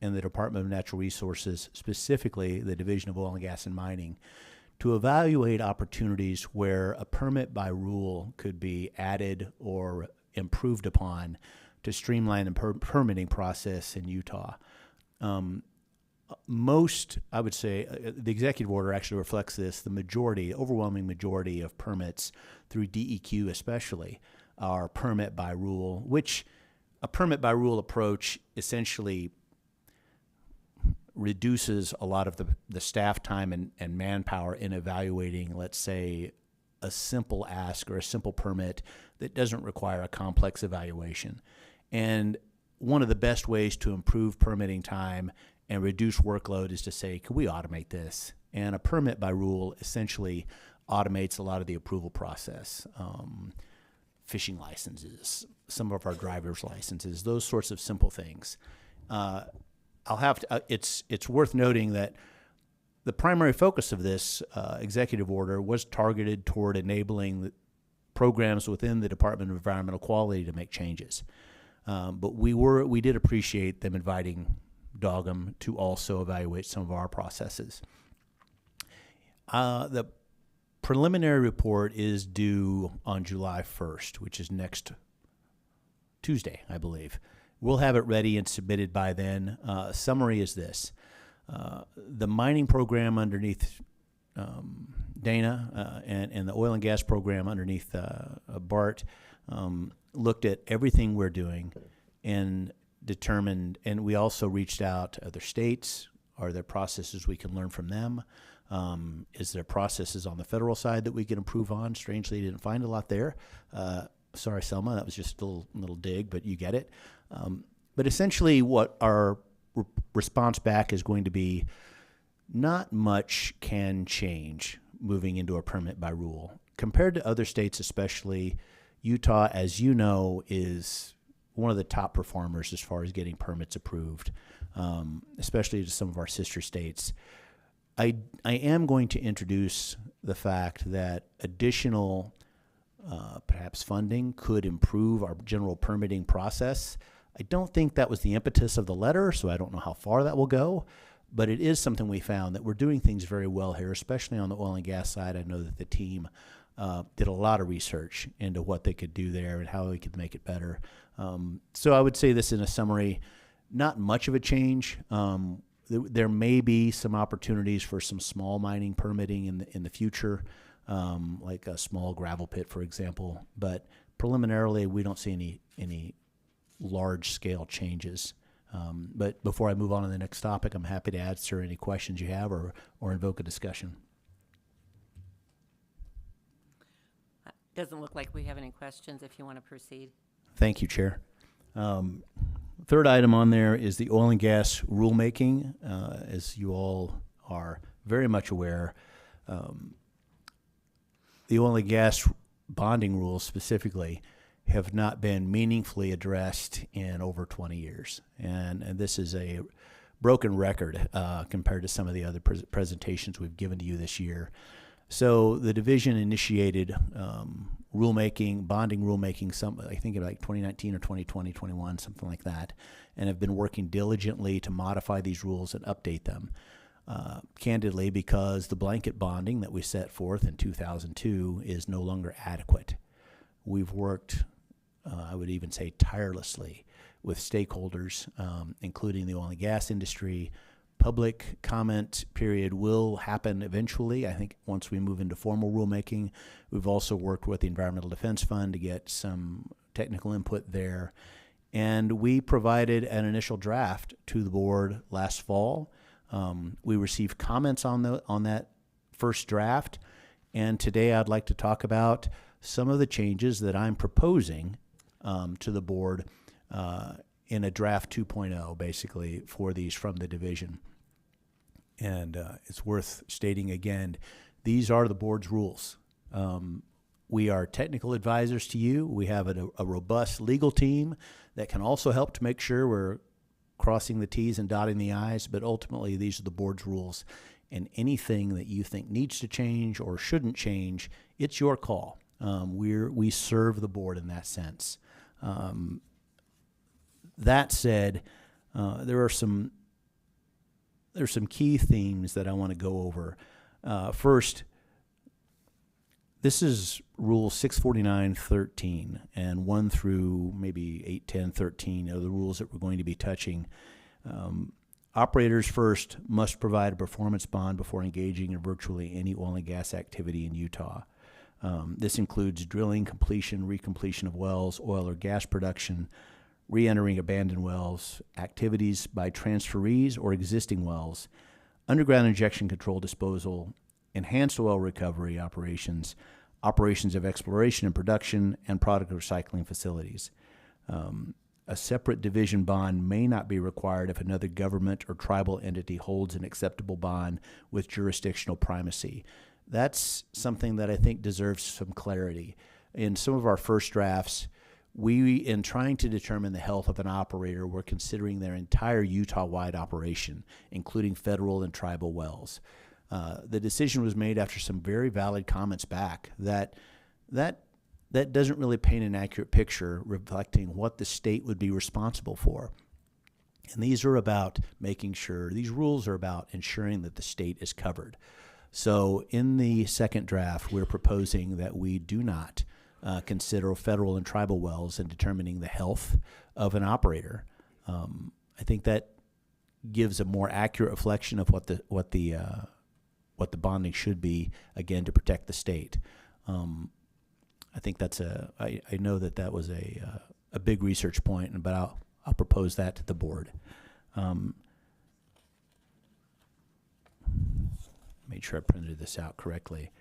and the Department of Natural Resources, specifically the Division of Oil and Gas and Mining, to evaluate opportunities where a permit by rule could be added or improved upon to streamline the permitting process in Utah. I would say, the executive order actually reflects this. The overwhelming majority of permits through DEQ especially are permit by rule, which a permit by rule approach essentially reduces a lot of the staff time and manpower in evaluating, let's say, a simple ask or a simple permit that doesn't require a complex evaluation. And one of the best ways to improve permitting time and reduce workload is to say, can we automate this? And a permit by rule essentially automates a lot of the approval process. Fishing licenses, some of our driver's licenses, those sorts of simple things. It's worth noting that the primary focus of this executive order was targeted toward enabling the programs within the Department of Environmental Quality to make changes. But we did appreciate them inviting DOGM to also evaluate some of our processes. The preliminary report is due on July 1st, which is next Tuesday, I believe. We'll have it ready and submitted by then. Summary is this. The mining program underneath Dana and the oil and gas program underneath BART looked at everything we're doing and determined, and we also reached out to other states. Are there processes we can learn from them? Is there processes on the federal side that we can improve on? Strangely, didn't find a lot there. Sorry, Selma, that was just a little dig, but you get it. But essentially what our response back is going to be, not much can change moving into a permit by rule. Compared to other states, especially, Utah, as you know, is one of the top performers as far as getting permits approved, especially to some of our sister states. I am going to introduce the fact that additional perhaps funding could improve our general permitting process. I don't think that was the impetus of the letter, so I don't know how far that will go, but it is something we found that we're doing things very well here, especially on the oil and gas side. I know that the team did a lot of research into what they could do there and how they could make it better. So I would say this in a summary, not much of a change. There may be some opportunities for some small mining permitting in the future, like a small gravel pit, for example. But preliminarily, we don't see any large-scale changes. But before I move on to the next topic, I'm happy to answer any questions you have or invoke a discussion. Doesn't look like we have any questions if you want to proceed. Thank you, Chair. Third item on there is the oil and gas rulemaking. As you all are very much aware, the oil and gas bonding rules specifically have not been meaningfully addressed in over 20 years. And this is a broken record compared to some of the other presentations we've given to you this year. So the division initiated bonding rulemaking, I think in like 2019 or 2020, 21, something like that, and have been working diligently to modify these rules and update them. Candidly, because the blanket bonding that we set forth in 2002 is no longer adequate. We've worked, I would even say tirelessly, with stakeholders, including the oil and gas industry. Public comment period will happen eventually. I think once we move into formal rulemaking. We've also worked with the Environmental Defense Fund to get some technical input there. And we provided an initial draft to the board last fall. We received comments on that first draft. And today I'd like to talk about some of the changes that I'm proposing to the board in a draft 2.0, basically, for these from the division. And it's worth stating again, these are the board's rules. We are technical advisors to you. We have a robust legal team that can also help to make sure we're crossing the T's and dotting the I's, but ultimately these are the board's rules. And anything that you think needs to change or shouldn't change, it's your call. We serve the board in that sense. That said, there are some there's some key themes that I want to go over. First, this is Rule 649.13, and 1 through maybe 8, 10, 13 are the rules that we're going to be touching. Operators first must provide a performance bond before engaging in virtually any oil and gas activity in Utah. This includes drilling, completion, recompletion of wells, oil or gas production, re-entering abandoned wells, activities by transferees or existing wells, underground injection control disposal, enhanced oil recovery operations, operations of exploration and production, and product recycling facilities. A separate division bond may not be required if another government or tribal entity holds an acceptable bond with jurisdictional primacy. That's something that I think deserves some clarity. In some of our first drafts, in trying to determine the health of an operator, we're considering their entire Utah-wide operation, including federal and tribal wells. The decision was made after some very valid comments back that doesn't really paint an accurate picture reflecting what the state would be responsible for. And these rules are about ensuring that the state is covered. So in the second draft, we're proposing that we do not consider federal and tribal wells in determining the health of an operator. I think that gives a more accurate reflection of what the bonding should be, again, to protect the state. I think I know that was a big research point, but I'll propose that to the board. Made sure I printed this out correctly.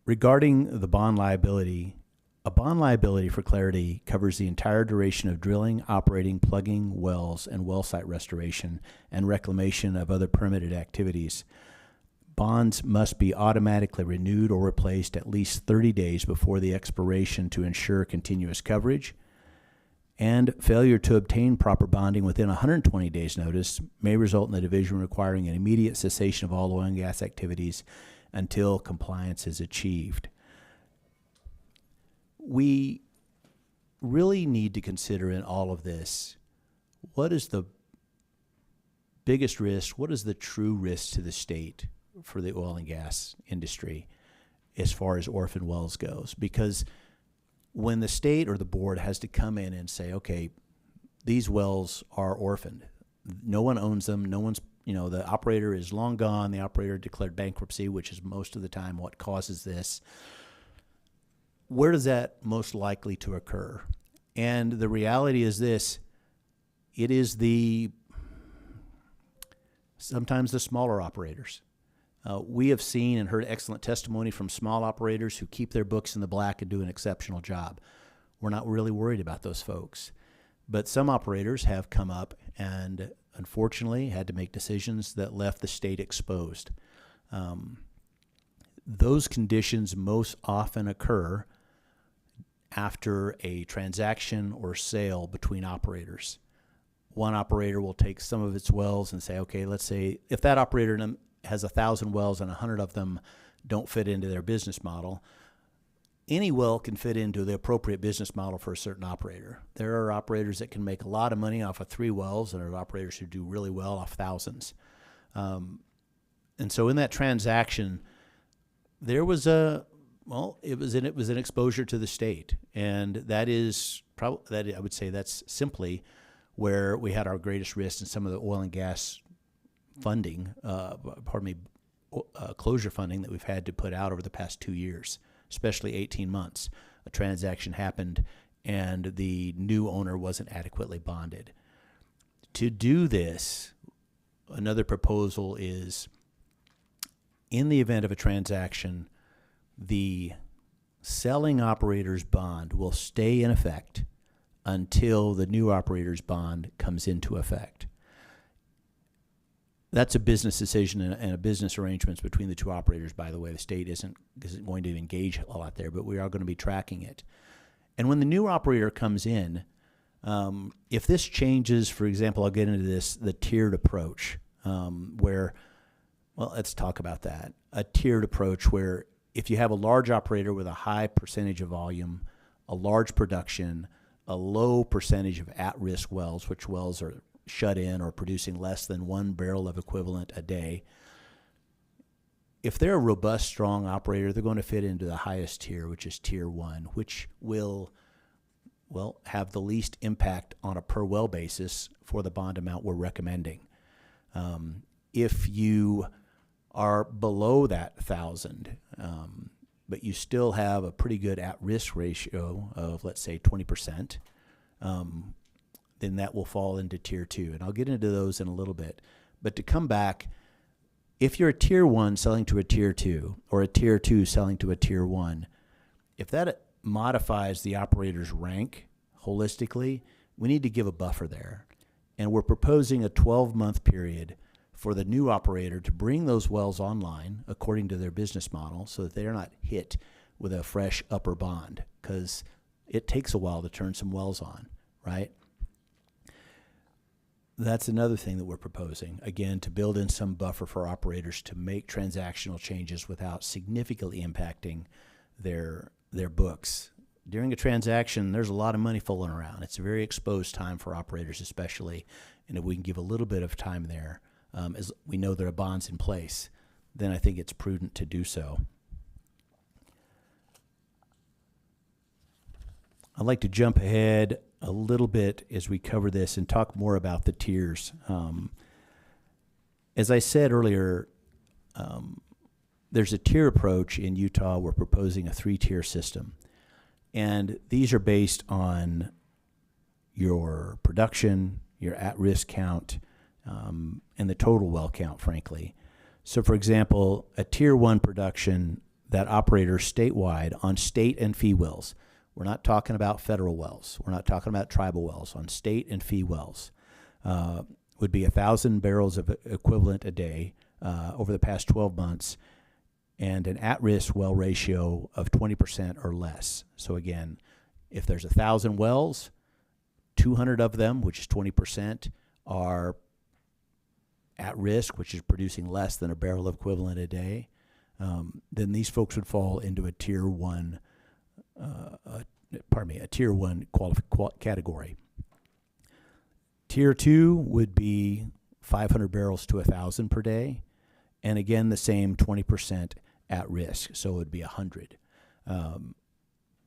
Regarding the bond liability, a bond liability, for clarity, covers the entire duration of drilling, operating, plugging wells, and well site restoration and reclamation of other permitted activities. Bonds must be automatically renewed or replaced at least 30 days before the expiration to ensure continuous coverage. And failure to obtain proper bonding within 120 days' notice may result in the division requiring an immediate cessation of all oil and gas activities until compliance is achieved. We really need to consider in all of this, what is the biggest risk, what is the true risk to the state for the oil and gas industry as far as orphan wells goes? Because when the state or the board has to come in and say, okay, these wells are orphaned, no one owns them, the operator is long gone, the operator declared bankruptcy, which is most of the time what causes this. Where does that most likely to occur? And the reality is this: it is sometimes the smaller operators. We have seen and heard excellent testimony from small operators who keep their books in the black and do an exceptional job. We're not really worried about those folks. But some operators have come up and unfortunately had to make decisions that left the state exposed. Those conditions most often occur after a transaction or sale between operators. One operator will take some of its wells and say, okay, let's say if that operator has 1,000 wells and 100 of them don't fit into their business model, any well can fit into the appropriate business model for a certain operator. There are operators that can make a lot of money off of 3 wells, and there are operators who do really well off thousands. And so in that transaction, there was it was an exposure to the state, and that is probably I would say that's simply where we had our greatest risk in some of the oil and gas funding, closure funding that we've had to put out over the past 2 years, especially 18 months. A transaction happened and the new owner wasn't adequately bonded. To do this, another proposal is, in the event of a transaction, the selling operator's bond will stay in effect until the new operator's bond comes into effect. That's a business decision and a business arrangements between the two operators, by the way. The state isn't going to engage a lot there, but we are going to be tracking it. And when the new operator comes in, if this changes, for example, I'll get into the tiered approach, let's talk about that. A tiered approach where if you have a large operator with a high percentage of volume, a large production, a low percentage of at-risk wells, which wells are shut in or producing less than 1 barrel of equivalent a day. If they're a robust, strong operator, they're going to fit into the highest tier, which is tier 1, which will have the least impact on a per well basis for the bond amount we're recommending. If you are below that 1,000, but you still have a pretty good at-risk ratio of, let's say, 20%, then that will fall into tier 2. And I'll get into those in a little bit. But to come back, if you're a tier 1 selling to a tier 2 or a tier 2 selling to a tier 1, if that modifies the operator's rank holistically, we need to give a buffer there. And we're proposing a 12-month period for the new operator to bring those wells online according to their business model so that they're not hit with a fresh upper bond, because it takes a while to turn some wells on, right? That's another thing that we're proposing, again, to build in some buffer for operators to make transactional changes without significantly impacting their books. During a transaction, there's a lot of money fooling around. It's a very exposed time for operators especially, and if we can give a little bit of time there, as we know there are bonds in place, then I think it's prudent to do so. I'd like to jump ahead a little bit as we cover this and talk more about the tiers. As I said earlier, there's a tier approach in Utah. We're proposing a 3-tier system. And these are based on your production, your at-risk count, and the total well count, frankly. So, for example, a tier 1 production that operates statewide on state and fee wells. We're not talking about federal wells. We're not talking about tribal wells. On state and fee wells would be 1,000 barrels of equivalent a day over the past 12 months, and an at-risk well ratio of 20% or less. So again, if there's 1,000 wells, 200 of them, which is 20%, are at risk, which is producing less than a barrel of equivalent a day, then these folks would fall into a tier 1 category. Tier 2 would be 500 barrels to 1,000 per day, and again the same 20% at risk, so it would be 100.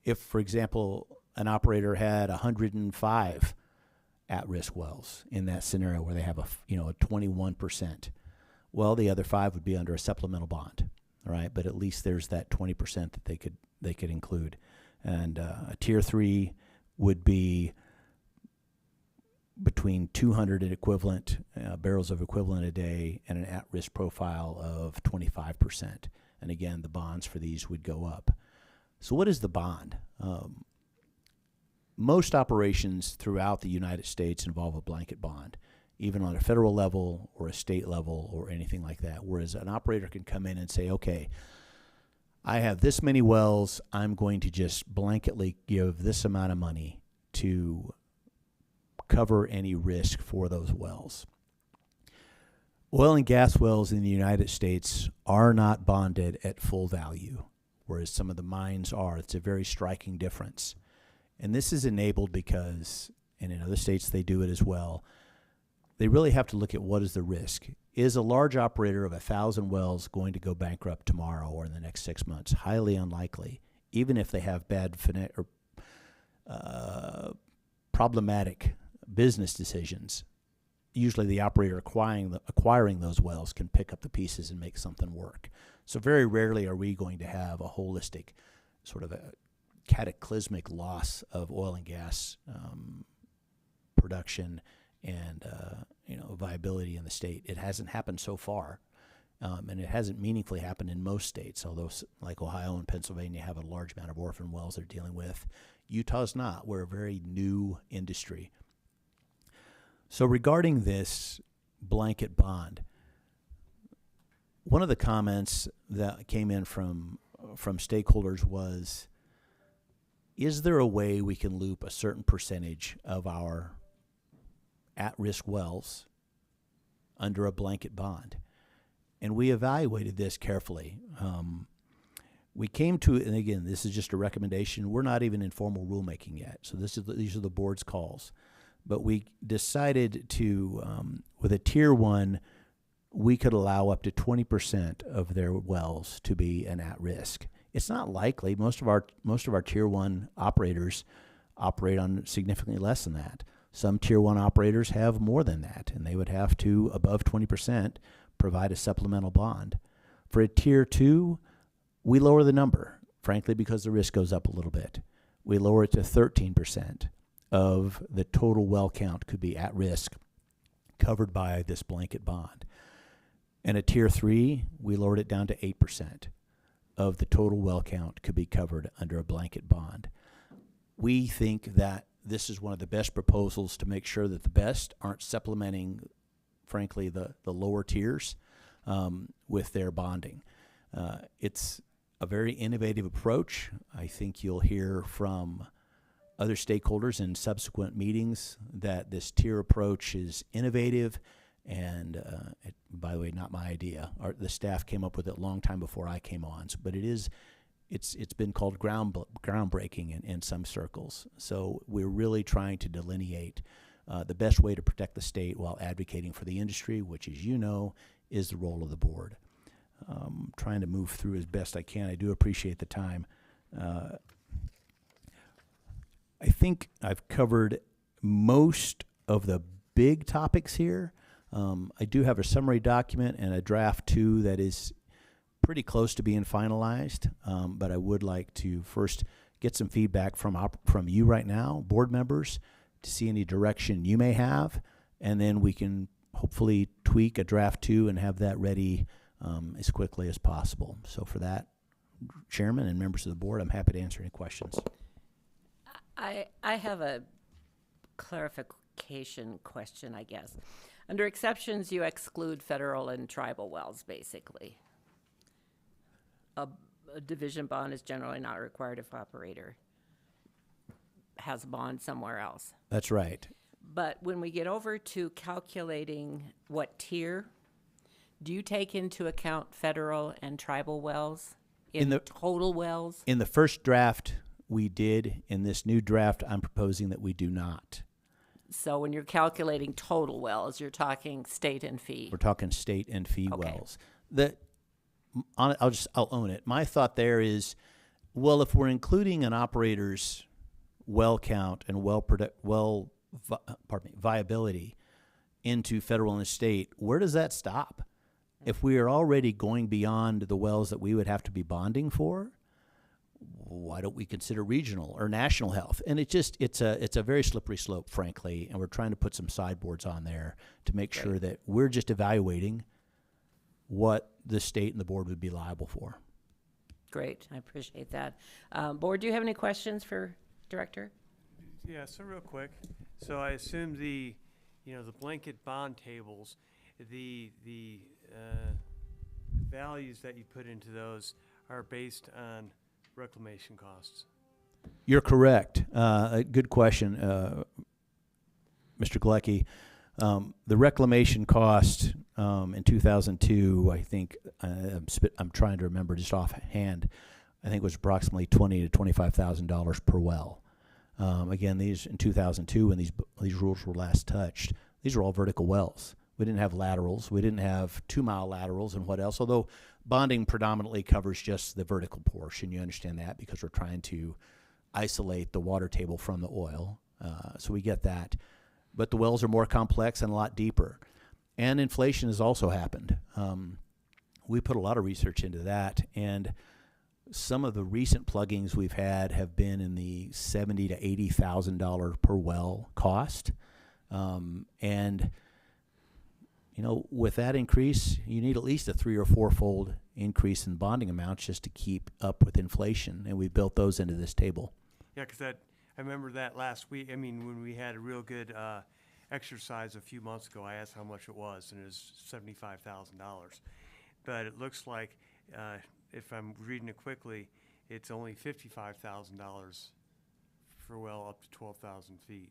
If, for example, an operator had 105 at-risk wells in that scenario where they have a 21%, well, the other 5 would be under a supplemental bond, all right? But at least there's that 20% that they could include. And a tier 3 would be between 200 and equivalent barrels of equivalent a day and an at-risk profile of 25%. And again, the bonds for these would go up. So what is the bond? Most operations throughout the United States involve a blanket bond, even on a federal level or a state level or anything like that, whereas an operator can come in and say, okay, I have this many wells, I'm going to just blanketly give this amount of money to cover any risk for those wells. Oil and gas wells in the United States are not bonded at full value, whereas some of the mines are. It's a very striking difference. And this is enabled because, and in other states they do it as well, they really have to look at what is the risk. Is a large operator of 1,000 wells going to go bankrupt tomorrow or in the next 6 months? Highly unlikely, even if they have bad problematic business decisions. Usually the operator acquiring those wells can pick up the pieces and make something work. So very rarely are we going to have a holistic sort of a cataclysmic loss of oil and gas production and viability in the state. It hasn't happened so far, and it hasn't meaningfully happened in most states, although like Ohio and Pennsylvania have a large amount of orphan wells they're dealing with. Utah's not. We're a very new industry. So regarding this blanket bond, one of the comments that came in from stakeholders was, is there a way we can loop a certain percentage of our at-risk wells under a blanket bond? And we evaluated this carefully. We came to, and again, this is just a recommendation. We're not even in formal rulemaking yet, so these are the board's calls. but we decided to, with a tier 1, we could allow up to 20% of their wells to be an at-risk. It's not likely. Most of our tier 1 operators operate on significantly less than that. Some tier 1 operators have more than that, and they would have to, above 20%, provide a supplemental bond. For a tier 2, we lower the number, frankly, because the risk goes up a little bit. We lower it to 13% of the total well count could be at risk, covered by this blanket bond. And a tier 3, we lowered it down to 8% of the total well count could be covered under a blanket bond. We think that this is one of the best proposals to make sure that the best aren't supplementing, frankly, the lower tiers with their bonding. It's a very innovative approach. I think you'll hear from other stakeholders in subsequent meetings that this tier approach is innovative. And by the way, not my idea. The staff came up with it a long time before I came on. But it's been called groundbreaking in some circles. So we're really trying to delineate the best way to protect the state while advocating for the industry, which, as you know, is the role of the board. Trying to move through as best I can. I do appreciate the time. I think I've covered most of the big topics here. I do have a summary document and a draft 2 that is pretty close to being finalized, but I would like to first get some feedback from you right now, board members, to see any direction you may have, and then we can hopefully tweak a draft 2 and have that ready as quickly as possible. So for that, Chairman and members of the board, I'm happy to answer any questions. I have a clarification question, I guess. Under exceptions, you exclude federal and tribal wells, basically. A division bond is generally not required if operator has a bond somewhere else. That's right. But when we get over to calculating what tier, do you take into account federal and tribal wells in the total wells? In the first draft, we did. In this new draft, I'm proposing that we do not. So when you're calculating total wells, you're talking state and fee. We're talking state and fee Okay. wells. I'll own it. My thought there is, well, if we're including an operator's well count and viability into federal and state, where does that stop? If we are already going beyond the wells that we would have to be bonding for, why don't we consider regional or national health? And it's a very slippery slope, frankly, and we're trying to put some sideboards on there to make sure that we're just evaluating what the state and the board would be liable for. Great, I appreciate that. Board, do you have any questions for Director? Yeah, so real quick. So I assume the blanket bond tables, the values that you put into those are based on reclamation costs. You're correct. A good question, Mr. Glecki. The reclamation cost in 2002, I think, I'm trying to remember just offhand, I think it was approximately $20,000 to $25,000 per well. Again, these in 2002, when these rules were last touched, these were all vertical wells. We didn't have laterals. We didn't have 2-mile laterals and what else, although bonding predominantly covers just the vertical portion. You understand that because we're trying to isolate the water table from the oil. So we get that. But the wells are more complex and a lot deeper. And inflation has also happened. We put a lot of research into that, and some of the recent pluggings we've had have been in the $70,000 to $80,000 per well cost. And with that increase, you need at least a 3- or 4-fold increase in bonding amounts just to keep up with inflation, and we built those into this table. Yeah, because I remember that last week. I mean, when we had a real good exercise a few months ago, I asked how much it was, and it was $75,000. But it looks like, if I'm reading it quickly, it's only $55,000 for a well up to 12,000 feet.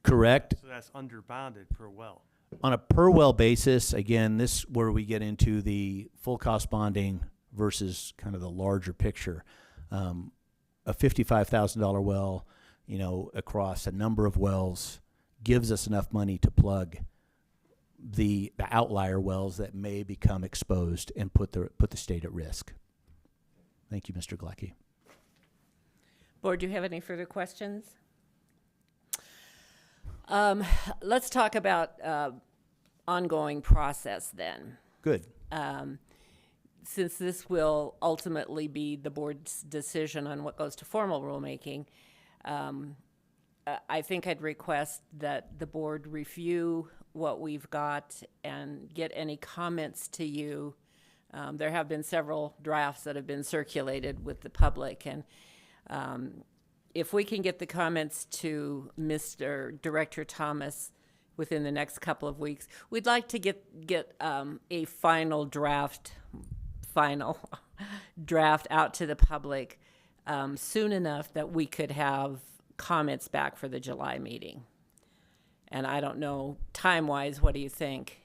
Correct. So that's under bonded per well. On a per well basis, again, this is where we get into the full cost bonding versus kind of the larger picture. A $55,000 well, across a number of wells gives us enough money to plug the outlier wells that may become exposed and put the state at risk. Thank you, Mr. Glecki. Board, do you have any further questions? Let's talk about ongoing process then. Good. Since this will ultimately be the board's decision on what goes to formal rulemaking, I think I'd request that the board review what we've got and get any comments to you. There have been several drafts that have been circulated with the public, and if we can get the comments to Mr. Director Thomas within the next couple of weeks, we'd like to get a final draft out to the public soon enough that we could have comments back for the July meeting. And I don't know, time-wise, what do you think?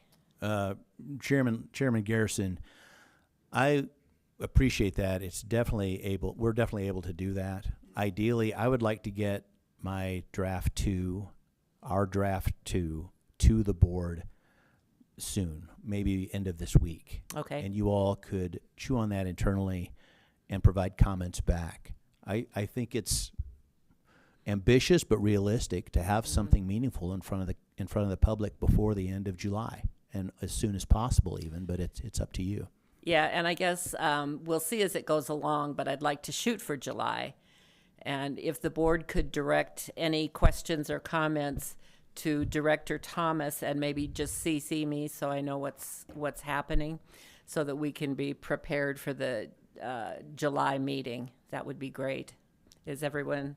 Chairman Garrison, I appreciate that. We're definitely able to do that. Ideally, I would like to get our draft 2 to the board soon, maybe end of this week. Okay. And you all could chew on that internally and provide comments back. I think it's ambitious but realistic to have something meaningful in front of the public before the end of July, and as soon as possible even, but it's up to you. Yeah, and I guess we'll see as it goes along, but I'd like to shoot for July. And if the board could direct any questions or comments to Director Thomas and maybe just CC me so I know what's happening, so that we can be prepared for the July meeting, that would be great. Is everyone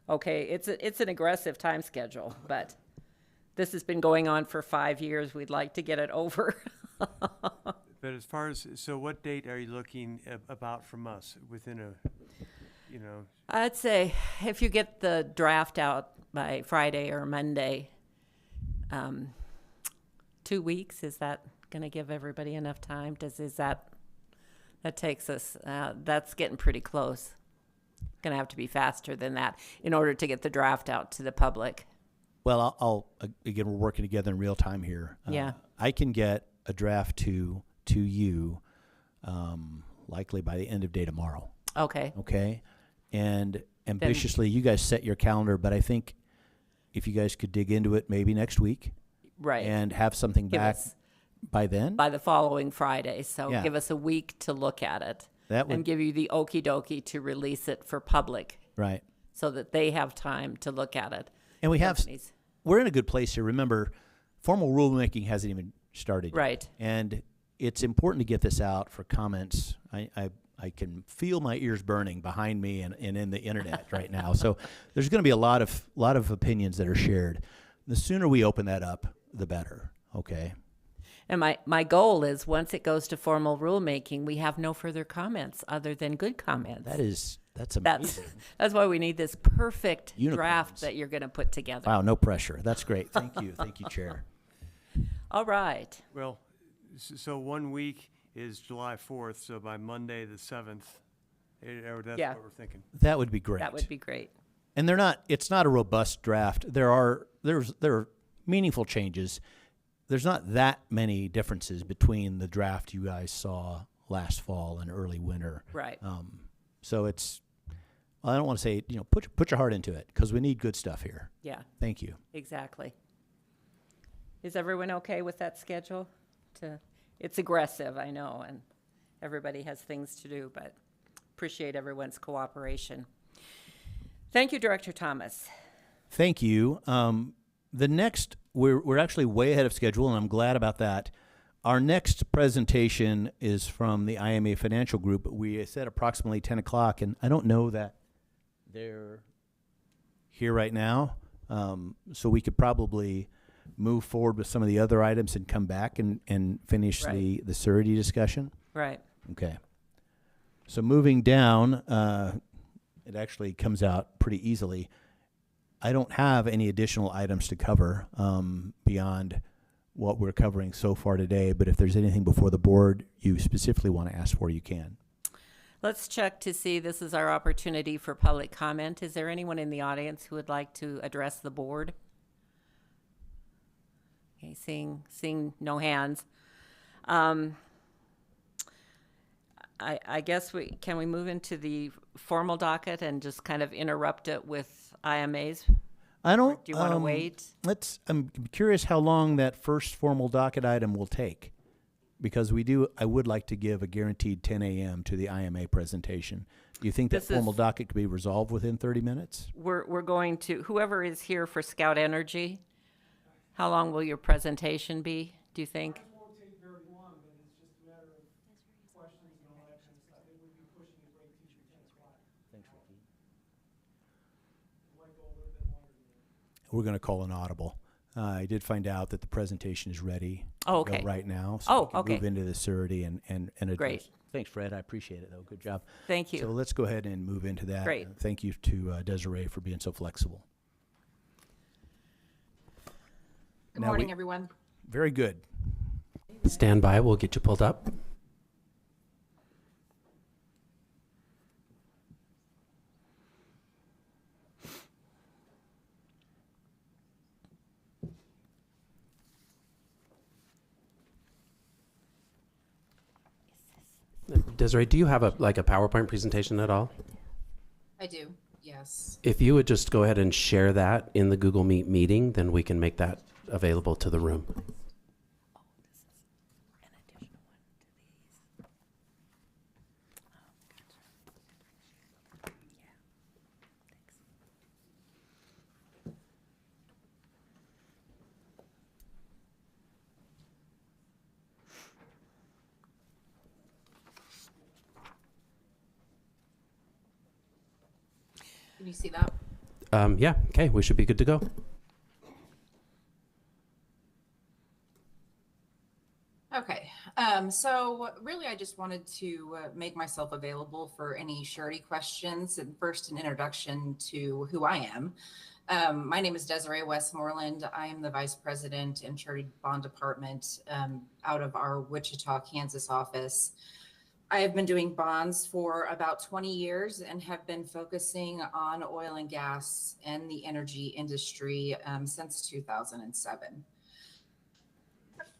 okay? It's an aggressive time schedule, but this has been going on for 5 years. We'd like to get it over. But as far as, so what date are you looking about from us within I'd say if you get the draft out by Friday or Monday, 2 weeks, is that going to give everybody enough time? That takes us, that's getting pretty close. Going to have to be faster than that in order to get the draft out to the public. Well, again, we're working together in real time here. Yeah. I can get a draft to you likely by the end of day tomorrow. Okay. Okay. And ambitiously, you guys set your calendar, but I think if you guys could dig into it maybe next week. Right. And have something Give back us by then. by the following Friday. So Yeah. give us a week to look at it. That would, and give you the okie dokie to release it for public right. so that they have time to look at it. And Companies. we're in a good place here. Remember, formal rulemaking hasn't even started yet. Right. And it's important to get this out for comments. I can feel my ears burning behind me and in the internet right now. So there's going to be a lot of opinions that are shared. The sooner we open that up, the better. Okay. And my goal is once it goes to formal rulemaking, we have no further comments other than good comments. That's amazing. That's why we need this perfect Unicorns. draft that you're going to put together. Wow, no pressure. That's great. Thank you. Thank you, Chair. All right. well, so 1 week is July 4th, so by Monday the 7th, or that's Yeah. what we're thinking. That would be great. That would be great. And it's not a robust draft. There are meaningful changes. There's not that many differences between the draft you guys saw last fall and early winter. Right. So I don't want to say, put your heart into it because we need good stuff here. Yeah, Thank you. exactly. Is everyone okay with that schedule? It's aggressive, I know, and everybody has things to do, but appreciate everyone's cooperation. Thank you, Director Thomas. Thank you. The next, we're actually way ahead of schedule, and I'm glad about that. Our next presentation is from the IMA Financial Group. We said approximately 10 o'clock, and I don't know that they're here right now, so we could probably move forward with some of the other items and come back and finish Right. the surety discussion. Right. Okay. So moving down, it actually comes out pretty easily. I don't have any additional items to cover beyond what we're covering so far today, but if there's anything before the board you specifically want to ask for, you can. Let's check to see, this is our opportunity for public comment. Is there anyone in the audience who would like to address the board? Okay, seeing no hands. I guess can we move into the formal docket and just kind of interrupt it with IMAs? I don't. Do you want to wait? I'm curious how long that first formal docket item will take, because I would like to give a guaranteed 10 a.m. to the IMA presentation. Do you think that formal docket could be resolved within 30 minutes? We're going to, whoever is here for Scout Energy, how long will your presentation be, do you think? It won't take very long, but it's just a matter of questions and all that kind of stuff. It would be pushing it right to your 10 o'clock. Thanks, Ricky. It might go a little bit longer than that. We're going to call an audible. I did find out that the presentation is ready Oh, to go okay. right now. So Oh, we can okay. move into the surety and address. Great. Thanks, Fred. I appreciate it, though. Good job. Thank you. So let's go ahead and move into that. Great. Thank you to Desiree for being so flexible. Good Now morning, everyone. Very good. Stand by, we'll get you pulled up. Desiree, do you have a PowerPoint presentation at all? I do, yes. If you would just go ahead and share that in the Google Meet meeting, then we can make that available to the room. Can you see that? Yeah, okay, we should be good to go. Okay, so really I just wanted to make myself available for any surety questions, and first an introduction to who I am. My name is Desiree Westmoreland. I am the Vice President in Surety Bond Department out of our Wichita, Kansas office. I have been doing bonds for about 20 years and have been focusing on oil and gas and the energy industry since 2007.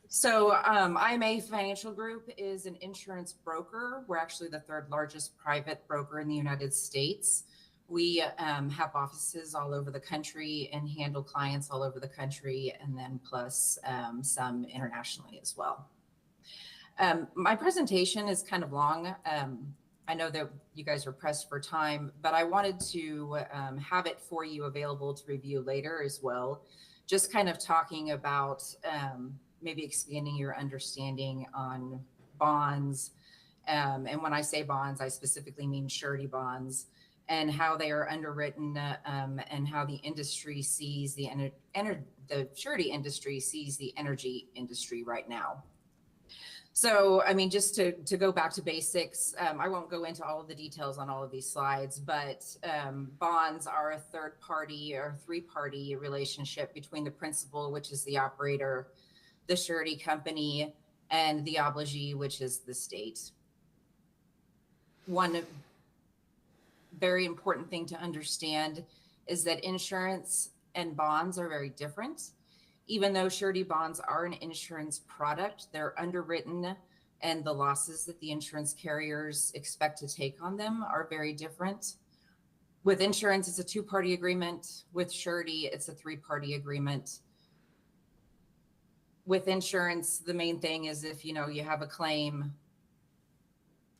So IMA Financial Group is an insurance broker. We're actually the third largest private broker in the United States. We have offices all over the country and handle clients all over the country, and then plus some internationally as well. My presentation is kind of long. I know that you guys are pressed for time, but I wanted to have it for you available to review later as well. Just kind of talking about maybe expanding your understanding on bonds. And when I say bonds, I specifically mean surety bonds, and how they are underwritten and how the industry sees the surety industry sees the energy industry right now. So, I mean, just to go back to basics, I won't go into all of the details on all of these slides, but bonds are a third party or three-party relationship between the principal, which is the operator, the surety company, and the obligee, which is the state. One very important thing to understand is that insurance and bonds are very different. Even though surety bonds are an insurance product, they're underwritten, and the losses that the insurance carriers expect to take on them are very different. With insurance, it's a two-party agreement. With surety, it's a three-party agreement. With insurance, the main thing is if you have a claim,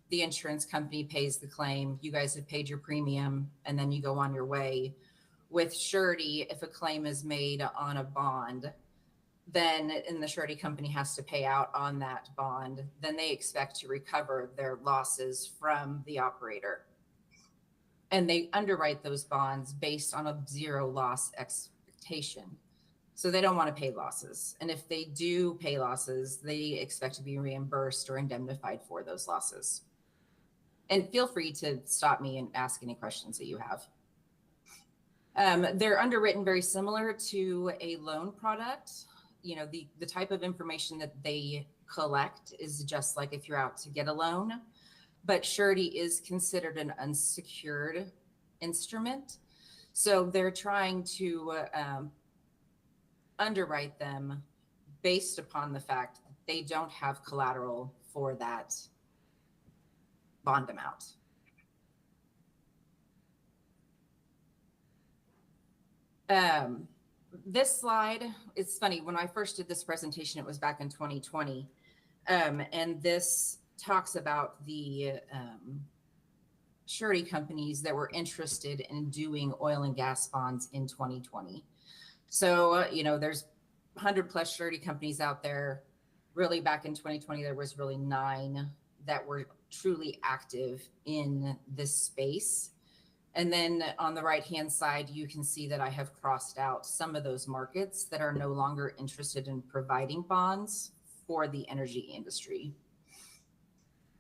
the insurance company pays the claim. You guys have paid your premium, and then you go on your way. With surety, if a claim is made on a bond, then the surety company has to pay out on that bond. Then they expect to recover their losses from the operator. And they underwrite those bonds based on a zero loss expectation. So they don't want to pay losses. And if they do pay losses, they expect to be reimbursed or indemnified for those losses. And feel free to stop me and ask any questions that you have. They're underwritten very similar to a loan product. The type of information that they collect is just like if you're out to get a loan, but surety is considered an unsecured instrument. So they're trying to underwrite them based upon the fact that they don't have collateral for that bond amount. This slide, it's funny, when I first did this presentation, it was back in 2020. And this talks about the surety companies that were interested in doing oil and gas bonds in 2020. So, there's 100+ surety companies out there. Really, back in 2020, there was really 9 that were truly active in this space. And then on the right-hand side, you can see that I have crossed out some of those markets that are no longer interested in providing bonds for the energy industry.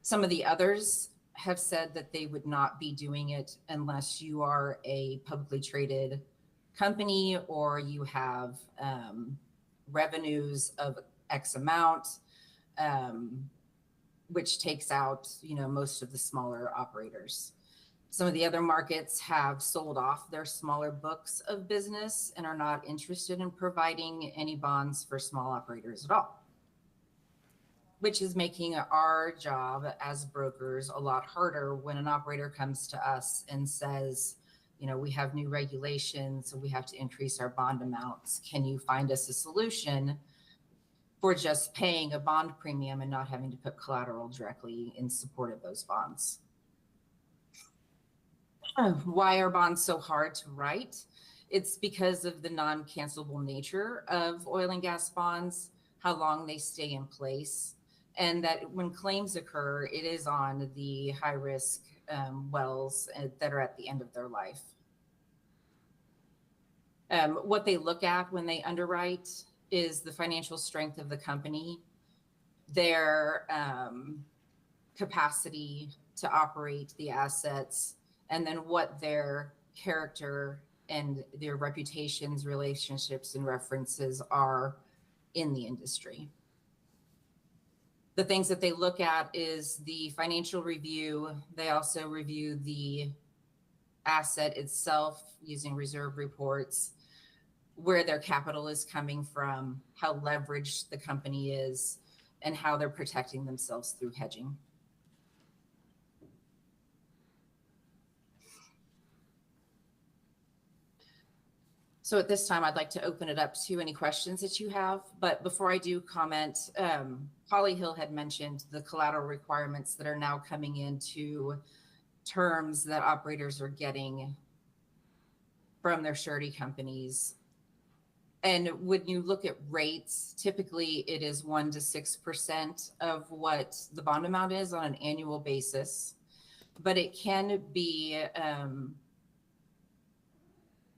Some of the others have said that they would not be doing it unless you are a publicly traded company or you have revenues of X amount, which takes out, most of the smaller operators. Some of the other markets have sold off their smaller books of business and are not interested in providing any bonds for small operators at all, which is making our job as brokers a lot harder when an operator comes to us and says, we have new regulations, so we have to increase our bond amounts. Can you find us a solution for just paying a bond premium and not having to put collateral directly in support of those bonds? Why are bonds so hard to write? It's because of the non-cancelable nature of oil and gas bonds, how long they stay in place, and that when claims occur, it is on the high-risk wells that are at the end of their life. What they look at when they underwrite is the financial strength of the company, their capacity to operate the assets, and then what their character and their reputations, relationships, and references are in the industry. The things that they look at is the financial review. They also review the asset itself using reserve reports, where their capital is coming from, how leveraged the company is, and how they're protecting themselves through hedging. So at this time, I'd like to open it up to any questions that you have. But before I do comment, Holly Hill had mentioned the collateral requirements that are now coming into terms that operators are getting from their surety companies. And when you look at rates, typically it is 1% to 6% of what the bond amount is on an annual basis. But it can be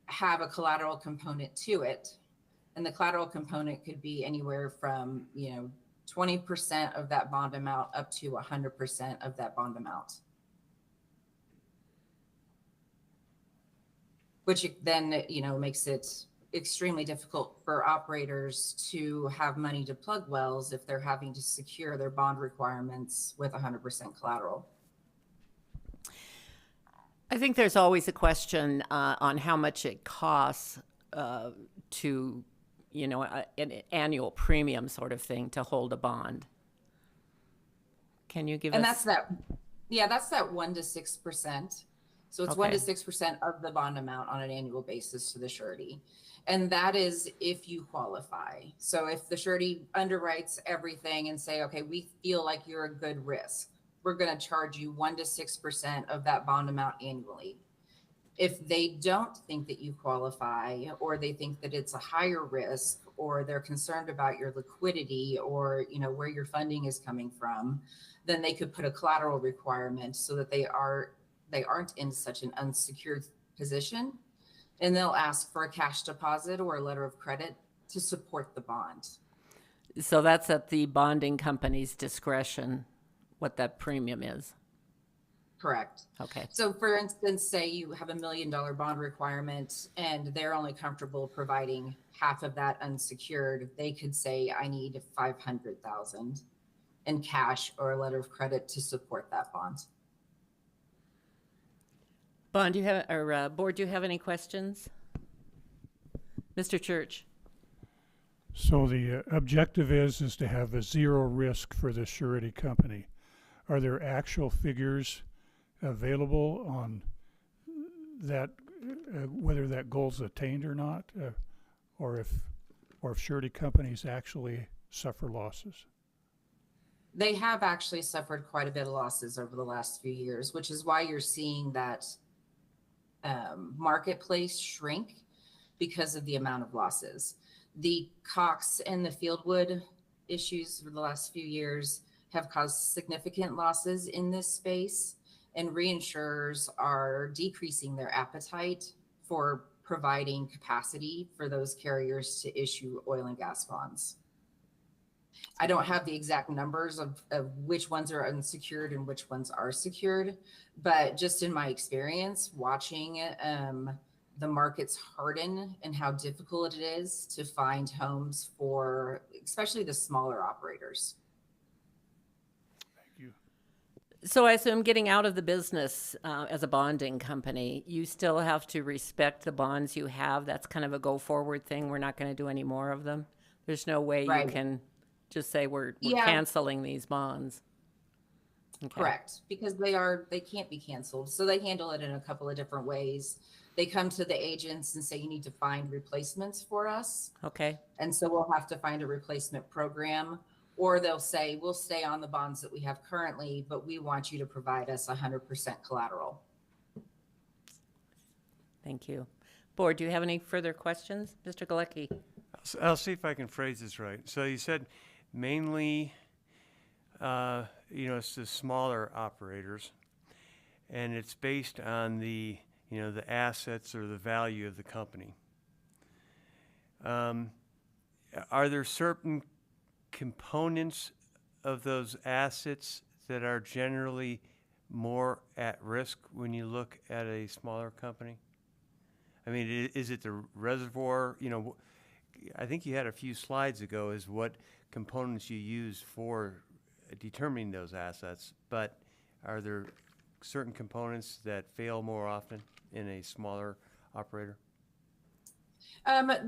have a collateral component to it. And the collateral component could be anywhere from, 20% of that bond amount up to 100% of that bond amount. Which then, makes it extremely difficult for operators to have money to plug wells if they're having to secure their bond requirements with 100% collateral. I think there's always a question on how much it costs to, an annual premium sort of thing to hold a bond. Can you give us? And that's that 1% to 6%. So it's 1% to 6% of the bond amount on an annual basis to the surety. And that is if you qualify. So if the surety underwrites everything and say, okay, we feel like you're a good risk, we're going to charge you 1% to 6% of that bond amount annually. If they don't think that you qualify, or they think that it's a higher risk, or they're concerned about your liquidity, or where your funding is coming from, then they could put a collateral requirement so that they aren't in such an unsecured position, and they'll ask for a cash deposit or a letter of credit to support the bond. So that's at the bonding company's discretion, what that premium is. Correct. Okay. So for instance, say you have $1 million bond requirement and they're only comfortable providing half of that unsecured. They could say, I need $500,000 in cash or a letter of credit to support that bond. Board, do you have any questions? Mr. Church. So the objective is to have a zero risk for the surety company. Are there actual figures available on that, whether that goal's attained or not, or if surety companies actually suffer losses? They have actually suffered quite a bit of losses over the last few years, which is why you're seeing that marketplace shrink because of the amount of losses. The Cox and the Fieldwood issues for the last few years have caused significant losses in this space, and reinsurers are decreasing their appetite for providing capacity for those carriers to issue oil and gas bonds. I don't have the exact numbers of which ones are unsecured and which ones are secured, but just in my experience watching the markets harden and how difficult it is to find homes for especially the smaller operators. Thank you. So I assume getting out of the business as a bonding company, you still have to respect the bonds you have. That's kind of a go forward thing. We're not going to do any more of them. There's no way Right. you can just say we're Yeah. canceling these bonds. Okay. Correct, because they can't be canceled. So they handle it in a couple of different ways. They come to the agents and say, you need to find replacements for us. Okay. And so we'll have to find a replacement program, or they'll say, we'll stay on the bonds that we have currently, but we want you to provide us 100% collateral. Thank you. Board, do you have any further questions? Mr. Galecki? I'll see if I can phrase this right. So you said mainly, it's the smaller operators, and it's based on the assets or the value of the company. Are there certain components of those assets that are generally more at risk when you look at a smaller company? I mean, is it the reservoir? I think you had a few slides ago is what components you use for determining those assets, but are there certain components that fail more often in a smaller operator?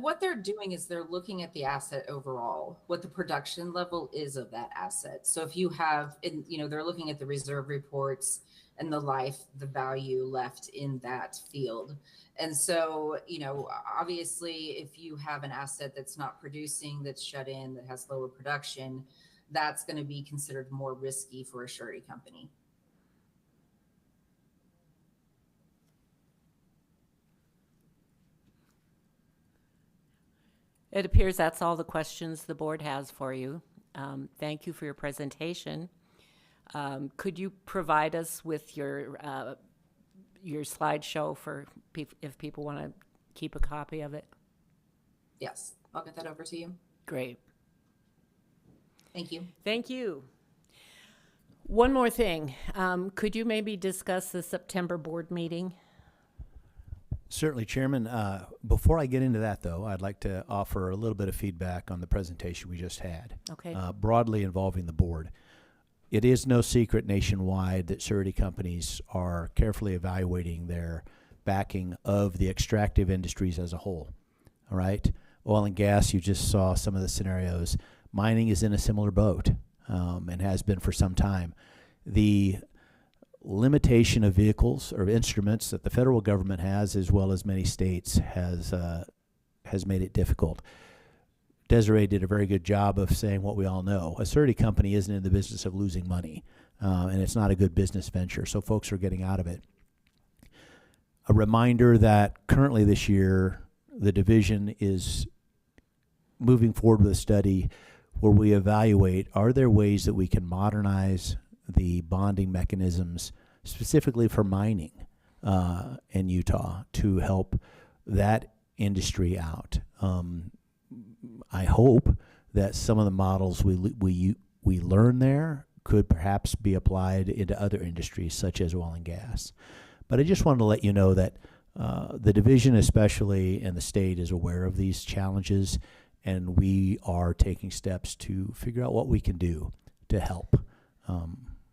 What they're doing is they're looking at the asset overall, what the production level is of that asset. So if you have, they're looking at the reserve reports and the value left in that field. And so, obviously, if you have an asset that's not producing, that's shut in, that has lower production, that's going to be considered more risky for a surety company. It appears that's all the questions the board has for you. Thank you for your presentation. Could you provide us with your slideshow for if people want to keep a copy of it? Yes, I'll get that over to you. Great. Thank you. Thank you. One more thing. Could you maybe discuss the September board meeting? Certainly, Chairman. Before I get into that, though, I'd like to offer a little bit of feedback on the presentation we just had, Okay. broadly involving the board. It is no secret nationwide that surety companies are carefully evaluating their backing of the extractive industries as a whole. All right? Oil and gas, you just saw some of the scenarios. Mining is in a similar boat and has been for some time. The limitation of vehicles or instruments that the federal government has, as well as many states, has made it difficult. Desiree did a very good job of saying what we all know. A surety company isn't in the business of losing money, and it's not a good business venture, so folks are getting out of it. A reminder that currently this year, the division is moving forward with a study where we evaluate, are there ways that we can modernize the bonding mechanisms specifically for mining in Utah to help that industry out. I hope that some of the models we learn there could perhaps be applied into other industries such as oil and gas. But I just wanted to let you know that the division especially and the state is aware of these challenges, and we are taking steps to figure out what we can do to help.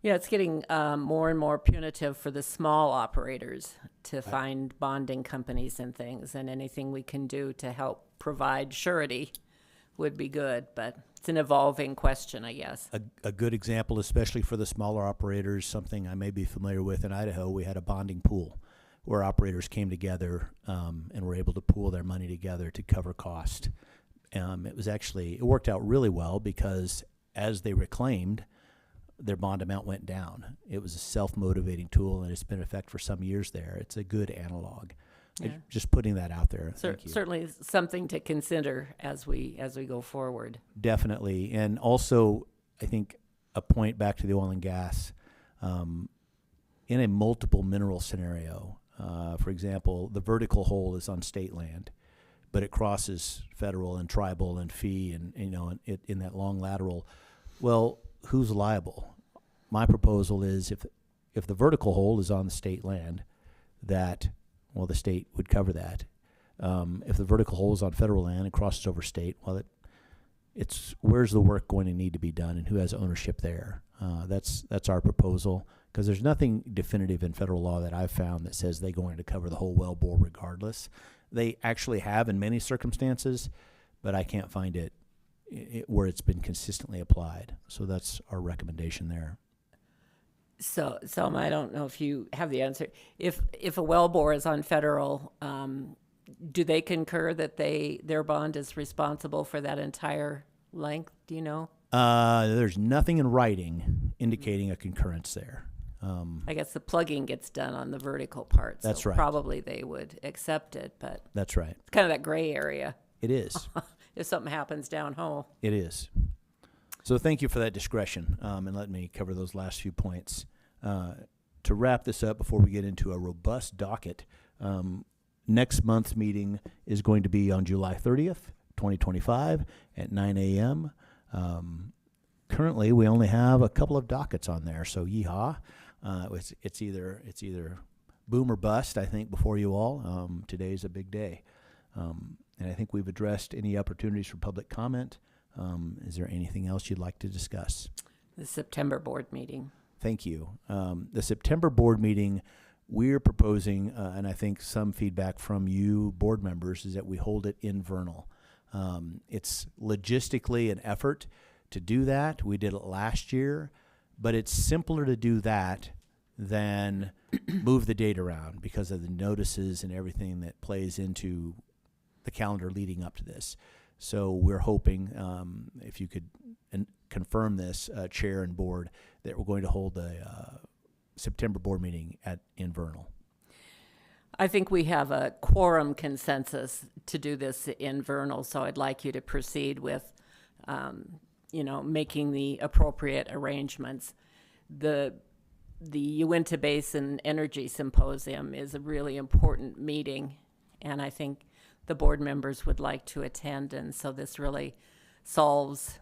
Yeah, it's getting more and more punitive for the small operators to find bonding companies and things, and anything we can do to help provide surety would be good, but it's an evolving question, I guess. A good example, especially for the smaller operators, something I may be familiar with in Idaho, we had a bonding pool where operators came together and were able to pool their money together to cover cost. It worked out really well because as they reclaimed, their bond amount went down. It was a self-motivating tool, and it's been in effect for some years there. It's a good analog. Yeah. Just putting that out there. Thank you. Certainly something to consider as we go forward. Definitely. And also, I think a point back to the oil and gas, in a multiple mineral scenario, for example, the vertical hole is on state land, but it crosses federal and tribal and fee and in that long lateral. Well, who's liable? My proposal is if the vertical hole is on the state land, the state would cover that. If the vertical hole is on federal land and crosses over state, it's where's the work going to need to be done and who has ownership there? That's our proposal, because there's nothing definitive in federal law that I've found that says they're going to cover the whole well bore regardless. They actually have in many circumstances, but I can't find it where it's been consistently applied. So that's our recommendation there. So, Selma, I don't know if you have the answer. If a well bore is on federal, do they concur that their bond is responsible for that entire length? Do you know? There's nothing in writing indicating a concurrence there. I guess the plugging gets done on the vertical part. That's so right. Probably they would accept it, but That's right. it's kind of that gray area. It is. If something happens down hole. It is. So thank you for that discretion, and let me cover those last few points. To wrap this up before we get into a robust docket, next month's meeting is going to be on July 30th, 2025 at 9 a.m. Currently, we only have a couple of dockets on there, so yeehaw. It's either boom or bust, I think, before you all. Today's a big day. And I think we've addressed any opportunities for public comment. Is there anything else you'd like to discuss? The September board meeting. Thank you. The September board meeting, we're proposing, and I think some feedback from you board members, is that we hold it in Vernal. It's logistically an effort to do that. We did it last year, but it's simpler to do that than move the date around because of the notices and everything that plays into the calendar leading up to this. So we're hoping, if you could confirm this, chair and board, that we're going to hold the September board meeting in Vernal. I think we have a quorum consensus to do this in Vernal, so I'd like you to proceed with, making the appropriate arrangements. The Uinta Basin Energy Symposium is a really important meeting, and I think the board members would like to attend, and so this really solves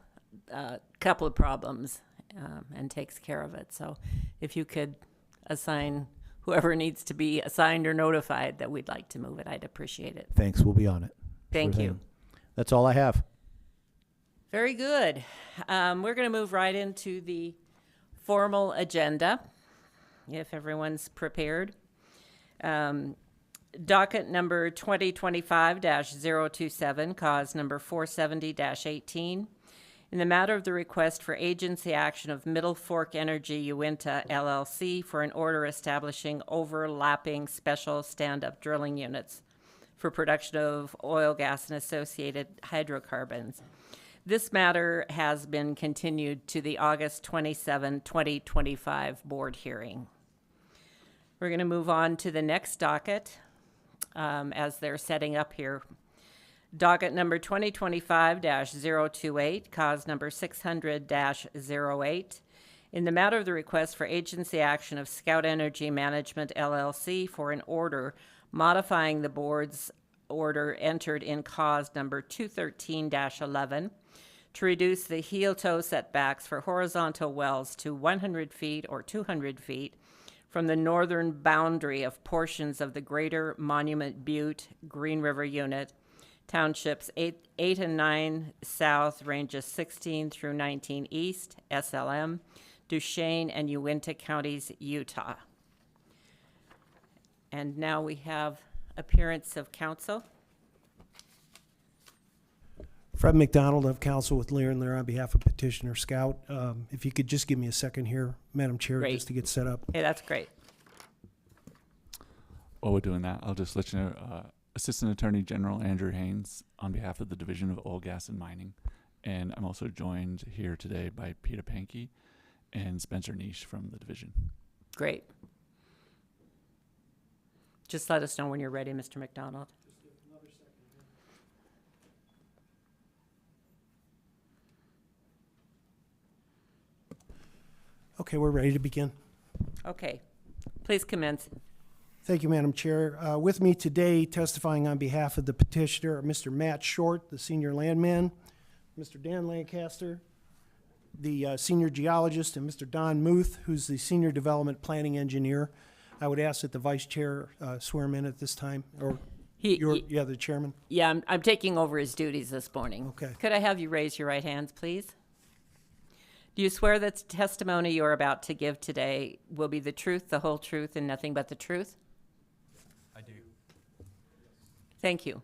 a couple of problems and takes care of it. So if you could assign whoever needs to be assigned or notified that we'd like to move it, I'd appreciate it. Thanks. We'll be on it. Thank Sure you. thing. That's all I have. Very good. We're going to move right into the formal agenda, if everyone's prepared. Docket number 2025-027, cause number 470-18. In the matter of the request for agency action of Middle Fork Energy Uinta LLC for an order establishing overlapping special stand-up drilling units for production of oil, gas, and associated hydrocarbons. This matter has been continued to the August 27, 2025 board hearing. We're going to move on to the next docket as they're setting up here. Docket number 2025-028, cause number 600-08. In the matter of the request for agency action of Scout Energy Management LLC for an order modifying the board's order entered in cause number 213-11 to reduce the heel-toe setbacks for horizontal wells to 100 feet or 200 feet from the northern boundary of portions of the Greater Monument Butte Green River Unit, Townships 8 and 9 South, Ranges 16 through 19 East, SLM, Duchesne, and Uinta Counties, Utah. And now we have appearance of counsel. Fred McDonald of counsel with Lear and Lear on behalf of petitioner Scout. If you could just give me a second here, Madam Chair, Great. just to get set up. Hey, that's great. While we're doing that, I'll just let you know, Assistant Attorney General Andrew Haynes on behalf of the Division of Oil, Gas, and Mining. And I'm also joined here today by Peter Pankey and Spencer Niche from the division. Great. Just let us know when you're ready, Mr. McDonald. Okay, we're ready to begin. Okay. Please commence. Thank you, Madam Chair. With me today, testifying on behalf of the petitioner, are Mr. Matt Short, the senior landman, Mr. Dan Lancaster, the senior geologist, and Mr. Don Muth, who's the senior development planning engineer. I would ask that the vice chair swear him in at this time, or the chairman. Yeah, I'm taking over his duties this morning. Okay. Could I have you raise your right hands, please? Do you swear that the testimony you're about to give today will be the truth, the whole truth, and nothing but the truth? I do. Thank you.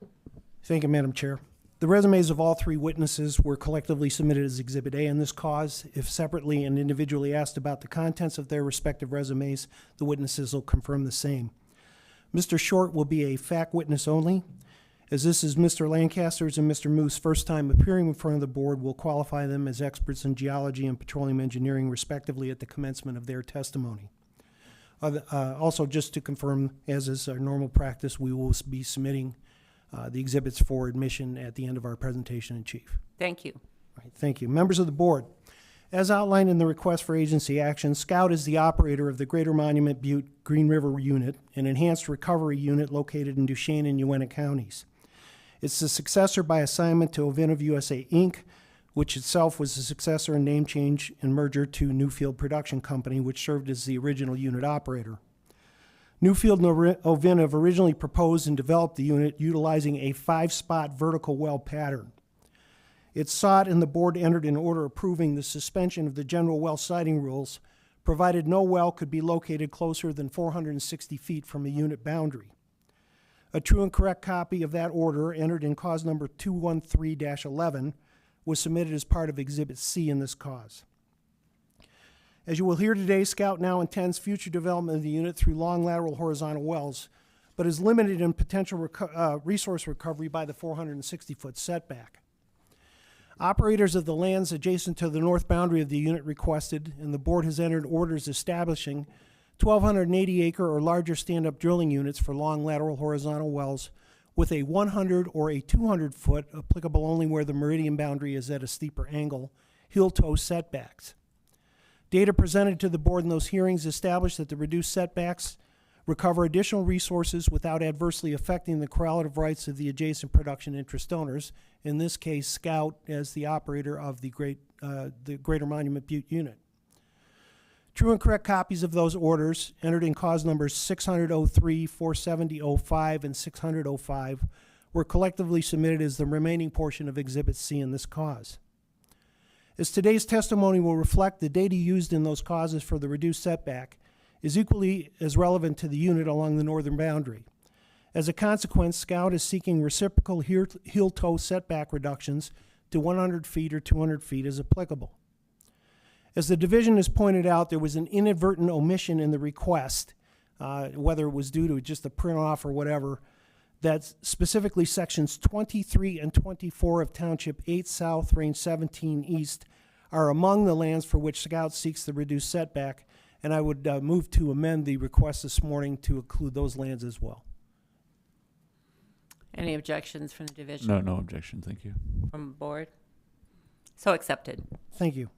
Thank you, Madam Chair. The resumes of all three witnesses were collectively submitted as Exhibit A in this cause. If separately and individually asked about the contents of their respective resumes, the witnesses will confirm the same. Mr. Short will be a fact witness only. As this is Mr. Lancaster's and Mr. Moose's first time appearing in front of the board, we'll qualify them as experts in geology and petroleum engineering, respectively, at the commencement of their testimony. Also, just to confirm, as is our normal practice, we will be submitting the exhibits for admission at the end of our presentation in chief. Thank you. All right, thank you. Members of the board, as outlined in the request for agency action, Scout is the operator of the Greater Monument Butte Green River Unit, an enhanced recovery unit located in Duchesne and Uintah counties. It's the successor by assignment to Ovintiv USA, Inc., which itself was the successor and name change and merger to Newfield Production Company, which served as the original unit operator. Newfield and Ovintiv originally proposed and developed the unit utilizing a 5-spot vertical well pattern. It sought and the board entered an order approving the suspension of the general well siting rules, provided no well could be located closer than 460 feet from a unit boundary. A true and correct copy of that order, entered in cause number 213-11, was submitted as part of Exhibit C in this cause. As you will hear today, Scout now intends future development of the unit through long lateral horizontal wells, but is limited in potential resource recovery by the 460-foot setback. Operators of the lands adjacent to the north boundary of the unit requested, and the board has entered orders establishing 1,280-acre or larger stand-up drilling units for long lateral horizontal wells with a 100 or a 200-foot, applicable only where the meridian boundary is at a steeper angle, heel-toe setbacks. Data presented to the board in those hearings established that the reduced setbacks recover additional resources without adversely affecting the correlative rights of the adjacent production interest owners, in this case Scout as the operator of the Greater Monument Butte unit. True and correct copies of those orders, entered in cause numbers 600-03, 470-05, and 600-05, were collectively submitted as the remaining portion of Exhibit C in this cause. As today's testimony will reflect, the data used in those causes for the reduced setback is equally as relevant to the unit along the northern boundary. As a consequence, Scout is seeking reciprocal heel-toe setback reductions to 100 feet or 200 feet as applicable. As the division has pointed out, there was an inadvertent omission in the request, whether it was due to just a print off or whatever, that specifically sections 23 and 24 of Township 8 South, Range 17 East are among the lands for which Scout seeks the reduced setback, and I would move to amend the request this morning to include those lands as well. Any objections from the division? No objection, thank you. From the board? So accepted. Thank you.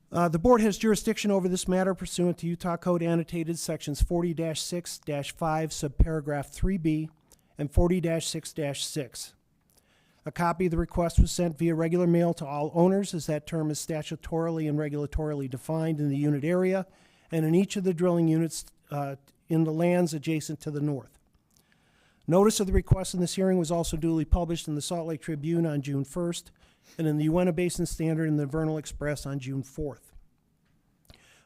The board has jurisdiction over this matter pursuant to Utah Code annotated sections 40-6-5 subparagraph 3B and 40-6-6. A copy of the request was sent via regular mail to all owners, as that term is statutorily and regulatorily defined in the unit area and in each of the drilling units in the lands adjacent to the north. Notice of the request in this hearing was also duly published in the Salt Lake Tribune on June 1st and in the Uintah Basin Standard and the Vernal Express on June 4th.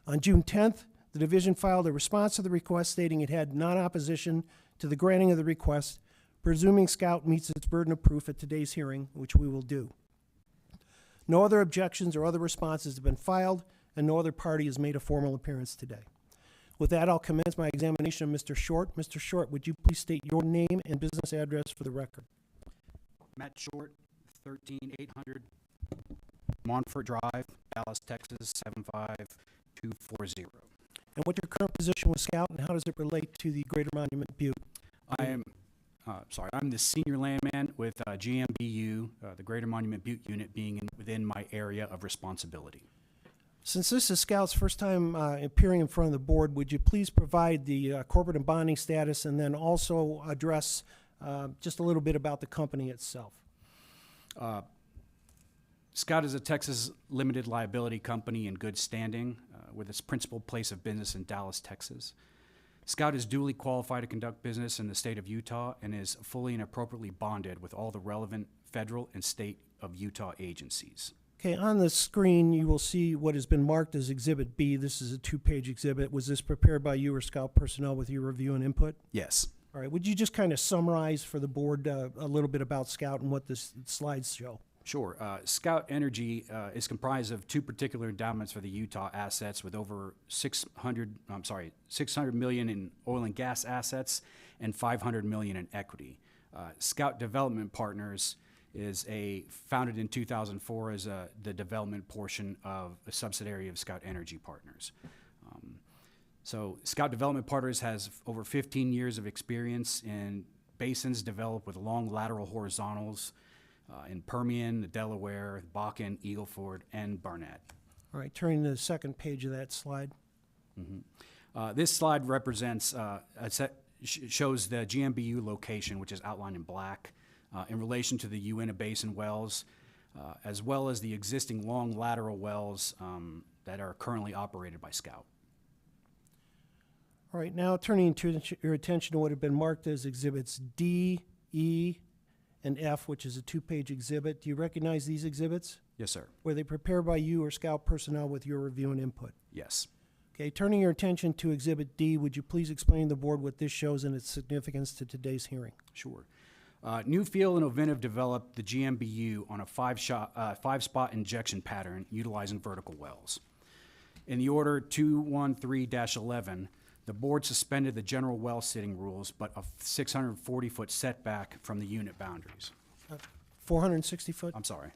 On June 10th, the division filed a response to the request stating it had non-opposition to the granting of the request, presuming Scout meets its burden of proof at today's hearing, which we will do. No other objections or other responses have been filed, and no other party has made a formal appearance today. With that, I'll commence my examination of Mr. Short. Mr. Short, would you please state your name and business address for the record? Matt Short, 13800 Montfort Drive, Dallas, Texas, 75240. And what's your current position with Scout, and how does it relate to the Greater Monument Butte? I'm the senior landman with GMBU, the Greater Monument Butte unit being within my area of responsibility. Since this is Scout's first time appearing in front of the board, would you please provide the corporate and bonding status, and then also address just a little bit about the company itself? Scout is a Texas limited liability company in good standing with its principal place of business in Dallas, Texas. Scout is duly qualified to conduct business in the state of Utah and is fully and appropriately bonded with all the relevant federal and state of Utah agencies. Okay, on the screen, you will see what has been marked as Exhibit B. This is a 2-page exhibit. Was this prepared by you or Scout personnel with your review and input? Yes. All right, would you just kind of summarize for the board a little bit about Scout and what the slides show? Sure. Scout Energy is comprised of two particular endowments for the Utah assets with over 600 million in oil and gas assets and 500 million in equity. Scout Development Partners is founded in 2004 as the development portion of a subsidiary of Scout Energy Partners. So Scout Development Partners has over 15 years of experience in basins developed with long lateral horizontals in Permian, the Delaware, Bakken, Eagle Ford, and Barnett. All right, turning to the second page of that slide. This slide represents, shows the GMBU location, which is outlined in black, in relation to the Uinta Basin wells, as well as the existing long lateral wells that are currently operated by Scout. All right, now turning to your attention to what have been marked as Exhibits D, E, and F, which is a 2-page exhibit. Do you recognize these exhibits? Yes, sir. Were they prepared by you or Scout personnel with your review and input? Yes. Okay, turning your attention to Exhibit D, would you please explain to the board what this shows and its significance to today's hearing? Sure. Newfield and Ovintiv developed the GMBU on a five-spot injection pattern utilizing vertical wells. In the order 213-11, the board suspended the general well sitting rules, but a 640-foot setback from the unit boundaries. 460 foot? I'm sorry.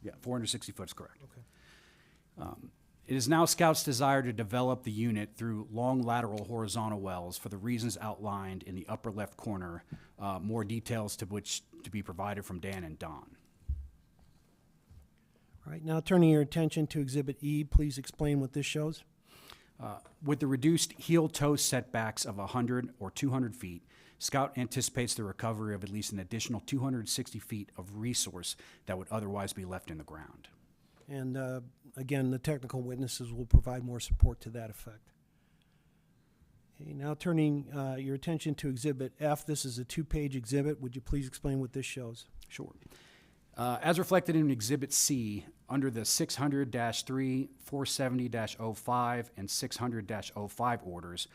Yeah, 460 foot is correct. Okay. It is now Scout's desire to develop the unit through long lateral horizontal wells for the reasons outlined in the upper left corner, more details to which to be provided from Dan and Don. All right, now turning your attention to Exhibit E, please explain what this shows. With the reduced heel-toe setbacks of 100 or 200 feet, Scout anticipates the recovery of at least an additional 260 feet of resource that would otherwise be left in the ground. And again, the technical witnesses will provide more support to that effect. Okay, now turning your attention to Exhibit F, this is a 2-page exhibit. Would you please explain what this shows? Sure. As reflected in Exhibit C, under the 600-3, 470-05, and 600-05 orders,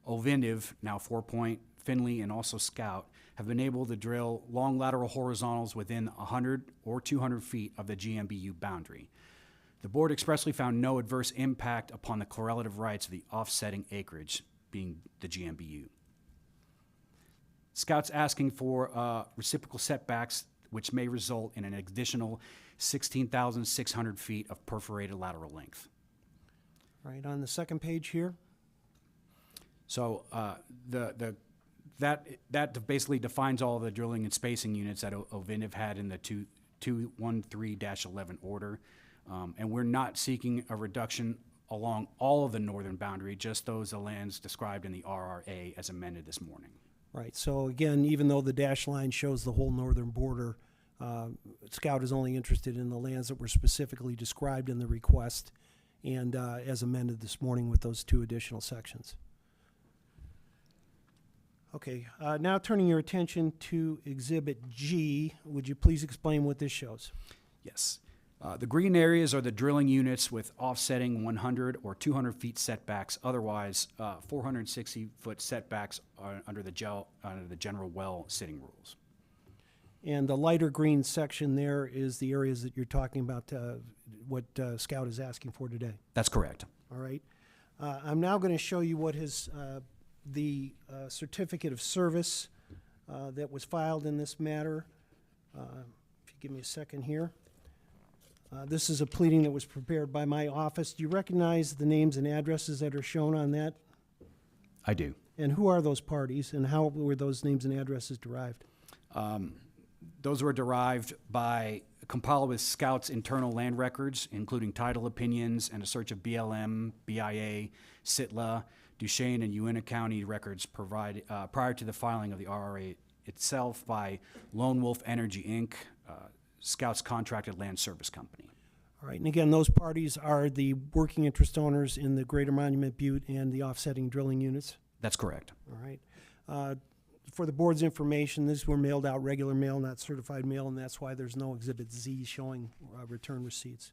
Ovintiv, now 4 Point, Finley, and also Scout, have been able to drill long lateral horizontals within 100 or 200 feet of the GMBU boundary. The board expressly found no adverse impact upon the correlative rights of the offsetting acreage, being the GMBU. Scout's asking for reciprocal setbacks, which may result in an additional 16,600 feet of perforated lateral length. Right, on the second page here. So that basically defines all the drilling and spacing units that Ovintiv had in the 213-11 order. And we're not seeking a reduction along all of the northern boundary, just those lands described in the RRA as amended this morning. Right, so again, even though the dash line shows the whole northern border, Scout is only interested in the lands that were specifically described in the request and as amended this morning with those 2 additional sections. Okay, now turning your attention to Exhibit G, would you please explain what this shows? Yes. The green areas are the drilling units with offsetting 100 or 200 feet setbacks. Otherwise, 460-foot setbacks are under the general well sitting rules. And the lighter green section there is the areas that you're talking about, what Scout is asking for today. That's correct. All right. I'm now going to show you what his, the certificate of service that was filed in this matter. If you give me a second here. This is a pleading that was prepared by my office. Do you recognize the names and addresses that are shown on that? I do. And who are those parties, and how were those names and addresses derived? Those were derived by compiled with Scout's internal land records, including title opinions and a search of BLM, BIA, SITLA, Duchesne, and Uintah County records prior to the filing of the RRA itself by Lone Wolf Energy, Inc., Scout's contracted land service company. All right, and again, those parties are the working interest owners in the Greater Monument Butte and the offsetting drilling units. That's correct. All right. For the board's information, these were mailed out regular mail, not certified mail, and that's why there's no Exhibit Z showing return receipts.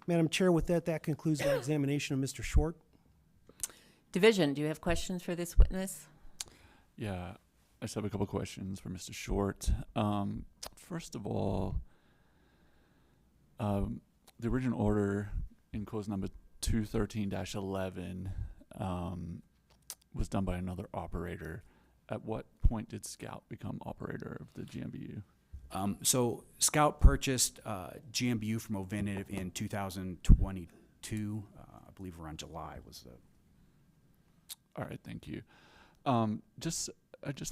Madam Chair, with that, that concludes my examination of Mr. Short. Division, do you have questions for this witness? Yeah, I just have a couple questions for Mr. Short. First of all, the original order in clause number 213-11 was done by another operator. At what point did Scout become operator of the GMBU? So Scout purchased GMBU from Ovintiv in 2022. I believe around July was the... All right, thank you. I'd just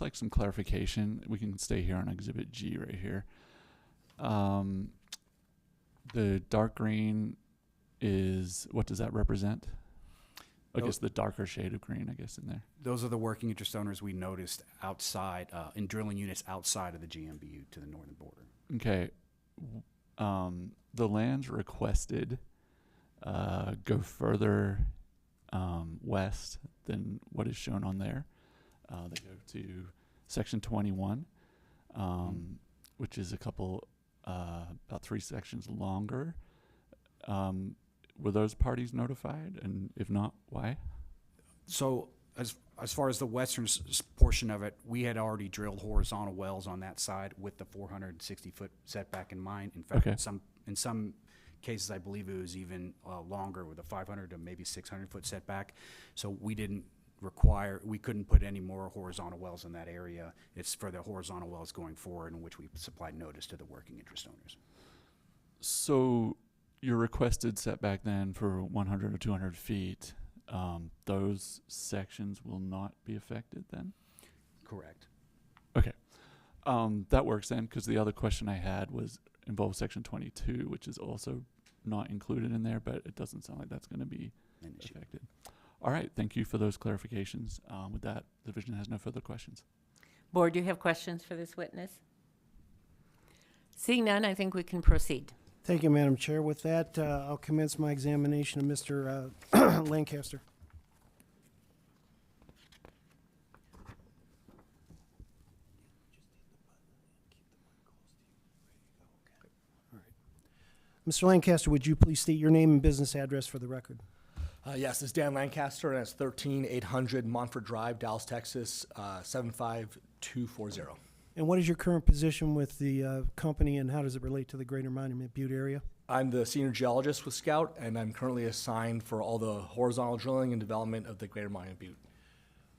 like some clarification. We can stay here on Exhibit G right here. The dark green is, what does that represent? I guess the darker shade of green, I guess, in there. Those are the working interest owners we noticed outside, in drilling units outside of the GMBU to the northern border. Okay. The lands requested go further west than what is shown on there. They go to section 21, which is a couple, about 3 sections longer. Were those parties notified? And if not, why? So as far as the western portion of it, we had already drilled horizontal wells on that side with the 460-foot setback in mind. In fact, Okay. in some cases, I believe it was even longer with a 500 to maybe 600-foot setback. So we couldn't put any more horizontal wells in that area. It's for the horizontal wells going forward, in which we supplied notice to the working interest owners. So your requested setback then for 100 or 200 feet, those sections will not be affected then? Correct. Okay. That works then, because the other question I had involved section 22, which is also not included in there, but it doesn't sound like that's going to be affected. All right. Thank you for those clarifications. With that, the division has no further questions. Board, do you have questions for this witness? Seeing none, I think we can proceed. Thank you, Madam Chair. With that, I'll commence my examination of Mr. Lancaster. Mr. Lancaster, would you please state your name and business address for the record? Yes, this is Dan Lancaster, and it's 13800 Montfort Drive, Dallas, Texas, 75240. And what is your current position with the company, and how does it relate to the Greater Monument Butte area? I'm the senior geologist with Scout, and I'm currently assigned for all the horizontal drilling and development of the Greater Monument Butte.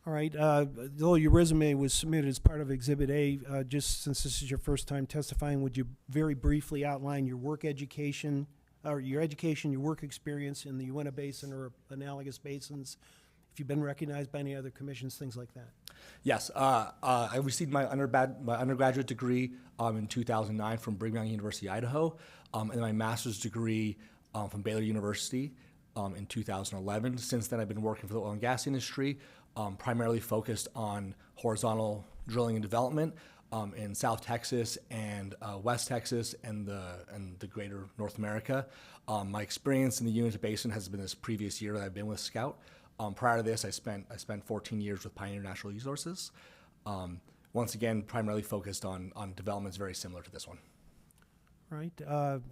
All right. Though your resume was submitted as part of Exhibit A, just since this is your first time testifying, would you very briefly outline your work education, or your education, your work experience in the Uintah Basin or analogous basins, if you've been recognized by any other commissions, things like that? Yes, I received my undergraduate degree in 2009 from Brigham Young University, Idaho, and then my master's degree from Baylor University in 2011. Since then, I've been working for the oil and gas industry, primarily focused on horizontal drilling and development in South Texas and West Texas and the greater North America. My experience in the Uintah Basin has been this previous year that I've been with Scout. Prior to this, I spent 14 years with Pioneer Natural Resources. Once again, primarily focused on developments very similar to this one. All right.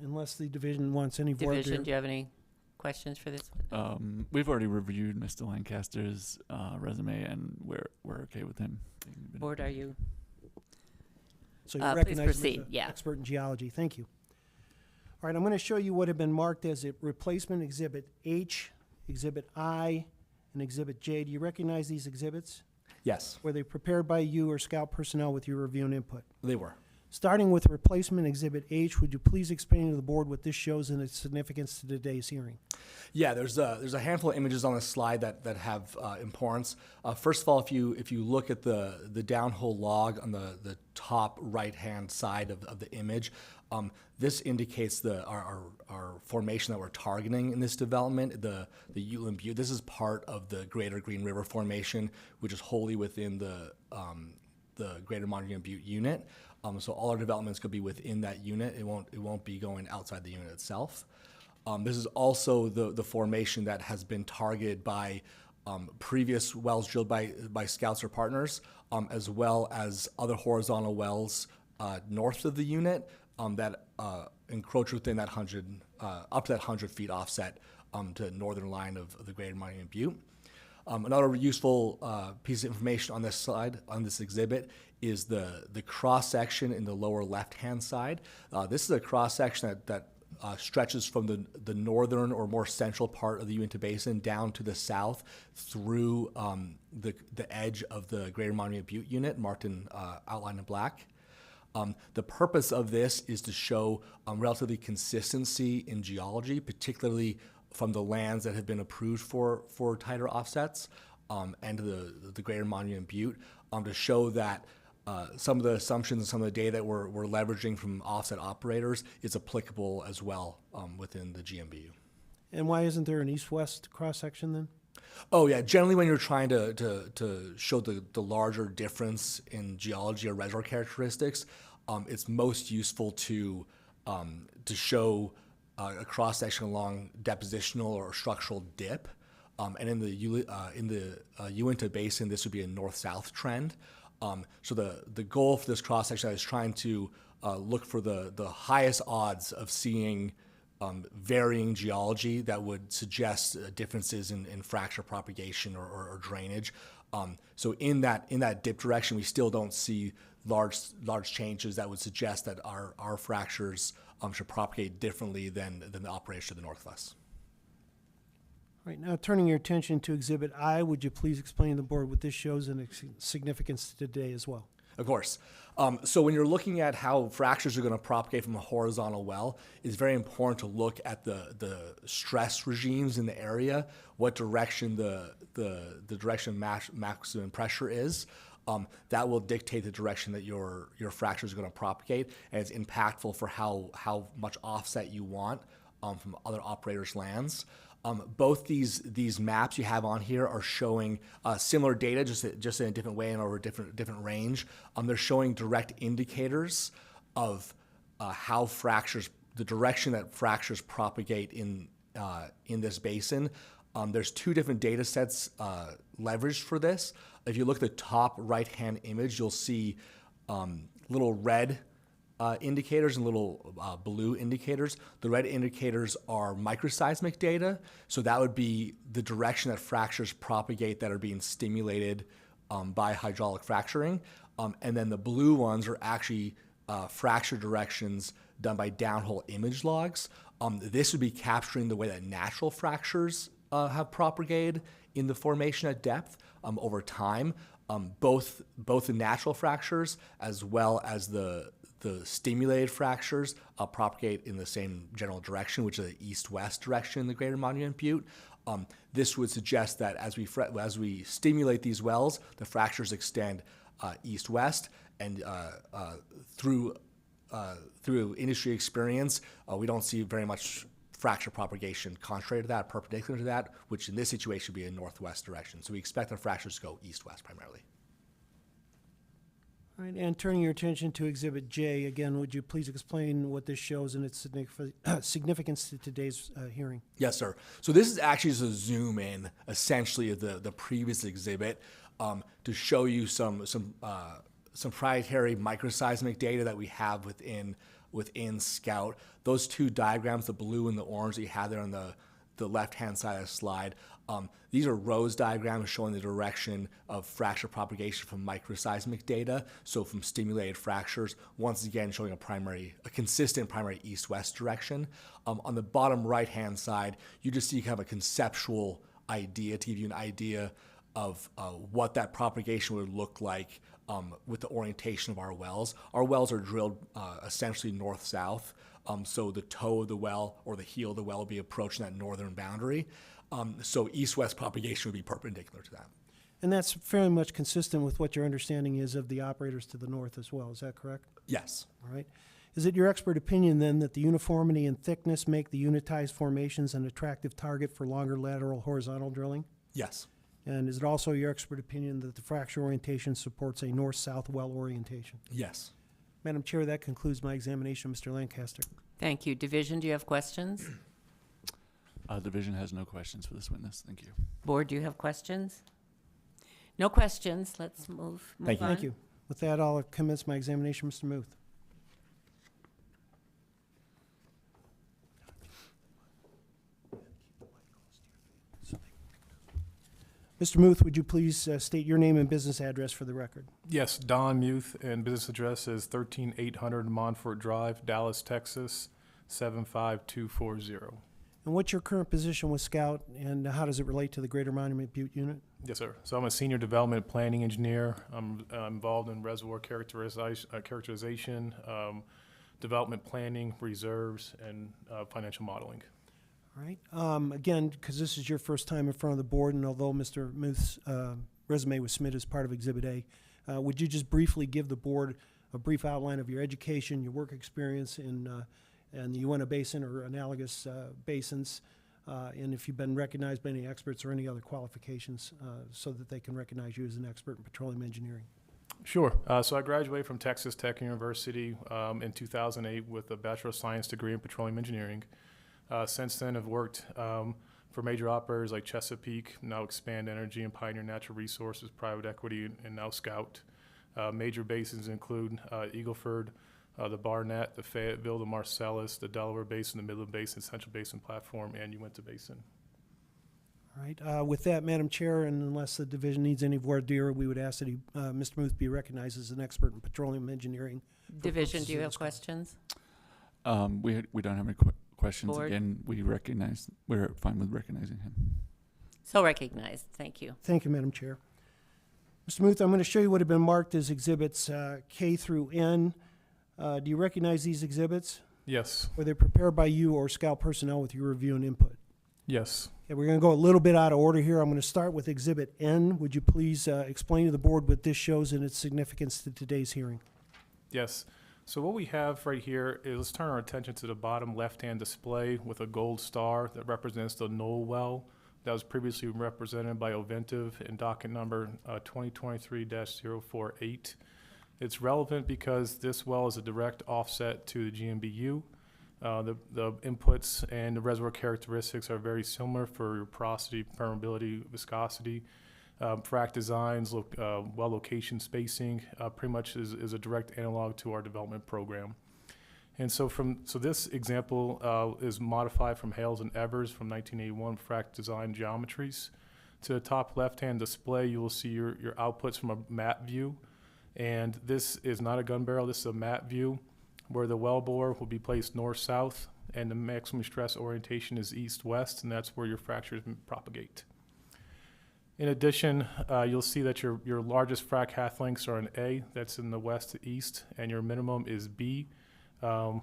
Unless the division wants any board. Division, do you have any questions for this witness? We've already reviewed Mr. Lancaster's resume, and we're okay with him. Board, are you? So you Please recognize him as proceed, an yeah. expert in geology. Thank you. All right, I'm going to show you what have been marked as a replacement Exhibit H, Exhibit I, and Exhibit J. Do you recognize these exhibits? Yes, Were they prepared by you or Scout personnel with your review and input? they were. Starting with replacement Exhibit H, would you please explain to the board what this shows and its significance to today's hearing? Yeah, there's a handful of images on this slide that have importance. First of all, if you look at the downhole log on the top right-hand side of the image, this indicates our formation that we're targeting in this development, the Uteland Butte. This is part of the Greater Green River Formation, which is wholly within the Greater Monument Butte unit. So all our developments could be within that unit. It won't be going outside the unit itself. This is also the formation that has been targeted by previous wells drilled by Scouts or partners, as well as other horizontal wells north of the unit that encroach within that up to that 100 feet offset to the northern line of the Greater Monument Butte. Another useful piece of information on this slide, on this exhibit, is the cross-section in the lower left-hand side. This is a cross-section that stretches from the northern or more central part of the Uinta Basin down to the south through the edge of the Greater Monument Butte unit, marked in outlined in black. The purpose of this is to show relatively consistency in geology, particularly from the lands that have been approved for tighter offsets and the Greater Monument Butte, to show that some of the assumptions and some of the data that we're leveraging from offset operators is applicable as well within the GMBU. And why isn't there an east-west cross-section then? Oh yeah, generally when you're trying to show the larger difference in geology or reservoir characteristics, it's most useful to show a cross-section along depositional or structural dip. And in the Uinta Basin, this would be a north-south trend. So the goal for this cross-section is trying to look for the highest odds of seeing varying geology that would suggest differences in fracture propagation or drainage. So in that dip direction, we still don't see large changes that would suggest that our fractures should propagate differently than the operation to the northwest. All right, now turning your attention to Exhibit I, would you please explain to the board what this shows and its significance to today as well? Of course. So when you're looking at how fractures are going to propagate from a horizontal well, it's very important to look at the stress regimes in the area, what direction the direction of maximum pressure is. That will dictate the direction that your fracture is going to propagate, and it's impactful for how much offset you want from other operators' lands. Both these maps you have on here are showing similar data, just in a different way and over a different range. They're showing direct indicators of how fractures, the direction that fractures propagate in this basin. There's two different data sets leveraged for this. If you look at the top right-hand image, you'll see little red indicators and little blue indicators. The red indicators are microseismic data, so that would be the direction that fractures propagate that are being stimulated by hydraulic fracturing. And then the blue ones are actually fracture directions done by downhole image logs. This would be capturing the way that natural fractures have propagated in the formation at depth over time. Both the natural fractures as well as the stimulated fractures propagate in the same general direction, which is the east-west direction in the Greater Monument Butte. This would suggest that as we stimulate these wells, the fractures extend east-west, and through industry experience, we don't see very much fracture propagation contrary to that, perpendicular to that, which in this situation would be a northwest direction. So we expect the fractures to go east-west primarily. All right, and turning your attention to Exhibit J, again, would you please explain what this shows and its significance to today's hearing? Yes, sir. So this is actually just a zoom in, essentially, of the previous exhibit to show you some proprietary microseismic data that we have within Scout. Those two diagrams, the blue and the orange that you have there on the left-hand side of the slide, These are Rose diagrams showing the direction of fracture propagation from microseismic data, so from stimulated fractures, once again showing a consistent primary east-west direction. On the bottom right-hand side, you just see kind of a conceptual idea to give you an idea of what that propagation would look like with the orientation of our wells. Our wells are drilled essentially north-south, so the toe of the well or the heel of the well will be approaching that northern boundary. So east-west propagation would be perpendicular to that. And that's fairly much consistent with what your understanding is of the operators to the north as well. Is that correct? Yes. All right. Is it your expert opinion then that the uniformity and thickness make the unitized formations an attractive target for longer lateral horizontal drilling? Yes. And is it also your expert opinion that the fracture orientation supports a north-south well orientation? Yes. Madam Chair, that concludes my examination. Mr. Lancaster. Thank you. Division, do you have questions? Division has no questions for this witness. Thank you. Board, do you have questions? No questions. Let's move Thank you. on. Thank you. With that, I'll commence my examination. Mr. Muth. Mr. Muth, would you please state your name and business address for the record? Yes, Don Muth, and business address is 13800 Montfort Drive, Dallas, Texas, 75240. And what's your current position with Scout, and how does it relate to the Greater Monument Butte unit? Yes, sir. So I'm a senior development planning engineer. I'm involved in reservoir characterization, development planning, reserves, and financial modeling. All right. Again, because this is your first time in front of the board, and although Mr. Muth's resume was submitted as part of Exhibit A, would you just briefly give the board a brief outline of your education, your work experience in the Uinta Basin or analogous basins, and if you've been recognized by any experts or any other qualifications so that they can recognize you as an expert in petroleum engineering? Sure. So I graduated from Texas Tech University in 2008 with a Bachelor of Science degree in petroleum engineering. Since then, I've worked for major operators like Chesapeake, now Expand Energy, and Pioneer Natural Resources, private equity, and now Scout. Major basins include Eagle Ford, the Barnett, the Fayetteville, the Marcellus, the Delaware Basin, the Midland Basin, Central Basin Platform, and Uinta Basin. All right. With that, Madam Chair, and unless the division needs any voir dire, we would ask that Mr. Muth be recognized as an expert in petroleum engineering. Division, do you have questions? We don't have any questions. Board. Again, we're fine with recognizing him. So recognized. Thank you. Thank you, Madam Chair. Mr. Muth, I'm going to show you what have been marked as exhibits K through N. Do you recognize these exhibits? Yes. Were they prepared by you or Scout personnel with your review and input? Yes. Okay, we're going to go a little bit out of order here. I'm going to start with Exhibit N. Would you please explain to the board what this shows and its significance to today's hearing? Yes. So what we have right here is, let's turn our attention to the bottom left-hand display with a gold star that represents the Knoll well that was previously represented by Oventive in docket number 2023-048. It's relevant because this well is a direct offset to the GMBU. The inputs and the reservoir characteristics are very similar for porosity, permeability, viscosity. Frac designs, well location spacing, pretty much is a direct analog to our development program. And so this example is modified from Hales and Evers from 1981 frac design geometries. To the top left-hand display, you will see your outputs from a map view. And this is not a gun barrel, this is a map view where the wellbore will be placed north-south and the maximum stress orientation is east-west, and that's where your fractures propagate. In addition, you'll see that your largest frac half lengths are an A, that's in the west to east, and your minimum is B,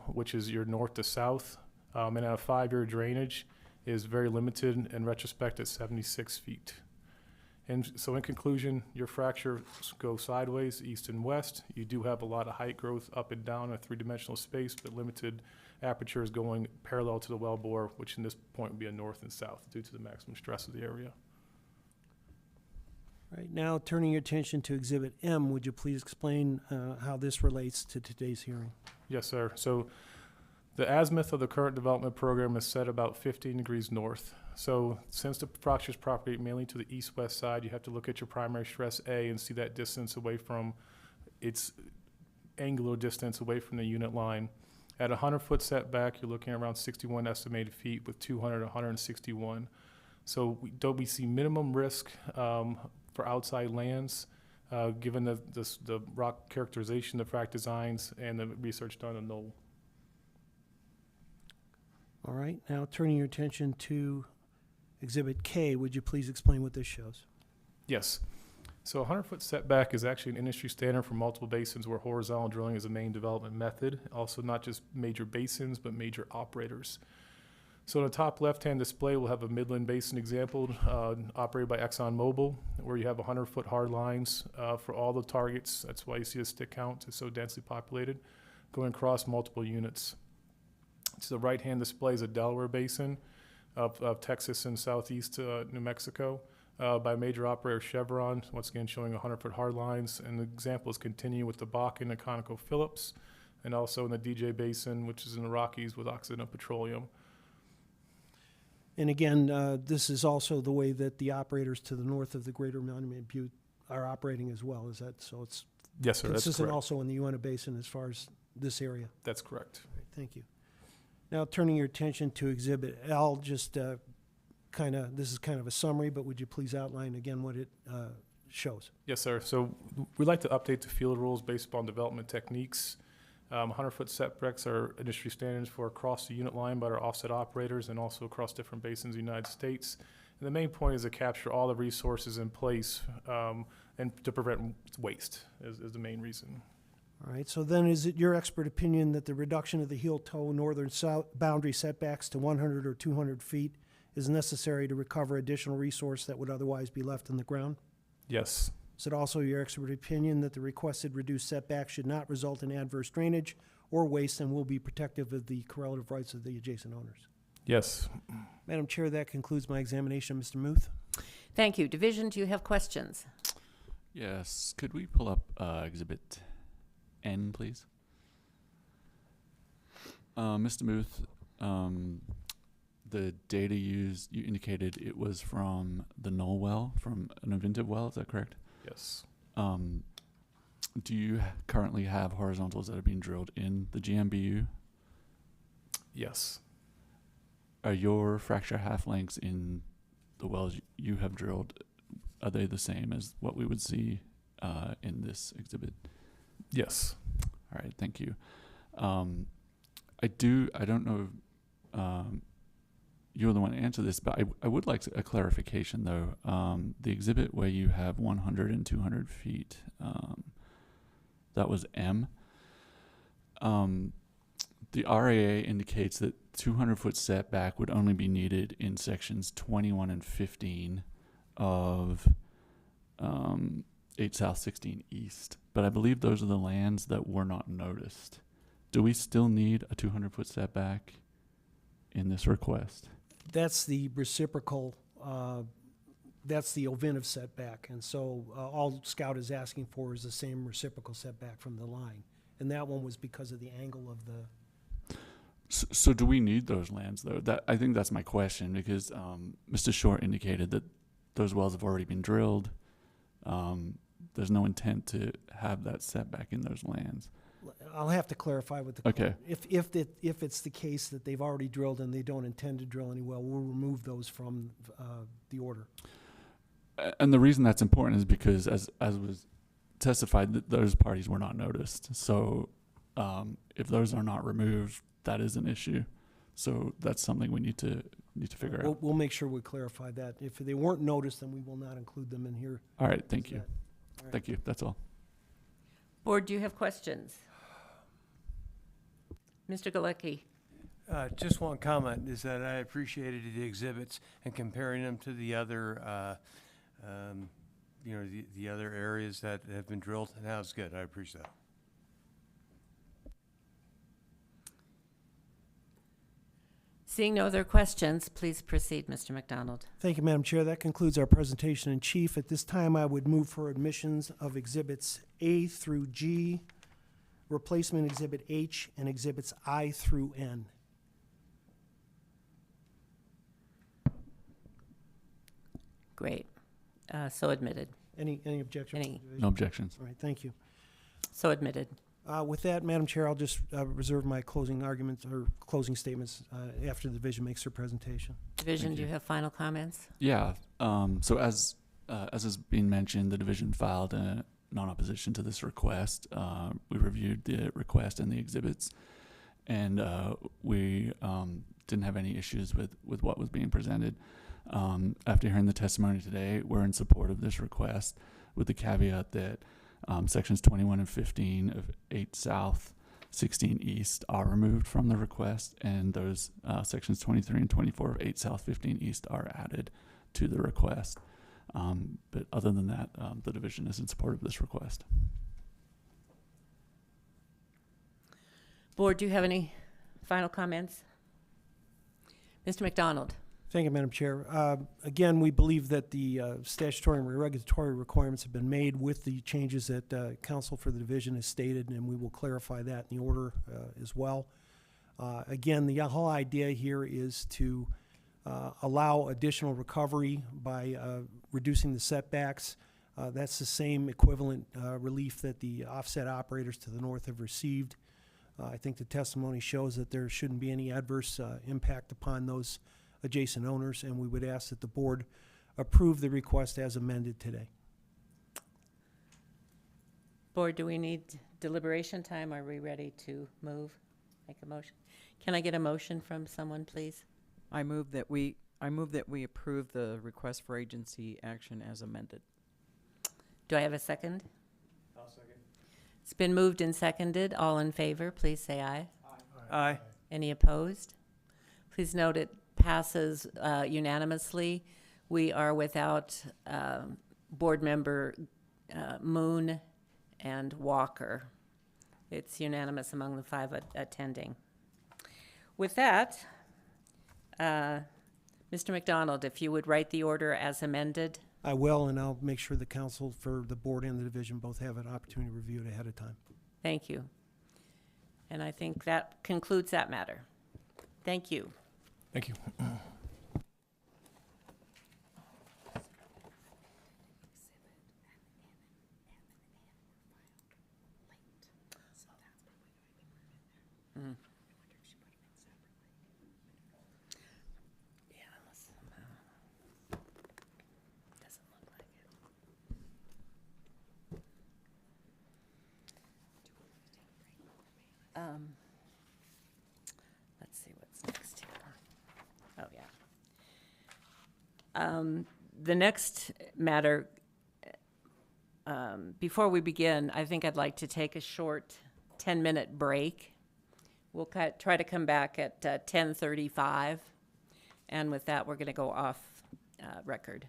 which is your north to south. And a 5-year drainage is very limited in retrospect at 76 feet. And so in conclusion, your fractures go sideways, east and west. You do have a lot of height growth up and down in a 3-dimensional space, but limited apertures going parallel to the wellbore, which in this point would be a north and south due to the maximum stress of the area. Right now, turning your attention to Exhibit M, would you please explain how this relates to today's hearing? Yes, sir. So the azimuth of the current development program is set about 15 degrees north. So since the fractures propagate mainly to the east-west side, you have to look at your primary stress A and see that distance away from its angular distance away from the unit line. At a 100-foot setback, you're looking at around 61 estimated feet with 200 to 161. So we see minimum risk for outside lands, given the rock characterization, the frac designs, and the research done on Knoll. All right, now turning your attention to Exhibit K, would you please explain what this shows? Yes. So a 100-foot setback is actually an industry standard for multiple basins where horizontal drilling is the main development method. Also, not just major basins, but major operators. So in the top left-hand display, we'll have a Midland Basin example operated by ExxonMobil, where you have 100-foot hard lines for all the targets. That's why you see the stick count is so densely populated, going across multiple units. So the right-hand display is a Delaware Basin of Texas and southeast New Mexico by major operator Chevron, once again showing 100-foot hard lines. And the examples continue with the Bakken and ConocoPhillips, and also in the DJ Basin, which is in the Rockies with Occidental Petroleum. And again, this is also the way that the operators to the north of the Greater Monument Butte are operating as well. Is that so? It's Yes, sir. That's consistent correct. also in the Uinta Basin as far as this area. That's correct. All right, thank you. Now turning your attention to Exhibit L, just this is kind of a summary, but would you please outline again what it shows? Yes, sir. So we'd like to update the field rules based upon development techniques. 100-foot setbacks are industry standards for across the unit line by our offset operators and also across different basins in the United States. And the main point is to capture all the resources in place and to prevent waste is the main reason. All right, so then is it your expert opinion that the reduction of the heel-toe northern south boundary setbacks to 100 or 200 feet is necessary to recover additional resource that would otherwise be left in the ground? Yes. Is it also your expert opinion that the requested reduced setback should not result in adverse drainage or waste and will be protective of the correlative rights of the adjacent owners? Yes. Madam Chair, that concludes my examination. Mr. Muth? Thank you. Division, do you have questions? Yes. Could we pull up Exhibit N, please? Mr. Muth, the data used, you indicated it was from the Knoll well, from an inventive well, is that correct? Yes. Do you currently have horizontals that are being drilled in the GMBU? Yes. Are your fracture half lengths in the wells you have drilled, are they the same as what we would see in this exhibit? Yes. All right, thank you. I don't know if you're the one to answer this, but I would like a clarification though. The exhibit where you have 100 and 200 feet, that was M. The RAA indicates that 200-foot setback would only be needed in sections 21 and 15 of 8 South 16 East. But I believe those are the lands that were not noticed. Do we still need a 200-foot setback in this request? That's the reciprocal, that's the oventive setback. And so all Scout is asking for is the same reciprocal setback from the line. And that one was because of the angle of the... So do we need those lands, though? I think that's my question, because Mr. Short indicated that those wells have already been drilled. There's no intent to have that setback in those lands. I'll have to clarify with the... Okay. If it's the case that they've already drilled and they don't intend to drill any well, we'll remove those from the order. And the reason that's important is because, as was testified, that those parties were not noticed. So if those are not removed, that is an issue. So that's something we need to figure out. We'll make sure we clarify that. If they weren't noticed, then we will not include them in here. All right, thank you. All right. Thank you, that's all. Board, do you have questions? Mr. Galecki? Just one comment is that I appreciated the exhibits and comparing them to the other, the other areas that have been drilled, and that was good. I appreciate that. Seeing no other questions, please proceed, Mr. McDonald. Thank you, Madam Chair. That concludes our presentation in chief. At this time, I would move for admissions of Exhibits A through G, replacement Exhibit H, and Exhibits I through N. Great. So admitted. Any objections? Any? No objections. All right, thank you. So admitted. With that, Madam Chair, I'll just reserve my closing arguments or closing statements after the division makes their presentation. Division, do you have final comments? Yeah. So as has been mentioned, the division filed a non-opposition to this request. We reviewed the request and the exhibits, and we didn't have any issues with what was being presented. After hearing the testimony today, we're in support of this request, with the caveat that sections 21 and 15 of 8 South, 16 East are removed from the request, and those sections 23 and 24 of 8 South, 15 East are added to the request. But other than that, the division is in support of this request. Board, do you have any final comments? Mr. McDonald? Thank you, Madam Chair. Again, we believe that the statutory and regulatory requirements have been made with the changes that Counsel for the Division has stated, and we will clarify that in the order as well. Again, the whole idea here is to allow additional recovery by reducing the setbacks. That's the same equivalent relief that the offset operators to the north have received. I think the testimony shows that there shouldn't be any adverse impact upon those adjacent owners, and we would ask that the board approve the request as amended today. Board, do we need deliberation time? Are we ready to move? Make a motion? Can I get a motion from someone, please? I move that we approve the request for agency action as amended. Do I have a second? I'll second. It's been moved and seconded. All in favor, please say aye. Aye. Any opposed? Please note it passes unanimously. We are without board member Moon and Walker. It's unanimous among the 5 attending. With that, Mr. McDonald, if you would write the order as amended. I will, and I'll make sure the council for the board and the division both have an opportunity to review it ahead of time. Thank you. And I think that concludes that matter. Thank you. Thank you. Doesn't look like it. Let's see what's next here. Oh, yeah. The next matter, before we begin, I think I'd like to take a short 10-minute break. We'll try to come back at 10:35, and with that, we're going to go off record.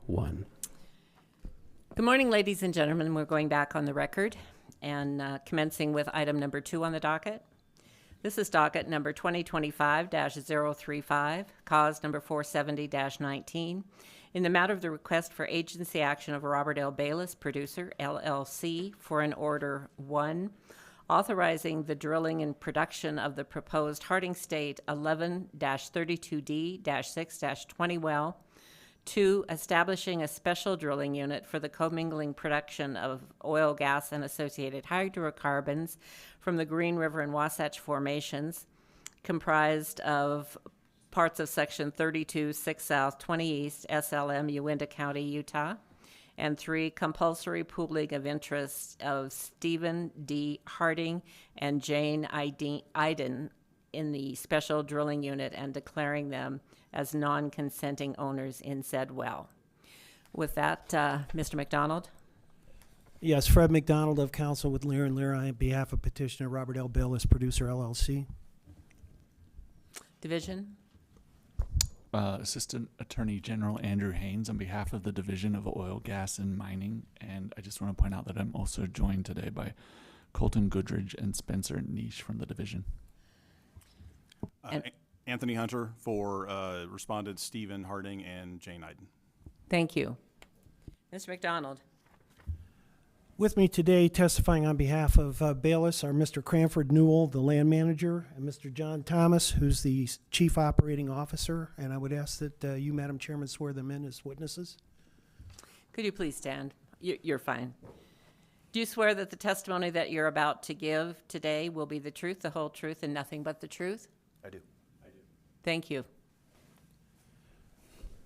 1. Good morning, ladies and gentlemen. We're going back on the record and commencing with item number 2 on the docket. This is docket number 2025-035, cause number 470-19. In the matter of the request for agency action of Robert L. Bayless, producer, LLC, for an order 1, authorizing the drilling and production of the proposed Harding State 11-32D-6-20 well. 2, establishing a special drilling unit for the commingling production of oil, gas, and associated hydrocarbons from the Green River and Wasatch formations, comprised of parts of Section 32, 6 South, 20 East, SLM, Uintah County, Utah. And 3, compulsory pooling of interests of Stephen D. Harding and Jane Iden in the special drilling unit and declaring them as non-consenting owners in said well. With that, Mr. McDonald. Yes, Fred McDonald of Counsel with Lear and Lear on behalf of petitioner Robert L. Bayless, producer, LLC. Division. Assistant Attorney General Andrew Haynes on behalf of the Division of Oil, Gas, and Mining. And I just want to point out that I'm also joined today by Colton Goodridge and Spencer Niche from the division. Anthony Hunter for respondents Stephen Harding and Jane Iden. Thank you. Mr. McDonald. With me today testifying on behalf of Bayless are Mr. Cranford Newell, the land manager, and Mr. John Thomas, who's the chief operating officer. And I would ask that you, Madam Chairman, swear them in as witnesses. Could you please stand? You're fine. Do you swear that the testimony that you're about to give today will be the truth, the whole truth, and nothing but the truth? I do. Thank you.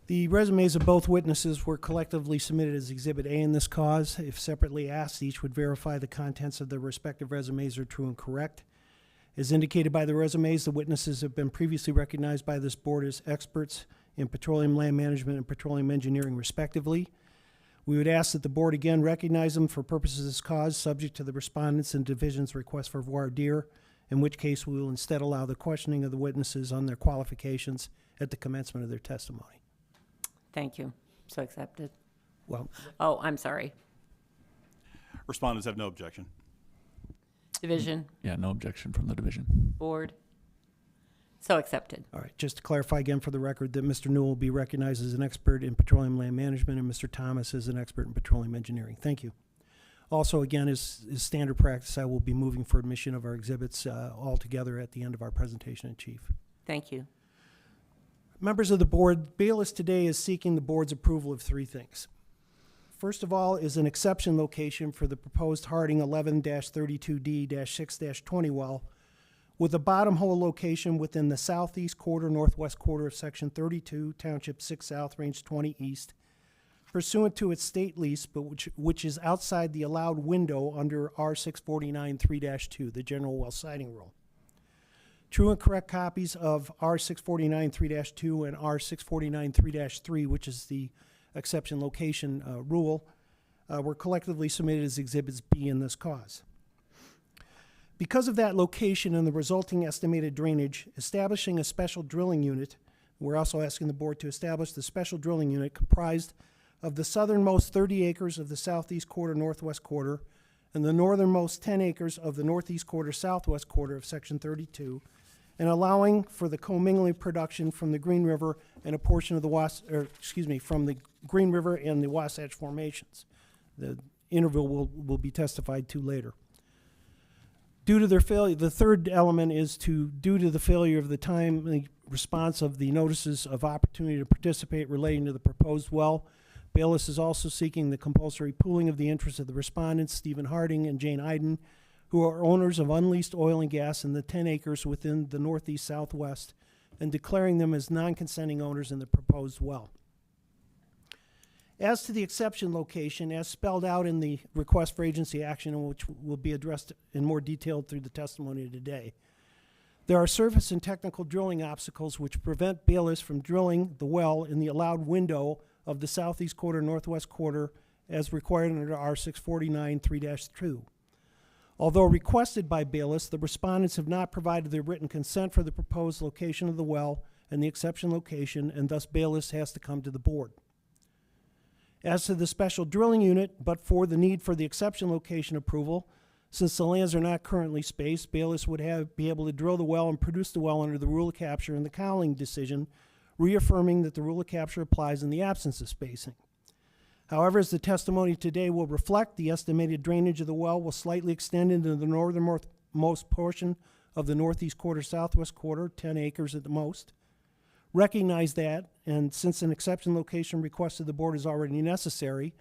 The resumes of both witnesses were collectively submitted as Exhibit A in this cause. If separately asked, each would verify the contents of their respective resumes are true and correct. As indicated by the resumes, the witnesses have been previously recognized by this board as experts in petroleum land management and petroleum engineering, respectively. We would ask that the board again recognize them for purposes of this cause, subject to the respondents and division's request for voir dire, in which case we will instead allow the questioning of the witnesses on their qualifications at the commencement of their testimony. Thank you. So accepted. Well, Oh, I'm sorry. Respondents have no objection. Division, Yeah, no objection from the division. board. So accepted. all right, just to clarify again for the record that Mr. Newell will be recognized as an expert in petroleum land management and Mr. Thomas as an expert in petroleum engineering. Thank you. Also, again, as standard practice, I will be moving for admission of our exhibits all together at the end of our presentation in chief. Thank you. Members of the board, Bayless today is seeking the board's approval of 3 things. First of all is an exception location for the proposed Harding 11-32D-6-20 well with a bottom hole location within the southeast quarter, northwest quarter of Section 32, Township 6 South, Range 20 East, pursuant to its state lease, but which is outside the allowed window under R-649-3-2, the general well siting rule. True and correct copies of R-649-3-2 and R-649-3-3, which is the exception location rule, were collectively submitted as Exhibits B in this cause. Because of that location and the resulting estimated drainage, establishing a special drilling unit, we're also asking the board to establish the special drilling unit comprised of the southernmost 30 acres of the southeast quarter, northwest quarter, and the northernmost 10 acres of the northeast quarter, southwest quarter of Section 32, and allowing for the commingling production from the Green River and a portion of the from the Green River and the Wasatch formations. The interval will be testified to later. Due to their failure, the third element is due to the failure of the timely response of the notices of opportunity to participate relating to the proposed well, Bayless is also seeking the compulsory pooling of the interests of the respondents, Stephen Harding and Jane Iden, who are owners of unleased oil and gas in the 10 acres within the northeast southwest, and declaring them as non-consenting owners in the proposed well. As to the exception location, as spelled out in the request for agency action, which will be addressed in more detail through the testimony today, there are surface and technical drilling obstacles which prevent Bayless from drilling the well in the allowed window of the southeast quarter, northwest quarter, as required under R-649-3-2. Although requested by Bayless, the respondents have not provided their written consent for the proposed location of the well and the exception location, and thus Bayless has to come to the board. As to the special drilling unit, but for the need for the exception location approval, since the lands are not currently spaced, Bayless would be able to drill the well and produce the well under the rule of capture in the Cowling decision, reaffirming that the rule of capture applies in the absence of spacing. However, as the testimony today will reflect, the estimated drainage of the well will slightly extend into the northernmost portion of the northeast quarter, southwest quarter, 10 acres at the most. Recognize that, and since an exception location request of the board is already necessary,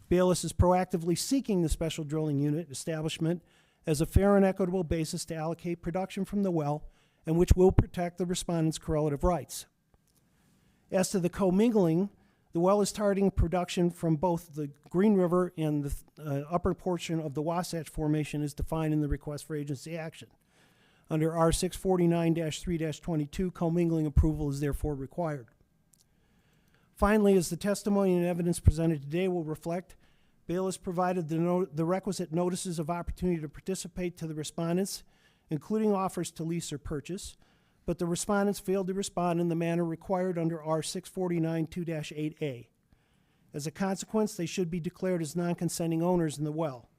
Bayless is proactively seeking the special drilling unit establishment as a fair and equitable basis to allocate production from the well, and which will protect the respondent's correlative rights. As to the commingling, the well is targeting production from both the Green River and the upper portion of the Wasatch Formation as defined in the request for agency action. Under R649-3-22, commingling approval is therefore required. Finally, as the testimony and evidence presented today will reflect, Bayless provided the requisite notices of opportunity to participate to the respondents, including offers to lease or purchase, but the respondents failed to respond in the manner required under R649-2-8A. As a consequence, they should be declared as non-consenting owners in the well.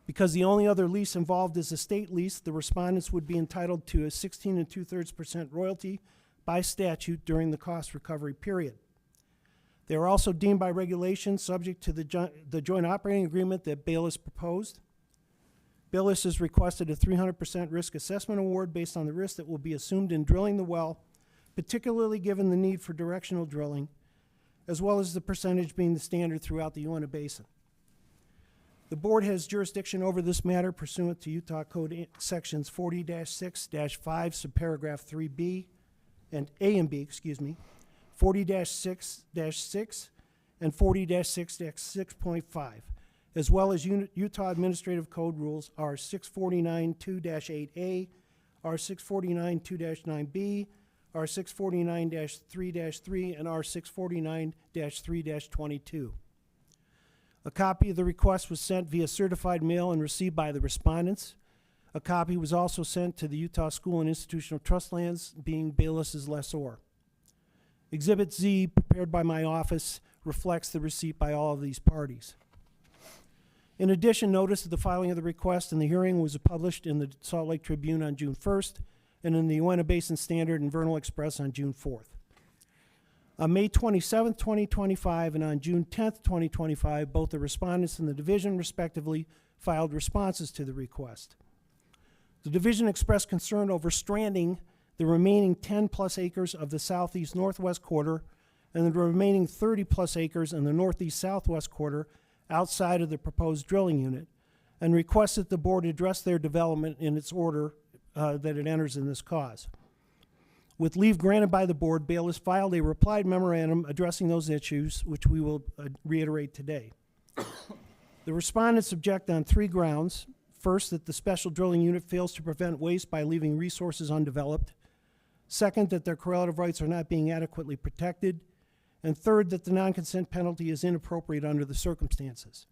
Because the only other lease involved is a state lease, the respondents would be entitled to a 16 2/3% royalty by statute during the cost recovery period. They are also deemed by regulation subject to the joint operating agreement that Bayless proposed. Bayless has requested a 300% risk assessment award based on the risk that will be assumed in drilling the well, particularly given the need for directional drilling, as well as the percentage being the standard throughout the Uinta Basin. The board has jurisdiction over this matter pursuant to Utah Code Sections 40-6-5, subparagraph 3B, and A and B, 40-6-6, and 40-6-6.5, as well as Utah Administrative Code Rules R649-2-8A, R649-2-9B, R649-3-3, and R649-3-22. A copy of the request was sent via certified mail and received by the respondents. A copy was also sent to the Utah School and Institutional Trust Lands, being Bayless's lessor. Exhibit Z, prepared by my office, reflects the receipt by all of these parties. In addition, notice of the filing of the request and the hearing was published in the Salt Lake Tribune on June 1st and in the Uinta Basin Standard and Vernal Express on June 4th. On May 27th, 2025, and on June 10th, 2025, both the respondents and the division, respectively, filed responses to the request. The division expressed concern over stranding the remaining 10-plus acres of the southeast northwest quarter and the remaining 30-plus acres in the northeast southwest quarter outside of the proposed drilling unit, and requested the board address their development in its order that it enters in this cause. With leave granted by the board, Bayless filed a replied memorandum addressing those issues, which we will reiterate today. The respondents object on 3 grounds. First, that the special drilling unit fails to prevent waste by leaving resources undeveloped. Second, that their correlative rights are not being adequately protected. And third, that the non-consent penalty is inappropriate under the circumstances.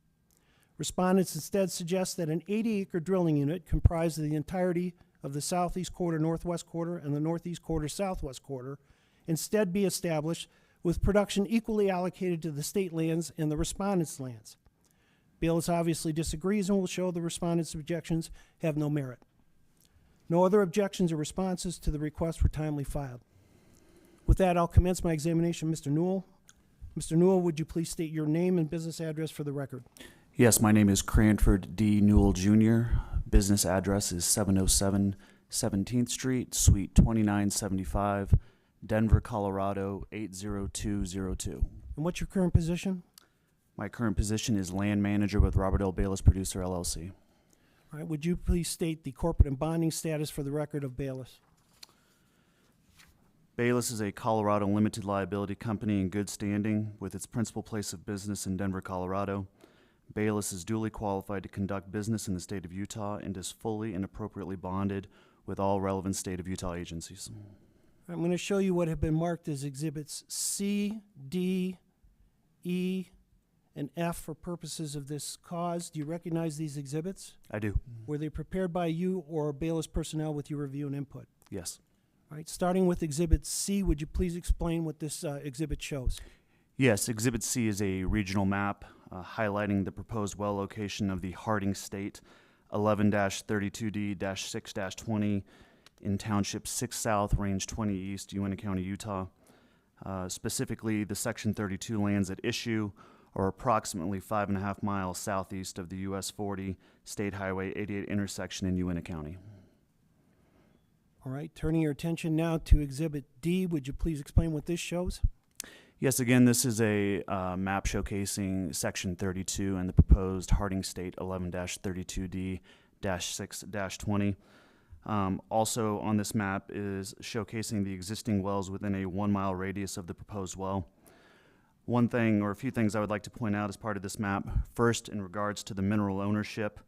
Respondents instead suggest that an 80-acre drilling unit comprised of the entirety of the southeast quarter, northwest quarter, and the northeast quarter, southwest quarter, instead be established with production equally allocated to the state lands and the respondents' lands. Bayless obviously disagrees and will show the respondents' objections have no merit. No other objections or responses to the request were timely filed. With that, I'll commence my examination. Mr. Newell. Mr. Newell, would you please state your name and business address for the record? Yes, my name is Cranford D. Newell Jr. Business address is 707 17th Street, Suite 2975, Denver, Colorado 80202. And what's your current position? My current position is land manager with Robert L. Bayless Producer, LLC. All right, would you please state the corporate and bonding status for the record of Bayless? Bayless is a Colorado limited liability company in good standing with its principal place of business in Denver, Colorado. Bayless is duly qualified to conduct business in the state of Utah and is fully and appropriately bonded with all relevant state of Utah agencies. I'm going to show you what have been marked as exhibits C, D, E, and F for purposes of this cause. Do you recognize these exhibits? I do. Were they prepared by you or Bayless personnel with your review and input? Yes. All right, starting with exhibit C, would you please explain what this exhibit shows? Yes, Exhibit C is a regional map highlighting the proposed well location of the Harding State 11-32D-6-20 in Township 6 South, Range 20 East, Uintah County, Utah. Specifically, the Section 32 lands at issue are approximately 5.5 miles southeast of the US 40 State Highway 88 intersection in Uintah County. All right, turning your attention now to Exhibit D, would you please explain what this shows? Yes, again, this is a map showcasing Section 32 and the proposed Harding State 11-32D-6-20. Also on this map is showcasing the existing wells within a 1 mile radius of the proposed well. One thing or a few things I would like to point out as part of this map. First, in regards to the mineral ownership,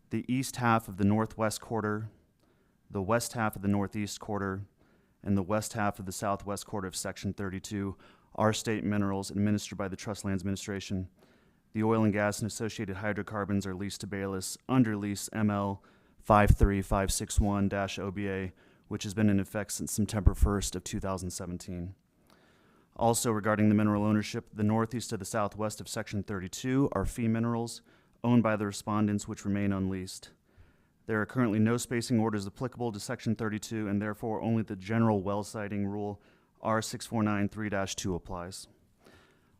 the east half of the northwest quarter, the west half of the northeast quarter, and the west half of the southwest quarter of Section 32 are state minerals administered by the Trust Lands Administration. The oil and gas and associated hydrocarbons are leased to Bayless under lease ML 53561-OBA, which has been in effect since September 1st of 2017. Also regarding the mineral ownership, the northeast to the southwest of Section 32 are fee minerals owned by the respondents which remain unleased. There are currently no spacing orders applicable to Section 32, and therefore only the general well siting rule R6493-2 applies.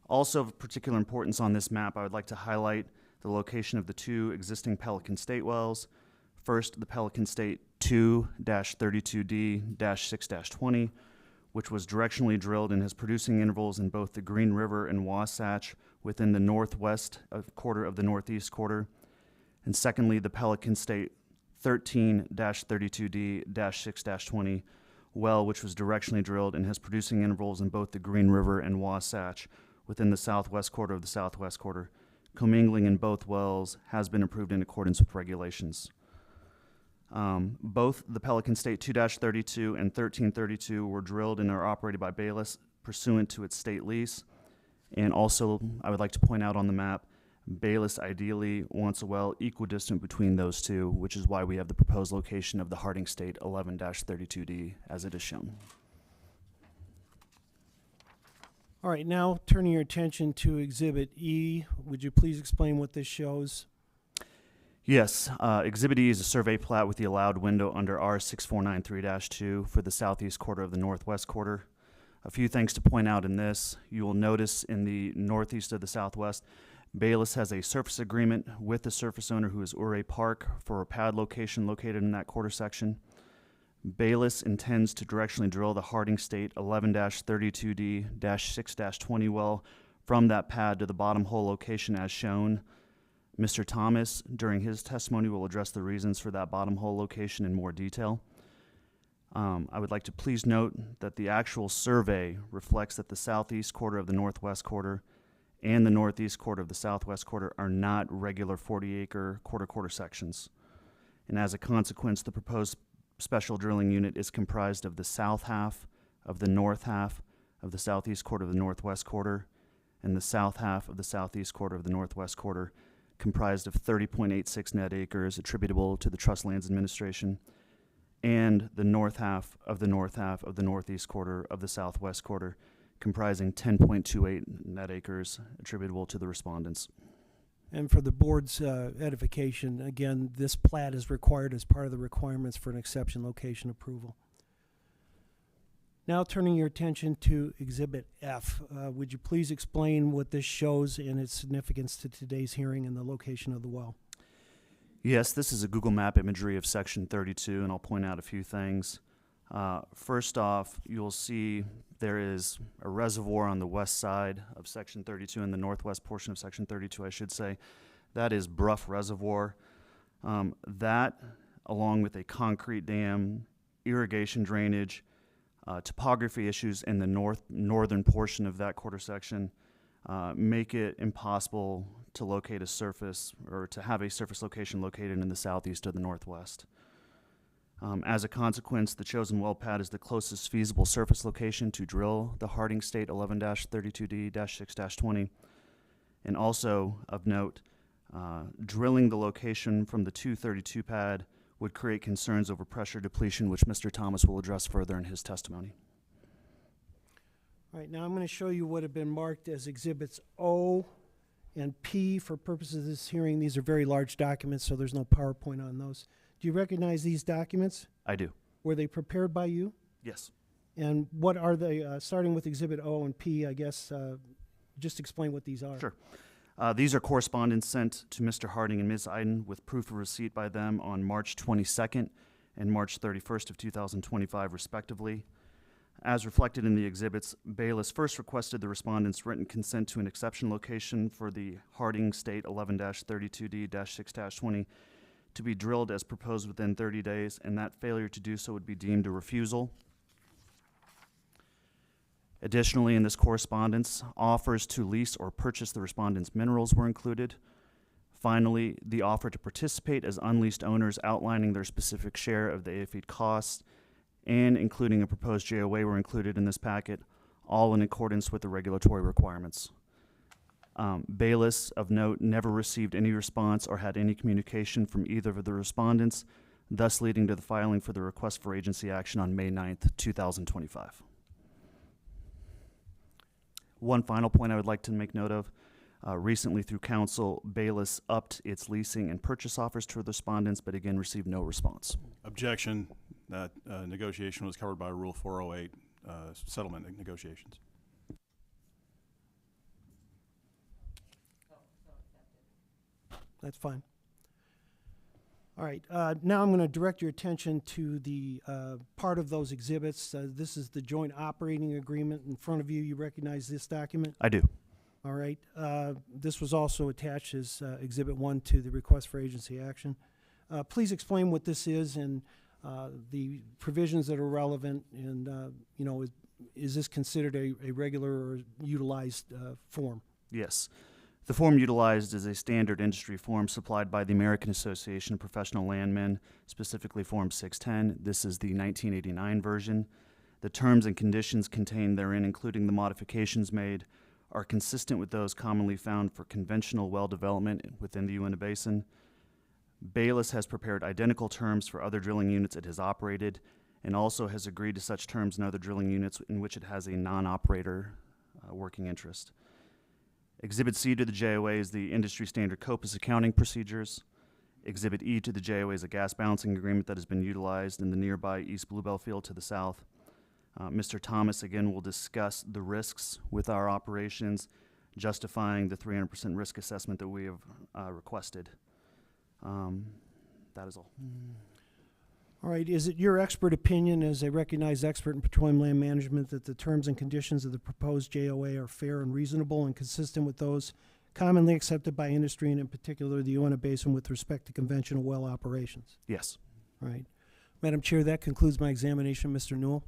Also of particular importance on this map, I would like to highlight the location of the two existing Pelican State wells. First, the Pelican State 2-32D-6-20, which was directionally drilled and has producing intervals in both the Green River and Wasatch within the northwest quarter of the northeast quarter. And secondly, the Pelican State 13-32D-6-20 well, which was directionally drilled and has producing intervals in both the Green River and Wasatch within the southwest quarter of the southwest quarter. Commingling in both wells has been approved in accordance with regulations. Both the Pelican State 2-32 and 1332 were drilled and are operated by Bayless pursuant to its state lease. And also, I would like to point out on the map, Bayless ideally wants a well equidistant between those two, which is why we have the proposed location of the Harding State 11-32D as it is shown. All right, now turning your attention to Exhibit E, would you please explain what this shows? Yes, Exhibit E is a survey plat with the allowed window under R6493-2 for the southeast quarter of the northwest quarter. A few things to point out in this. You will notice in the northeast of the southwest, Bayless has a surface agreement with the surface owner, who is Ouray Park, for a pad location located in that quarter section. Bayless intends to directionally drill the Harding State 11-32D-6-20 well from that pad to the bottom hole location as shown. Mr. Thomas, during his testimony, will address the reasons for that bottom hole location in more detail. I would like to please note that the actual survey reflects that the southeast quarter of the northwest quarter and the northeast quarter of the southwest quarter are not regular 40-acre quarter-quarter sections. And as a consequence, the proposed special drilling unit is comprised of the south half, of the north half, of the southeast quarter of the northwest quarter, and the south half of the southeast quarter of the northwest quarter, comprised of 30.86 net acres attributable to the Trust Lands Administration, and the north half of the northeast quarter of the southwest quarter, comprising 10.28 net acres attributable to the respondents. And for the board's edification, again, this plat is required as part of the requirements for an exception location approval. Now turning your attention to Exhibit F, would you please explain what this shows and its significance to today's hearing and the location of the well? Yes, this is a Google Map imagery of Section 32, and I'll point out a few things. First off, you'll see there is a reservoir on the west side of Section 32, in the northwest portion of Section 32, I should say. That is Bruff Reservoir. That, along with a concrete dam, irrigation drainage, topography issues in the northern portion of that quarter section, make it impossible to locate a surface or to have a surface location located in the southeast or the northwest. As a consequence, the chosen well pad is the closest feasible surface location to drill the Harding State 11-32D-6-20. And also of note, drilling the location from the 232 pad would create concerns over pressure depletion, which Mr. Thomas will address further in his testimony. All right, now I'm going to show you what have been marked as Exhibits O and P for purposes of this hearing. These are very large documents, so there's no PowerPoint on those. Do you recognize these documents? I do. Were they prepared by you? Yes. And what are they, starting with Exhibit O and P, I guess, just explain what these are. Sure. These are correspondence sent to Mr. Harding and Ms. Iden with proof of receipt by them on March 22nd and March 31st of 2025, respectively. As reflected in the exhibits, Bayless first requested the respondents' written consent to an exception location for the Harding State 11-32D-6-20 to be drilled as proposed within 30 days, and that failure to do so would be deemed a refusal. Additionally, in this correspondence, offers to lease or purchase the respondents' minerals were included. Finally, the offer to participate as unleased owners outlining their specific share of the AFED costs and including a proposed JOA were included in this packet, all in accordance with the regulatory requirements. Bayless, of note, never received any response or had any communication from either of the respondents, thus leading to the filing for the request for agency action on May 9th, 2025. One final point I would like to make note of. Recently, through council, Bayless upped its leasing and purchase offers to the respondents, but again received no response. Objection. That negotiation was covered by Rule 408, settlement negotiations. That's fine. All right, now I'm going to direct your attention to the part of those exhibits. This is the joint operating agreement in front of you. You recognize this document? I do. All right. This was also attached as Exhibit 1 to the request for agency action. Please explain what this is and the provisions that are relevant, and you know, is this considered a regular or utilized form? Yes. The form utilized is a standard industry form supplied by the American Association of Professional Landmen, specifically Form 610. This is the 1989 version. The terms and conditions contained therein, including the modifications made, are consistent with those commonly found for conventional well development within the Uinta Basin. Bayless has prepared identical terms for other drilling units it has operated, and also has agreed to such terms in other drilling units in which it has a non-operator working interest. Exhibit C to the JOA is the industry standard COPUS accounting procedures. Exhibit E to the JOA is a gas balancing agreement that has been utilized in the nearby East Bluebell field to the south. Mr. Thomas, again, will discuss the risks with our operations, justifying the 300% risk assessment that we have requested. That is all. All right, is it your expert opinion as a recognized expert in petroleum land management that the terms and conditions of the proposed JOA are fair and reasonable and consistent with those commonly accepted by industry and in particular the Uinta Basin with respect to conventional well operations? Yes. All right. Madam Chair, that concludes my examination. Mr. Newell?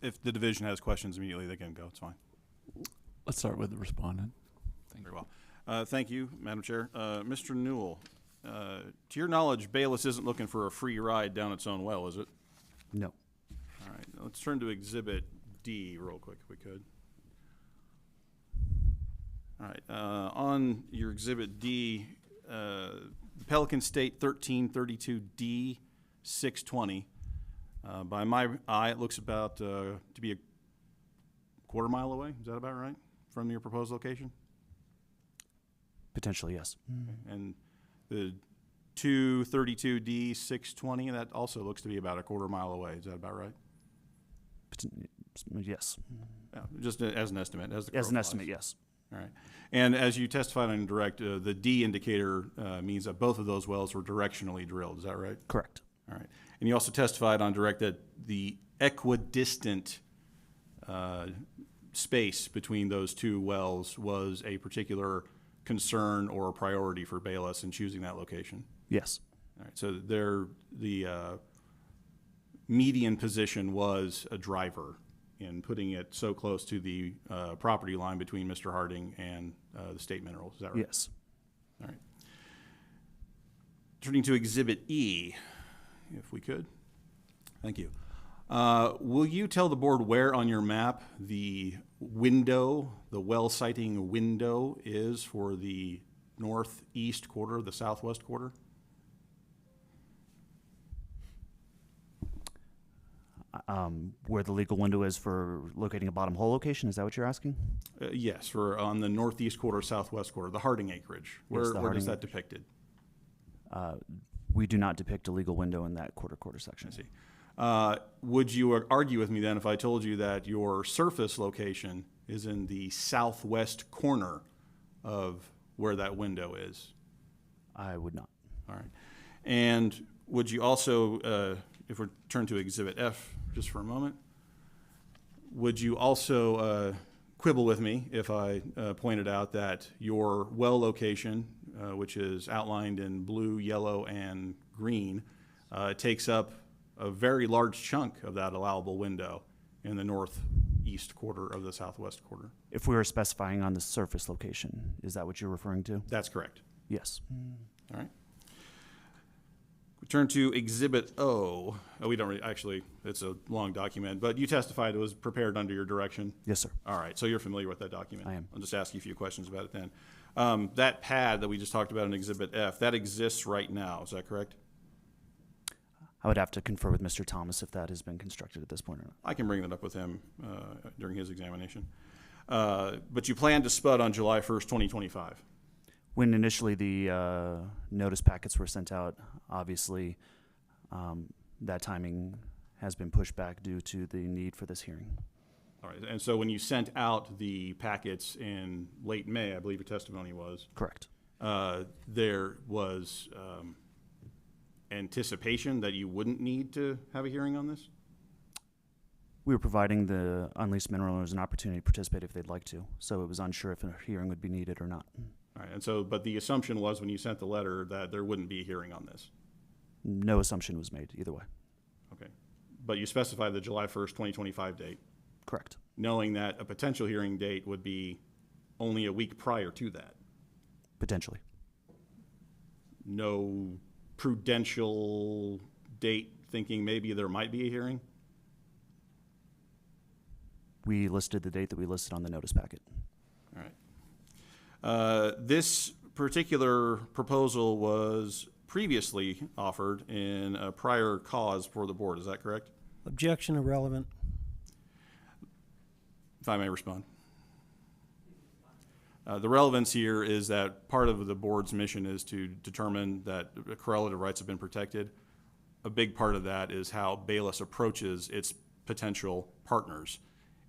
If the division has questions immediately, they can go. It's fine. Let's start with the respondent. Very well. Thank you, Madam Chair. Mr. Newell, to your knowledge, Bayless isn't looking for a free ride down its own well, is it? No. All right. Let's turn to Exhibit D real quick, if we could. All right. On your Exhibit D, Pelican State 1332D 620. By my eye, it looks about to be a quarter mile away. Is that about right from your proposed location? Potentially, yes. And the 232D 620, that also looks to be about a quarter mile away. Is that about right? Yes. Yeah, just as an estimate. As an estimate, yes. All right. And as you testified on direct, the D indicator means that both of those wells were directionally drilled. Is that right? Correct. All right. And you also testified on direct that the equidistant space between those two wells was a particular concern or a priority for Bayless in choosing that location. Yes. All right. So the median position was a driver in putting it so close to the property line between Mr. Harding and the state minerals. Is that right? Yes. All right. Turning to Exhibit E, if we could. Thank you. Will you tell the board where on your map the window, the well siting window is for the northeast quarter, the southwest quarter? where the legal window is for locating a bottom hole location. Is that what you're asking? Yes, for on the northeast quarter, southwest quarter, the Harding acreage. Where, Yes, the where is Harding that acreage. depicted? We do not depict a legal window in that quarter section. I see. Would you argue with me then if I told you that your surface location is in the southwest corner of where that window is? I would not. All right. And would you also, if we turn to Exhibit F just for a moment, would you also quibble with me if I pointed out that your well location, which is outlined in blue, yellow, and green, takes up a very large chunk of that allowable window in the northeast quarter of the southwest quarter? If we were specifying on the surface location, is that what you're referring to? That's correct. Yes. All right. We turn to Exhibit O. We don't really, actually, it's a long document, but you testified it was prepared under your direction. Yes, sir. All right, so you're familiar with that document. I am. I'll just ask you a few questions about it then. That pad that we just talked about in Exhibit F, that exists right now, is that correct? I would have to confer with Mr. Thomas if that has been constructed at this point or not. I can bring that up with him during his examination. But you plan to spud on July 1st, 2025? When initially the notice packets were sent out, obviously that timing has been pushed back due to the need for this hearing. All right, and so when you sent out the packets in late May, I believe your testimony was? Correct. There was anticipation that you wouldn't need to have a hearing on this? We were providing the unleased mineral owners an opportunity to participate if they'd like to, so it was unsure if a hearing would be needed or not. All right, and so, but the assumption was when you sent the letter that there wouldn't be a hearing on this? No assumption was made either way. Okay, but you specified the July 1st, 2025 date? Correct. Knowing that a potential hearing date would be only a week prior to that? Potentially. No prudential date thinking maybe there might be a hearing? We listed the date that we listed on the notice packet. All right. This particular proposal was previously offered in a prior cause for the board, is that correct? Objection irrelevant. If I may respond. The relevance here is that part of the board's mission is to determine that correlative rights have been protected. A big part of that is how Bayless approaches its potential partners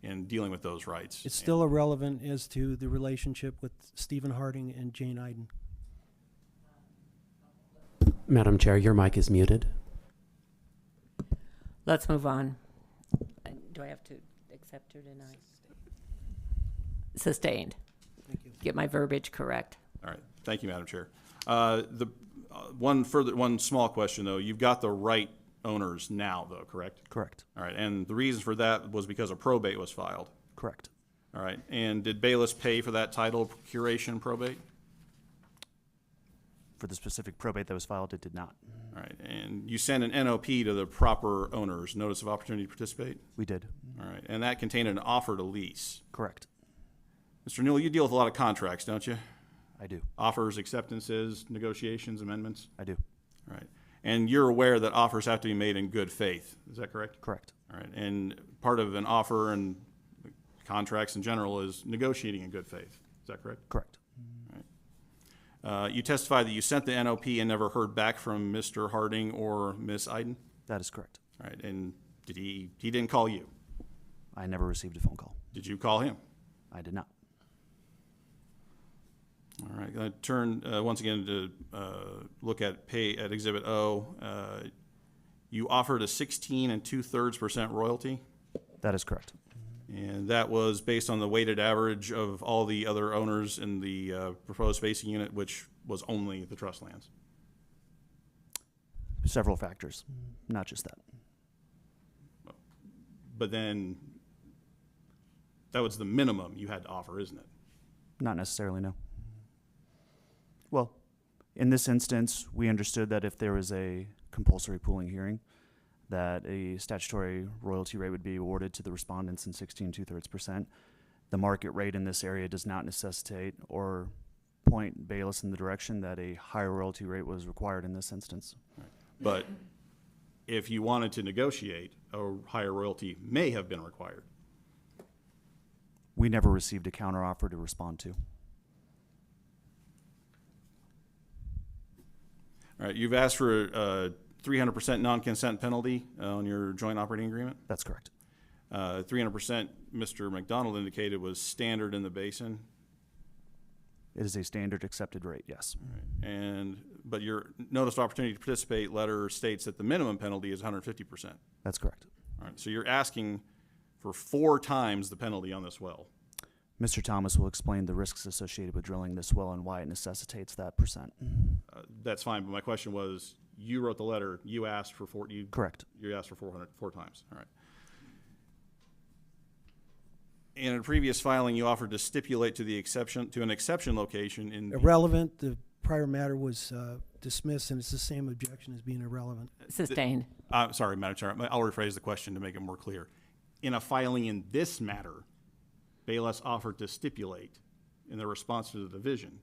in dealing with those rights. It's still irrelevant as to the relationship with Stephen Harding and Jane Iden. Madam Chair, your mic is muted. Let's move on. Do I have to accept or deny? Sustained. Thank you. Get my verbiage correct. All right, thank you, Madam Chair. One small question though. You've got the right owners now, though, correct? Correct. All right, and the reason for that was because a probate was filed. Correct. All right, and did Bayless pay for that title curation probate? For the specific probate that was filed, it did not. All right, and you sent an NOP to the proper owners, Notice of Opportunity to Participate? We did. All right, and that contained an offer to lease. Correct. Mr. Newell, you deal with a lot of contracts, don't you? I do. Offers, acceptances, negotiations, amendments? I do. All right. And you're aware that offers have to be made in good faith, is that correct? Correct. All right, and part of an offer and contracts in general is negotiating in good faith, is that correct? Correct. All right. You testified that you sent the NOP and never heard back from Mr. Harding or Ms. Iden? That is correct. All right, and he didn't call you? I never received a phone call. Did you call him? I did not. All right, going to turn once again to look at Exhibit O. You offered a 16 2/3% royalty? That is correct. And that was based on the weighted average of all the other owners in the proposed spacing unit, which was only the trust lands? Several factors, not just that. But then that was the minimum you had to offer, isn't it? Not necessarily, no. Well, in this instance, we understood that if there was a compulsory pooling hearing, that a statutory royalty rate would be awarded to the respondents in 16 2/3%. The market rate in this area does not necessitate or point Bayless in the direction that a higher royalty rate was required in this instance. But if you wanted to negotiate, a higher royalty may have been required. We never received a counteroffer to respond to. All right, you've asked for a 300% non-consent penalty on your joint operating agreement? That's correct. 300%, Mr. McDonald indicated, was standard in the basin. It is a standard accepted rate, yes. But your notice of opportunity to participate letter states that the minimum penalty is 150%. That's correct. All right, so you're asking for 4 times the penalty on this well. Mr. Thomas will explain the risks associated with drilling this well and why it necessitates that percent. That's fine, but my question was, you wrote the letter, you asked for Correct. You asked for 4 times. All right. In a previous filing, you offered to stipulate to an exception location in Irrelevant. The prior matter was dismissed, and it's the same objection as being irrelevant. Sustained. Sorry, Madam Chair. I'll rephrase the question to make it more clear. In a filing in this matter, Bayless offered to stipulate in the response to the division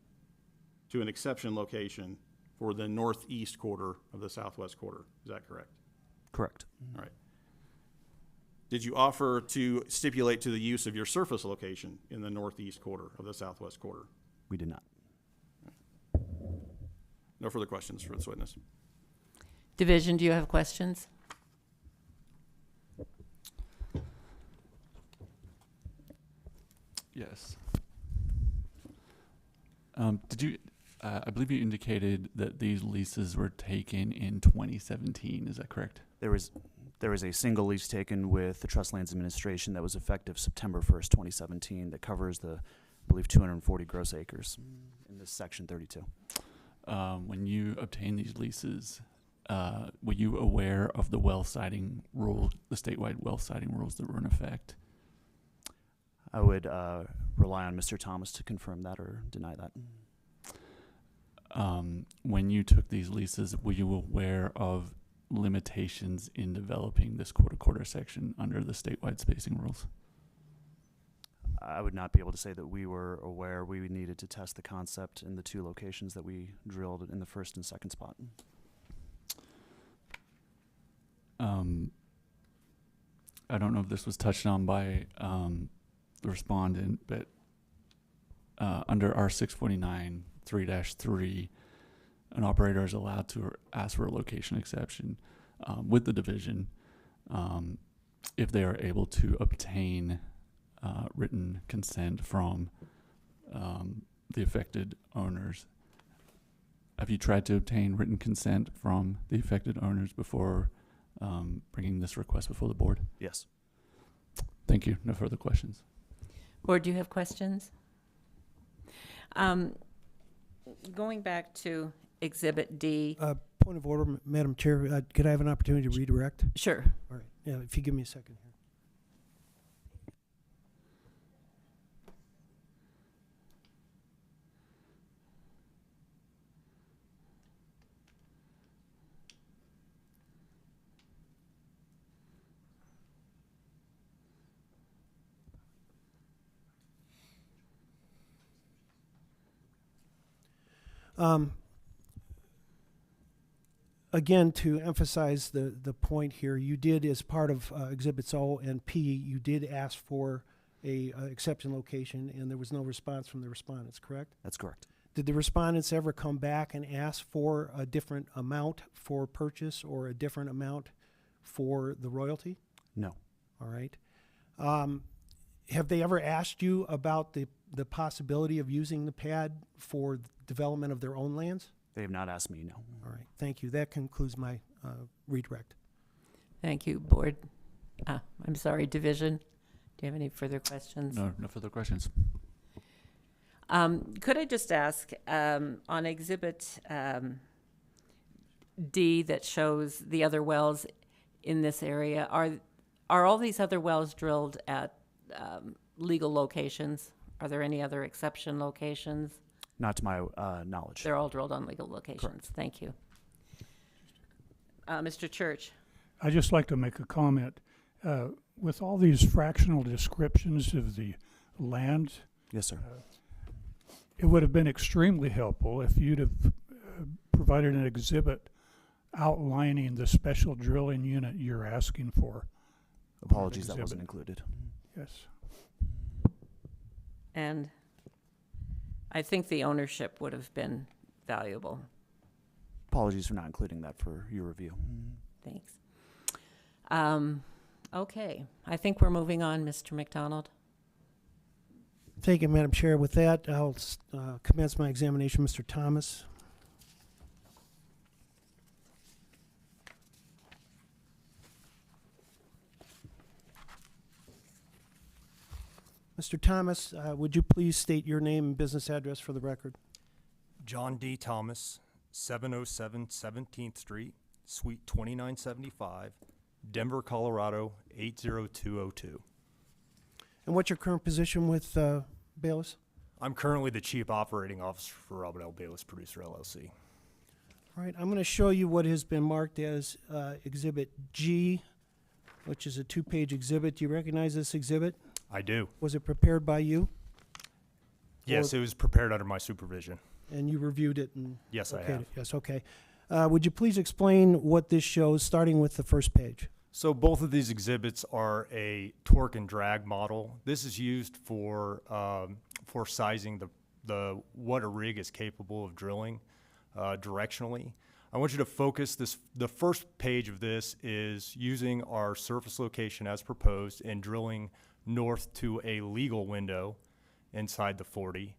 to an exception location for the northeast quarter of the southwest quarter. Is that correct? Correct. All right. Did you offer to stipulate to the use of your surface location in the northeast quarter of the southwest quarter? We did not. No further questions for this witness. Division, do you have questions? Yes. Did you, I believe you indicated that these leases were taken in 2017, is that correct? There was a single lease taken with the Trust Lands Administration that was effective September 1st, 2017 that covers the, I believe, 240 gross acres in this section 32. When you obtained these leases, were you aware of the well siting rule, the statewide well siting rules that were in effect? I would rely on Mr. Thomas to confirm that or deny that. When you took these leases, were you aware of limitations in developing this quarter-quarter section under the statewide spacing rules? I would not be able to say that we were aware. We needed to test the concept in the 2 locations that we drilled in the first and second spot. I don't know if this was touched on by the respondent, but under R649 3-3, an operator is allowed to ask for a location exception with the division if they are able to obtain written consent from the affected owners. Have you tried to obtain written consent from the affected owners before bringing this request before the board? Yes. Thank you. No further questions. Board, do you have questions? Going back to Exhibit D. Point of order, Madam Chair. Could I have an opportunity to redirect? Sure. All right. Yeah, if you give me a second here. Again, to emphasize the point here, you did, as part of Exhibits O and P, you did ask for a exception location, and there was no response from the respondents, correct? That's correct. Did the respondents ever come back and ask for a different amount for purchase or a different amount for the royalty? No. All right. Have they ever asked you about the possibility of using the pad for development of their own lands? They have not asked me, no. All right, thank you. That concludes my redirect. Thank you, Board. I'm sorry, Division. Do you have any further questions? No further questions. Could I just ask, on Exhibit D that shows the other wells in this area, are all these other wells drilled at legal locations? Are there any other exception locations? Not to my knowledge. They're all drilled on legal locations. Correct. Thank you. Mr. Church. I'd just like to make a comment. With all these fractional descriptions of the land, Yes, sir. it would have been extremely helpful if you'd have provided an exhibit outlining the special drilling unit you're asking for. Apologies, that exhibit. wasn't included. Yes. And I think the ownership would have been valuable. Apologies for not including that for your review. Thanks. Okay, I think we're moving on, Mr. McDonald. Thank you, Madam Chair. With that, I'll commence my examination. Mr. Thomas. Mr. Thomas, would you please state your name and business address for the record? John D. Thomas, 707 17th Street, Suite 2975, Denver, Colorado, 80202. And what's your current position with Bayless? I'm currently the Chief Operating Officer for Robert L. Bayless Producer, LLC. All right, I'm going to show you what has been marked as Exhibit G, which is a two-page exhibit. Do you recognize this exhibit? I do. Was it prepared by you? Yes, it was prepared under my supervision. And you reviewed it? And Yes, I okayed have. it. Yes, okay. Would you please explain what this shows, starting with the first page? So both of these exhibits are a torque and drag model. This is used for sizing the what a rig is capable of drilling directionally. I want you to focus this. The first page of this is using our surface location as proposed and drilling north to a legal window inside the 40.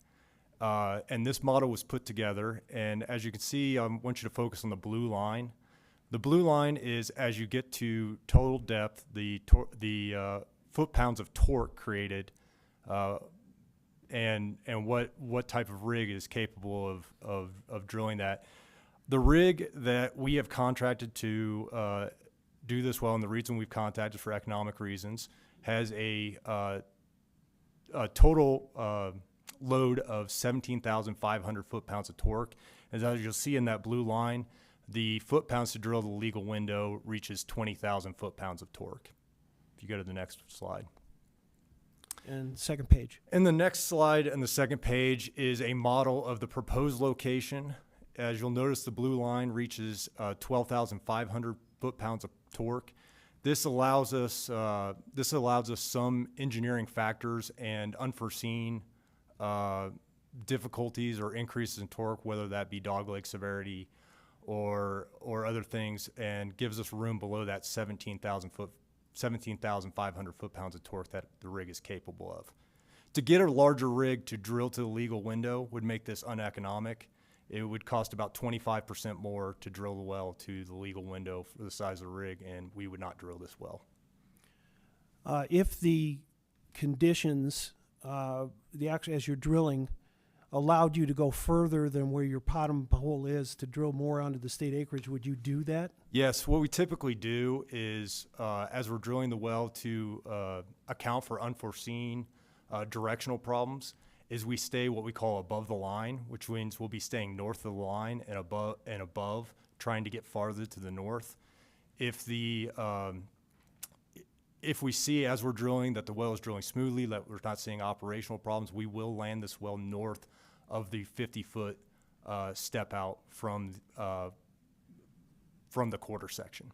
And this model was put together, and as you can see, I want you to focus on the blue line. The blue line is as you get to total depth, the foot-pounds of torque created, and what type of rig is capable of drilling that. The rig that we have contracted to do this well, and the reason we've contacted for economic reasons, has a total load of 17,500 foot-pounds of torque. And as you'll see in that blue line, the foot-pounds to drill the legal window reaches 20,000 foot-pounds of torque. If you go to the next slide. And second page. And the next slide and the second page is a model of the proposed location. As you'll notice, the blue line reaches 12,500 foot-pounds of torque. This allows us some engineering factors and unforeseen difficulties or increases in torque, whether that be dogleg severity or other things, and gives us room below that 17,500 foot-pounds of torque that the rig is capable of. To get a larger rig to drill to the legal window would make this uneconomic. It would cost about 25% more to drill the well to the legal window for the size of the rig, and we would not drill this well. If the conditions, as you're drilling, allowed you to go further than where your bottom hole is to drill more onto the state acreage, would you do that? Yes, what we typically do is, as we're drilling the well to account for unforeseen directional problems, is we stay what we call above the line, which means we'll be staying north of the line and above, trying to get farther to the north. If we see as we're drilling that the well is drilling smoothly, that we're not seeing operational problems, we will land this well north of the 50-foot step out from the quarter section.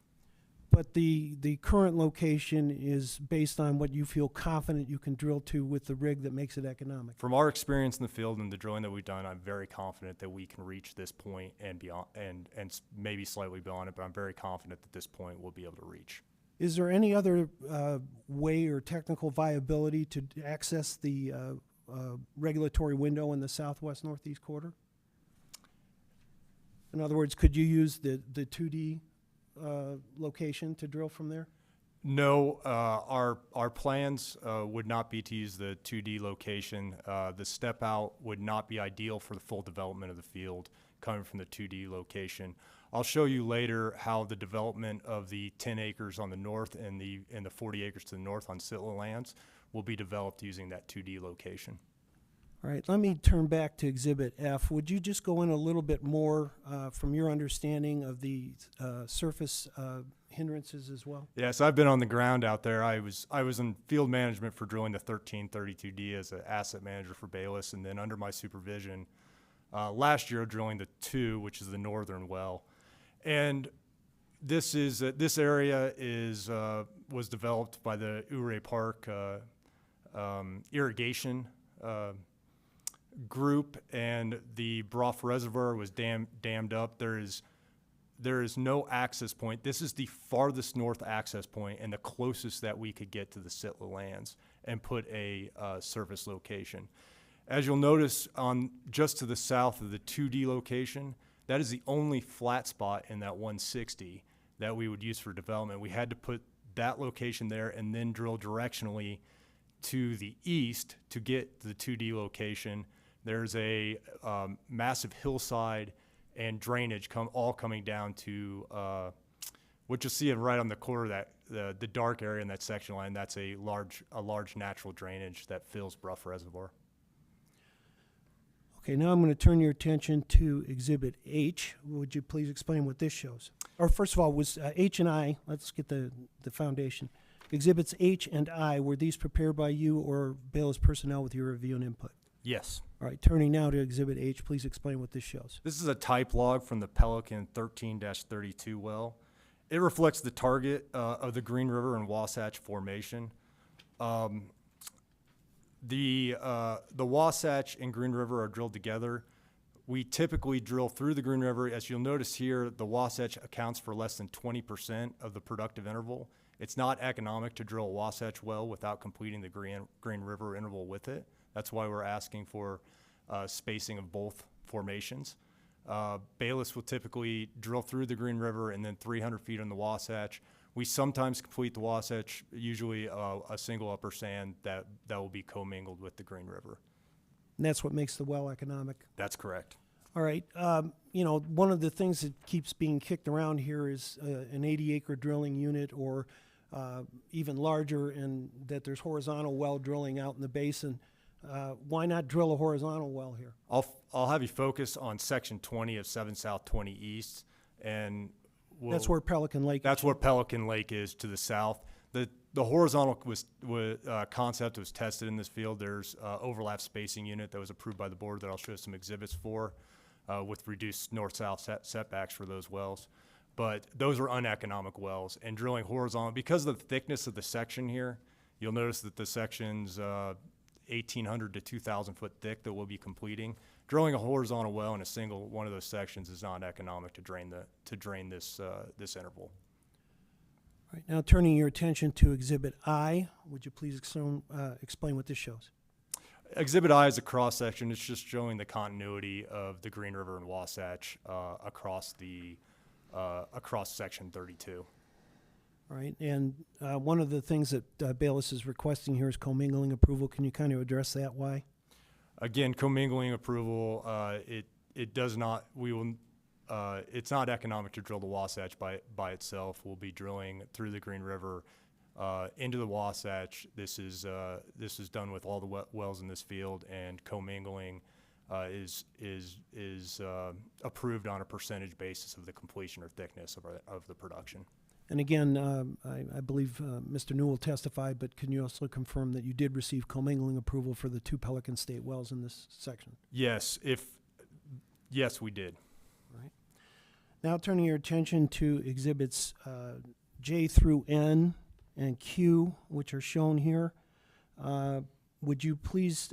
But the current location is based on what you feel confident you can drill to with the rig that makes it economic. From our experience in the field and the drilling that we've done, I'm very confident that we can reach this point and beyond, and maybe slightly beyond it, but I'm very confident that this point we'll be able to reach. Is there any other way or technical viability to access the regulatory window in the southwest northeast quarter? In other words, could you use the 2D location to drill from there? No, our plans would not be to use the 2D location. The step out would not be ideal for the full development of the field coming from the 2D location. I'll show you later how the development of the 10 acres on the north and the 40 acres to the north on Sitla lands will be developed using that 2D location. All right, let me turn back to Exhibit F. Would you just go in a little bit more from your understanding of the surface hindrances as well? Yes, I've been on the ground out there. I was in field management for drilling the 1332D as an asset manager for Bayless, and then under my supervision last year drilling the 2, which is the northern well. And This area was developed by the Ouray Park irrigation group, and the Brough Reservoir was dammed up. There is no access point. This is the farthest north access point and the closest that we could get to the Sittler lands and put a surface location. As you'll notice, on just to the south of the 2D location, that is the only flat spot in that 160 that we would use for development. We had to put that location there and then drill directionally to the east to get to the 2D location. There's a massive hillside and drainage all coming down to what you'll see right on the corner, that the dark area in that section line. That's a large natural drainage that fills Brough Reservoir. Okay, now I'm going to turn your attention to Exhibit H. Would you please explain what this shows? Or first of all, was H and I, let's get the foundation. Exhibits H and I, were these prepared by you or Bayless personnel with your review and input? Yes. All right, turning now to Exhibit H, please explain what this shows. This is a type log from the Pelican 13-32 well. It reflects the target of the Green River and Wasatch Formation. The Wasatch and Green River are drilled together. We typically drill through the Green River. As you'll notice here, the Wasatch accounts for less than 20% of the productive interval. It's not economic to drill a Wasatch well without completing the Green River interval with it. That's why we're asking for spacing of both formations. Bayless will typically drill through the Green River and then 300 feet on the Wasatch. We sometimes complete the Wasatch, usually a single upper sand that will be commingled with the Green River. And that's what makes the well economic. That's correct. All right. One of the things that keeps being kicked around here is an 80-acre drilling unit or even larger, and that there's horizontal well drilling out in the basin. Why not drill a horizontal well here? I'll have you focus on Section 20 of 7 South 20 East, and that's where Pelican Lake. That's where Pelican Lake is to the south. The horizontal concept was tested in this field. There's overlap spacing unit that was approved by the board that I'll show some exhibits for, with reduced north-south setbacks for those wells. But those are uneconomic wells, and drilling horizontal, because of the thickness of the section here, you'll notice that the section's 1,800 to 2,000 foot thick that we'll be completing. Drilling a horizontal well in a single one of those sections is not economic to drain this interval. All right, now turning your attention to Exhibit I, would you please explain what this shows? Exhibit I is a cross section. It's just showing the continuity of the Green River and Wasatch across Section 32. All right, and one of the things that Bayless is requesting here is commingling approval. Can you kind of address that? Why? Again, commingling approval, it does not. It's not economic to drill the Wasatch by itself. We'll be drilling through the Green River into the Wasatch. This is done with all the wells in this field, and commingling is approved on a percentage basis of the completion or thickness of the production. And again, I believe Mr. Newell testified, but can you also confirm that you did receive commingling approval for the 2 Pelican State wells in this section? Yes, yes, we did. All right. Now turning your attention to Exhibits J through N and Q, which are shown here. Would you please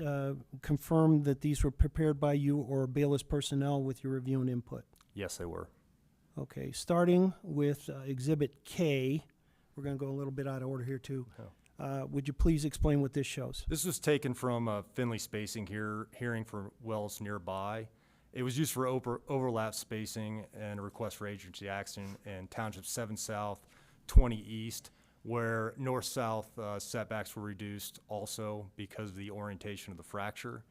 confirm that these were prepared by you or Bayless personnel with your review and input? Yes, they were. Okay, starting with Exhibit K, we're going to go a little bit out of order here too. Would you please explain what this shows? This was taken from Finley spacing hearing for wells nearby. It was used for overlap spacing and a request for agency action in Township 7 South, 20 East, where north-south setbacks were reduced also because of the orientation of the fracture.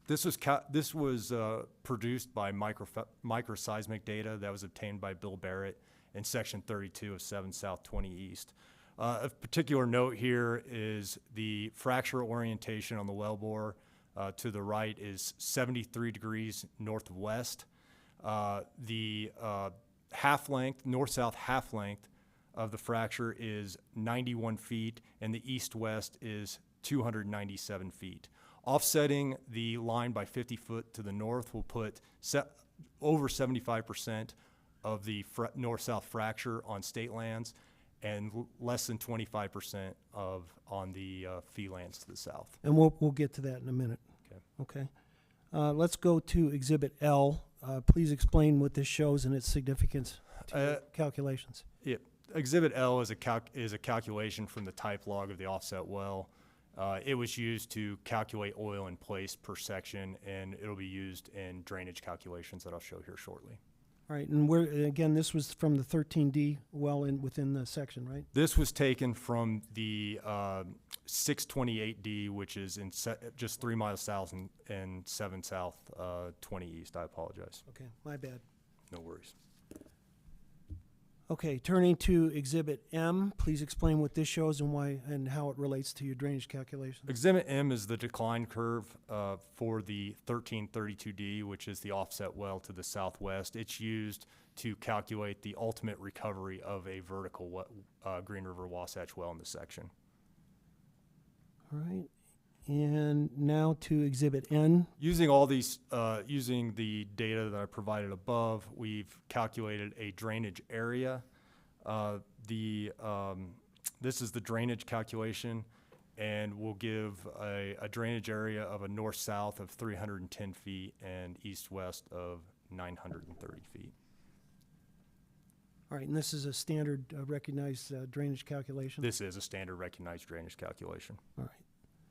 This was produced by microseismic data that was obtained by Bill Barrett in Section 32 of 7 South 20 East. Of particular note here is the fracture orientation on the wellbore to the right is 73 degrees north of west. The north-south half length of the fracture is 91 feet, and the east-west is 297 feet. Offsetting the line by 50 foot to the north will put over 75% of the north-south fracture on state lands, and less than 25% on the fee lands to the south. And we'll get to that in a minute. Okay. Okay. Let's go to Exhibit L. Please explain what this shows and its significance to your calculations. Yeah. Exhibit L is a calculation from the type log of the offset well. It was used to calculate oil in place per section, and it'll be used in drainage calculations that I'll show here shortly. All right, and again, this was from the 13D well within the section, right? This was taken from the 628D, which is in just 3 miles south and 7 south, 20 east. I apologize. Okay, my bad. No worries. Okay, turning to Exhibit M, please explain what this shows and why and how it relates to your drainage calculations. Exhibit M is the decline curve for the 1332D, which is the offset well to the southwest. It's used to calculate the ultimate recovery of a vertical Green River Wasatch well in the section. All right, and now to Exhibit N. Using all these, using the data that I provided above, we've calculated a drainage area. This is the drainage calculation, and we'll give a drainage area of a north-south of 310 feet and east-west of 930 feet. All right, and this is a standard recognized drainage calculation? This is a standard recognized drainage calculation. All right.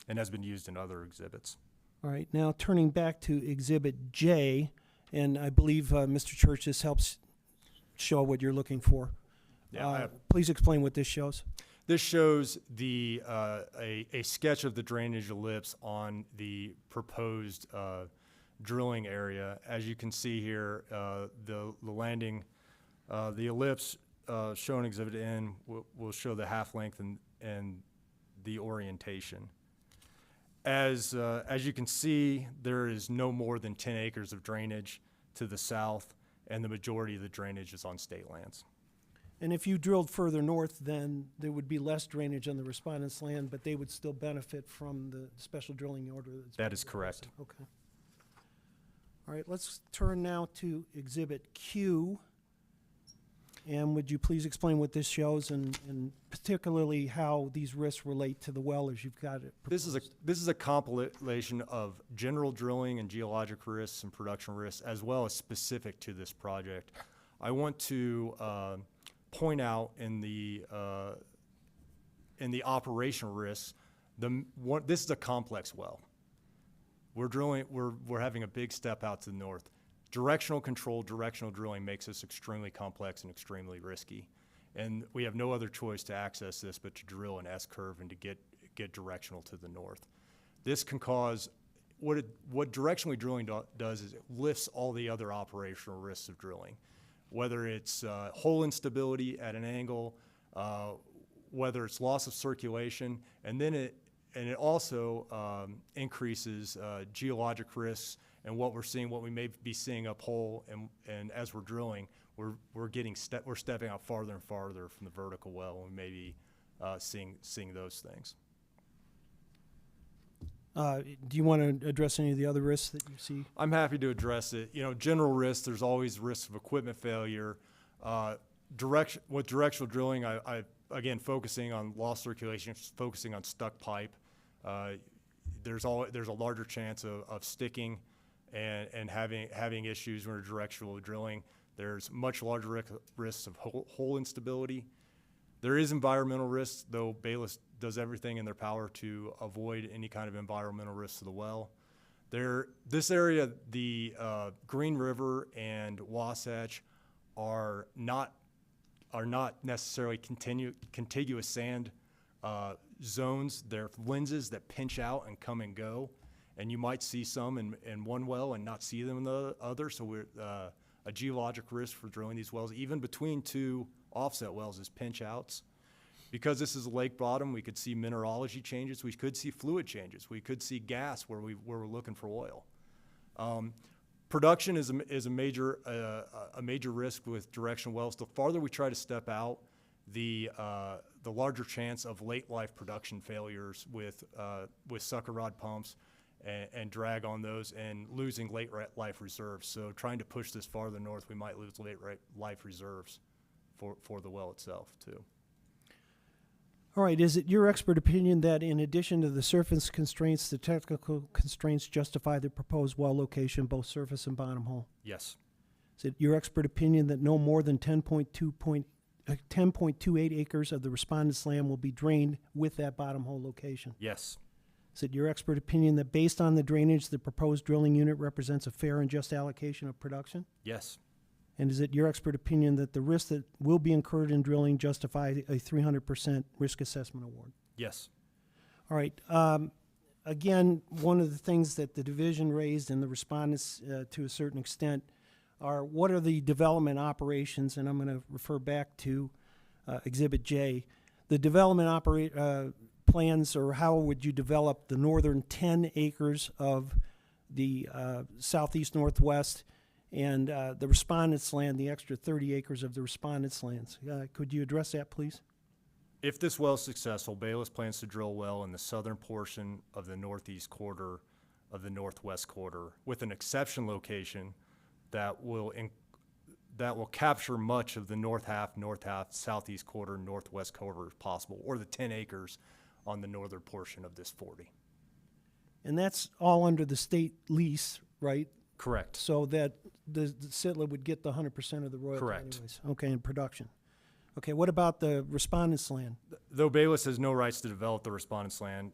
And has been used in other exhibits. All right, now turning back to Exhibit J, and I believe, Mr. Church, this helps show what you're looking for. Yeah, please explain what this shows. This shows the a sketch of the drainage ellipse on the proposed drilling area. As you can see here, the landing, the ellipse shown in Exhibit N will show the half length and the orientation. As you can see, there is no more than 10 acres of drainage to the south, and the majority of the drainage is on state lands. And if you drilled further north, then there would be less drainage on the respondent's land, but they would still benefit from the special drilling order. That is correct. Okay. All right, let's turn now to Exhibit Q. And would you please explain what this shows and particularly how these risks relate to the well as you've got it proposed? This is a compilation of general drilling and geologic risks and production risks, as well as specific to this project. I want to point out in the operational risks, this is a complex well. We're having a big step out to the north. Directional control, directional drilling makes this extremely complex and extremely risky. And we have no other choice to access this but to drill an S-curve and to get directional to the north. This can cause, what directionally drilling does is it lifts all the other operational risks of drilling, whether it's hole instability at an angle, whether it's loss of circulation, and then it also increases geologic risks. And what we may be seeing uphole, and as we're drilling, we're stepping out farther and farther from the vertical well, and we may be seeing those things. Do you want to address any of the other risks that you see? I'm happy to address it. General risks, there's always risks of equipment failure. With directional drilling, I again, focusing on lost circulation, focusing on stuck pipe, there's a larger chance of sticking and having issues when we're directional drilling. There's much larger risks of hole instability. There is environmental risks, though Bayless does everything in their power to avoid any kind of environmental risks to the well. This area, the Green River and Wasatch are not necessarily contiguous sand zones. They're lenses that pinch out and come and go. And you might see some in one well and not see them in the other. So we're a geologic risk for drilling these wells, even between two offset wells, is pinch outs. Because this is a lake bottom, we could see mineralogy changes. We could see fluid changes. We could see gas where we're looking for oil. Production is a major risk with directional wells. The farther we try to step out, the larger chance of late life production failures with sucker rod pumps and drag on those and losing life reserves. So trying to push this farther north, we might lose life reserves for the well itself too. All right, is it your expert opinion that in addition to the surface constraints, the technical constraints justify the proposed well location, both surface and bottom hole? Yes. Is it your expert opinion that no more than 10.28 acres of the respondent's land will be drained with that bottom hole location? Yes. Is it your expert opinion that based on the drainage, the proposed drilling unit represents a fair and just allocation of production? Yes. And is it your expert opinion that the risks that will be incurred in drilling justify a 300% risk assessment award? Yes. All right. Again, one of the things that the division raised and the respondents to a certain extent are what are the development operations, and I'm going to refer back to Exhibit J. The development plans, or how would you develop the northern 10 acres of the southeast northwest and the respondent's land, the extra 30 acres of the respondent's lands. Could you address that, please? If this well is successful, Bayless plans to drill a well in the southern portion of the northeast quarter of the northwest quarter with an exception location that will capture much of the north half, southeast quarter, northwest quarter as possible, or the 10 acres on the northern portion of this 40. And that's all under the state lease, right? Correct. So that the Sittler would get the 100% of the royalty. Correct. Anyways. Okay, in production. Okay, what about the respondent's land? Though Bayless has no rights to develop the respondent's land,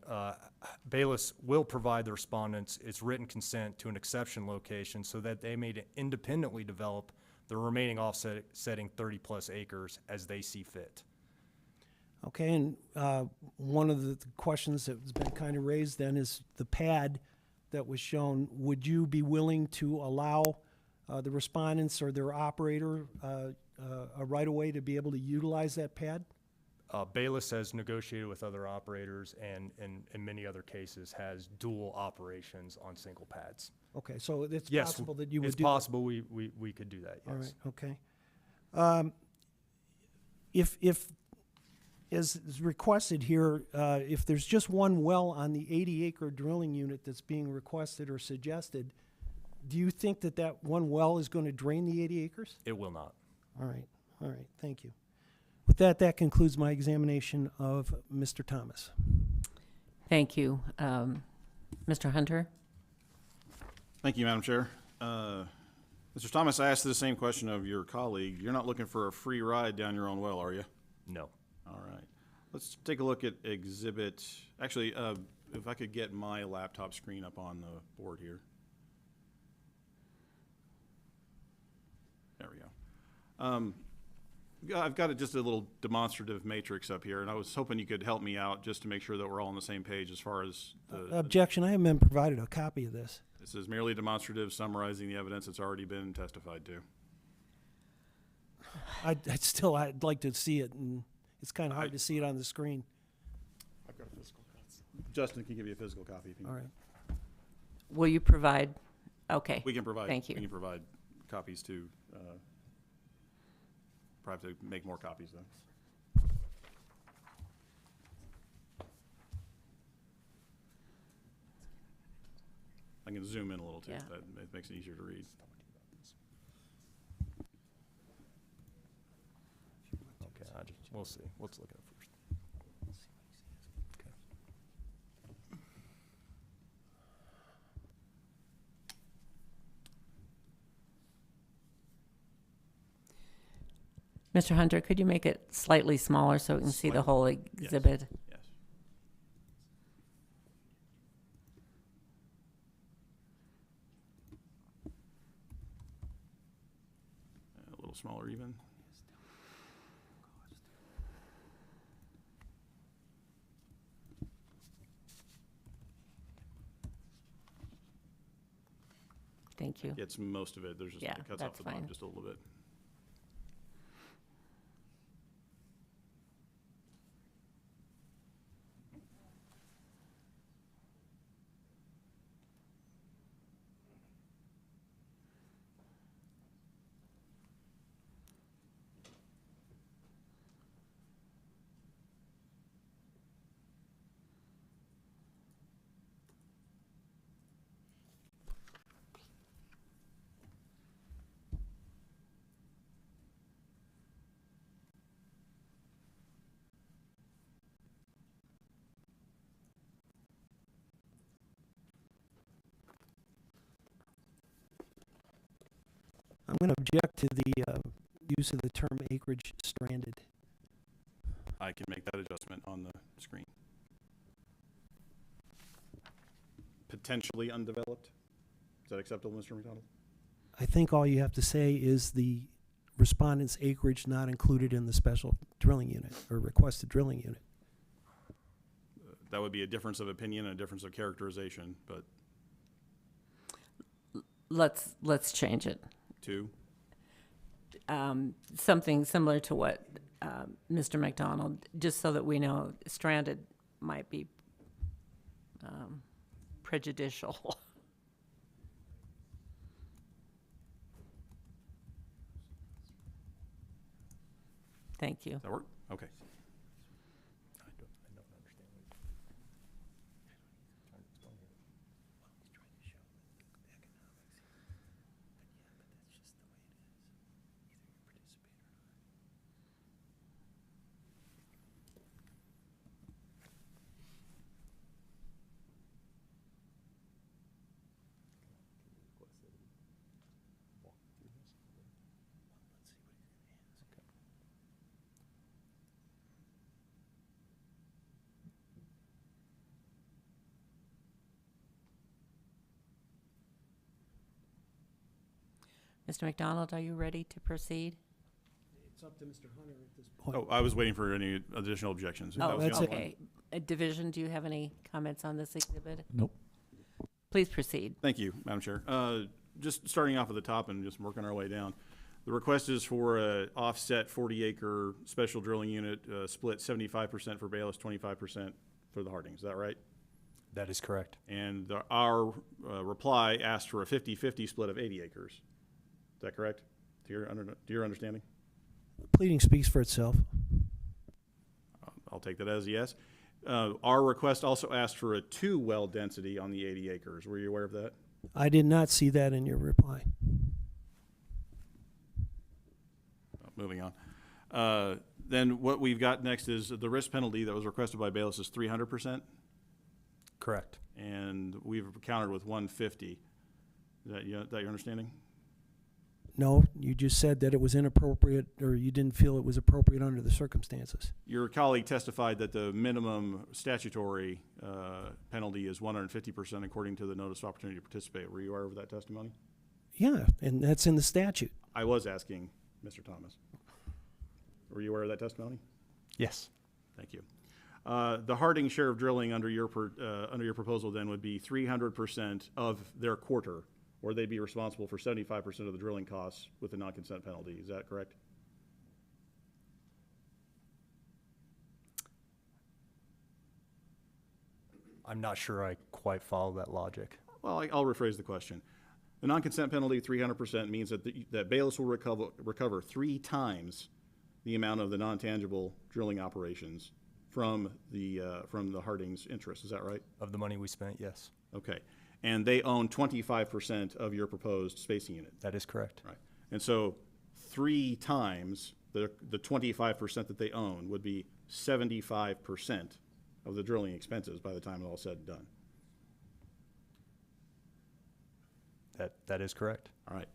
Bayless will provide the respondents its written consent to an exception location so that they may independently develop the remaining offsetting 30-plus acres as they see fit. Okay, and one of the questions that has been kind of raised then is the pad that was shown. Would you be willing to allow the respondents or their operator a right-of-way to be able to utilize that pad? Bayless has negotiated with other operators and in many other cases has dual operations on single pads. Okay, so it's yes, possible that you would it's do possible we could do that, yes. All right, okay. If as is requested here, if there's just one well on the 80-acre drilling unit that's being requested or suggested, do you think that that one well is going to drain the 80 acres? It will not. All right, thank you. With that, that concludes my examination of Mr. Thomas. Thank you. Mr. Hunter? Thank you, Madam Chair. Mr. Thomas, I asked the same question of your colleague. You're not looking for a free ride down your own well, are you? No. All right. Let's take a look at exhibit. Actually, if I could get my laptop screen up on the board here. There we go. I've got just a little demonstrative matrix up here, and I was hoping you could help me out just to make sure that we're all on the same page as far as the... Objection. I haven't been provided a copy of this. This is merely demonstrative, summarizing the evidence that's already been testified to. I'd like to see it, and it's kind of hard to see it on the screen. I've got a physical copy. Justin can give you a physical copy if you All need. right. Will you provide? Okay. We can provide. Thank you. We can provide copies to. Probably have to make more copies though. I can zoom in a little too. Yeah. That makes it easier to read. Okay, we'll see. Let's look at it first. Mr. Hunter, could you make it slightly smaller so we can see the whole exhibit? Yes. A little smaller even. Thank you. It's most of it. There's just, Yeah, it cuts off that's the bottom fine. just a little bit. going to object to the use of the term acreage stranded. I can make that adjustment on the screen. Potentially undeveloped? Is that acceptable, Mr. McDonald? I think all you have to say is the respondent's acreage not included in the special drilling unit or requested drilling unit. That would be a difference of opinion and a difference of characterization, but Let's change it. two. Something similar to what Mr. McDonald, just so that we know stranded might be prejudicial. Thank you. Does that work? Okay. Mr. McDonald, are you ready to proceed? It's up to Mr. Hunter at this point. Oh, I was waiting for any additional objections. Oh, That was the only okay. Division, do you have any comments on this exhibit? Nope. Please proceed. Thank you, Madam Chair. Just starting off at the top and just working our way down. The request is for a offset 40-acre special drilling unit, split 75% for Bayless, 25% for the Harding. Is that right? That is correct. And our reply asked for a 50-50 split of 80 acres. Is that correct? To your understanding? Pleading speaks for itself. I'll take that as a yes. Our request also asked for a 2-well density on the 80 acres. Were you aware of that? I did not see that in your reply. Moving on. Then what we've got next is the risk penalty that was requested by Bayless is 300%. Correct. And we've countered with 150. Is that your understanding? No, you just said that it was inappropriate, or you didn't feel it was appropriate under the circumstances. Your colleague testified that the minimum statutory penalty is 150% according to the notice of opportunity to participate. Were you aware of that testimony? Yeah, and that's in the statute. I was asking Mr. Thomas. Were you aware of that testimony? Yes. Thank you. The Harding share of drilling under your proposal then would be 300% of their quarter, or they'd be responsible for 75% of the drilling costs with a non-consent penalty. Is that correct? I'm not sure I quite follow that logic. Well, I'll rephrase the question. The non-consent penalty, 300%, means that Bayless will recover 3 times the amount of the non-tangible drilling operations from the Harding's interest. Is that right? Of the money we spent, yes. Okay. And they own 25% of your proposed spacing unit. That is correct. Right. And so 3 times the 25% that they own would be 75% of the drilling expenses by the time it's all said and done. That is correct. All right.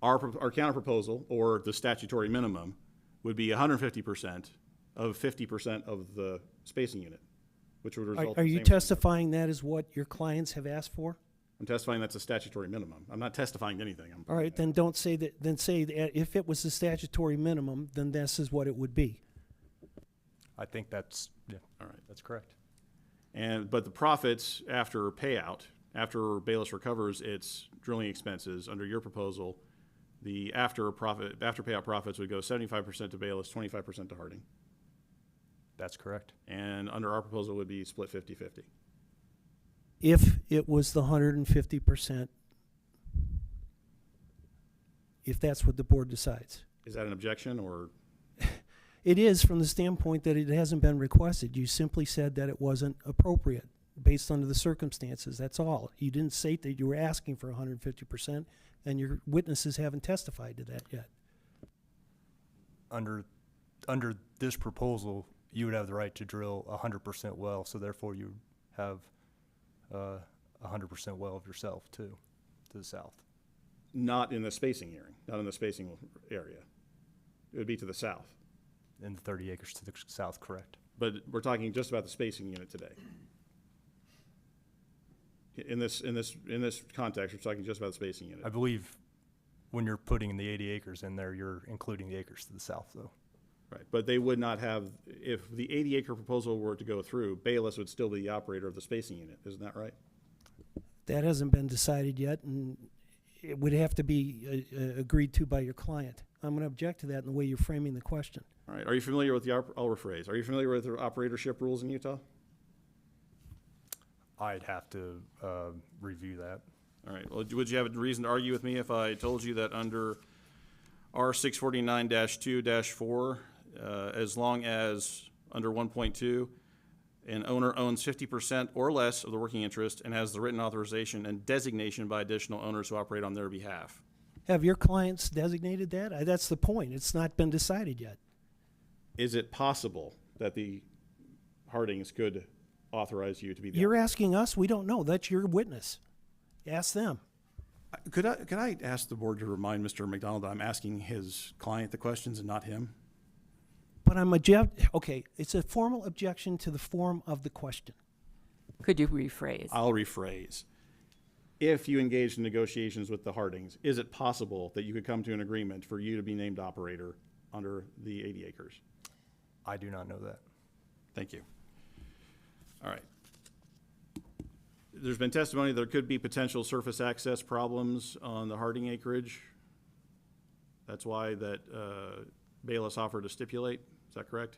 Our counter proposal, or the statutory minimum, would be 150% of 50% of the spacing unit, which would result. Are you testifying that is what your clients have asked for? I'm testifying that's a statutory minimum. I'm not testifying to anything. All right, then don't say that. Then say that if it was the statutory minimum, then this is what it would be. I think that's, yeah, all right. That's correct. But the profits after payout, after Bayless recovers its drilling expenses under your proposal, the after payout profits would go 75% to Bayless, 25% to Harding. That's correct. And under our proposal would be split 50-50. If it was the 150%, if that's what the board decides. Is that an objection, or? It is, from the standpoint that it hasn't been requested. You simply said that it wasn't appropriate based under the circumstances. That's all. You didn't say that you were asking for 150%, and your witnesses haven't testified to that yet. Under this proposal, you would have the right to drill 100% well, so therefore you have 100% well of yourself too, to the south. not in the spacing hearing, not in the spacing area. It would be to the south. In the 30 acres to the south, correct. But we're talking just about the spacing unit today. In this context, we're talking just about the spacing unit. I believe when you're putting the 80 acres in there, you're including the acres to the south, though. Right, but they would not have, if the 80-acre proposal were to go through, Bayless would still be the operator of the spacing unit, isn't that right? That hasn't been decided yet, and it would have to be agreed to by your client. I'm going to object to that in the way you're framing the question. All right, are you familiar with the, I'll rephrase, are you familiar with the operatorship rules in Utah? I'd have to review that. All right, well, would you have a reason to argue with me if I told you that under R649-2-4, as long as under 1.2, an owner owns 50% or less of the working interest and has the written authorization and designation by additional owners who operate on their behalf? Have your clients designated that? That's the point. It's not been decided yet. Is it possible that the Hardings could authorize you to be the You're asking us? We don't know. That's your witness. Ask them. Could I ask the board to remind Mr. McDonald that I'm asking his client the questions and not him? But okay, it's a formal objection to the form of the question. Could you rephrase? I'll rephrase. If you engaged in negotiations with the Hardings, is it possible that you could come to an agreement for you to be named operator under the 80 acres? I do not know that. Thank you. All right. There's been testimony there could be potential surface access problems on the Harding acreage. That's why that Bayless offered to stipulate. Is that correct?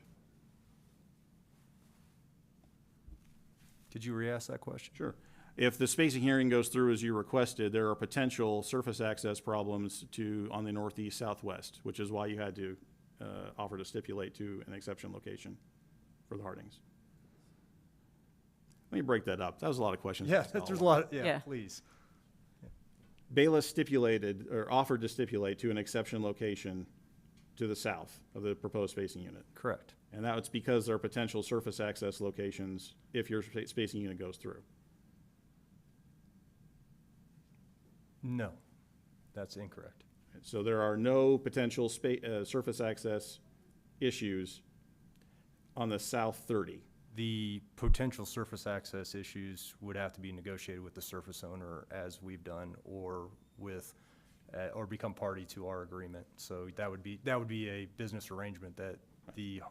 Could you re-ask that question? Sure. If the spacing hearing goes through as you requested, there are potential surface access problems on the northeast southwest, which is why you had to offer to stipulate to an exception location for the Hardings. Let me break that up. That was a lot of questions. Yeah, there's a lot. Yeah, please. Bayless stipulated or offered to stipulate to an exception location to the south of the proposed spacing unit. Correct. And that was because there are potential surface access locations if your spacing unit goes through. No, that's incorrect. So there are no potential surface access issues on the South 30. The potential surface access issues would have to be negotiated with the surface owner, as we've done, or with, or become party to our agreement. So that would be a business arrangement that the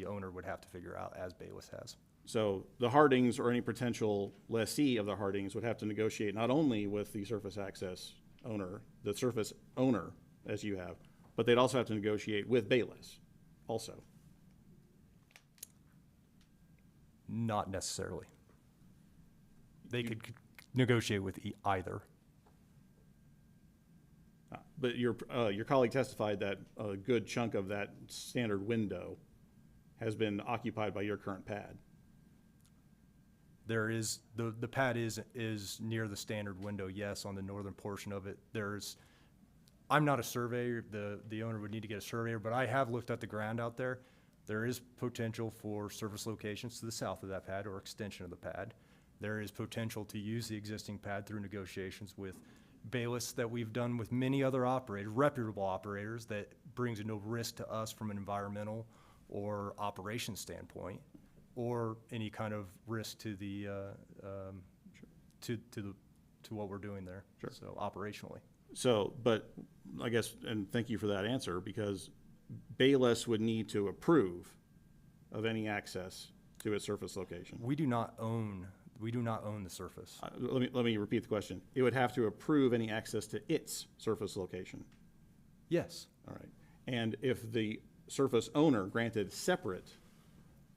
owner would have to figure out, as Bayless has. So the Hardings or any potential lessee of the Hardings would have to negotiate not only with the surface access owner, the surface owner, as you have, but they'd also have to negotiate with Bayless also. Not necessarily. They could negotiate with either. But your colleague testified that a good chunk of that standard window has been occupied by your current pad. There is, the pad is near the standard window, yes, on the northern portion of it. I'm not a surveyor, the owner would need to get a surveyor, but I have looked at the ground out there. There is potential for surface locations to the south of that pad or extension of the pad. There is potential to use the existing pad through negotiations with Bayless that we've done with many other operators, reputable operators, that brings no risk to us from an environmental or operation standpoint, or any kind of risk to the to what we're doing there. Sure. So operationally. So, but I guess, and thank you for that answer, because Bayless would need to approve of any access to its surface location. We do not own the surface. Let me repeat the question. It would have to approve any access to its surface location. Yes. All right. And if the surface owner granted separate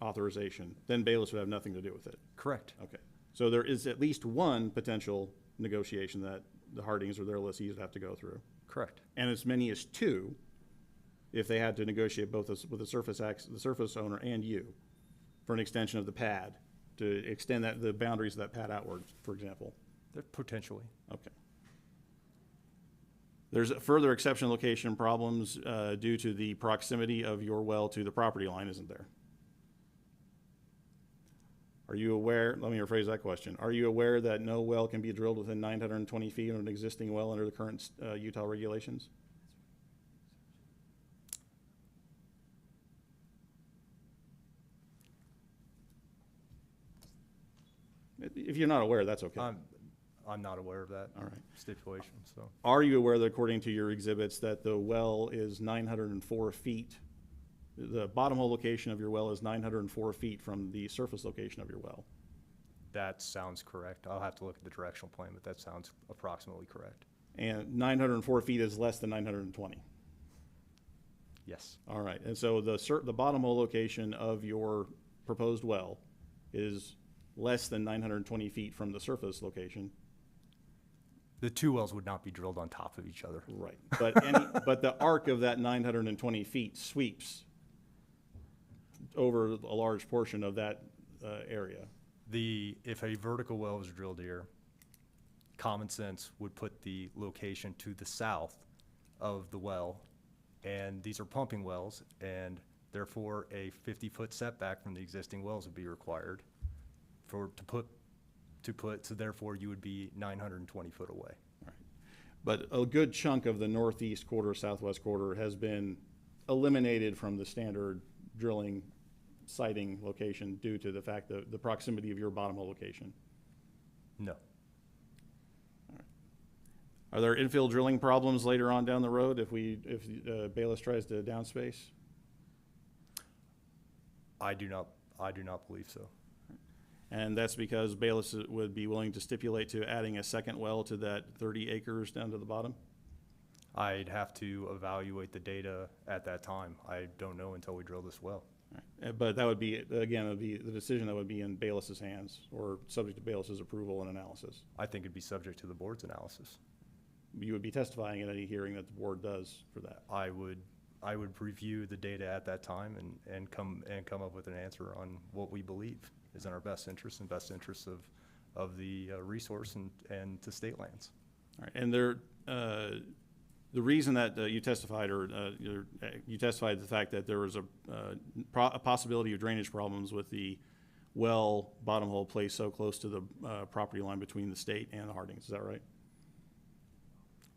authorization, then Bayless would have nothing to do with it. Correct. Okay. So there is at least one potential negotiation that the Hardings or their lessees would have to go through. Correct. And as many as two, if they had to negotiate both with the surface owner and you for an extension of the pad to extend the boundaries of that pad outward, for example. Potentially. Okay. There's further exception location problems due to the proximity of your well to the property line, isn't there? Are you aware, let me rephrase that question. Are you aware that no well can be drilled within 920 feet of an existing well under the current Utah regulations? If you're not aware, that's okay. I'm not aware of that All right. stipulation, so. Are you aware that according to your exhibits that the well is 904 feet? The bottom hole location of your well is 904 feet from the surface location of your well. That sounds correct. I'll have to look at the directional plan, but that sounds approximately correct. And 904 feet is less than 920. Yes. All right. And so the bottom hole location of your proposed well is less than 920 feet from the surface location. The two wells would not be drilled on top of each other. Right. But but the arc of that 920 feet sweeps over a large portion of that area. If a vertical well was drilled here, common sense would put the location to the south of the well, and these are pumping wells, and therefore a 50-foot setback from the existing wells would be required so therefore you would be 920 foot away. Right. But a good chunk of the northeast quarter, southwest quarter has been eliminated from the standard drilling siting location due to the fact that the proximity of your bottom hole location. No. All right. Are there infill drilling problems later on down the road if Bayless tries to downspace? I do not believe so. And that's because Bayless would be willing to stipulate to adding a second well to that 30 acres down to the bottom? I'd have to evaluate the data at that time. I don't know until we drill this well. Right. But that would be, again, it would be the decision that would be in Bayless's hands or subject to Bayless's approval and analysis. I think it'd be subject to the board's analysis. You would be testifying at any hearing that the board does for that. I would review the data at that time and come up with an answer on what we believe is in our best interest and best interests of the resource and the state lands. All right. And the reason that you testified, you testified the fact that there was a possibility of drainage problems with the well bottom hole placed so close to the property line between the state and the Hardings. Is that right?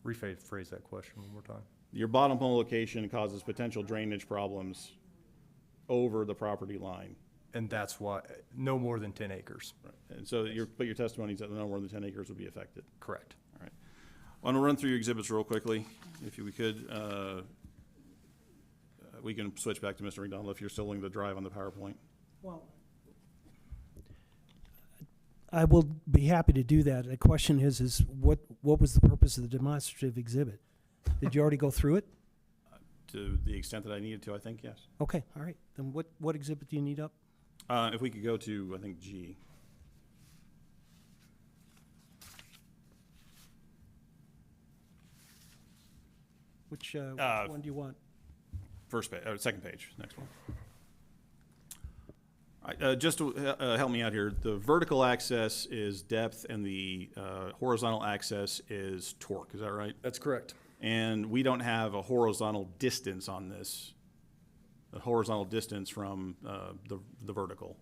Rephrase that question one more time. Your bottom hole location causes potential drainage problems over the property line. And that's why no more than 10 acres. Right. And so your testimony is that no more than 10 acres would be affected. Correct. All right. I want to run through your exhibits real quickly, if we could. We can switch back to Mr. McDonald if you're still willing to drive on the PowerPoint. Well, I will be happy to do that. The question is what was the purpose of the demonstrative exhibit? Did you already go through it? To the extent that I needed to, I think, yes. Okay, all right. Then what exhibit do you need up? If we could go to, I think, G. Which one do you want? First page, second page, next one. All right, just to help me out here, the vertical axis is depth and the horizontal axis is torque, is that right? That's correct. And we don't have a horizontal distance on this, a horizontal distance from the vertical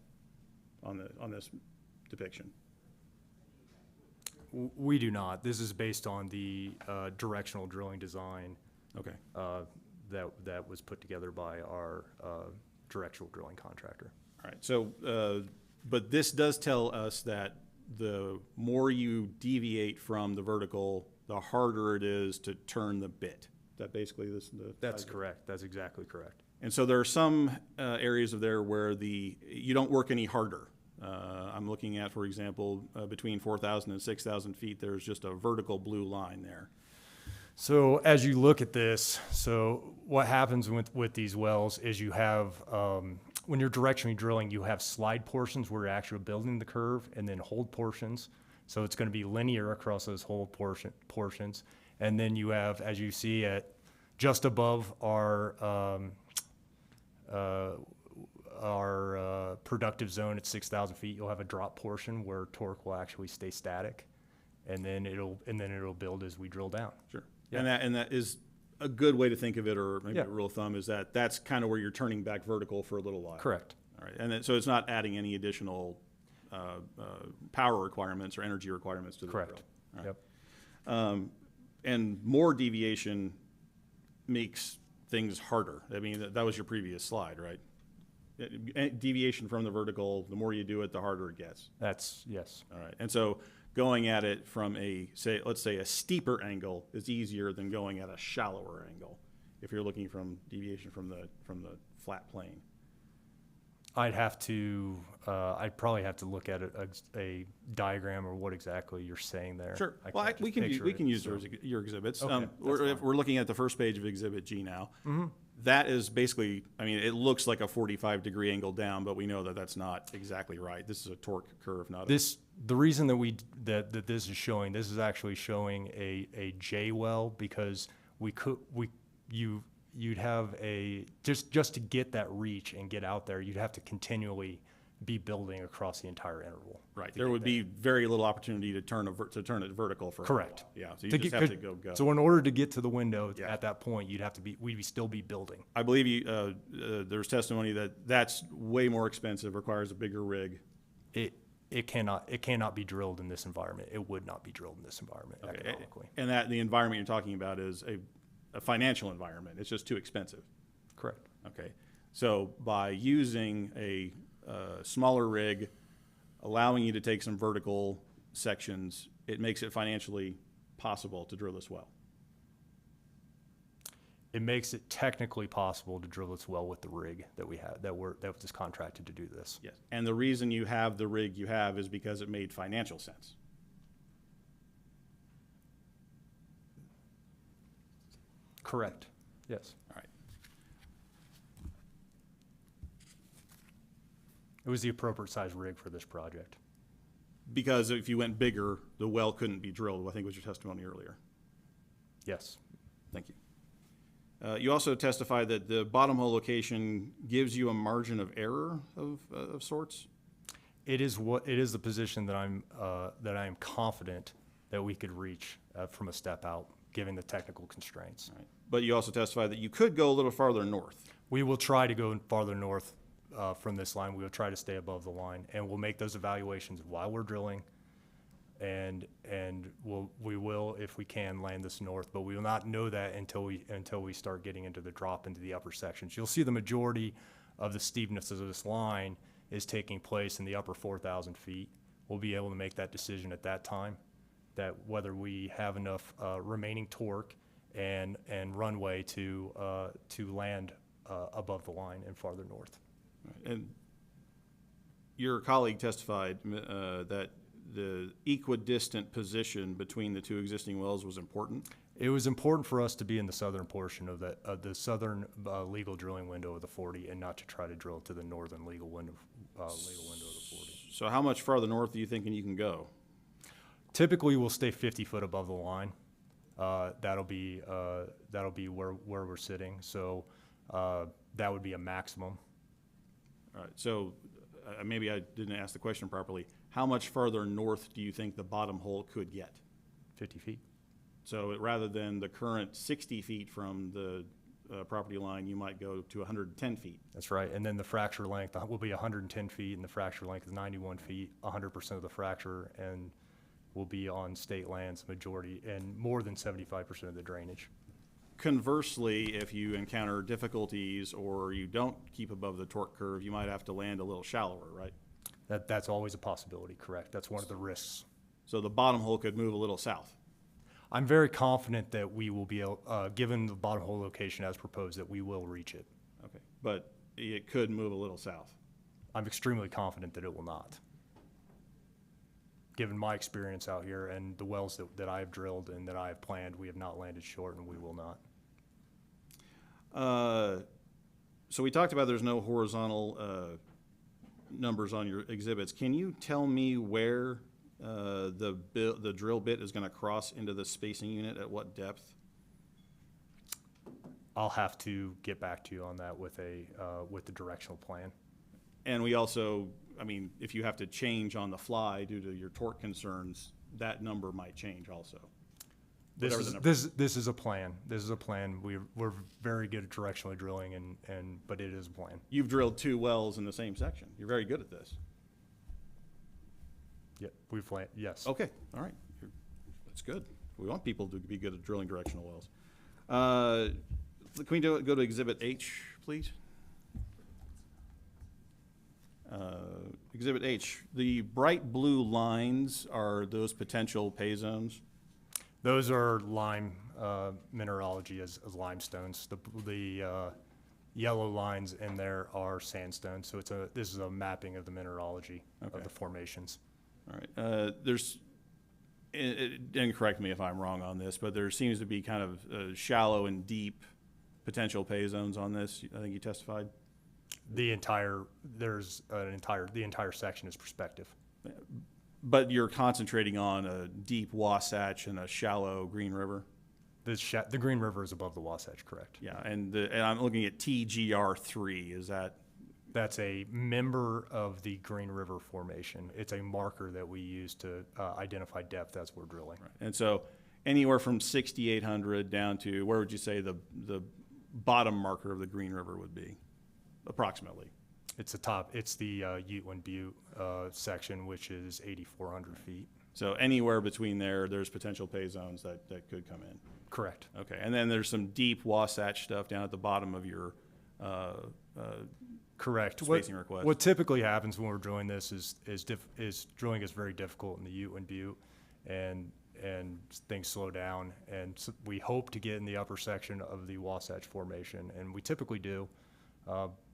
on this depiction. We do not. This is based on the directional drilling design. Okay. That was put together by our directional drilling contractor. All right. So, but this does tell us that the more you deviate from the vertical, the harder it is to turn the bit. That basically this. That's correct. That's exactly correct. And so there are some areas of there where you don't work any harder. I'm looking at, for example, between 4,000 and 6,000 feet, there's just a vertical blue line there. So as you look at this, so what happens with these wells is you have, when you're directionally drilling, you have slide portions where you're actually building the curve and then hold portions. So it's going to be linear across those hold portions. And then you have, as you see at just above our productive zone at 6,000 feet, you'll have a drop portion where torque will actually stay static, and then it'll build as we drill down. Sure. Yeah. And that is a good way to think of it, or maybe a rule of thumb, is that's kind of where you're turning back vertical for a little while. Correct. All right. And so it's not adding any additional power requirements or energy requirements to the Correct. drill. All Yep. And more deviation makes things harder. I mean, that was your previous slide, right? Deviation from the vertical, the more you do it, the harder it gets. That's, yes. All right. And so going at it from let's say a steeper angle is easier than going at a shallower angle if you're looking from deviation from the flat plane. I'd probably have to look at a diagram or what exactly you're saying there. Sure. I Well, can't we just can picture use it, your exhibits. Okay, We're looking at the first page of Exhibit G now. Mm-hmm. That is basically, I mean, it looks like a 45-degree angle down, but we know that that's not exactly right. This is a torque curve, not The reason that this is actually showing a J well, because you'd have just to get that reach and get out there, you'd have to continually be building across the entire interval. Right. There would be very little opportunity to turn it vertical for Correct. a while. Yeah. So you just have to go. So in order to get to the window at that point, we'd still be building. I believe there's testimony that that's way more expensive, requires a bigger rig. It cannot be drilled in this environment. It would not be drilled in this environment economically. And that the environment you're talking about is a financial environment. It's just too expensive. Correct. Okay. So by using a smaller rig, allowing you to take some vertical sections, it makes it financially possible to drill this well. It makes it technically possible to drill this well with the rig that we have, that was contracted to do this. Yes. And the reason you have the rig you have is because it made financial sense. Correct. Yes. All right. It was the appropriate size rig for this project. Because if you went bigger, the well couldn't be drilled, I think was your testimony earlier. Yes. Thank you. You also testified that the bottom hole location gives you a margin of error of sorts. It is the position that I am confident that we could reach from a step out, given the technical constraints. Right. But you also testified that you could go a little farther north. We will try to go farther north from this line. We will try to stay above the line, and we'll make those evaluations while we're drilling. And we will, if we can, land this north, but we will not know that until we start getting into the drop into the upper sections. You'll see the majority of the steepness of this line is taking place in the upper 4,000 feet. We'll be able to make that decision at that time, that whether we have enough remaining torque and runway to land above the line and farther north. And your colleague testified that the equidistant position between the two existing wells was important. It was important for us to be in the southern portion of the southern legal drilling window of the 40, and not to try to drill to the northern legal window of the 40. So how much farther north do you think you can go? Typically, we'll stay 50 foot above the line. That'll be where we're sitting. So that would be a maximum. All right. So maybe I didn't ask the question properly. How much further north do you think the bottom hole could get? 50 feet. So rather than the current 60 feet from the property line, you might go to 110 feet. That's right. And then the fracture length will be 110 feet, and the fracture length is 91 feet, 100% of the fracture, and will be on state lands majority, and more than 75% of the drainage. Conversely, if you encounter difficulties or you don't keep above the torque curve, you might have to land a little shallower, right? That's always a possibility, correct. That's one of the risks. So the bottom hole could move a little south. I'm very confident that we will be able, given the bottom hole location as proposed, that we will reach it. Okay, but it could move a little south. I'm extremely confident that it will not. Given my experience out here and the wells that I have drilled and that I have planned, we have not landed short, and we will not. So we talked about there's no horizontal numbers on your exhibits. Can you tell me where the drill bit is going to cross into the spacing unit, at what depth? I'll have to get back to you on that with the directional plan. And we also, I mean, if you have to change on the fly due to your torque concerns, that number might change also. This is a plan. This is a plan. We're very good at directionally drilling, but it is a plan. You've drilled 2 wells in the same section. You're very good at this. Yeah, yes. Okay, all right. That's good. We want people to be good at drilling directional wells. Can we go to Exhibit H, please? Exhibit H, the bright blue lines are those potential pay zones? Those are lime mineralogy as limestones. The yellow lines in there are sandstones. So this is a mapping of the mineralogy of the formations. All right. And correct me if I'm wrong on this, but there seems to be kind of shallow and deep potential pay zones on this. I think you testified. The entire section is prospective. But you're concentrating on a deep Wasatch and a shallow Green River? The Green River is above the Wasatch, correct? Yeah, and I'm looking at TGR3. Is that? That's a member of the Green River Formation. It's a marker that we use to identify depth as we're drilling. Right. And so anywhere from 6,800 down to, where would you say the bottom marker of the Green River would be, approximately? It's the Uteland Butte section, which is 8,400 feet. So anywhere between there's potential pay zones that could come in? Correct. Okay, and then there's some deep Wasatch stuff down at the bottom of your correct spacing request. What typically happens when we're drilling this is drilling is very difficult in the Uteland Butte, and things slow down, and so we hope to get in the upper section of the Wasatch Formation, and we typically do,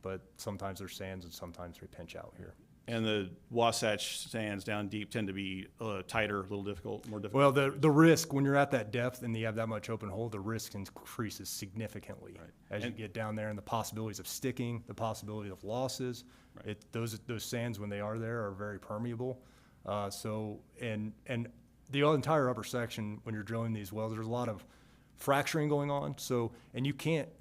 but sometimes there's sands and sometimes they pinch out here. And the Wasatch sands down deep tend to be tighter, a little difficult, more difficult? Well, the risk, when you're at that depth and you have that much open hole, the risk increases significantly as you get down there, and the possibilities of sticking, the possibility of losses. Right. Those sands, when they are there, are very permeable. And the entire upper section, when you're drilling these wells, there's a lot of fracturing going on. So, and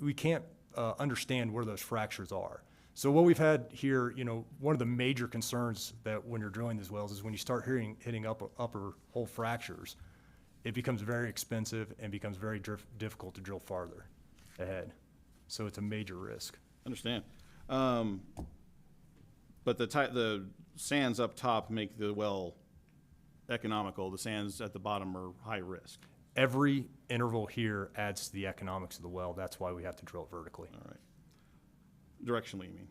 we can't understand where those fractures are. So what we've had here, one of the major concerns that when you're drilling these wells is when you start hitting upper hole fractures, it becomes very expensive and becomes very difficult to drill farther ahead. So it's a major risk. Understand. But the sands up top make the well economical. The sands at the bottom are high risk. Every interval here adds to the economics of the well. That's why we have to drill it vertically. All right. Directionally, you mean?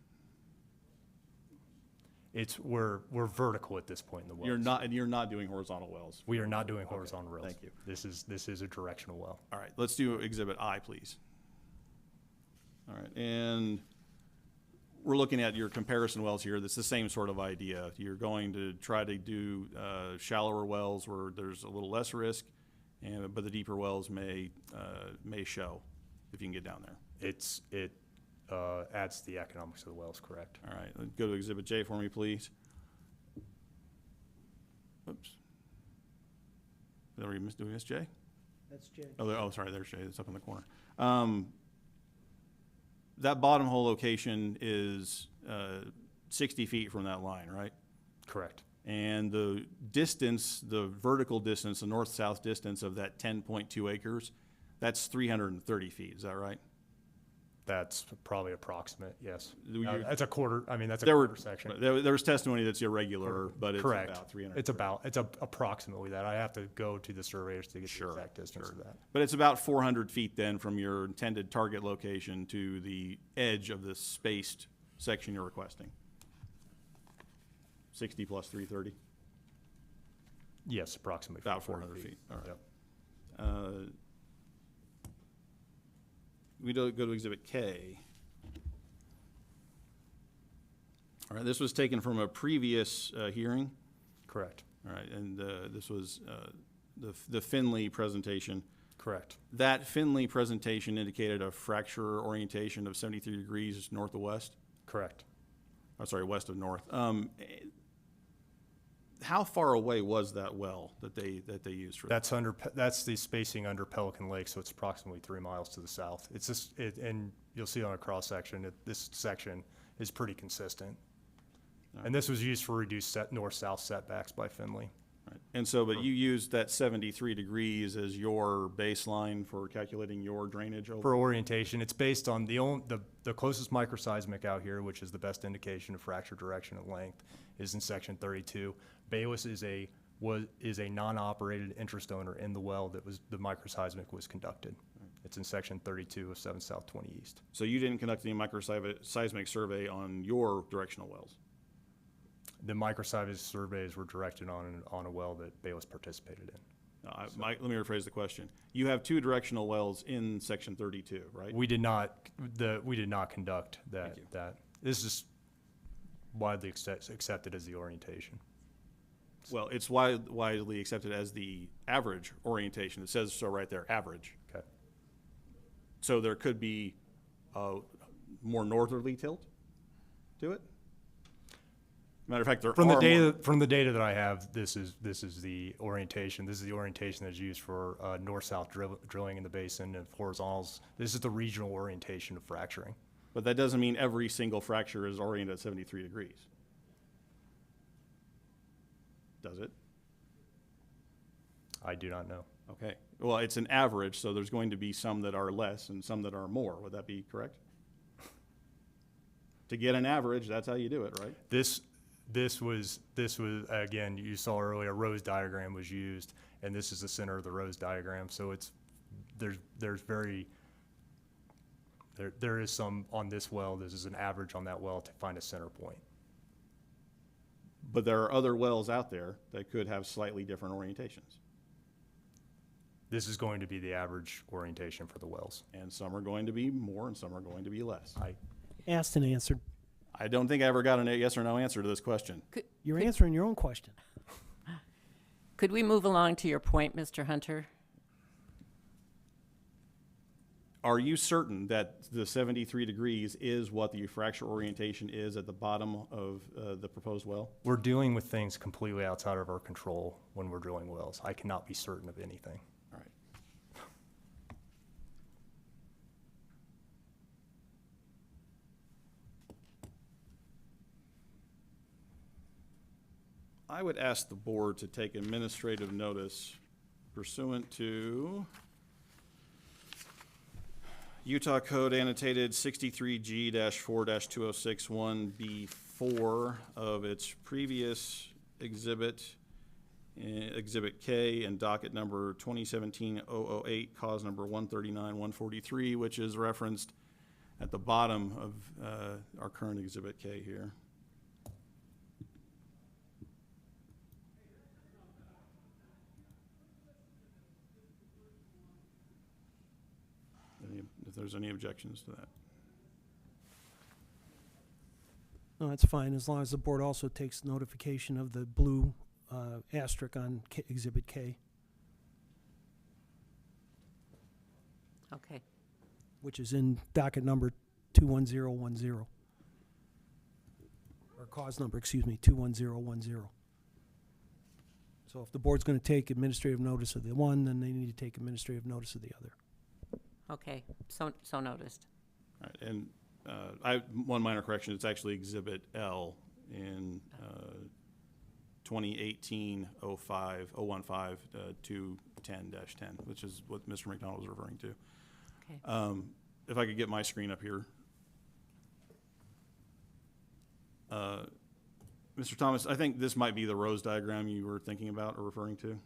We're vertical at this point in the well. You're not doing horizontal wells. We are not doing horizontal wells. Thank you. This is a directional well. All right, let's do Exhibit I, please. All right, and we're looking at your comparison wells here. That's the same sort of idea. You're going to try to do shallower wells where there's a little less risk, but the deeper wells may show if you can get down there. It adds to the economics of the wells, correct. All right, let's go to Exhibit J for me, please. Oops. Did we miss J? That's J. Sorry, there's J. It's up in the corner. That bottom hole location is 60 feet from that line, right? Correct. And the distance, the vertical distance, the north-south distance of that 10.2 acres, that's 330 feet. Is that right? That's probably approximate, yes. That's a quarter. I mean, that's a quarter section. There was testimony that's irregular, but it's correct. About 300. It's approximately that. I have to go to the surveyors to get the exact distance of that. But it's about 400 feet then from your intended target location to the edge of the spaced section you're requesting. 60 plus 330? Yes, approximately. About 400 feet. All right. Yep. We go to Exhibit K. All right, this was taken from a previous hearing. Correct. All right, and this was the Finley presentation. Correct. That Finley presentation indicated a fracture orientation of 73 degrees north of west? Correct. I'm sorry, west of north. How far away was that well that they used for that? That's the spacing under Pelican Lake, so it's approximately 3 miles to the south. It's just and you'll see on a cross section this section is pretty consistent. Right. And this was used for reduced north-south setbacks by Finley. Right. And so, but you use that 73 degrees as your baseline for calculating your drainage over? For orientation, it's based on the closest microseismic out here, which is the best indication of fracture direction and length, is in section 32. Bayless is a non-operated interest owner in the well that the microseismic was conducted. It's in section 32 of 7 South 20 East. So you didn't conduct any microseismic survey on your directional wells? The microseismic surveys were directed on a well that Bayless participated in. Let me rephrase the question. You have 2 directional wells in section 32, right? We did not conduct that. This is widely accepted as the orientation. Well, it's widely accepted as the average orientation. It says so right there, average. Okay. So there could be a more northerly tilt to it? Matter of fact, from the data that I have, this is the orientation. This is the orientation that's used for north-south drilling in the basin and horizontals. This is the regional orientation of fracturing. But that doesn't mean every single fracture is oriented at 73 degrees. Does it? I do not know. Okay. Well, it's an average, so there's going to be some that are less and some that are more. Would that be correct? To get an average, that's how you do it, right? This was again, you saw earlier, a rose diagram was used, and this is the center of the rose diagram. So there is some on this well. This is an average on that well to find a center point. But there are other wells out there that could have slightly different orientations. This is going to be the average orientation for the wells. And some are going to be more and some are going to be less. Asked and answered. I don't think I ever got a yes or no answer to this question. You're answering your own question. Could we move along to your point, Mr. Hunter? Are you certain that the 73 degrees is what the fracture orientation is at the bottom of the proposed well? We're dealing with things completely outside of our control when we're drilling wells. I cannot be certain of anything. All right. I would ask the board to take administrative notice pursuant to Utah Code annotated 63G-4-2061B4 of its previous exhibit, Exhibit K, and docket number 2017-008, cause number 139-143, which is referenced at the bottom of our current Exhibit K here. If there's any objections to that. No, that's fine, as long as the board also takes notification of the blue asterisk on Exhibit K, Okay. which is in docket number 21010. Or cause number, 21010. So if the board's going to take administrative notice of the one, then they need to take administrative notice of the other. Okay, so noticed. All right, and one minor correction, it's actually Exhibit L in 2018-05-015-210-10, which is what Mr. McDonald was referring to. Okay. If I could get my screen up here. Mr. Thomas, I think this might be the rose diagram you were thinking about or referring to.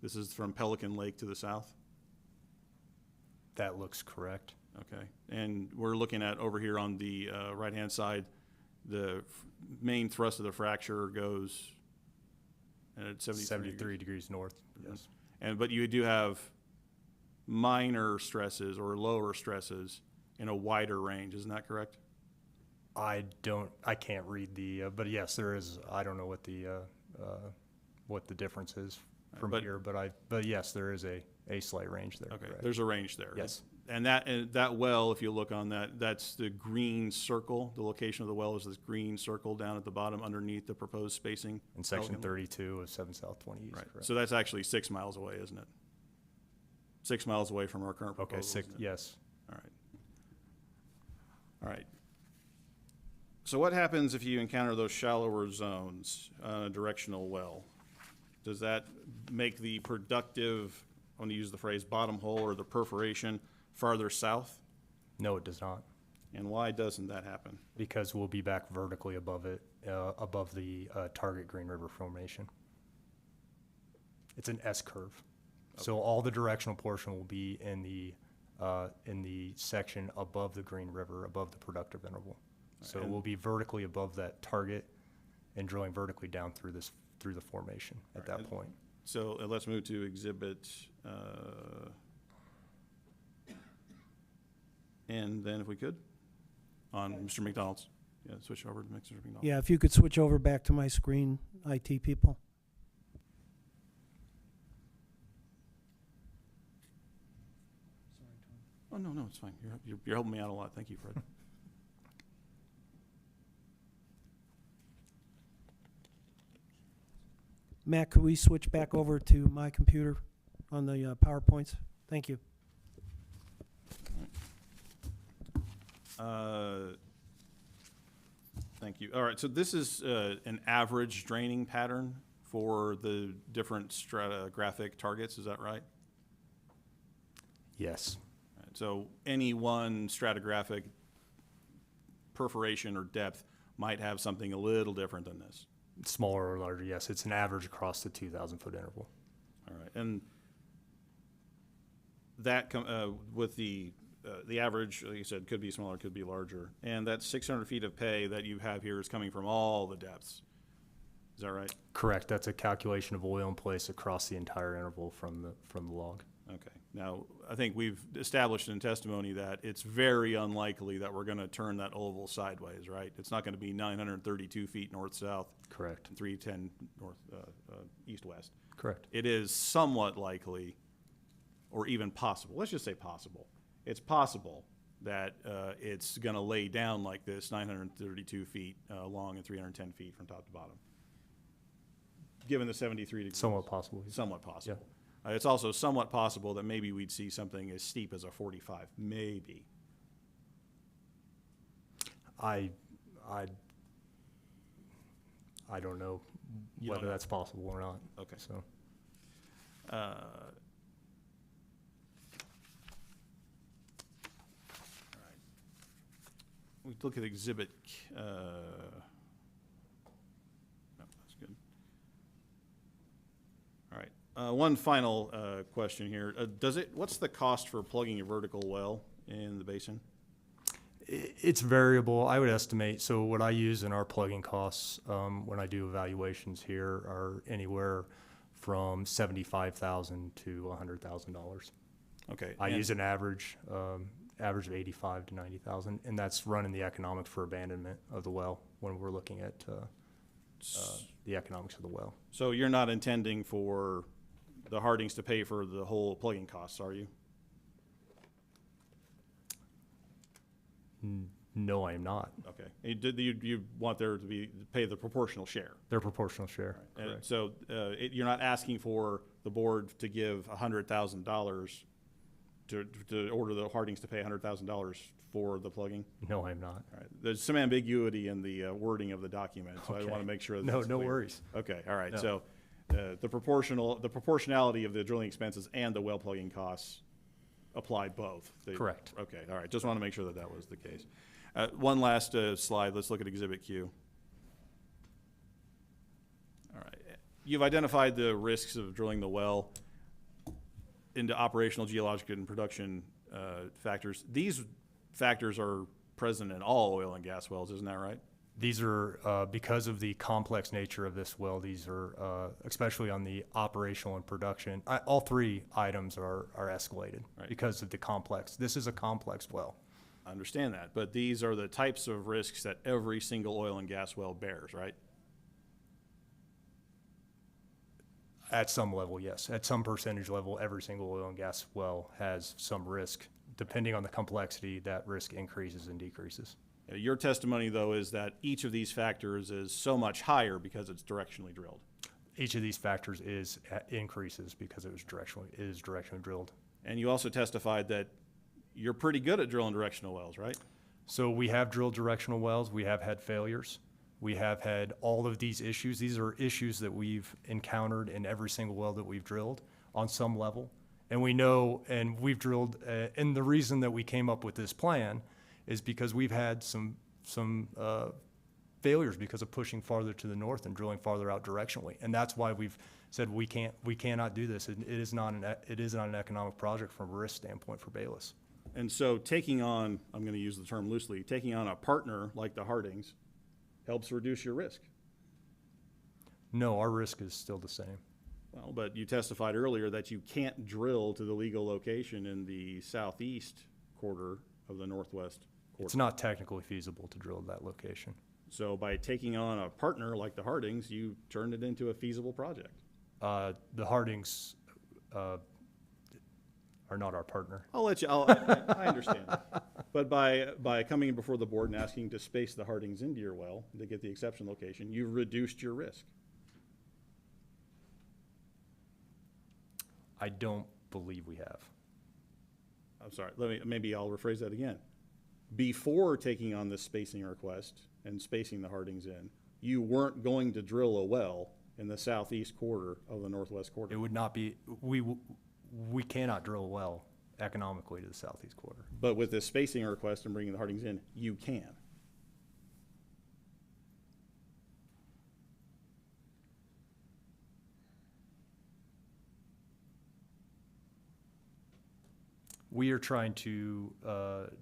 This is from Pelican Lake to the south. That looks correct. Okay, and we're looking at over here on the right-hand side, the main thrust of the fracture goes at 73 degrees north. Yes. But you do have minor stresses or lower stresses in a wider range, isn't that correct? I can't read but yes, there is. I don't know what the difference is from here, but yes, there is a slight range there. Okay, correct. there's a range there. Yes. And that well, if you look on that, that's the green circle. The location of the well is this green circle down at the bottom underneath the proposed spacing. In section 32 of 7 South 20 East. Right. Correct. So that's actually 6 miles away, isn't it? 6 miles away from our current proposal. Okay, 6, yes. All right. All right. So what happens if you encounter those shallower zones on a directional well? does that make the productive, I want to use the phrase bottom hole or the perforation, farther south? No, it does not, And why doesn't that happen? because we'll be back vertically above it, above the target Green River Formation. It's an S curve. So all the directional portion will be in the section above the Green River, above the productive interval. So And- we'll be vertically above that target and drilling vertically down through the formation at that point. So let's move to exhibit, and then if we could, on Mr. McDonald's. Yeah, switch over to Mr. McDonald. Yeah, if you could switch over back to my screen, IT people. Oh, no, it's fine. You're helping me out a lot. Thank you, Fred. Matt, could we switch back over to my computer on the PowerPoints? Thank you. Thank you. All right, so this is an average draining pattern for the different stratigraphic targets, is that right? Yes. All right, so any one stratigraphic perforation or depth might have something a little different than this. Smaller or larger, yes. It's an average across the 2,000-foot interval. All right, and that with the average, like you said, could be smaller, could be larger, and that 600 feet of pay that you have here is coming from all the depths. Is that right? Correct. That's a calculation of oil in place across the entire interval from the log. Okay. Now, I think we've established in testimony that it's very unlikely that we're going to turn that oval sideways, right? It's not going to be 932 feet north-south. Correct. And 310 north east-west. Correct. It is somewhat likely, or even possible. Let's just say possible. It's possible that it's going to lay down like this, 932 feet long and 310 feet from top to bottom, given the 73 degrees. Somewhat possible. Somewhat possible. Yeah. It's also somewhat possible that maybe we'd see something as steep as a 45, maybe. I don't know You whether don't know. that's possible or not. Okay. So We look at exhibit, no, that's good. All right, one final question here. What's the cost for plugging a vertical well in the basin? it's variable. I would estimate. So what I use in our plugging costs when I do evaluations here are anywhere from $75,000 to $100,000. Okay. I use an average of 85 to 90,000, and that's running the economics for abandonment of the well when we're looking at the economics of the well. So you're not intending for the Hardings to pay for the whole plugging costs, are you? No, I am not. Okay. You want there to be pay the proportional share. Their proportional share. Correct. So you're not asking for the board to give $100,000 to order the Hardings to pay $100,000 for the plugging? No, I'm not. All right. There's some ambiguity in the wording of the document, so I want to make sure that No, it's no clear. worries. Okay. All right. No. So the proportionality of the drilling expenses and the well plugging costs apply both. Correct. Okay. All right. Just want to make sure that that was the case. One last slide. Let's look at Exhibit Q. All right. You've identified the risks of drilling the well into operational, geologic, and production factors. These factors are present in all oil and gas wells, isn't that right? These are, because of the complex nature of this well, these are, especially on the operational and production, all three items are escalated because of the complex. This is a complex well. I understand that, but these are the types of risks that every single oil and gas well bears, right? At some level, yes. At some percentage level, every single oil and gas well has some risk. Depending on the complexity, that risk increases and decreases. Your testimony, though, is that each of these factors is so much higher because it's directionally drilled. Each of these factors increases because it is directionally drilled. And you also testified that you're pretty good at drilling directional wells, right? So we have drilled directional wells. We have had failures. We have had all of these issues. These are issues that we've encountered in every single well that we've drilled on some level. And we know, and we've drilled, and the reason that we came up with this plan is because we've had some failures because of pushing farther to the north and drilling farther out directionally. And that's why we've said we cannot do this. It is not an economic project from a risk standpoint for Bayless. And so taking on, I'm going to use the term loosely, taking on a partner like the Hardings helps reduce your risk. No, our risk is still the same. Well, but you testified earlier that you can't drill to the legal location in the southeast quarter of the northwest quarter. It's not technically feasible to drill that location. So by taking on a partner like the Hardings, you turned it into a feasible project. The Hardings are not our partner. I'll let you, I understand. But by coming in before the board and asking to space the Hardings into your well to get the exception location, you've reduced your risk. I don't believe we have. I'm sorry, maybe I'll rephrase that again. Before taking on this spacing request and spacing the Hardings in, you weren't going to drill a well in the southeast quarter of the northwest quarter. It would not be, we cannot drill a well economically to the southeast quarter. But with this spacing request and bringing the Hardings in, you can. We are trying to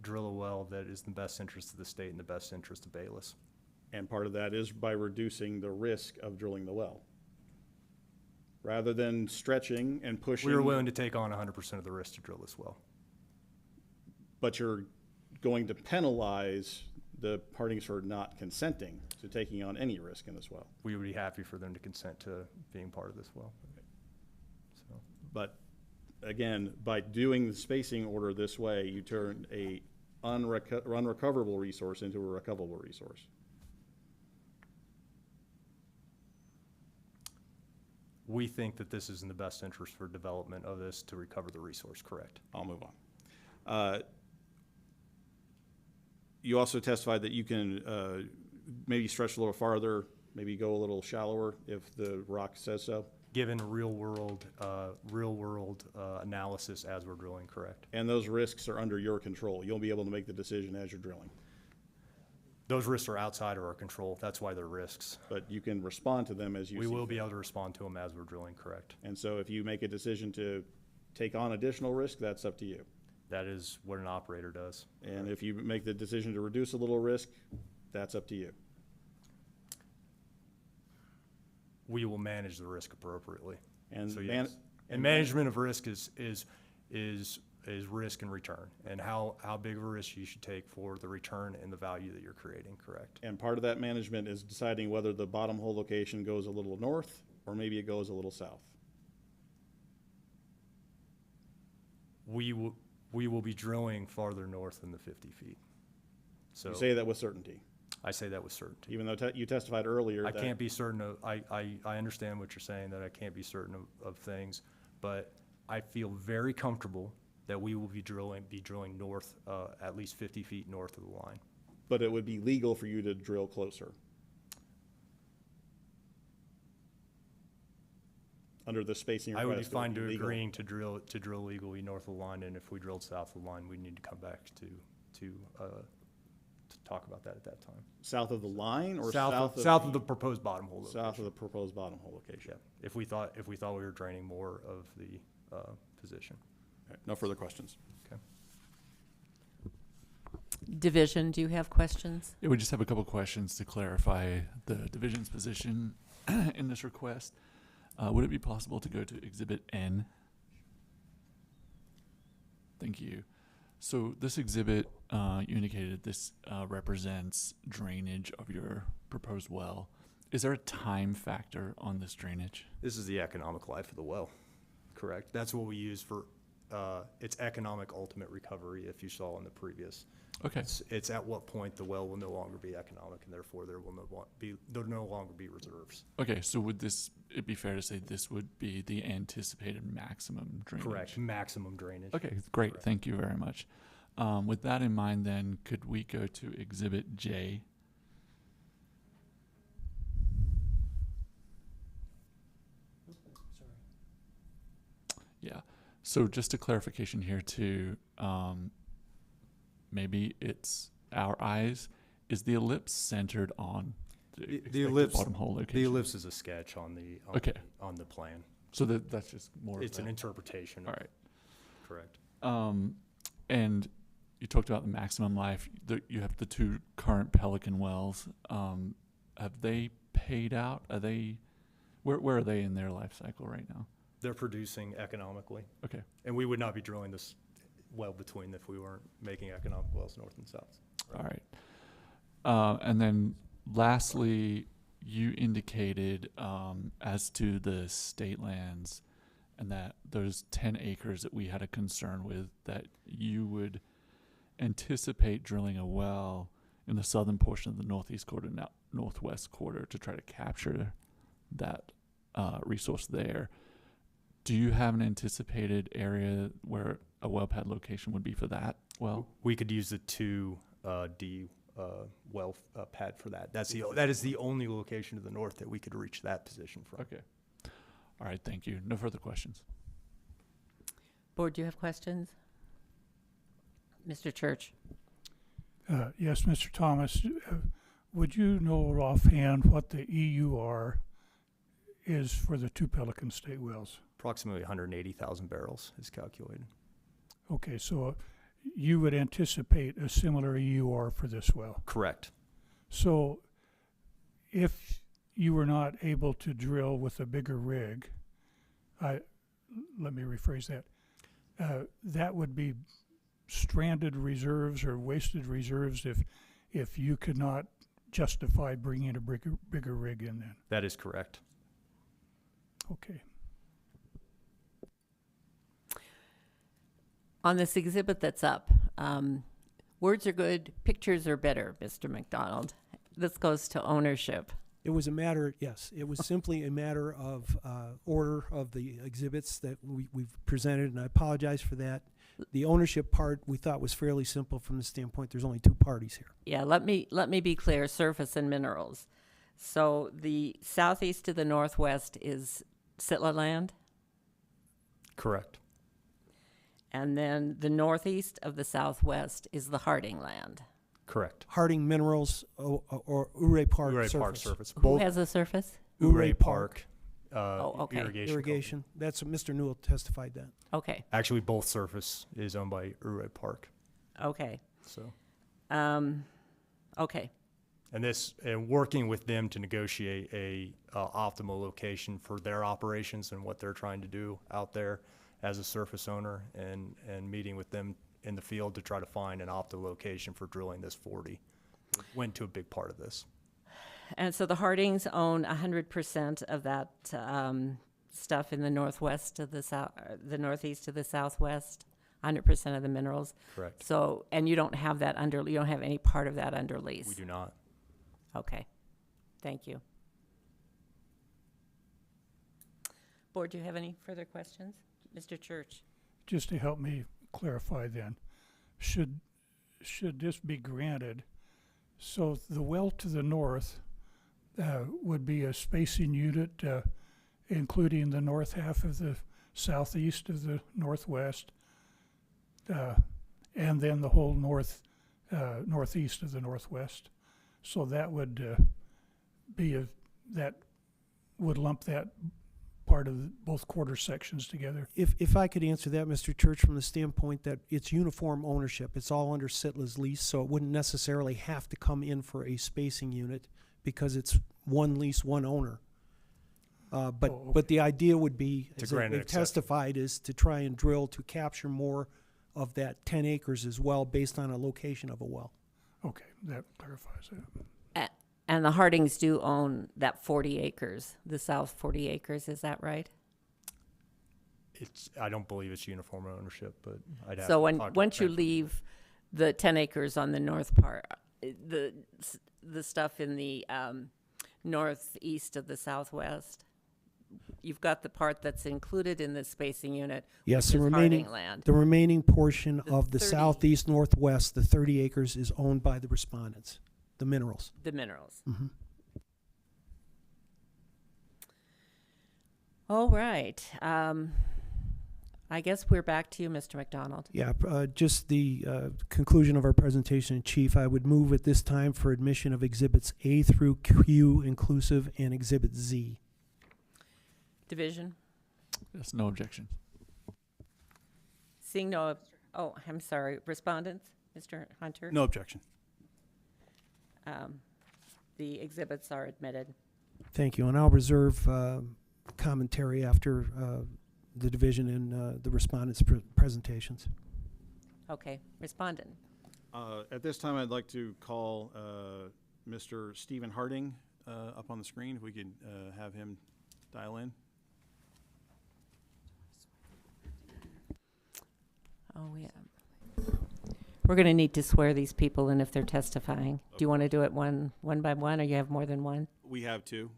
drill a well that is in the best interest of the state and the best interest of Bayless. And part of that is by reducing the risk of drilling the well. Rather than stretching and pushing. We are willing to take on 100% of the risk to drill this well. But you're going to penalize the Hardings for not consenting to taking on any risk in this well. We would be happy for them to consent to being part of this well. Okay. So. But again, by doing the spacing order this way, you turn a unrecoverable resource into a recoverable resource. We think that this is in the best interest for development of this to recover the resource, correct? I'll move on. You also testified that you can maybe stretch a little farther, maybe go a little shallower if the rock says so. Given real world analysis as we're drilling, correct? And those risks are under your control. You'll be able to make the decision as you're drilling. Those risks are outside of our control. That's why they're risks. But you can respond to them as you see We will fit. be able to respond to them as we're drilling, correct? And so if you make a decision to take on additional risk, that's up to you. That is what an operator does. And if you make the decision to reduce a little risk, that's up to you. We will manage the risk appropriately. And, so, yes. And management of risk is risk and return, and how big of a risk you should take for the return and the value that you're creating, correct? And part of that management is deciding whether the bottom hole location goes a little north or maybe it goes a little south. We will be drilling farther north than the 50 feet. So you say that with certainty. I say that with certainty. Even though you testified earlier I that can't be certain of, I understand what you're saying, that I can't be certain of things, but I feel very comfortable that we will be drilling north, at least 50 feet north of the line. But it would be legal for you to drill closer. Under the spacing request. I would be fine to legal. agreeing to drill legally north of the line, and if we drilled south of the line, we need to come back to talk about that at that time. South of the line or south of the proposed bottom hole location. South of the proposed bottom hole location. Yeah. If we thought we were draining more of the position. Okay. No further questions. Okay. Division, do you have questions? Yeah, we just have a couple questions to clarify the division's position in this request. Would it be possible to go to Exhibit N? Thank you. So this exhibit, you indicated this represents drainage of your proposed well. Is there a time factor on this drainage? This is the economic life of the well, correct? That's what we use for its economic ultimate recovery, if you saw in the previous. Okay. It's at what point the well will no longer be economic, and therefore there no longer be reserves. Okay, so would it be fair to say this would be the anticipated maximum drainage? Correct, maximum drainage. Okay, great, Correct. Thank you very much. With that in mind then, could we go to Exhibit J? Yeah. So just a clarification here too. Maybe it's our eyes. Is the ellipse centered on The ellipse, bottom hole location? the ellipse is a sketch on the Okay. on the plan. So that's just more. It's of an a, interpretation. all right. Correct. And you talked about the maximum life. You have the 2 current Pelican wells. Have they paid out? Are they? Where are they in their life cycle right now? They're producing economically. Okay. And we would not be drilling this well between if we weren't making economic wells north and south. All right. And then lastly, you indicated as to the state lands and that those 10 acres that we had a concern with, that you would anticipate drilling a well in the southern portion of the northeast quarter, northwest quarter, to try to capture that resource there. Do you have an anticipated area where a well pad location would be for that well? We could use the 2D well pad for that. That is the only location to the north that we could reach that position from. Okay. All right, thank you. No further questions. Board, do you have questions? Mr. Church? Yes, Mr. Thomas, would you know offhand what the EUR is for the 2 Pelican State wells? Approximately 180,000 barrels is calculated. Okay, so you would anticipate a similar EUR for this well? Correct. So if you were not able to drill with a bigger rig, let me rephrase that. That would be stranded reserves or wasted reserves if you could not justify bringing a bigger rig in then. That is correct. Okay. On this exhibit that's up, words are good, pictures are better, Mr. McDonald. This goes to ownership. It was a matter, yes, it was simply a matter of order of the exhibits that we've presented, and I apologize for that. The ownership part we thought was fairly simple from the standpoint there's only 2 parties here. Yeah, let me be clear, surface and minerals. So the southeast to the northwest is Sitla land, Correct. and then the northeast of the southwest is the Harding land. Correct. Harding Minerals or Ouray Park Ouray surface. Park surface. Who has a surface? Ouray Park. Okay. Irrigation. That's what Mr. Newell testified that. Okay, Actually, both surface is owned by Ouray Park. okay, So, okay. and working with them to negotiate a optimal location for their operations and what they're trying to do out there as a surface owner, and meeting with them in the field to try to find an optimal location for drilling this 40 went to a big part of this. And so the Hardings own 100% of that stuff in the northwest to the south, the northeast to the southwest, 100% of the minerals. Correct. So, and you don't have that you don't have any part of that under lease. We do not. Okay, thank you. Board, do you have any further questions? Mr. Church? Just to help me clarify then, should this be granted, so the well to the north would be a spacing unit including the north half of the southeast of the northwest, and then the whole northeast of the northwest. So that would that would lump that part of both quarter sections together. If I could answer that, Mr. Church, from the standpoint that it's uniform ownership, it's all under Sitla's lease, so it wouldn't necessarily have to come in for a spacing unit because it's one lease, one owner. But the idea would be, as they've testified, is to try and drill to capture more of that 10 acres as well based on a location of a well. Okay, that clarifies that. And the Hardings do own that 40 acres, the south 40 acres, is that right? I don't believe it's uniform ownership, but I'd have so to talk to once you Frank. leave the 10 acres on the north part, the stuff in the northeast of the southwest, you've got the part that's included in the spacing unit. Yes, which is Harding land. The remaining portion The of the 30 southeast northwest, the 30 acres, is owned by the respondents, the minerals. The minerals. Mm-hmm. All right. I guess we're back to you, Mr. McDonald. Yeah, just the conclusion of our presentation, Chief. I would move at this time for admission of Exhibits A through Q inclusive and Exhibit Z. Division? Yes, no objection. Seeing no, oh, I'm sorry, respondents? Mr. Hunter? No objection. The exhibits are admitted. Thank you, and I'll reserve commentary after the division and the respondents' presentations. Okay, respondent. At this time, I'd like to call Mr. Stephen Harding up on the screen, if we could have him dial in. Oh, yeah. We're going to need to swear these people in if they're testifying. Do you want to do it one by one, or you have more than one? We have two.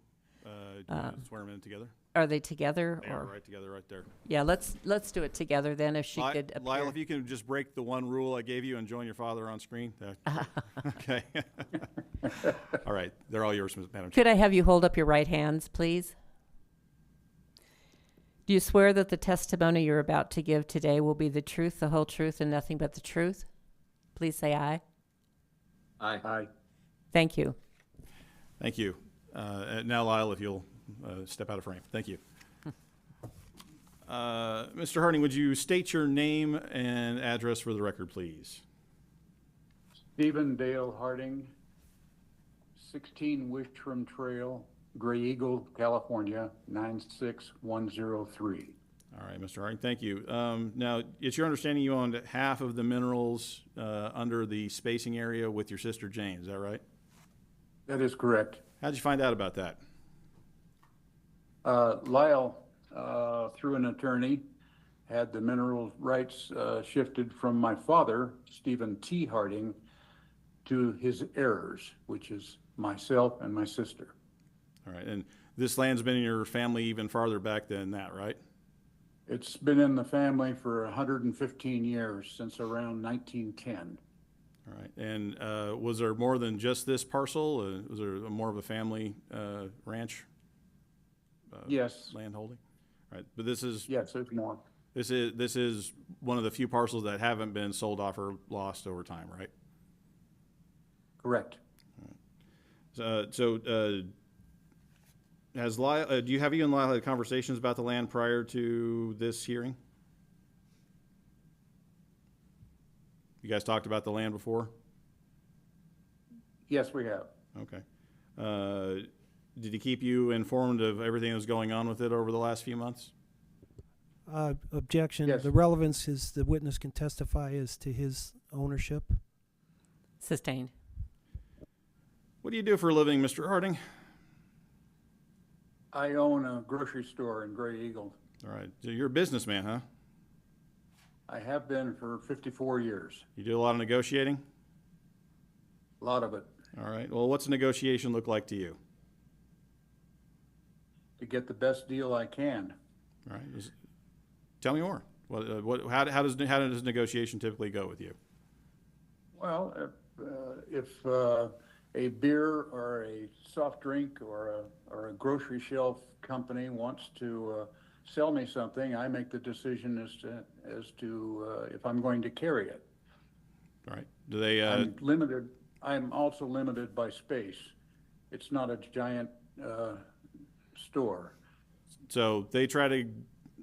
Do you want to swear them in together? Are they together? They or? are right together, right there. Yeah, let's do it together then. If she could appear. Lyle, if you can just break the one rule I gave you and join your father on screen. Okay. All right, they're all yours, Madam Chair. Could I have you hold up your right hands, please? Do you swear that the testimony you're about to give today will be the truth, the whole truth, and nothing but the truth? Please say aye. Aye. Aye. Thank you. Thank you. Now, Lyle, if you'll step out of frame. Thank you. Mr. Harding, would you state your name and address for the record, please? Stephen Dale Harding, 16 Wishram Trail, Gray Eagle, California, 96103. All right, Mr. Harding, thank you. Now, it's your understanding you owned half of the minerals under the spacing area with your sister Jane, is that right? That is correct. How'd you find out about that? Lyle, through an attorney, had the mineral rights shifted from my father, Stephen T. Harding, to his heirs, which is myself and my sister. All right, and this land's been in your family even farther back than that, right? It's been in the family for 115 years, since around 1910. All right, and was there more than just this parcel? Was there more of a family ranch? Yes. Land holding? All right, but this is... Yes, there's more. This is one of the few parcels that haven't been sold off or lost over time, right? Correct. Right. Has Lyle, have you and Lyle had conversations about the land prior to this hearing? You guys talked about the land before? Yes, we have. Okay. Did he keep you informed of everything that was going on with it over the last few months? Objection. Yes. The relevance is the witness can testify as to his ownership. Sustained. What do you do for a living, Mr. Harding? I own a grocery store in Gray Eagle. All right. So you're a businessman, huh? I have been for 54 years. You do a lot of negotiating? A lot of it. All right. Well, what's a negotiation look like to you? To get the best deal I can. All right. Tell me more. How does negotiation typically go with you? Well, if a beer or a soft drink or a grocery shelf company wants to sell me something, I make the decision as to if I'm going to carry it. All right. Do they? I'm limited. I'm also limited by space. It's not a giant store. So they try to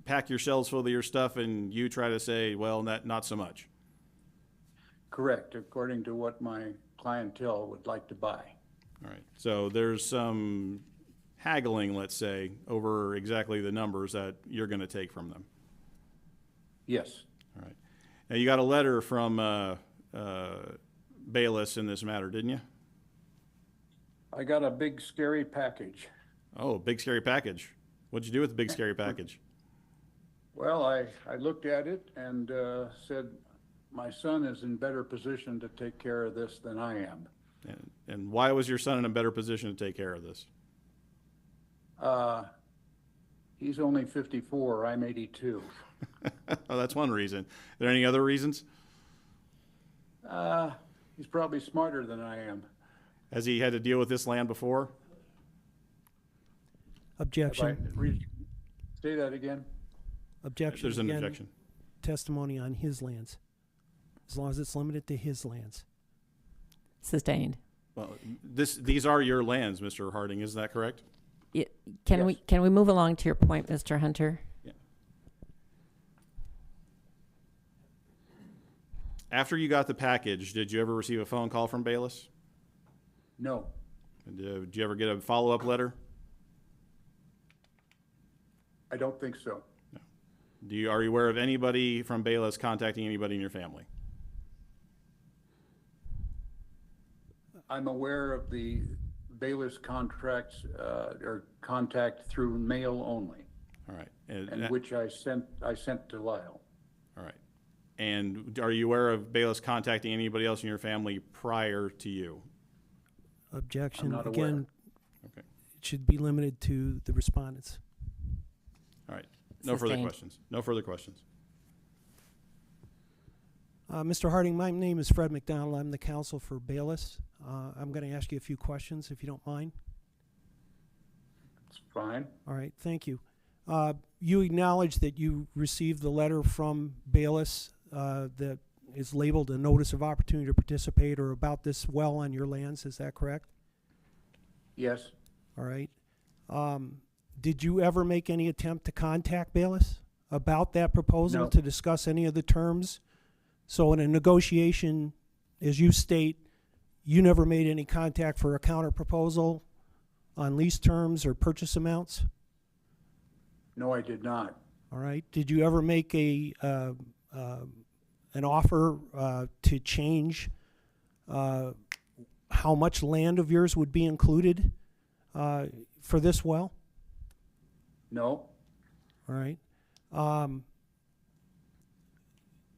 pack your shelves full of your stuff, and you try to say, well, not so much. Correct, according to what my clientele would like to buy. All right. So there's some haggling, let's say, over exactly the numbers that you're going to take from them. Yes. All right. Now, you got a letter from Bayless in this matter, didn't you? I got a big, scary package. Oh, big, scary package. What'd you do with the big, scary package? Well, I looked at it and said, my son is in better position to take care of this than I am. And why was your son in a better position to take care of this? He's only 54, I'm 82. Oh, that's one reason. Are there any other reasons? He's probably smarter than I am. Has he had to deal with this land before? Objection. Say that again. Objection. There's an again. objection. testimony on his lands, as long as it's limited to his lands. Sustained. Well, these are your lands, Mr. Harding, is that correct? Can Yes. we move along to your point, Mr. Hunter? Yeah. After you got the package, did you ever receive a phone call from Bayless? No, Did you ever get a follow-up letter? I don't think so. Are you aware of anybody from Bayless contacting anybody in your family? I'm aware of the Bayless contracts, or contact through mail only, All right. and which I sent to Lyle. All right. And are you aware of Bayless contacting anybody else in your family prior to you? Objection. I'm not Again, Okay. it should be limited to the respondents. All right. No further Sustained. questions. No further questions. Mr. Harding, my name is Fred McDonald. I'm the counsel for Bayless. I'm going to ask you a few questions, if you don't mind. It's fine. All right, thank you. You acknowledge that you received the letter from Bayless that is labeled a notice of opportunity to participate or about this well on your lands, is that correct? Yes, All right. Did you ever make any attempt to contact Bayless about that proposal No. to discuss any of the terms? So in a negotiation, as you state, you never made any contact for a counter proposal on lease terms or purchase amounts? no, I did not. All right. Did you ever make an offer to change how much land of yours would be included for this well? No, All right.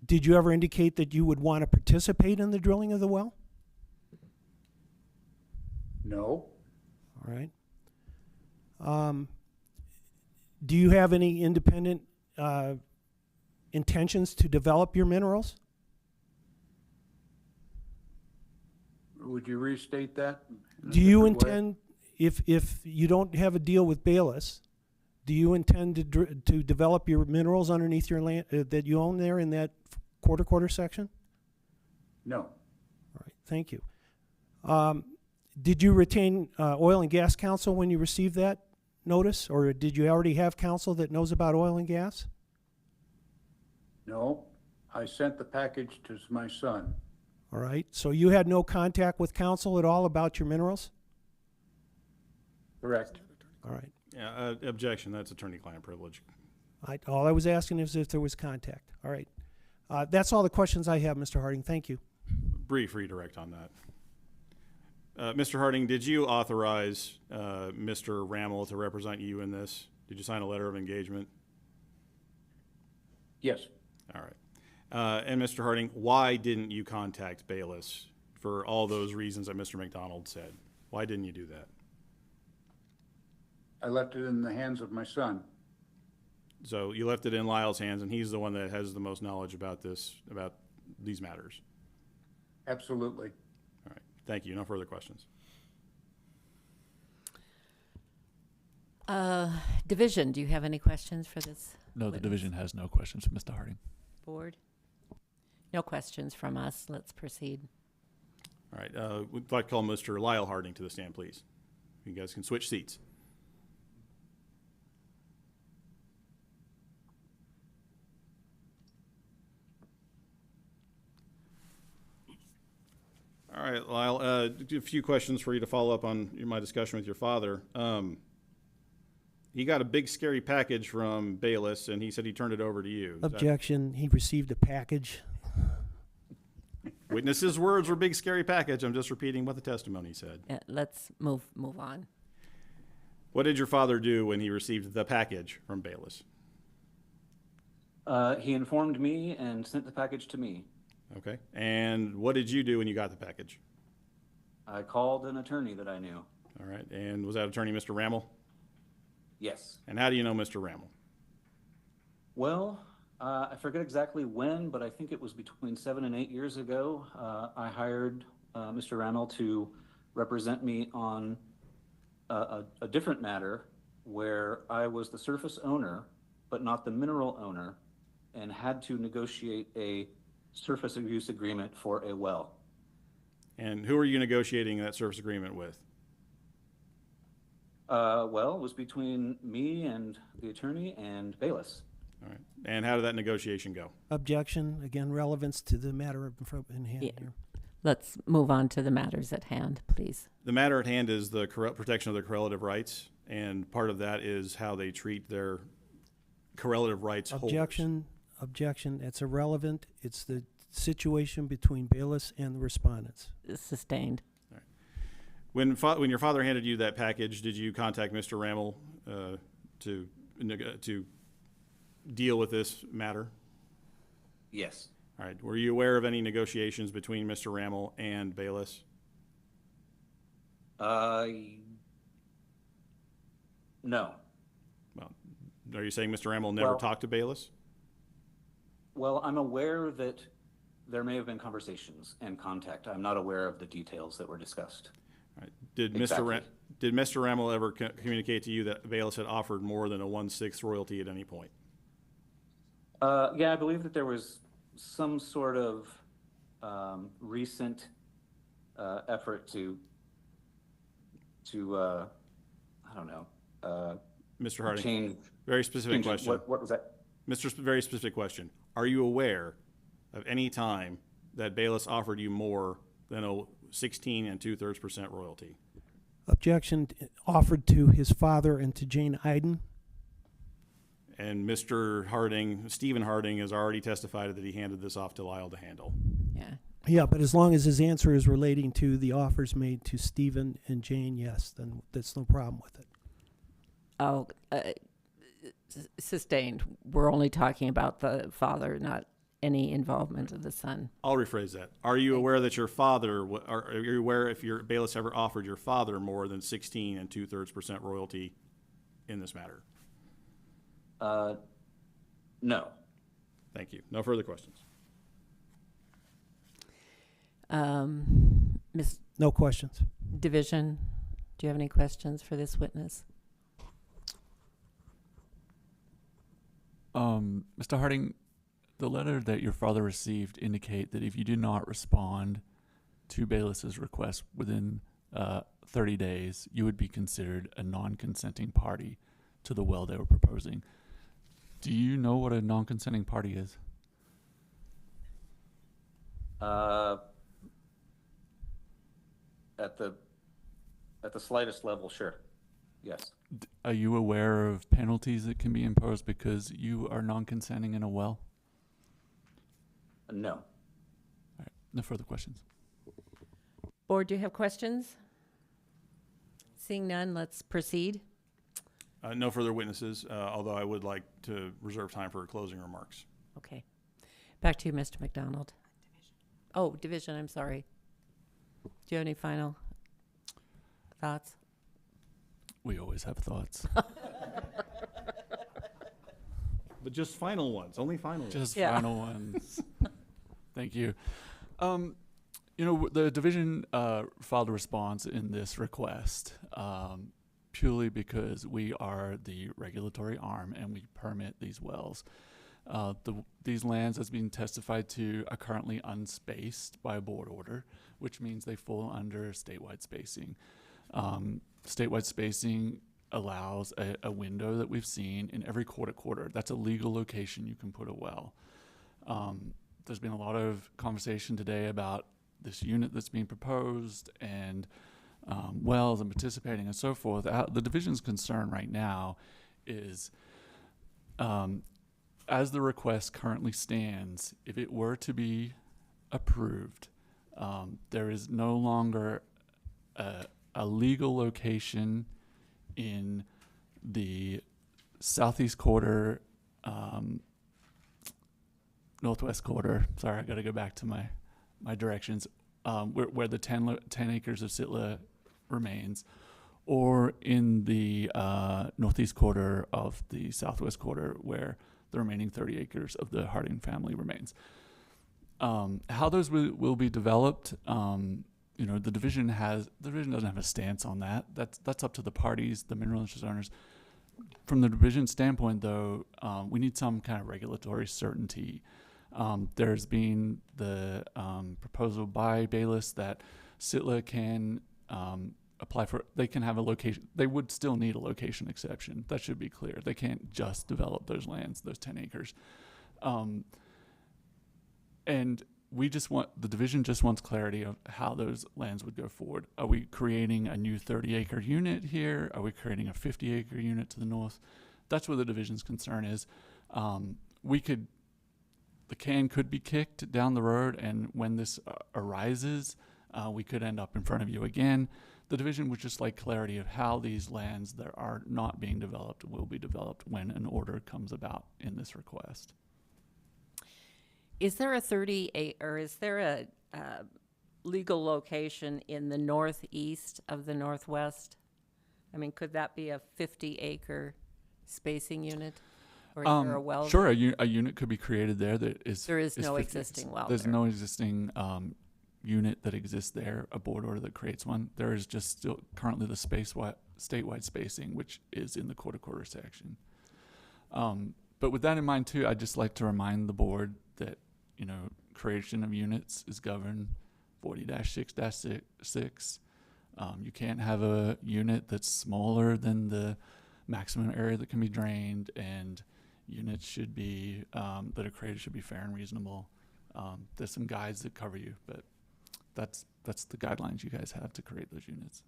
Did you ever indicate that you would want to participate in the drilling of the well? no, All right. Do you have any independent intentions to develop your minerals? would you restate that? in a Do you different way? intend, if you don't have a deal with Bayless, do you intend to develop your minerals underneath your land that you own there in that quarter section? No, All right, thank you. Did you retain oil and gas counsel when you received that notice, or did you already have counsel that knows about oil and gas? no, I sent the package to my son. All right, so you had no contact with counsel at all about your minerals? Correct. All right. Yeah, objection. That's attorney-client privilege. All I was asking is if there was contact. All right. That's all the questions I have, Mr. Harding. Thank you. Brief redirect on that. Mr. Harding, did you authorize Mr. Rammel to represent you in this? Did you sign a letter of engagement? Yes, All right. And Mr. Harding, why didn't you contact Bayless for all those reasons that Mr. McDonald said? Why didn't you do that? I left it in the hands of my son. So you left it in Lyle's hands, and he's the one that has the most knowledge about these matters. Absolutely. All right. Thank you. No further questions. Division, do you have any questions for this? No, the witness? division has no questions for Mr. Harding. Board? No questions from us. Let's proceed. All right. We'd like to call Mr. Lyle Harding to the stand, please. You guys can switch seats. All right, Lyle, a few questions for you to follow up on my discussion with your father. He got a big, scary package from Bayless, and he said he turned it over to you. Is that- Objection. He received a package. Witnesses' words were big, scary package. I'm just repeating what the testimony said. Let's move on. What did your father do when he received the package from Bayless? He informed me and sent the package to me. Okay. And what did you do when you got the package? I called an attorney that I knew. All right. And was that attorney Mr. Rammel? Yes. And how do you know Mr. Rammel? Well, I forget exactly when, but I think it was between 7 and 8 years ago. I hired Mr. Rammel to represent me on a different matter where I was the surface owner, but not the mineral owner and had to negotiate a surface use agreement for a well. And who are you negotiating that service agreement with? Well, it was between me and the attorney and Bayless. All right. And how did that negotiation go? Objection, again, relevance to the matter in hand Yeah. here. Let's move on to the matters at hand, please. The matter at hand is the protection of their correlative rights, and part of that is how they treat their correlative rights holders. Objection, it's irrelevant. It's the situation between Bayless and the respondents. Sustained. All right. When your father handed you that package, did you contact Mr. Rammel to deal with this matter? Yes. All right. Were you aware of any negotiations between Mr. Rammel and Bayless? No. Well, are you saying Mr. Rammel never talked to Bayless? Well, I'm aware that there may have been conversations and contact. I'm not aware of the details that were discussed. All right. Did Exactly. Mr. Rammel ever communicate to you that Bayless had offered more than a 1/6 royalty at any point? Yeah, I believe that there was some sort of recent effort to I don't know. Mr. Harding, change. very specific change- question. What was that? Very specific question. Are you aware of any time that Bayless offered you more than a 16 2/3% royalty? Objection, offered to his father and to Jane Iden. And Mr. Harding, Stephen Harding, has already testified that he handed this off to Lyle to handle. Yeah. Yeah, but as long as his answer is relating to the offers made to Stephen and Jane, yes, then that's no problem with it. Oh, sustained. We're only talking about the father, not any involvement of the son. I'll rephrase that. Are you aware that your father, are you aware if your Bayless ever offered your father more than 16 2/3% royalty in this matter? No. Thank you. No further questions. Ms. No questions. Division, do you have any questions for this witness? Mr. Harding, the letter that your father received indicate that if you do not respond to Bayless's request within 30 days, you would be considered a non-consenting party to the well they were proposing. Do you know what a non-consenting party is? At the slightest level, sure. Yes. Are you aware of penalties that can be imposed because you are non-consenting in a well? No. All right. No further questions. Board, do you have questions? Seeing none, let's proceed. No further witnesses, although I would like to reserve time for closing remarks. Okay. Back to you, Mr. McDonald. Oh, division, I'm sorry. Do you have any final thoughts? We always have thoughts. But just final ones, only final ones. Just final ones. Thank you. The division filed a response in this request purely because we are the regulatory arm and we permit these wells. These lands, as being testified to, are currently unspaced by a board order, which means they fall under statewide spacing. Statewide spacing allows a window that we've seen in every quarter. That's a legal location you can put a well. There's been a lot of conversation today about this unit that's being proposed and wells and participating and so forth. The division's concern right now is, as the request currently stands, if it were to be approved, there is no longer a legal location in the southeast quarter, northwest quarter. Sorry, I got to go back to my directions. Where the 10 acres of Sitla remains, or in the northeast quarter of the southwest quarter, where the remaining 30 acres of the Harding family remains. How those will be developed, the division doesn't have a stance on that. That's up to the parties, the mineral interest owners. from the division standpoint, though, we need some kind of regulatory certainty. There's been the proposal by Bayless that SITLA can apply for, they can have a location, they would still need a location exception. That should be clear. They can't just develop those lands, those 10 acres. And we just want, the division just wants clarity of how those lands would go forward. Are we creating a new 30-acre unit here? Are we creating a 50-acre unit to the north? That's where the division's concern is. The can could be kicked down the road, and when this arises, we could end up in front of you again. The division would just like clarity of how these lands that are not being developed will be developed when an order comes about in this request. Is there a legal location in the northeast of the northwest? I mean, could that be a 50-acre spacing unit? Or is there a well? Sure, a unit could be created there that is. There is no 50. existing well There's there. no existing unit that exists there, a board order that creates one. There is just still currently the statewide spacing, which is in the quarter section. But with that in mind too, I'd just like to remind the board that, you know, creation of units is governed 40-6-6. You can't have a unit that's smaller than the maximum area that can be drained, and units should be, that are created should be fair and reasonable. There's some guides that cover you, but that's the guidelines you guys have to create those units.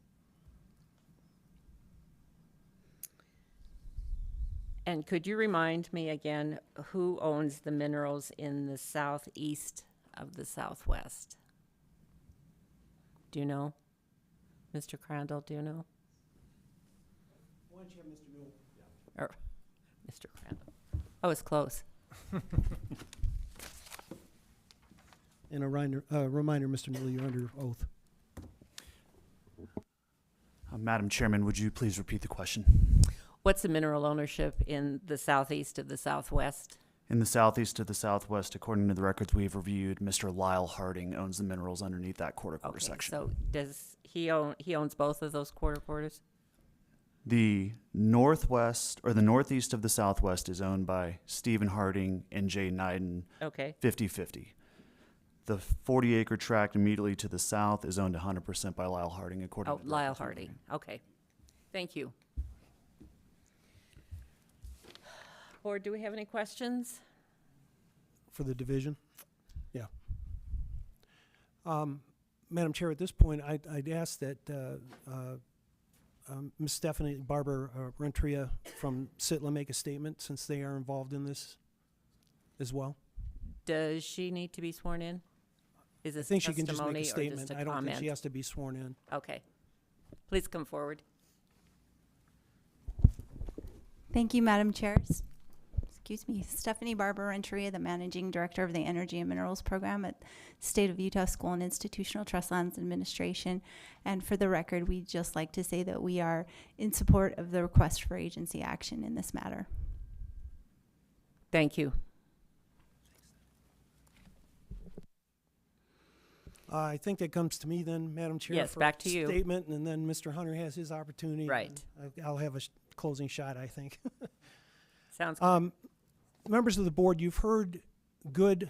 And could you remind me again who owns the minerals in the southeast of the southwest? Do you know? Mr. Crandall, do you know? Why don't you have Mr. Newell? Or Mr. Crandall. I was close. And a reminder, Mr. Newell, you're under oath. Madam Chairman, would you please repeat the question? What's the mineral ownership in the southeast of the southwest? In the southeast of the southwest, according to the records we've reviewed, Mr. Lyle Harding owns the minerals underneath that quarter section. So does he owns both of those quarters? The northwest or the northeast of the southwest is owned by Stephen Harding and Jay Knighton. Okay. 50-50. The 40-acre tract immediately to the south is owned 100% by Lyle Harding, according to the Lyle records we've Harding. reviewed. Okay. Thank you. Board, do we have any questions? For the division? Yeah. Madam Chair, at this point, I'd ask that Ms. Stephanie Barber Rentria from SITLA make a statement, since they are involved in this as well. Does she need to be sworn in? Is this I think she can just make a testimony or statement. just a I don't think she comment? has to be sworn in. Okay. Please come forward. Thank you, Madam Chair. Excuse me, Stephanie Barber Renteria, the Managing Director of the Energy and Minerals Program at State of Utah School and Institutional Trust Lands Administration. And for the record, we'd just like to say that we are in support of the request for agency action in this matter. Thank you. I think that comes to me then, Madam Chair. Yes, for back to you. Statement, and then Mr. Hunter has his opportunity. Right. and I'll have a closing shot, I think. Sounds good. Members of the board, you've heard good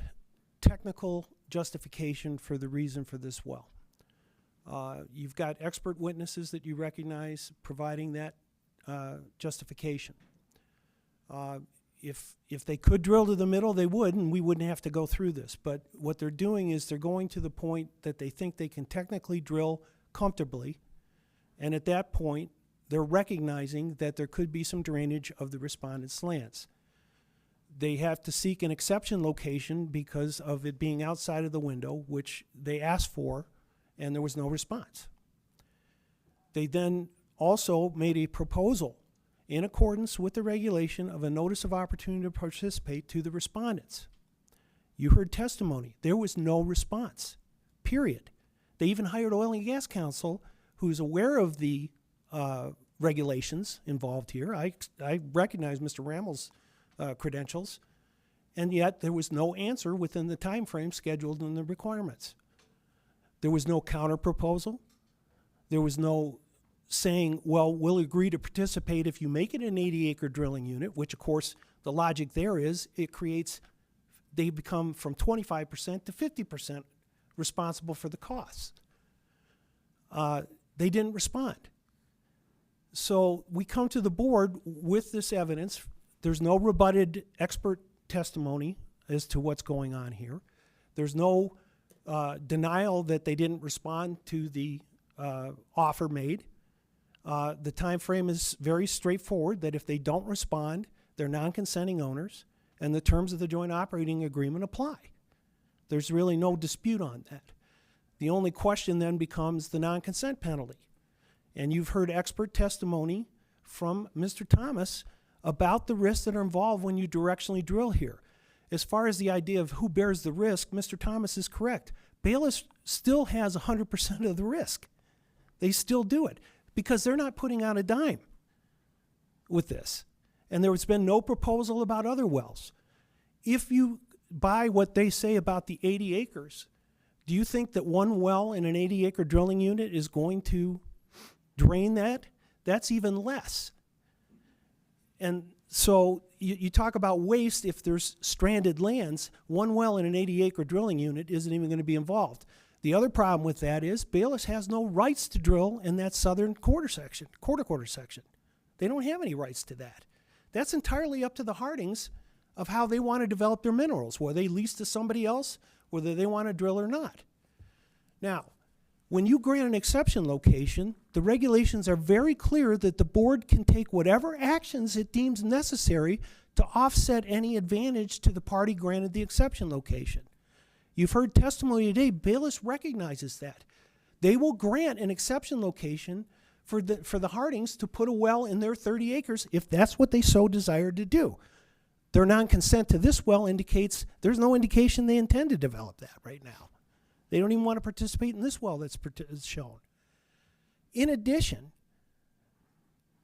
technical justification for the reason for this well. You've got expert witnesses that you recognize providing that justification. If they could drill to the middle, they would, and we wouldn't have to go through this. But what they're doing is they're going to the point that they think they can technically drill comfortably, and at that point, they're recognizing that there could be some drainage of the respondent's lands. They have to seek an exception location because of it being outside of the window, which they asked for, and there was no response. They then also made a proposal in accordance with the regulation of a notice of opportunity to participate to the respondents. You heard testimony. There was no response, period. They even hired Oil and Gas Council, who's aware of the regulations involved here. I recognize Mr. Rammel's credentials, and yet there was no answer within the time frame scheduled in the requirements. There was no counter proposal. There was no saying, well, we'll agree to participate if you make it an 80-acre drilling unit, which, of course, the logic there is they become from 25% to 50% responsible for the costs. They didn't respond. So we come to the board with this evidence. There's no rebutted expert testimony as to what's going on here. There's no denial that they didn't respond to the offer made. The time frame is very straightforward, that if they don't respond, they're non-consenting owners, and the terms of the joint operating agreement apply. There's really no dispute on that. The only question then becomes the non-consent penalty. And you've heard expert testimony from Mr. Thomas about the risks that are involved when you directionally drill here. As far as the idea of who bears the risk, Mr. Thomas is correct. Bayless still has 100% of the risk. They still do it because they're not putting out a dime with this. And there has been no proposal about other wells. If you buy what they say about the 80 acres, do you think that one well in an 80-acre drilling unit is going to drain that? That's even less. And so you talk about waste. If there's stranded lands, one well in an 80-acre drilling unit isn't even going to be involved. The other problem with that is Bayless has no rights to drill in that southern quarter section. They don't have any rights to that. That's entirely up to the Hardings of how they want to develop their minerals, whether they lease to somebody else, whether they want to drill or not. Now, when you grant an exception location, the regulations are very clear that the board can take whatever actions it deems necessary to offset any advantage to the party granted the exception location. You've heard testimony today. Bayless recognizes that. They will grant an exception location for the Hardings to put a well in their 30 acres if that's what they so desire to do. Their non-consent to this well indicates there's no indication they intend to develop that right now. They don't even want to participate in this well that's shown. In addition,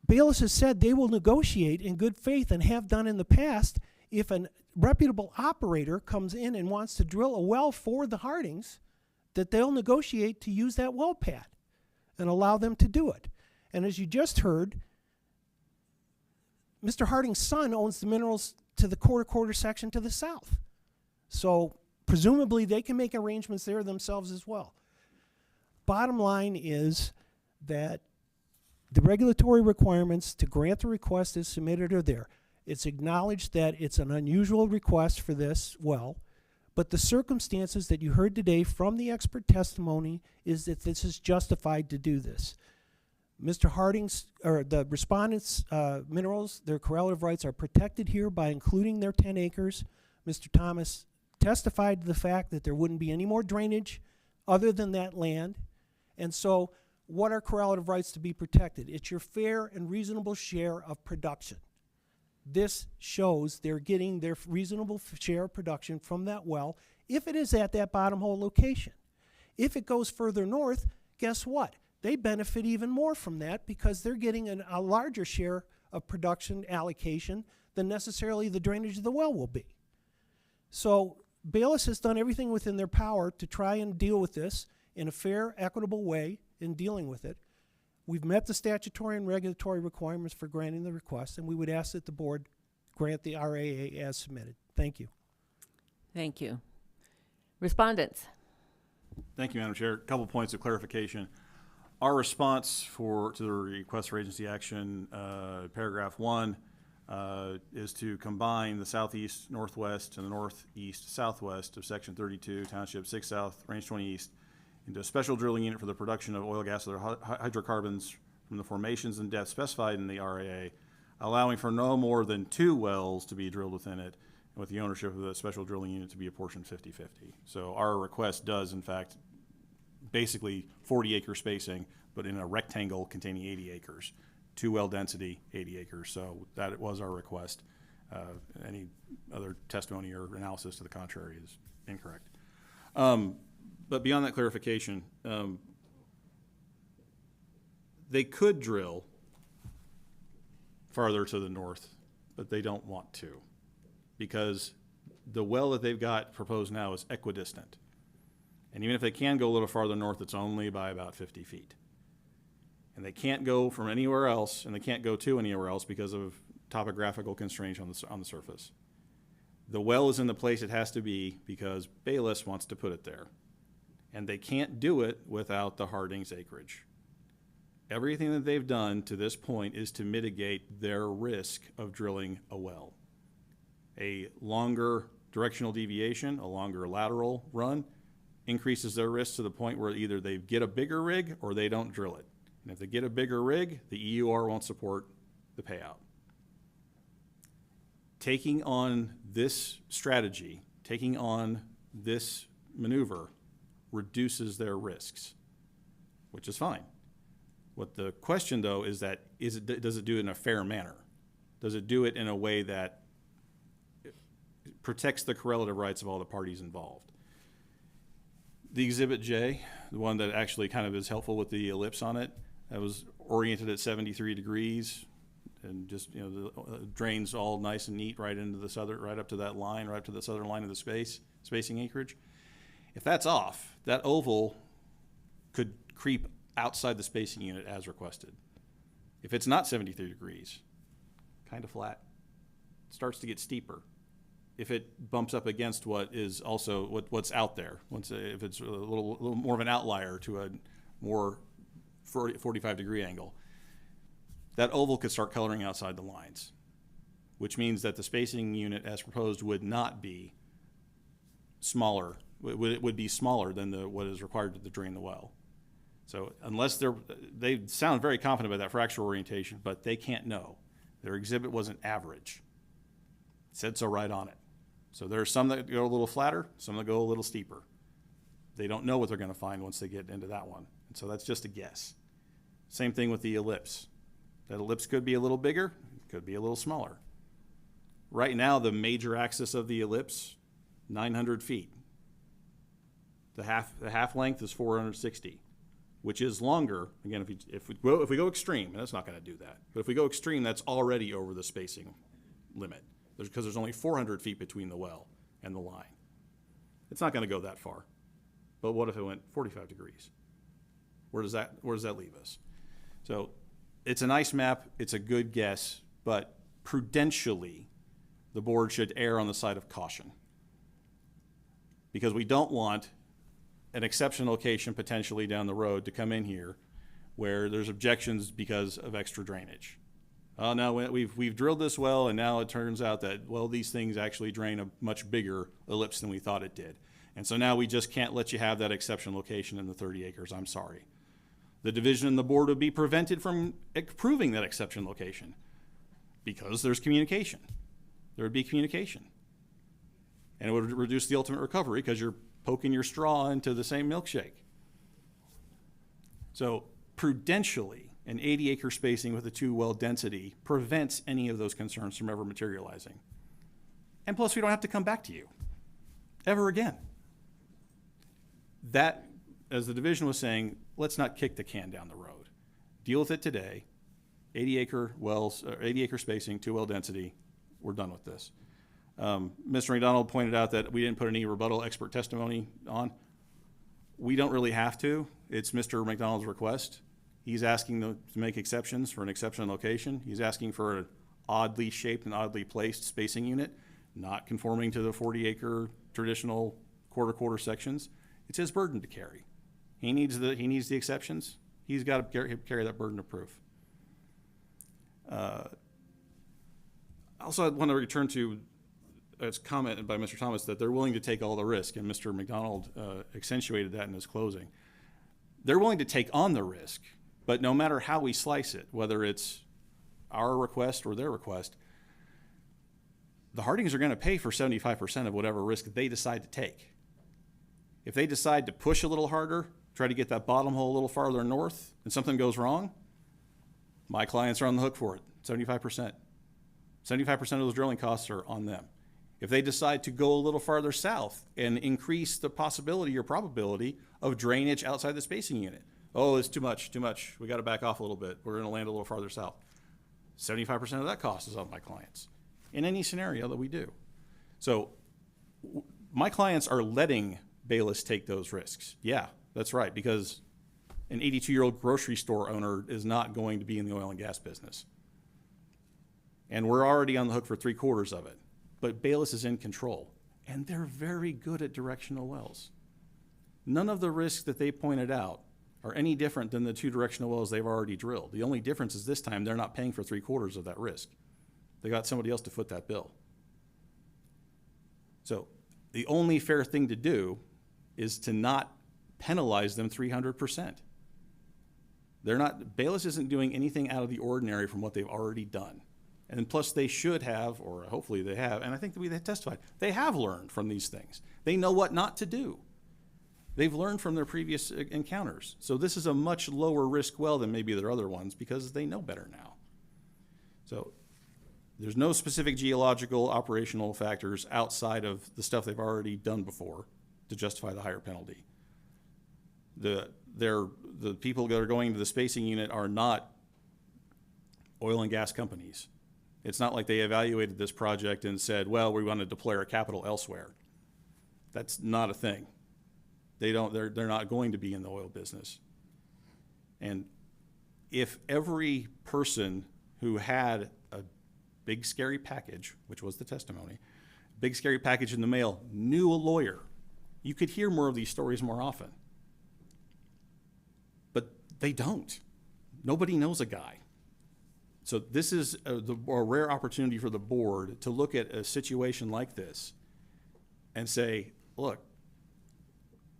Bayless has said they will negotiate in good faith and have done in the past if a reputable operator comes in and wants to drill a well for the Hardings, that they'll negotiate to use that well pad and allow them to do it. And as you just heard, Mr. Harding's son owns the minerals to the quarter section to the south. So presumably they can make arrangements there themselves as well. Bottom line is that the regulatory requirements to grant the request as submitted are there. It's acknowledged that it's an unusual request for this well, but the circumstances that you heard today from the expert testimony is that this is justified to do this. Mr. Harding's, or the respondents' minerals, their correlative rights are protected here by including their 10 acres. Mr. Thomas testified to the fact that there wouldn't be any more drainage other than that land. And so what are correlative rights to be protected? It's your fair and reasonable share of production. This shows they're getting their reasonable share of production from that well if it is at that bottom hole location. If it goes further north, guess what? They benefit even more from that because they're getting a larger share of production allocation than necessarily the drainage of the well will be. So Bayless has done everything within their power to try and deal with this in a fair, equitable way in dealing with it. We've met the statutory and regulatory requirements for granting the request, and we would ask that the board grant the RAA as submitted. Thank you. Thank you. Respondents. Thank you, Madam Chair. A couple points of clarification. Our response to the request for agency action, paragraph 1, is to combine the southeast northwest and the northeast southwest of section 32, township 6 south, range 20 east, into a special drilling unit for the production of oil, gas, or hydrocarbons from the formations and depths specified in the RAA, allowing for no more than 2 wells to be drilled within it, and with the ownership of the special drilling unit to be apportioned 50-50. So our request does, in fact, basically 40-acre spacing, but in a rectangle containing 80 acres. 2 well density, 80 acres. So that was our request. Any other testimony or analysis to the contrary is incorrect. But beyond that clarification, they could drill farther to the north, but they don't want to because the well that they've got proposed now is equidistant. And even if they can go a little farther north, it's only by about 50 feet. and they can't go from anywhere else, and they can't go to anywhere else because of topographical constraints on the surface. The well is in the place it has to be because Bayless wants to put it there. And they can't do it without the Harding's acreage. Everything that they've done to this point is to mitigate their risk of drilling a well. A longer directional deviation, a longer lateral run, increases their risk to the point where either they get a bigger rig or they don't drill it. And if they get a bigger rig, the EUR won't support the payout. Taking on this strategy, taking on this maneuver, reduces their risks, which is fine. What the question, though, is that does it do it in a fair manner? Does it do it in a way that protects the correlative rights of all the parties involved? The Exhibit J, the one that actually kind of is helpful with the ellipse on it, that was oriented at 73 degrees and just, you know, the drains all nice and neat right into the southern, right up to that line, right up to the southern line of the spacing acreage. If that's off, that oval could creep outside the spacing unit as requested. If it's not 73 degrees, kind of flat, it starts to get steeper. If it bumps up against what is also what's out there, if it's a little more of an outlier to a more 45 degree angle, that oval could start coloring outside the lines, which means that the spacing unit as proposed would not be smaller. It would be smaller than what is required to drain the well. So unless they sound very confident about that fracture orientation, but they can't know. Their exhibit wasn't average. It said so right on it. So there are some that go a little flatter, some that go a little steeper. They don't know what they're going to find once they get into that one. And so that's just a guess. Same thing with the ellipse. That ellipse could be a little bigger, could be a little smaller. Right now, the major axis of the ellipse, 900 feet. The half length is 460, which is longer. Again, if we go extreme, and that's not going to do that. But if we go extreme, that's already over the spacing limit because there's only 400 feet between the well and the line. It's not going to go that far. But what if it went 45 degrees? Where does that leave us? So it's a nice map. It's a good guess, but prudentially, the board should err on the side of caution because we don't want an exception location potentially down the road to come in here where there's objections because of extra drainage. Oh, now we've drilled this well and now it turns out that, well, these things actually drain a much bigger ellipse than we thought it did. And so now we just can't let you have that exception location in the 30 acres. I'm sorry. The division and the board would be prevented from approving that exception location because there's communication. There would be communication. And it would reduce the ultimate recovery because you're poking your straw into the same milkshake. So prudentially, an 80-acre spacing with a 2-well density prevents any of those concerns from ever materializing. And plus, we don't have to come back to you ever again. That, as the division was saying, let's not kick the can down the road. Deal with it today. 80-acre wells, 80-acre spacing, 2-well density. We're done with this. Mr. McDonald pointed out that we didn't put any rebuttal expert testimony on. We don't really have to. It's Mr. McDonald's request. He's asking to make exceptions for an exception location. He's asking for an oddly shaped and oddly placed spacing unit, not conforming to the 40-acre traditional quarter sections. It's his burden to carry. He needs the exceptions. He's got to carry that burden of proof. Also, I want to return to its comment by Mr. Thomas that they're willing to take all the risk, and Mr. McDonald accentuated that in his closing. They're willing to take on the risk, but no matter how we slice it, whether it's our request or their request, the Hardings are going to pay for 75% of whatever risk they decide to take. If they decide to push a little harder, try to get that bottom hole a little farther north, and something goes wrong, my clients are on the hook for it, 75%. 75% of those drilling costs are on them. If they decide to go a little farther south and increase the possibility or probability of drainage outside the spacing unit, oh, it's too much, we got to back off a little bit, we're going to land a little farther south. 75% of that cost is on my clients in any scenario that we do. So my clients are letting Bayless take those risks. Yeah, that's right, because an 82-year-old grocery store owner is not going to be in the oil and gas business. And we're already on the hook for 3/4 of it. But Bayless is in control, and they're very good at directional wells. None of the risks that they pointed out are any different than the 2 directional wells they've already drilled. The only difference is this time they're not paying for 3/4 of that risk. They got somebody else to foot that bill. So the only fair thing to do is to not penalize them 300%. Bayless isn't doing anything out of the ordinary from what they've already done. And plus they should have, or hopefully they have, and I think that they testified, they have learned from these things. They know what not to do. They've learned from their previous encounters. So this is a much lower risk well than maybe their other ones because they know better now. So there's no specific geological operational factors outside of the stuff they've already done before to justify the higher penalty. The people that are going to the spacing unit are not oil and gas companies. It's not like they evaluated this project and said, well, we want to deploy our capital elsewhere. That's not a thing. They're not going to be in the oil business. And if every person who had a big scary package, which was the testimony, big scary package in the mail, knew a lawyer, you could hear more of these stories more often. But they don't. Nobody knows a guy. So this is a rare opportunity for the board to look at a situation like this and say, look,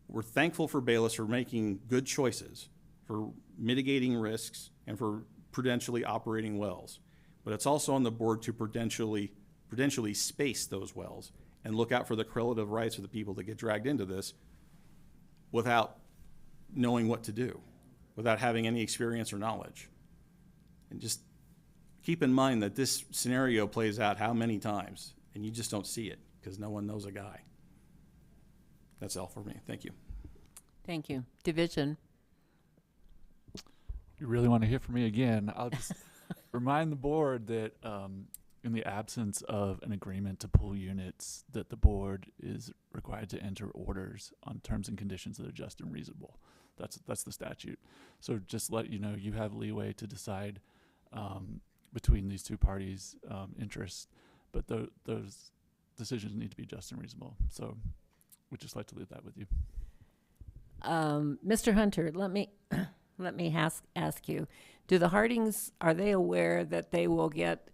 we're thankful for Bayless for making good choices, for mitigating risks, and for prudentially operating wells. But it's also on the board to prudentially space those wells and look out for the correlative rights of the people that get dragged into this without knowing what to do, without having any experience or knowledge. And just keep in mind that this scenario plays out how many times, and you just don't see it because no one knows a guy. That's all for me. Thank you. Thank you. Division. You really want to hear from me again? I'll just remind the board that in the absence of an agreement to pull units, that the board is required to enter orders on terms and conditions that are just and reasonable. That's the statute. So just let you know, you have leeway to decide between these two parties' interests, but those decisions need to be just and reasonable. So we'd just like to leave that with you. Mr. Hunter, let me ask you, do the Hardings, are they aware that they will get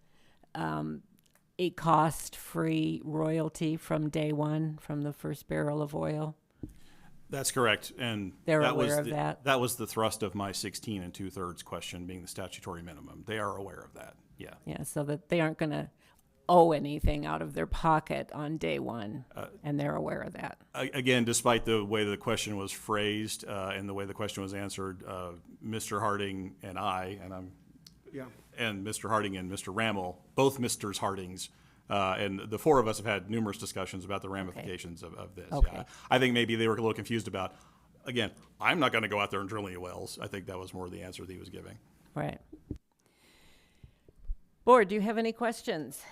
a cost-free royalty from day one, from the first barrel of oil? That's correct, and they're aware of that. That was the thrust of my 16 2/3 question, being the statutory minimum. They are aware of that. Yeah. Yeah, so that they aren't going to owe anything out of their pocket on day one, and they're aware of that. Again, despite the way the question was phrased and the way the question was answered, Mr. Harding and I, and Mr. Harding and Mr. Rammel, both Mr. Hardings, and the four of us have had numerous discussions about the ramifications of this. Okay. Yeah. I think maybe they were a little confused about, again, I'm not going to go out there and drill any wells. I think that was more the answer that he was giving. Right. Board, do you have any questions?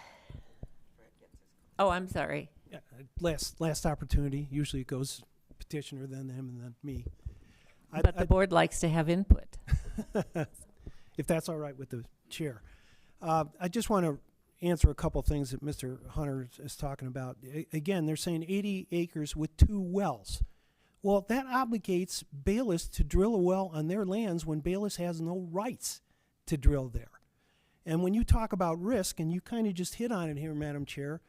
Oh, I'm sorry. Yeah, last opportunity. Usually it goes petitioner, then them, and then me. But the board likes to have input. If that's all right with the chair. I just want to answer a couple things that Mr. Hunter is talking about. Again, they're saying 80 acres with 2 wells. Well, that obligates Bayless to drill a well on their lands when Bayless has no rights to drill there. And when you talk about risk, and you kind of just hit on it here, Madam Chair,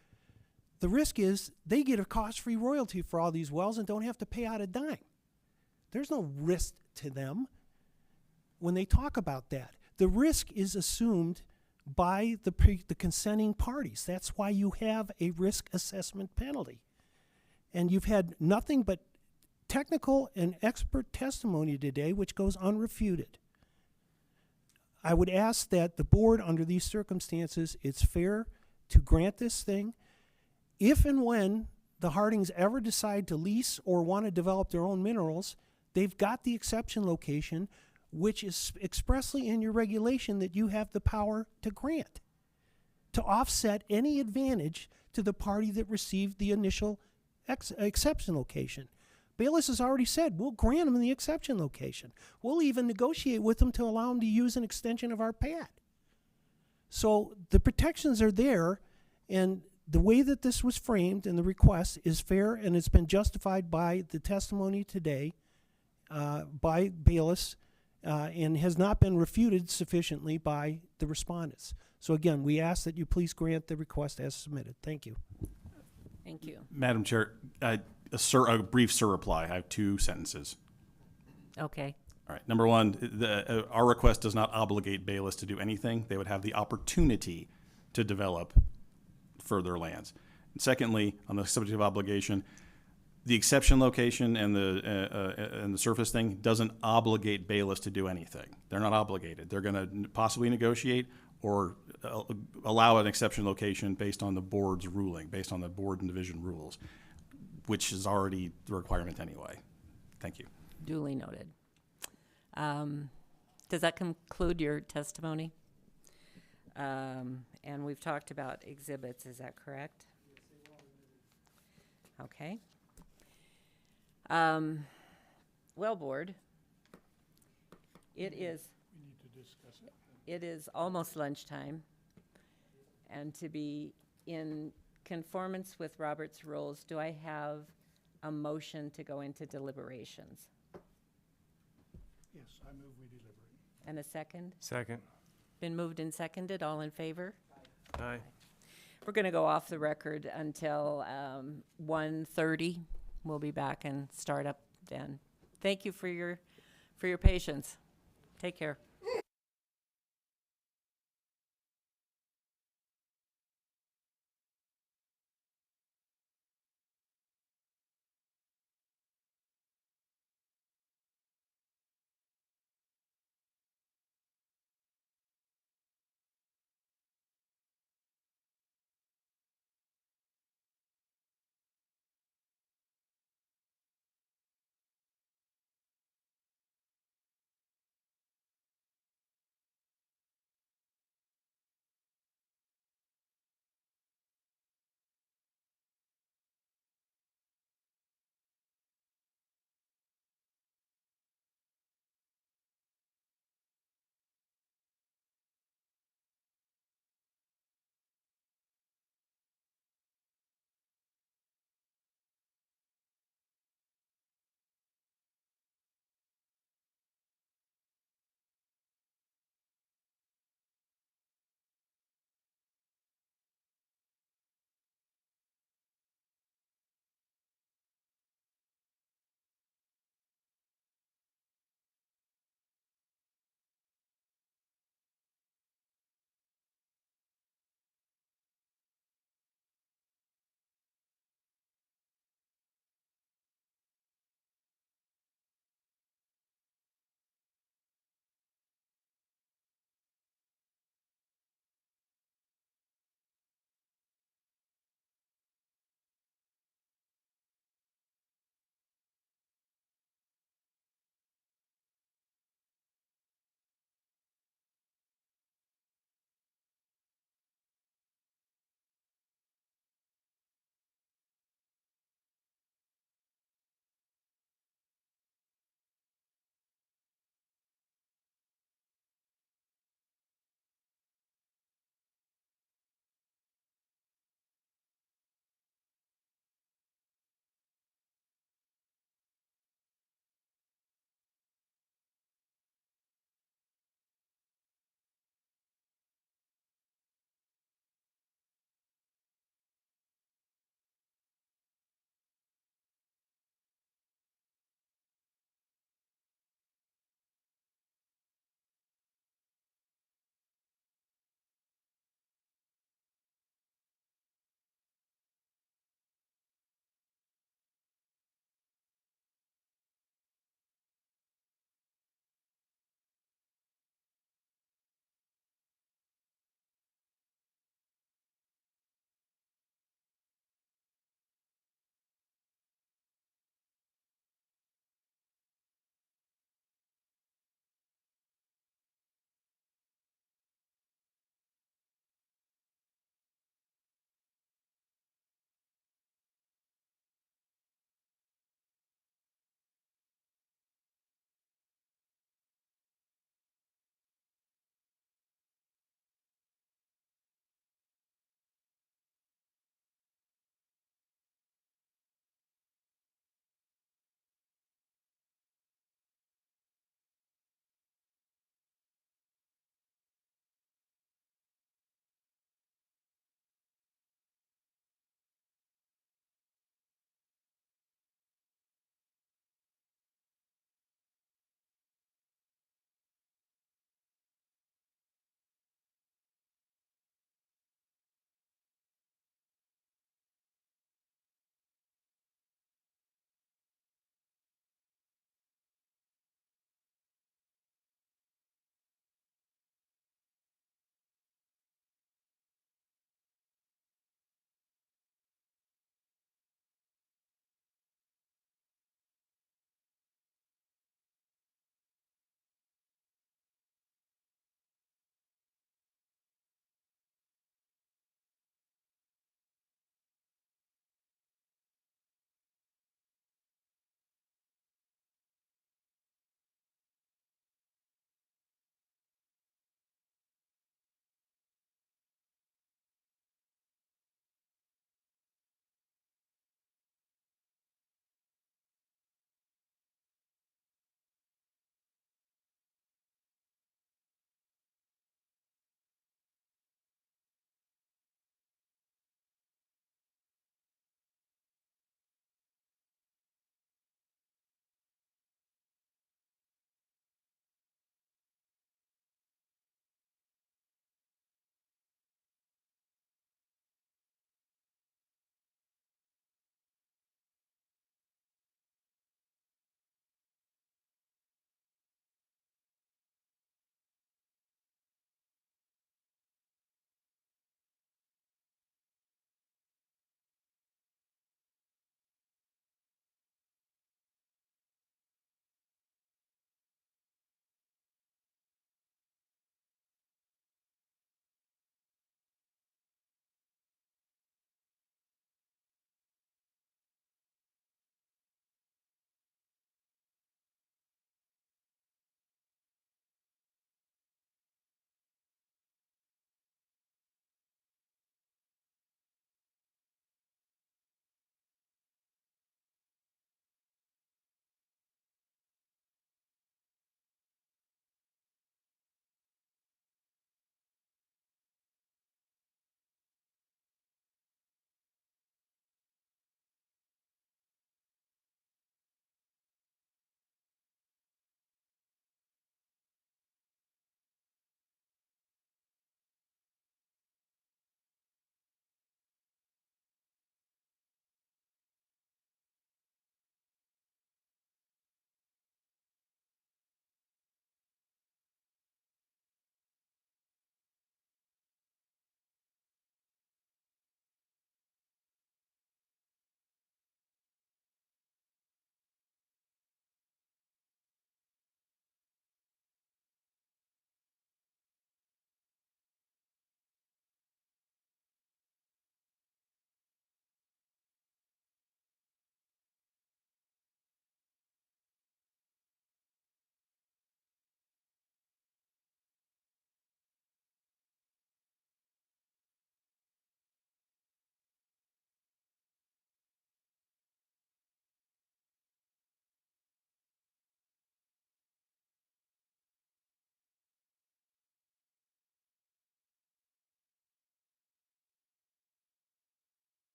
the risk is they get a cost-free royalty for all these wells and don't have to pay out a dime. There's no risk to them when they talk about that. The risk is assumed by the consenting parties. That's why you have a risk assessment penalty. And you've had nothing but technical and expert testimony today, which goes unrefuted. I would ask that the board, under these circumstances, it's fair to grant this thing. If and when the Hardings ever decide to lease or want to develop their own minerals, they've got the exception location, which is expressly in your regulation that you have the power to grant, to offset any advantage to the party that received the initial exception location. Bayless has already said, we'll grant them the exception location. We'll even negotiate with them to allow them to use an extension of our pad. So the protections are there, and the way that this was framed in the request is fair, and it's been justified by the testimony today by Bayless, and has not been refuted sufficiently by the respondents. So again, we ask that you please grant the request as submitted. Thank you. Thank you. Madam Chair, a brief surreply. I have 2 sentences. Okay. All right. Number one, our request does not obligate Bayless to do anything. They would have the opportunity to develop further lands. And secondly, on the subject of obligation, the exception location and the surface thing doesn't obligate Bayless to do anything. They're not obligated. They're going to possibly negotiate or allow an exception location based on the board's ruling, based on the board and division rules, which is already the requirement anyway. Thank you. Duly noted. Does that conclude your testimony? And we've talked about exhibits, is that correct? Okay. Well, board, it is almost lunchtime, and to be in conformance with Robert's rules, do I have a motion to go into deliberations? Yes, I move we deliberate. And a second? Second. Been moved and seconded, all in favor? Aye. We're going to go off the record until 1:30. We'll be back and start up then. Thank you for your patience. Take care.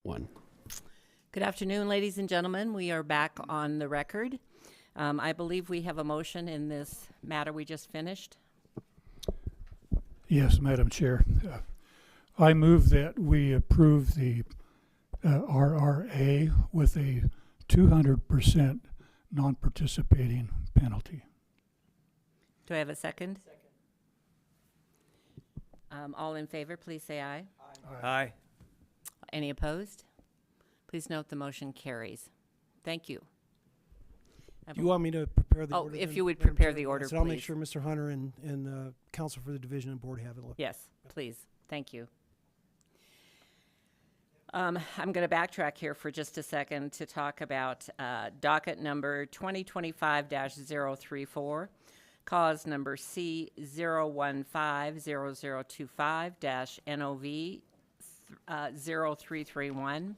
1. Good afternoon, ladies and gentlemen. We are back on the record. I believe we have a motion in this matter we just finished. Yes, Madam Chair. I move that we approve the RRA with a 200% non-participating penalty. Do I have a second? All in favor, please say aye. Aye. Any opposed? Please note the motion carries. Thank you. Do you want me to prepare the Oh, order? if then, you would Madam prepare Chair? the order, Yes, and I'll make please. sure Mr. Hunter and Counsel for the Division and Board have it. Yes, please. Thank you. I'm going to backtrack here for just a second to talk about docket number 2025-034, cause number C0150025-NOV 0331.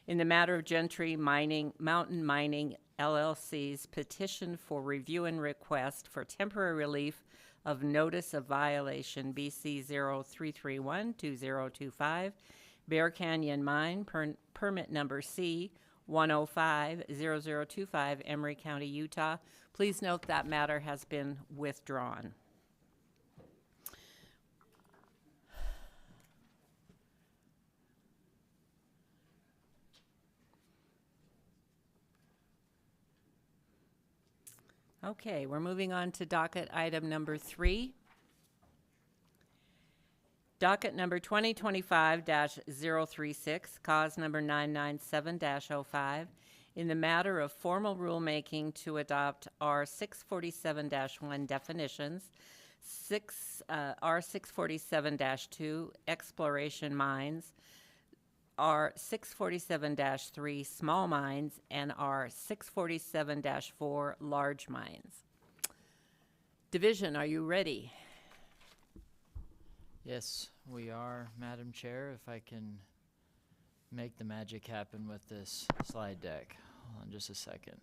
In the matter of Gentry Mountain Mining LLC's petition for review and request for temporary relief of notice of violation BC 0331-2025, Bear Canyon Mine, permit number C 1050025, Emery County, Utah. Please note that matter has been withdrawn. Okay, we're moving on to docket item number 3. Docket number 2025-036, cause number 997-05, in the matter of formal rulemaking to adopt R 647-1 definitions, R 647-2 exploration mines, R 647-3 small mines, and R 647-4 large mines. Division, are you ready? Yes, we are, Madam Chair. If I can make the magic happen with this slide deck. Hold on just a second.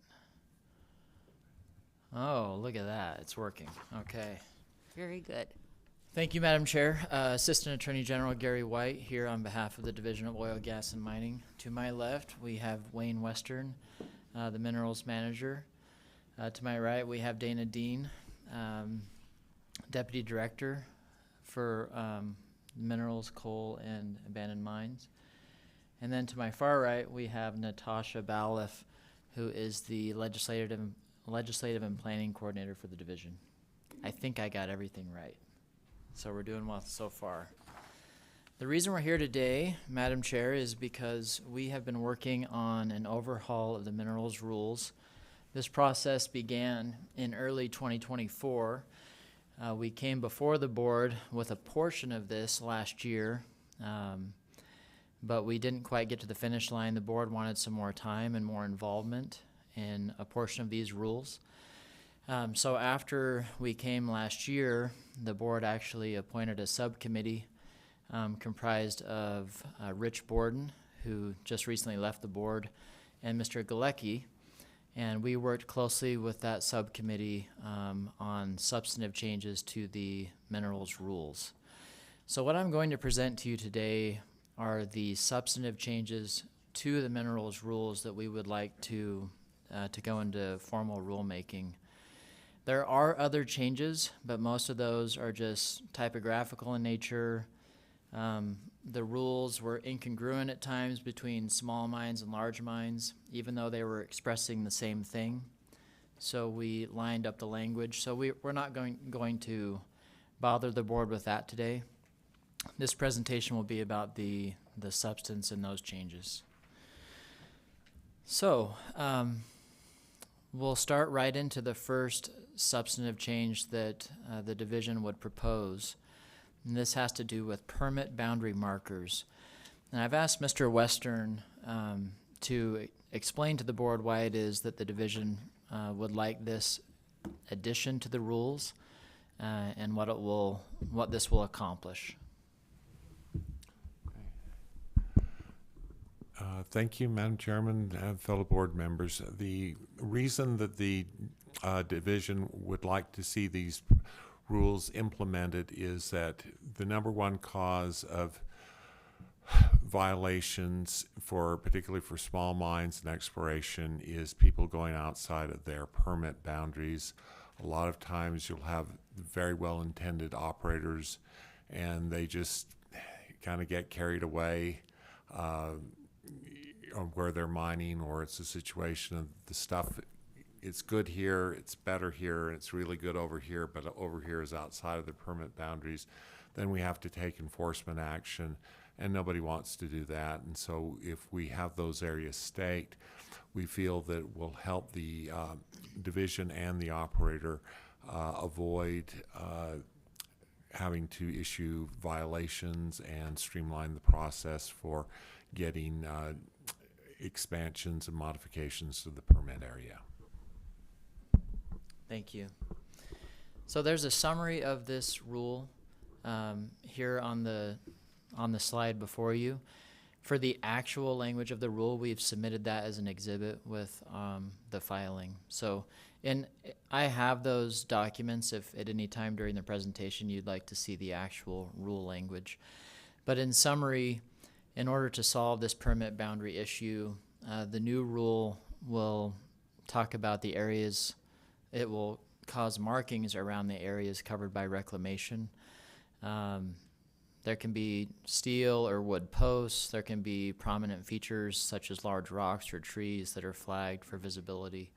Oh, look at that. It's working. Okay. Very good. Thank you, Madam Chair. Assistant Attorney General Gary White here on behalf of the Division of Oil, Gas, and Mining. To my left, we have Wayne Western, the Minerals Manager. To my right, we have Dana Dean, Deputy Director for Minerals, Coal, and Abandoned Mines. And then to my far right, we have Natasha Balliff, who is the Legislative and Planning Coordinator for the Division. I think I got everything right. So we're doing well so far. The reason we're here today, Madam Chair, is because we have been working on an overhaul of the minerals rules. This process began in early 2024. We came before the board with a portion of this last year, but we didn't quite get to the finish line. The board wanted some more time and more involvement in a portion of these rules. So after we came last year, the board actually appointed a subcommittee comprised of Rich Borden, who just recently left the board, and Mr. Galecki. And we worked closely with that subcommittee on substantive changes to the minerals rules. So what I'm going to present to you today are the substantive changes to the minerals rules that we would like to go into formal rulemaking. There are other changes, but most of those are just typographical in nature. The rules were incongruent at times between small mines and large mines, even though they were expressing the same thing. So we lined up the language. So we're not going to bother the board with that today. This presentation will be about the substance in those changes. So we'll start right into the first substantive change that the division would propose. And this has to do with permit boundary markers. And I've asked Mr. Western to explain to the board why it is that the division would like this addition to the rules and what this will accomplish. Thank you, Madam Chairman and fellow board members. The reason that the division would like to see these rules implemented is that the number one cause of violations for, particularly for small mines and exploration, is people going outside of their permit boundaries. A lot of times you'll have very well-intended operators and they just kind of get carried away on where they're mining, or it's a situation of the stuff, it's good here, it's better here, and it's really good over here, but over here is outside of the permit boundaries. Then we have to take enforcement action, and nobody wants to do that. And so if we have those areas staked, we feel that it will help the division and the operator avoid having to issue violations and streamline the process for getting expansions and modifications to the permit area. Thank you. So there's a summary of this rule here on the slide before you. For the actual language of the rule, we've submitted that as an exhibit with the filing. So I have those documents if at any time during the presentation you'd like to see the actual rule language. But in summary, in order to solve this permit boundary issue, the new rule will talk about the areas. It will cause markings around the areas covered by reclamation. There can be steel or wood posts. There can be prominent features such as large rocks or trees that are flagged for visibility.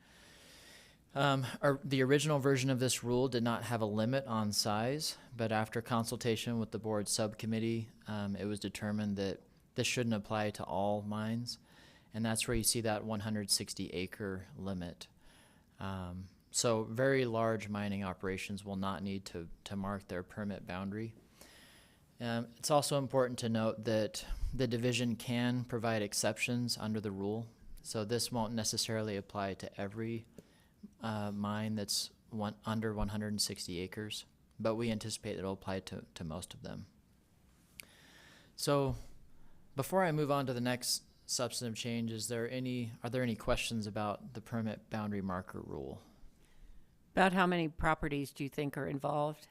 The original version of this rule did not have a limit on size, but after consultation with the board subcommittee, it was determined that this shouldn't apply to all mines, and that's where you see that 160-acre limit. So very large mining operations will not need to mark their permit boundary. It's also important to note that the division can provide exceptions under the rule. So this won't necessarily apply to every mine that's under 160 acres, but we anticipate it'll apply to most of them. So before I move on to the next substantive change, are there any questions about the permit boundary marker rule? About how many properties do you think are involved?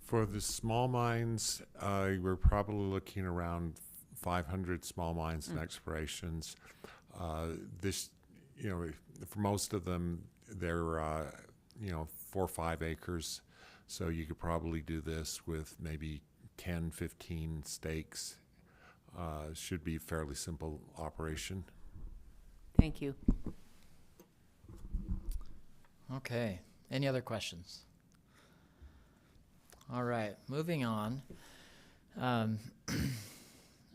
For the small mines, we're probably looking around 500 small mines and explorations. This, for most of them, they're, 4 or 5 acres. So you could probably do this with maybe 10, 15 stakes. Should be a fairly simple operation. Thank you. Okay. Any other questions? All right. Moving on.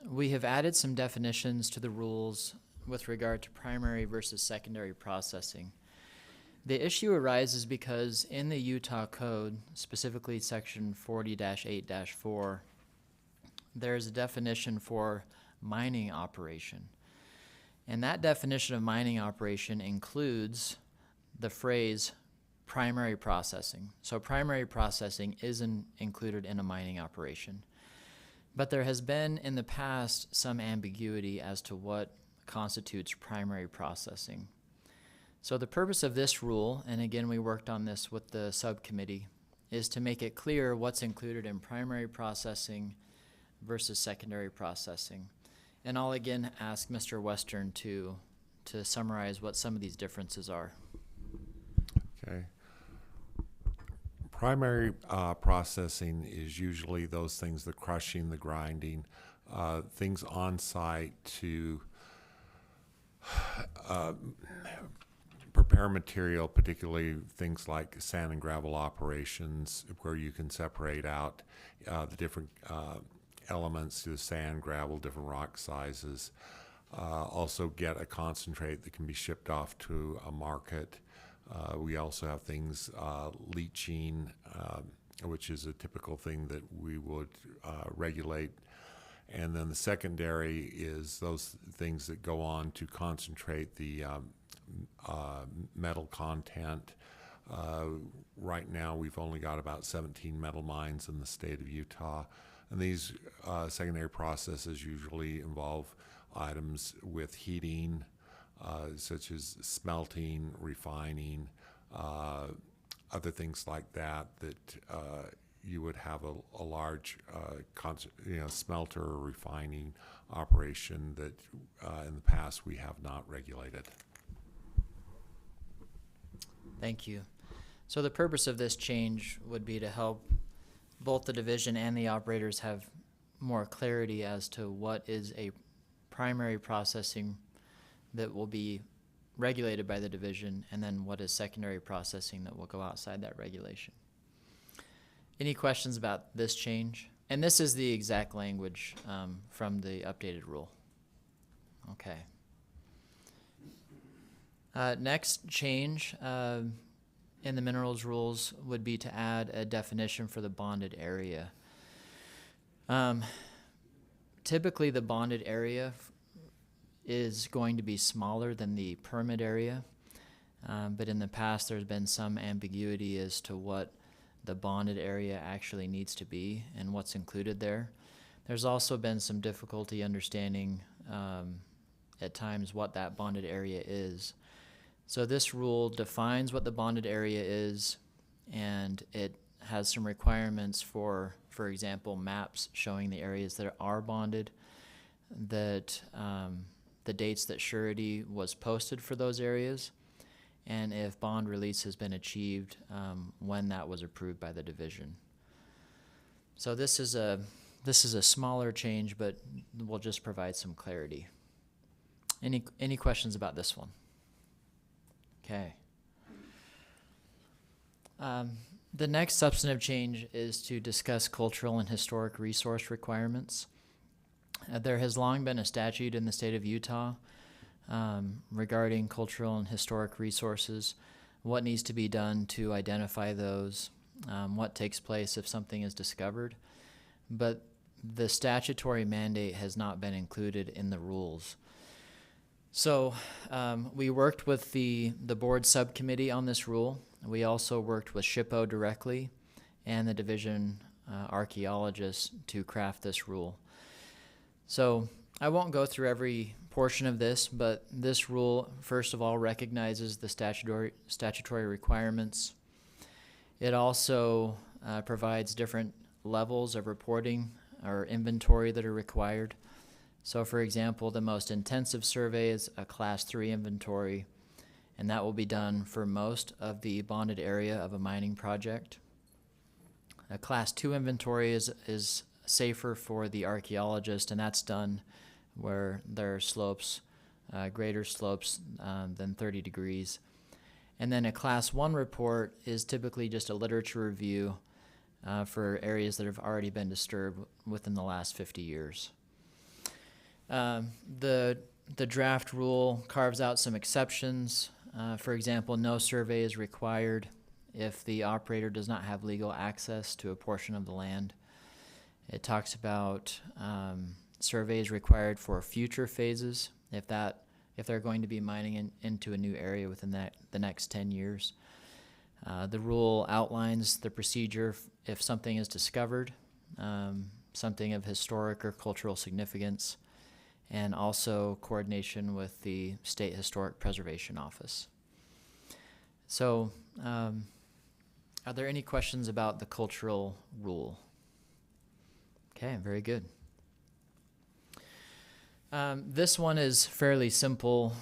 We have added some definitions to the rules with regard to primary versus secondary processing. The issue arises because in the Utah Code, specifically section 40-8-4, there's a definition for mining operation. And that definition of mining operation includes the phrase primary processing. So primary processing isn't included in a mining operation. But there has been in the past some ambiguity as to what constitutes primary processing. So the purpose of this rule, and again we worked on this with the subcommittee, is to make it clear what's included in primary processing versus secondary processing. And I'll again ask Mr. Western to summarize what some of these differences are. Okay. Primary processing is usually those things, the crushing, the grinding, things on site to prepare material, particularly things like sand and gravel operations, where you can separate out the different elements to the sand, gravel, different rock sizes. Also get a concentrate that can be shipped off to a market. We also have things leaching, which is a typical thing that we would regulate. And then the secondary is those things that go on to concentrate the metal content. Right now we've only got about 17 metal mines in the state of Utah. And these secondary processes usually involve items with heating, such as smelting, refining, other things like that you would have a large smelter or refining operation that in the past we have not regulated. Thank you. So the purpose of this change would be to help both the division and the operators have more clarity as to what is a primary processing that will be regulated by the division, and then what is secondary processing that will go outside that regulation. Any questions about this change? And this is the exact language from the updated rule. Okay. Next change in the minerals rules would be to add a definition for the bonded area. Typically, the bonded area is going to be smaller than the permit area, but in the past there's been some ambiguity as to what the bonded area actually needs to be and what's included there. There's also been some difficulty understanding at times what that bonded area is. So this rule defines what the bonded area is, and it has some requirements for example, maps showing the areas that are bonded, that the dates that surety was posted for those areas, and if bond release has been achieved when that was approved by the division. So this is a smaller change, but will just provide some clarity. Any questions about this one? Okay. The next substantive change is to discuss cultural and historic resource requirements. There has long been a statute in the state of Utah regarding cultural and historic resources, what needs to be done to identify those, what takes place if something is discovered, but the statutory mandate has not been included in the rules. So we worked with the board subcommittee on this rule. We also worked with SHPO directly and the division archaeologists to craft this rule. So I won't go through every portion of this, but this rule, first of all, recognizes the statutory requirements. It also provides different levels of reporting or inventory that are required. So for example, the most intensive survey is a Class 3 inventory, and that will be done for most of the bonded area of a mining project. A Class 2 inventory is safer for the archaeologist, and that's done where there are slopes, greater slopes than 30 degrees. And then a Class 1 report is typically just a literature review for areas that have already been disturbed within the last 50 years. The draft rule carves out some exceptions. For example, no survey is required if the operator does not have legal access to a portion of the land. It talks about surveys required for future phases if they're going to be mining into a new area within the next 10 years. The rule outlines the procedure if something is discovered, something of historic or cultural significance, and also coordination with the State Historic Preservation Office. So, are there any questions about the cultural rule? Okay, very good. This one is fairly simple.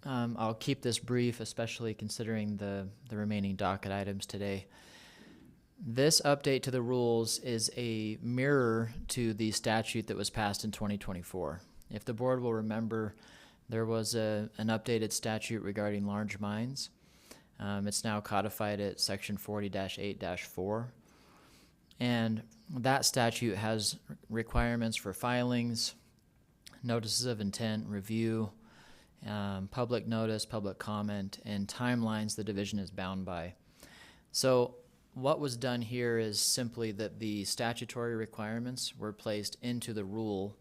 I'll keep this brief, especially considering the remaining docket items today. This update to the rules is a mirror to the statute that was passed in 2024. If the board will remember, there was an updated statute regarding large mines. It's now codified at section 40-8-4. And that statute has requirements for filings, notices of intent, review, public notice, public comment, and timelines the division is bound by. So what was done here is simply that the statutory requirements were placed into the rule,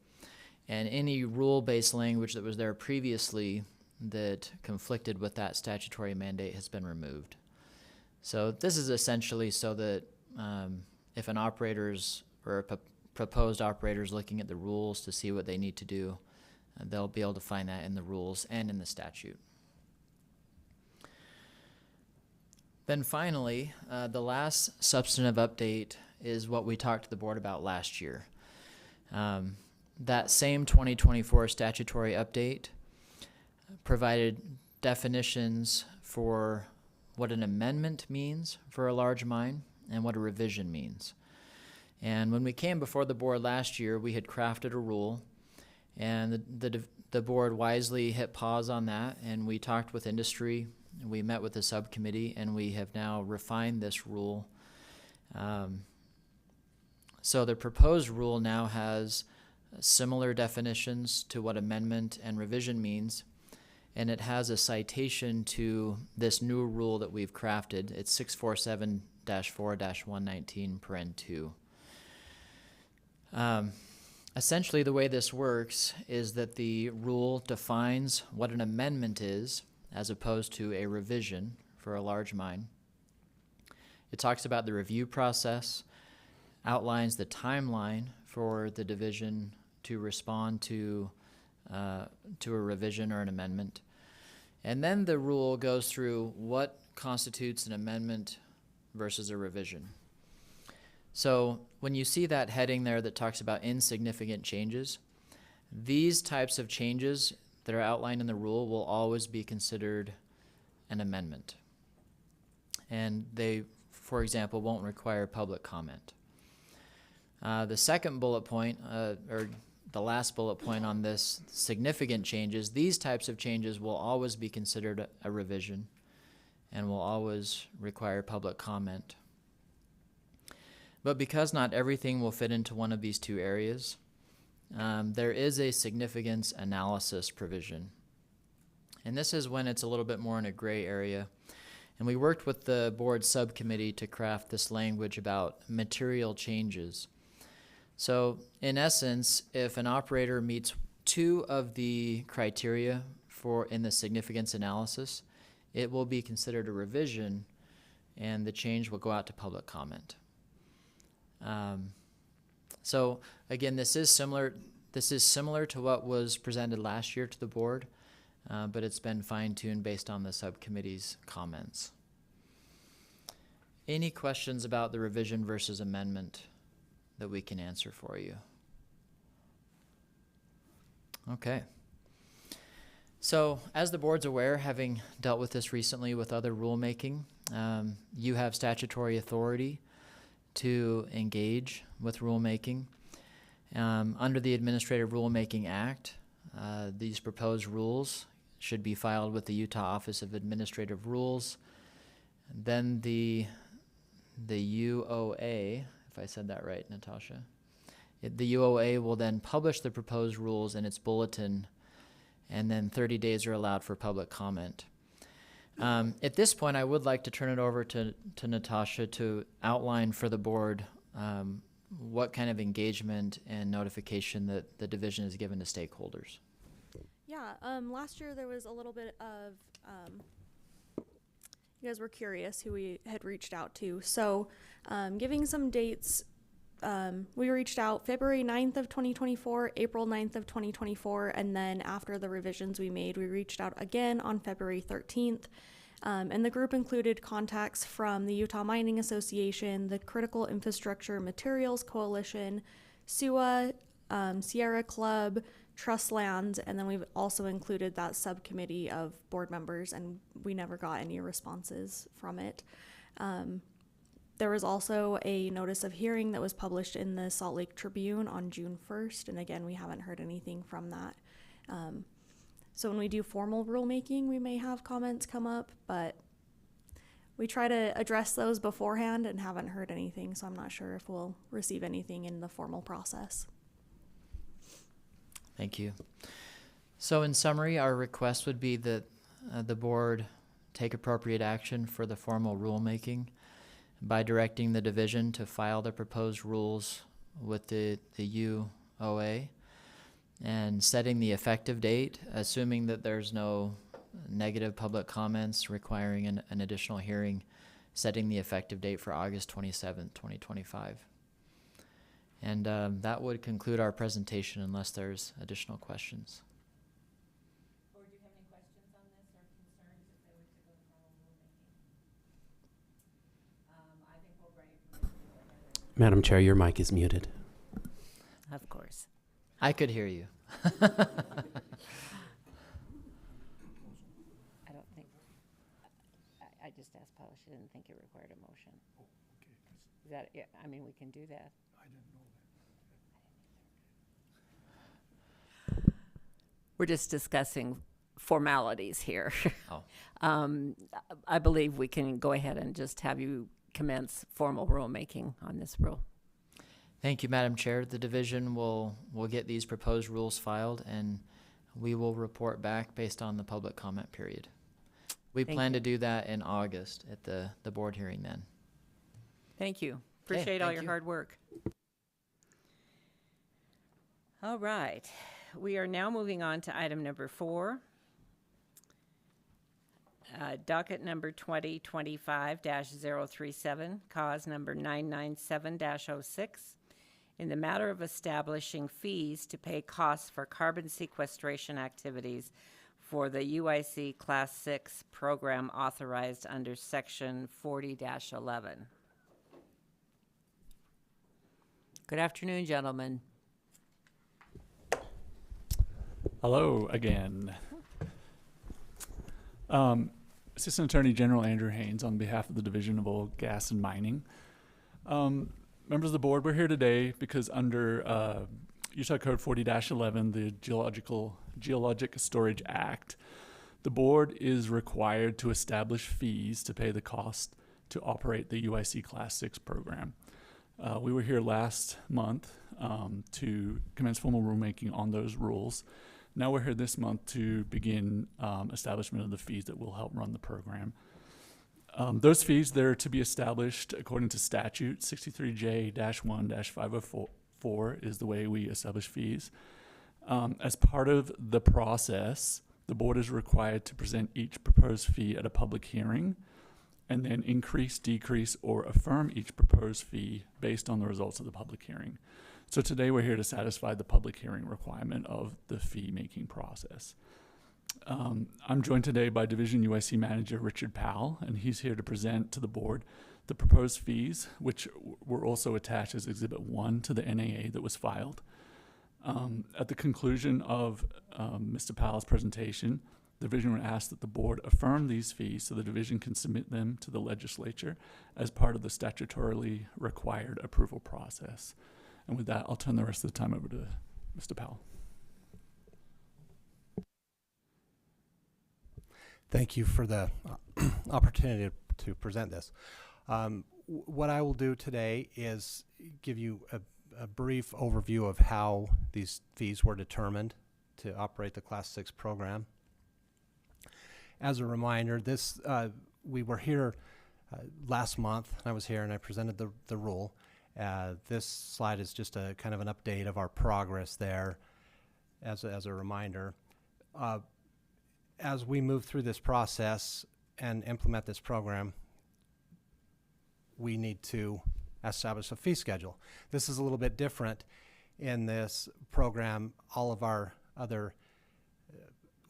and any rule-based language that was there previously that conflicted with that statutory mandate has been removed. So this is essentially so that if an operator's or a proposed operator is looking at the rules to see what they need to do, they'll be able to find that in the rules and in the statute. Then finally, the last substantive update is what we talked to the board about last year. That same 2024 statutory update provided definitions for what an amendment means for a large mine and what a revision means. And when we came before the board last year, we had crafted a rule, and the board wisely hit pause on that, and we talked with industry, and we met with the subcommittee, and we have now refined this rule. So the proposed rule now has similar definitions to what amendment and revision means, and it has a citation to this new rule that we've crafted. It's 647-4-119 paren 2. Essentially, the way this works is that the rule defines what an amendment is as opposed to a revision for a large mine. It talks about the review process, outlines the timeline for the division to respond to a revision or an amendment. And then the rule goes through what constitutes an amendment versus a revision. So when you see that heading there that talks about insignificant changes, these types of changes that are outlined in the rule will always be considered an amendment. And they, for example, won't require public comment. The second bullet point, or the last bullet point on this, significant changes, these types of changes will always be considered a revision and will always require public comment. But because not everything will fit into one of these two areas, there is a significance analysis provision. And this is when it's a little bit more in a gray area. And we worked with the board subcommittee to craft this language about material changes. So in essence, if an operator meets two of the criteria in the significance analysis, it will be considered a revision and the change will go out to public comment. So again, this is similar to what was presented last year to the board, but it's been fine-tuned based on the subcommittee's comments. Any questions about the revision versus amendment that we can answer for you? Okay. So as the board's aware, having dealt with this recently with other rulemaking, you have statutory authority to engage with rulemaking. Under the Administrative Rulemaking Act, these proposed rules should be filed with the Utah Office of Administrative Rules. Then the UOA, if I said that right, Natasha, the UOA will then publish the proposed rules in its bulletin, and then 30 days are allowed for public comment. At this point, I would like to turn it over to Natasha to outline for the board what kind of engagement and notification that the division has given to stakeholders. Yeah, last year there was a little bit of, you guys were curious who we had reached out to. So giving some dates, we reached out February 9th of 2024, April 9th of 2024, and then after the revisions we made, we reached out again on February 13th. And the group included contacts from the Utah Mining Association, the Critical Infrastructure Materials Coalition, SUA, Sierra Club, Trust Lands, and then we've also included that subcommittee of board members, and we never got any responses from it. There was also a notice of hearing that was published in the Salt Lake Tribune on June 1st, and again, we haven't heard anything from that. So when we do formal rulemaking, we may have comments come up, but we try to address those beforehand and haven't heard anything, so I'm not sure if we'll receive anything in the formal process. Thank you. So in summary, our request would be that the board take appropriate action for the formal rulemaking by directing the division to file the proposed rules with the UOA and setting the effective date, assuming that there's no negative public comments requiring an additional hearing, setting the effective date for August 27th, 2025. And that would conclude our presentation unless there's additional questions. Or do you have any questions on this or concerns if they were to go formal rulemaking? I think we're ready for this to go ahead. Madam Chair, your mic is muted. Of course. I could hear you. I don't think, I just asked Paula, she didn't think it required a motion. Is that, yeah, I mean, we can do that. We're just discussing formalities here. Oh. I believe we can go ahead and just have you commence formal rulemaking on this rule. Thank you, Madam Chair. The division will get these proposed rules filed, and we will report back based on the public comment period. We plan to do that in August at the board hearing then. Thank you. Appreciate all your hard work. All right. We are now moving on to item number 4. Docket number 2025-037, cause number 997-06, in the matter of establishing fees to pay costs for carbon sequestration activities for the UIC Class 6 program authorized under Section 40-11. Good afternoon, gentlemen. Hello again. Assistant Attorney General Andrew Haynes on behalf of the Division of Oil, Gas, and Mining. Members of the board, we're here today because under Utah Code 40-11, the Geologic Storage Act, the board is required to establish fees to pay the cost to operate the UIC Class 6 program. We were here last month to commence formal rulemaking on those rules. Now we're here this month to begin establishment of the fees that will help run the program. Those fees, they're to be established according to statute 63J-1-504 is the way we establish fees. As part of the process, the board is required to present each proposed fee at a public hearing and then increase, decrease, or affirm each proposed fee based on the results of the public hearing. So today we're here to satisfy the public hearing requirement of the fee-making process. I'm joined today by Division UIC Manager Richard Powell, and he's here to present to the board the proposed fees, which were also attached as Exhibit 1 to the NAA that was filed. At the conclusion of Mr. Powell's presentation, the division would ask that the board affirm these fees so the division can submit them to the legislature as part of the statutorily required approval process. And with that, I'll turn the rest of the time over to Mr. Powell. Thank you for the opportunity to present this. What I will do today is give you a brief overview of how these fees were determined to operate the Class 6 program. As a reminder, this we were here last month. I was here and I presented the rule. This slide is just a kind of an update of our progress there as a reminder. As we move through this process and implement this program, we need to establish a fee schedule. This is a little bit different in this program. All of our other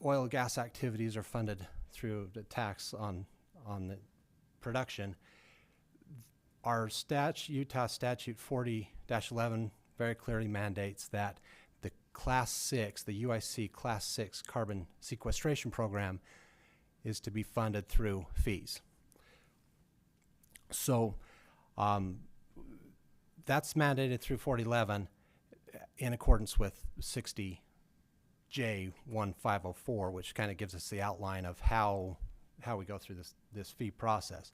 oil and gas activities are funded through the tax on the production. Our Utah Statute 40-11 very clearly mandates that the Class 6, the UIC Class 6 carbon sequestration program is to be funded through fees. So that's mandated through 4011 in accordance with 60J-1504, which kind of gives us the outline of how we go through this fee process.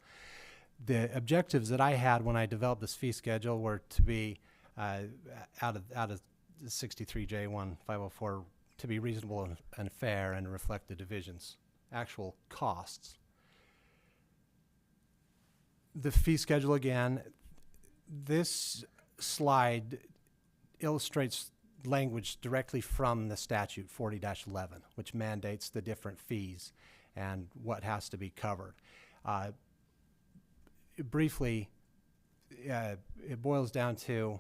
The objectives that I had when I developed this fee schedule were to be out of the 63J-1504 to be reasonable and fair and reflect the division's actual costs. The fee schedule again, this slide illustrates language directly from the statute 40-11, which mandates the different fees and what has to be covered. Briefly, it boils down to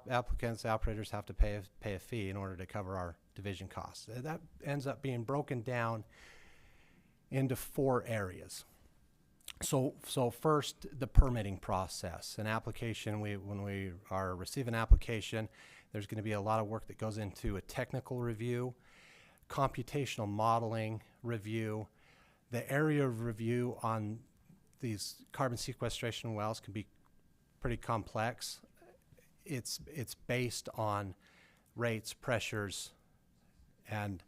applicants, operators have to pay a fee in order to cover our division costs. That ends up being broken down into 4 areas. So first, the permitting process. An application, when we are receiving an application, there's going to be a lot of work that goes into a technical review, computational modeling review. The area of review on these carbon sequestration wells can be pretty complex. It's based on rates, pressures, and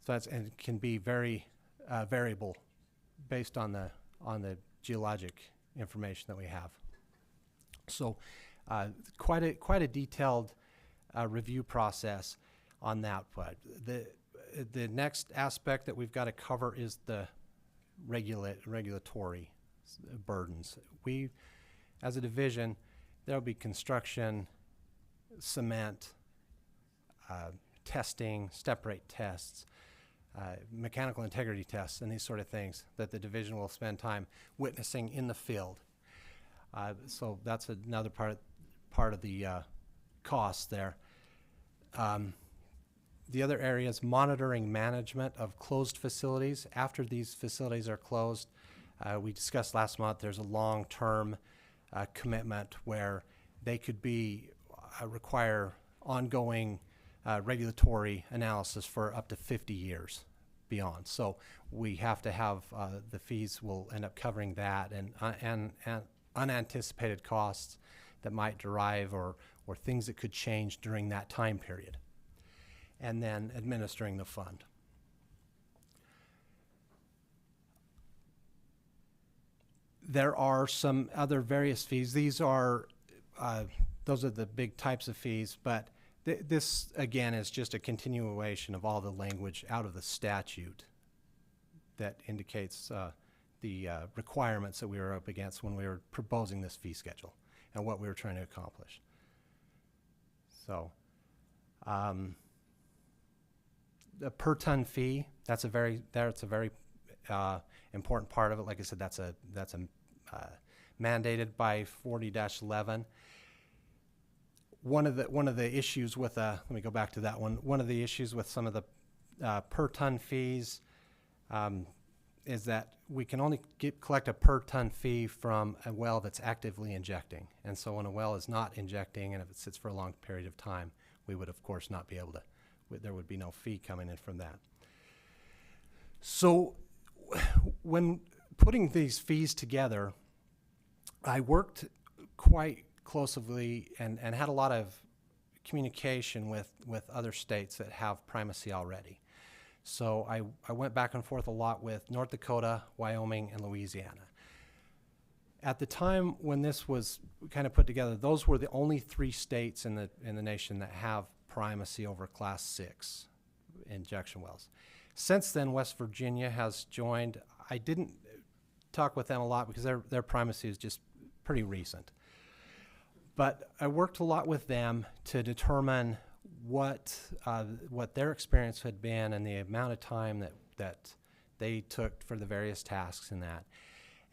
so and it can be very variable based on the geologic information that we have. So quite a detailed review process on that. But the next aspect that we've got to cover is the regulatory burdens. We, as a division, there'll be construction, cement, testing, step rate tests, mechanical integrity tests, and these sort of things that the division will spend time witnessing in the field. So that's another part of the cost there. The other area is monitoring management of closed facilities. After these facilities are closed, we discussed last month, there's a long-term commitment where they could be require ongoing regulatory analysis for up to 50 years beyond. So we have to have the fees will end up covering that and unanticipated costs that might derive or things that could change during that time period. And then administering the fund. There are some other various fees. These are those are the big types of fees, but this again is just a continuation of all the language out of the statute that indicates the requirements that we were up against when we were proposing this fee schedule and what we were trying to accomplish. So the per ton fee, that's a very important part of it. Like I said, that's mandated by 40-11. One of the issues with let me go back to that one. One of the issues with some of the per ton fees is that we can only collect a per ton fee from a well that's actively injecting. And so when a well is not injecting and if it sits for a long period of time, we would of course not be able to, there would be no fee coming in from that. So when putting these fees together, I worked quite closely and had a lot of communication with other states that have primacy already. So I went back and forth a lot with North Dakota, Wyoming, and Louisiana. At the time when this was kind of put together, those were the only 3 states in the nation that have primacy over Class 6 injection wells. Since then, West Virginia has joined. I didn't talk with them a lot because their primacy is just pretty recent. But I worked a lot with them to determine what their experience had been and the amount of time that they took for the various tasks in that.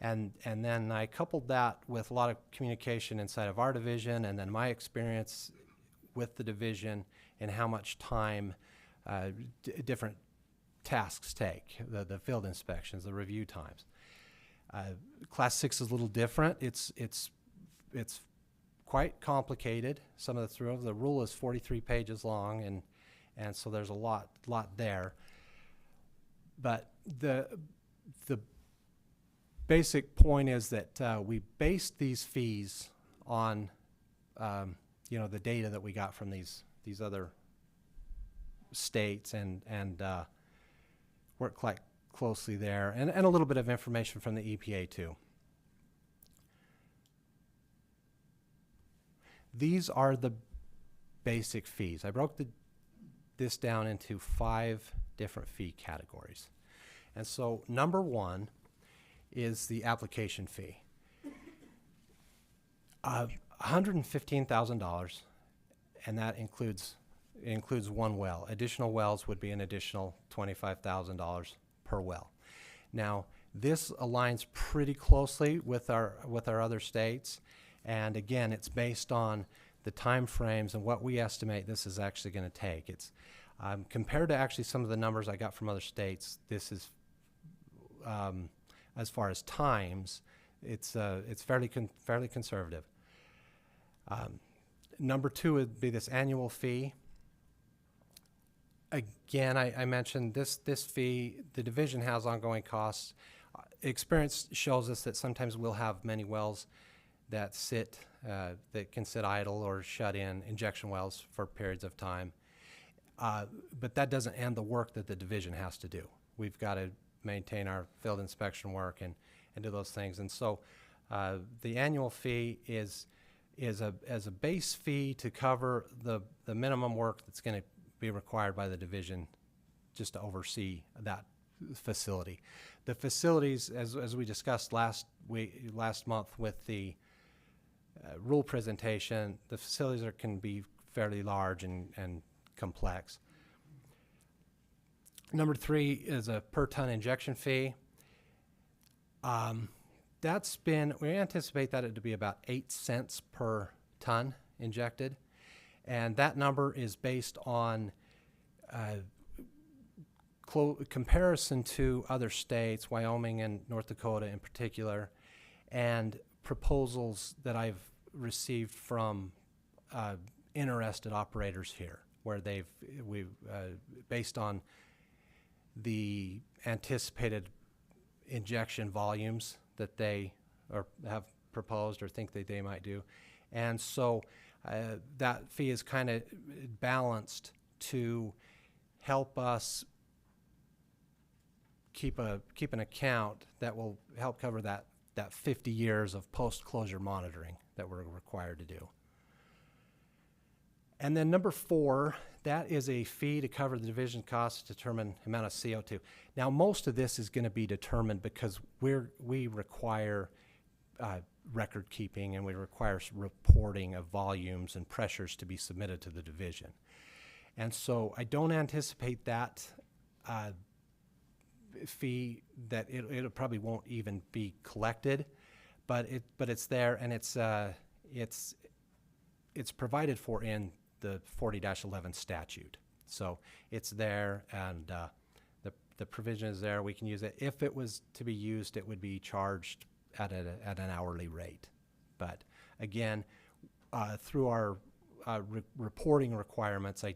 And then I coupled that with a lot of communication inside of our division and then my experience with the division and how much time different tasks take, the field inspections, the review times. Class 6 is a little different. It's quite complicated. Some of the rule is 43 pages long, and so there's a lot there. But the basic point is that we based these fees on the data that we got from these other states and worked quite closely there, and a little bit of information from the EPA too. These are the basic fees. I broke this down into 5 different fee categories. And so number 1 is the application fee. $115,000, and that includes one well. Additional wells would be an additional $25,000 per well. Now, this aligns pretty closely with our other states, and again, it's based on the time frames and what we estimate this is actually going to take. It's compared to actually some of the numbers I got from other states, this is as far as times, it's fairly conservative. Number two would be this annual fee. Again, I mentioned this fee, the division has ongoing costs. Experience shows us that sometimes we'll have many wells that can sit idle or shut in, injection wells for periods of time. But that doesn't end the work that the division has to do. We've got to maintain our field inspection work and do those things. And so the annual fee is a base fee to cover the minimum work that's going to be required by the division just to oversee that facility. The facilities, as we discussed last month with the rule presentation, the facilities can be fairly large and complex. Number three is a per ton injection fee. We anticipate that to be about 8 cents per ton injected. And that number is based on comparison to other states, Wyoming and North Dakota in particular, and proposals that I've received from interested operators here, where we've based on the anticipated injection volumes that they have proposed or think that they might do. And so that fee is kind of balanced to help us keep an account that will help cover that 50 years of post-closure monitoring that we're required to do. And then number four, that is a fee to cover the division costs to determine the amount of CO2. Now, most of this is going to be determined because we require record keeping, and we require reporting of volumes and pressures to be submitted to the division. And so I don't anticipate that fee, that it probably won't even be collected, but it's there, and it's provided for in the 40-11 statute. So it's there, and the provision is there. We can use it. If it was to be used, it would be charged at an hourly rate. But again, through our reporting requirements, I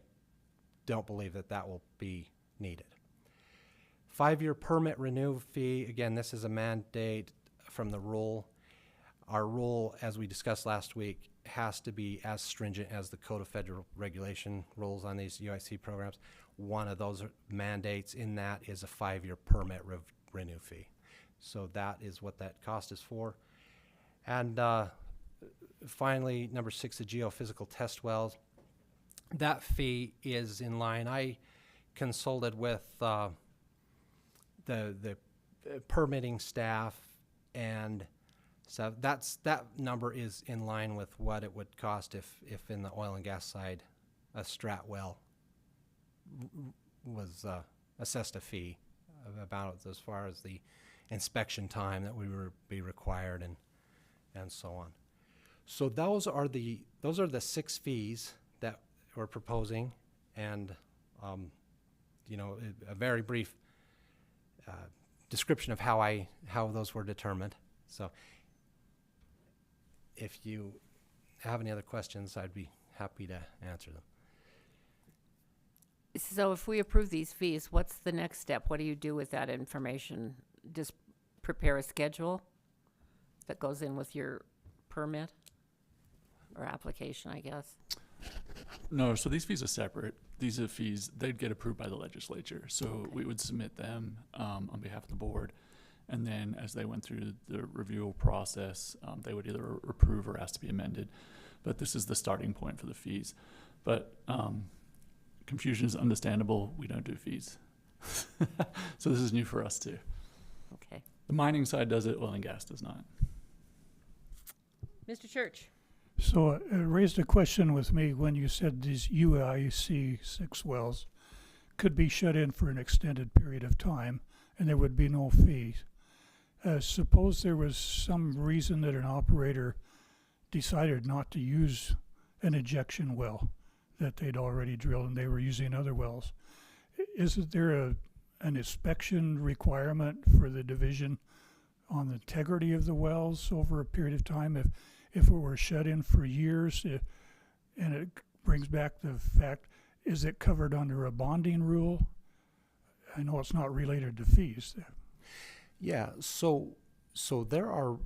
don't believe that will be needed. 5-year permit renew fee. Again, this is a mandate from the rule. Our rule, as we discussed last week, has to be as stringent as the Code of Federal Regulation rules on these UIC programs. One of those mandates in that is a 5-year permit renew fee. So that is what that cost is for. And finally, number 6, the geophysical test wells. That fee is in line. I consulted with the permitting staff, and so that number is in line with what it would cost if in the oil and gas side a strat well was assessed a fee of about as far as the inspection time that we would be required and so on. So those are the 6 fees that we're proposing, and a very brief description of how those were determined. So if you have any other questions, I'd be happy to answer them. So if we approve these fees, what's the next step? What do you do with that information? Just prepare a schedule that goes in with your permit or application, I guess? No, so these fees are separate. These are fees, they'd get approved by the legislature. So we would submit them on behalf of the board. And then as they went through the review process, they would either approve or ask to be amended. But this is the starting point for the fees. But confusion is understandable. We don't do fees. So this is new for us too. Okay. The mining side does it, oil and gas does not. Mr. Church. So it raised a question with me when you said these UIC 6 wells could be shut in for an extended period of time and there would be no fees. Suppose there was some reason that an operator decided not to use an injection well that they'd already drilled and they were using other wells. Isn't there an inspection requirement for the division on the integrity of the wells over a period of time? If it were shut in for years, and it brings back the fact, is it covered under a bonding rule? I know it's not related to fees. Yeah, so there are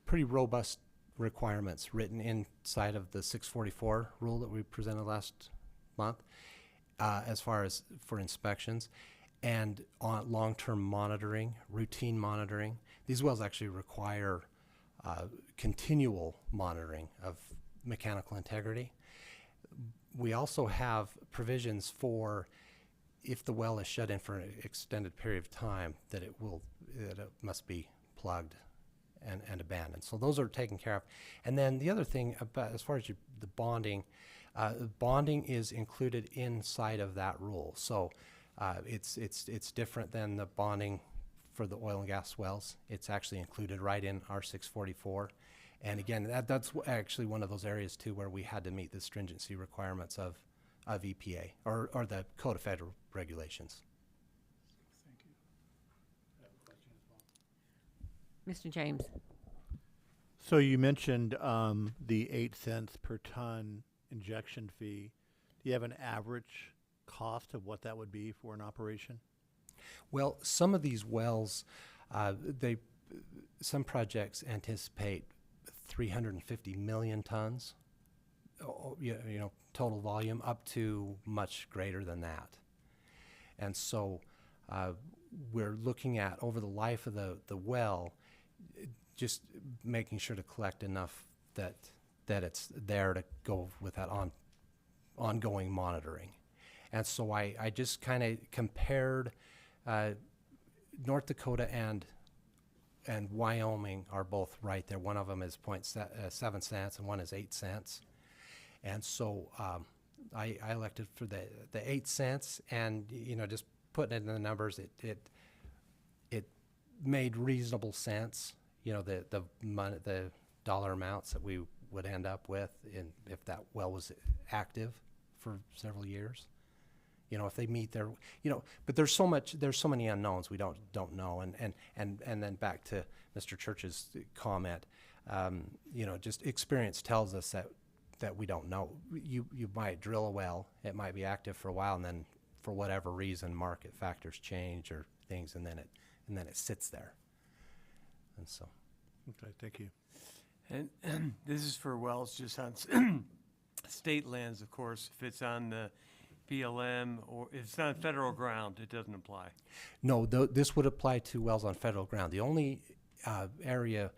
pretty robust requirements written inside of the 644 rule that we presented last month, as far as for inspections and on long-term monitoring, routine monitoring. These wells actually require continual monitoring of mechanical integrity. We also have provisions for if the well is shut in for an extended period of time, that it must be plugged and abandoned. So those are taken care of. And then the other thing about, as far as the bonding is included inside of that rule. So it's different than the bonding for the oil and gas wells. It's actually included right in our 644. And again, that's actually one of those areas too where we had to meet the stringency requirements of EPA or the Code of Federal Regulations. Mr. James. So you mentioned the 8 cents per ton injection fee. Do you have an average cost of what that would be for an operation? Well, some of these wells, some projects anticipate 350 million tons, total volume, up to much greater than that. And so we're looking at, over the life of the well, just making sure to collect enough that it's there to go with that ongoing monitoring. And so I just kind of compared North Dakota and Wyoming are both right there. One of them is 0.7 cents and one is 8 cents. And so I elected for the 8 cents, and just putting it in the numbers, it made reasonable sense. The dollar amounts that we would end up with if that well was active for several years. If they meet their, but there's so many unknowns we don't know. And then back to Mr. Church's comment, just experience tells us that we don't know. You might drill a well, it might be active for a while, and then for whatever reason, market factors change or things, and then it sits there. And so. Okay, thank you. And this is for wells just on state lands, of course. If it's on the BLM or if it's on federal ground, it doesn't apply. No, this would apply to wells on federal ground. The only area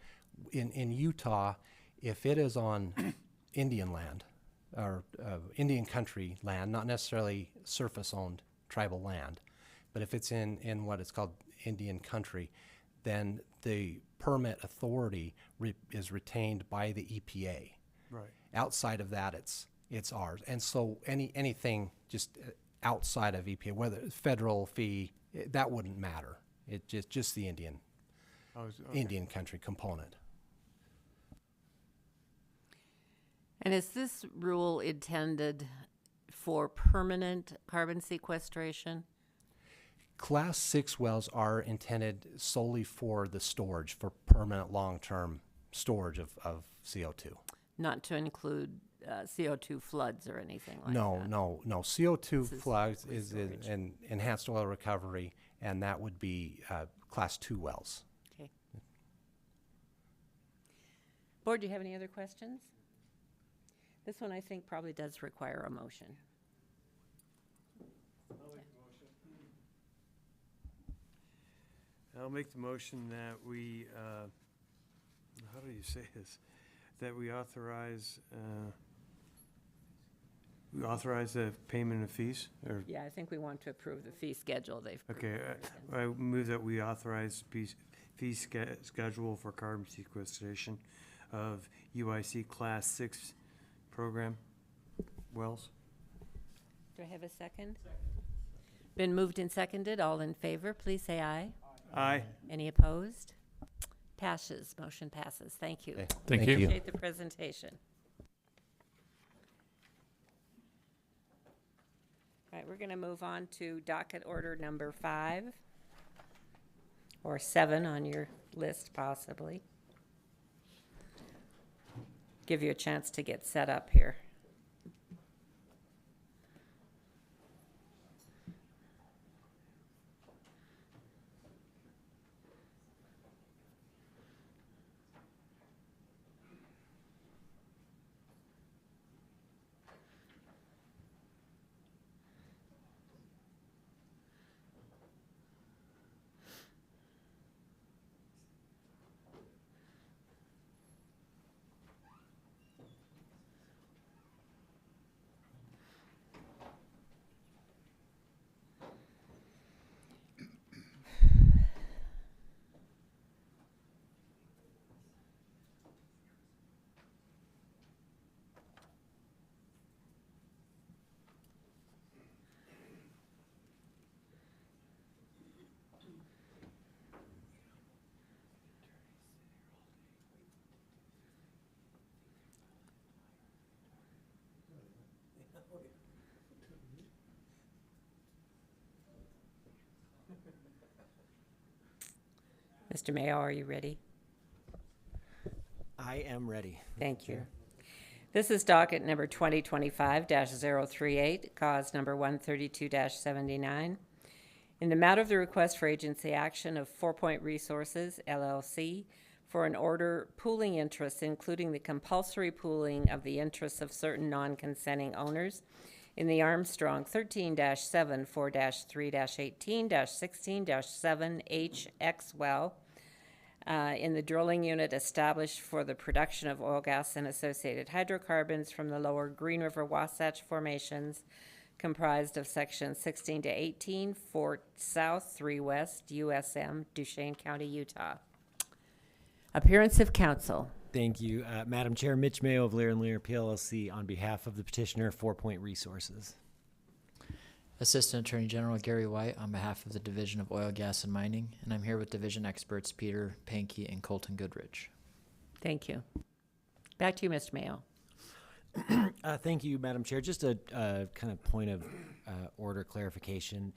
in Utah, if it is on Indian land or Indian country land, not necessarily surface-owned tribal land, but if it's in what is called Indian country, then the permit authority is retained by the EPA. Right. Outside of that, it's ours. And so anything just outside of EPA, whether federal fee, that wouldn't matter. It just the Indian Indian country component. And is this rule intended for permanent carbon sequestration? Class 6 wells are intended solely for the storage, for permanent long-term storage of CO2. Not to include CO2 floods or anything like that? No. CO2 floods is an enhanced oil recovery, and that would be Class 2 wells. Okay. Board, do you have any other questions? This one I think probably does require a motion. I'll make the motion that we, how do you say this? That we authorize the payment of fees? Or Yeah, I think we want to approve the fee schedule they've. okay, I move that we authorize fee schedule for carbon sequestration of UIC Class 6 program wells. Do I have a second? Been moved and seconded. All in favor, please say aye. Aye. Any opposed? Passes. Motion passes. Thank you. Okay. Thank you. Appreciate the presentation. All right, we're going to move on to docket order number 5. Or 7 on your list, possibly. Give you a chance to get set up here. Mr. Mayo, are you ready? I am ready. Thank you. This is docket number 2025-038, cause number 132-79. In the matter of the request for agency action of 4 Point Resources, LLC, for an order pooling interests, including the compulsory pooling of the interests of certain non-consenting owners in the Armstrong 13-7, 4-3-18-16-7H well, in the drilling unit established for the production of oil, gas, and associated hydrocarbons from the lower Green River Wasatch formations, comprised of sections 16 to 18, 4 South, 3 West, USM, Duchesne County, Utah. Appearance of counsel. Thank you. Madam Chair, Mitch Mayo of Lear & Lear, PLLC, on behalf of the petitioner, 4 Point Resources. Assistant Attorney General Gary White on behalf of the Division of Oil, Gas, and Mining, and I'm here with division experts Peter Pankey and Colton Goodrich. Thank you. Back to you, Mr. Mayo. Thank you, Madam Chair. Just a kind of point of order clarification.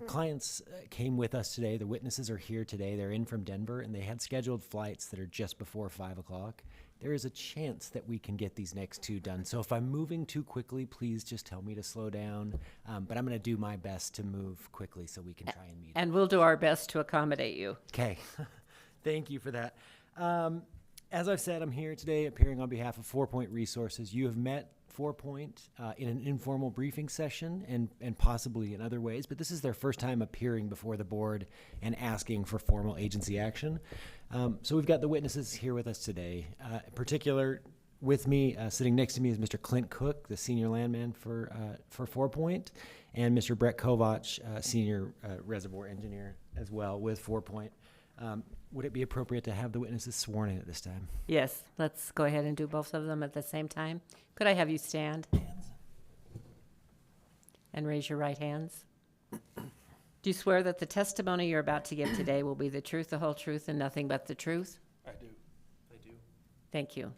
Clients came with us today. The witnesses are here today. They're in from Denver, and they had scheduled flights that are just before 5 o'clock. There is a chance that we can get these next 2 done. So if I'm moving too quickly, please just tell me to slow down. But I'm going to do my best to move quickly so we can try and meet. And we'll do our best to accommodate you. Okay. Thank you for that. As I've said, I'm here today appearing on behalf of 4 Point Resources. You have met 4 Point in an informal briefing session and possibly in other ways, but this is their first time appearing before the board and asking for formal agency action. So we've got the witnesses here with us today. In particular, with me, sitting next to me is Mr. Clint Cook, the senior landman for 4 Point, and Mr. Brett Kovach, senior reservoir engineer as well with 4 Point. Would it be appropriate to have the witnesses sworn in at this time? Yes, let's go ahead and do both of them at the same time. Could I have you stand? And raise your right hands. Do you swear that the testimony you're about to give today will be the truth, the whole truth, and nothing but the truth? I do. Thank you.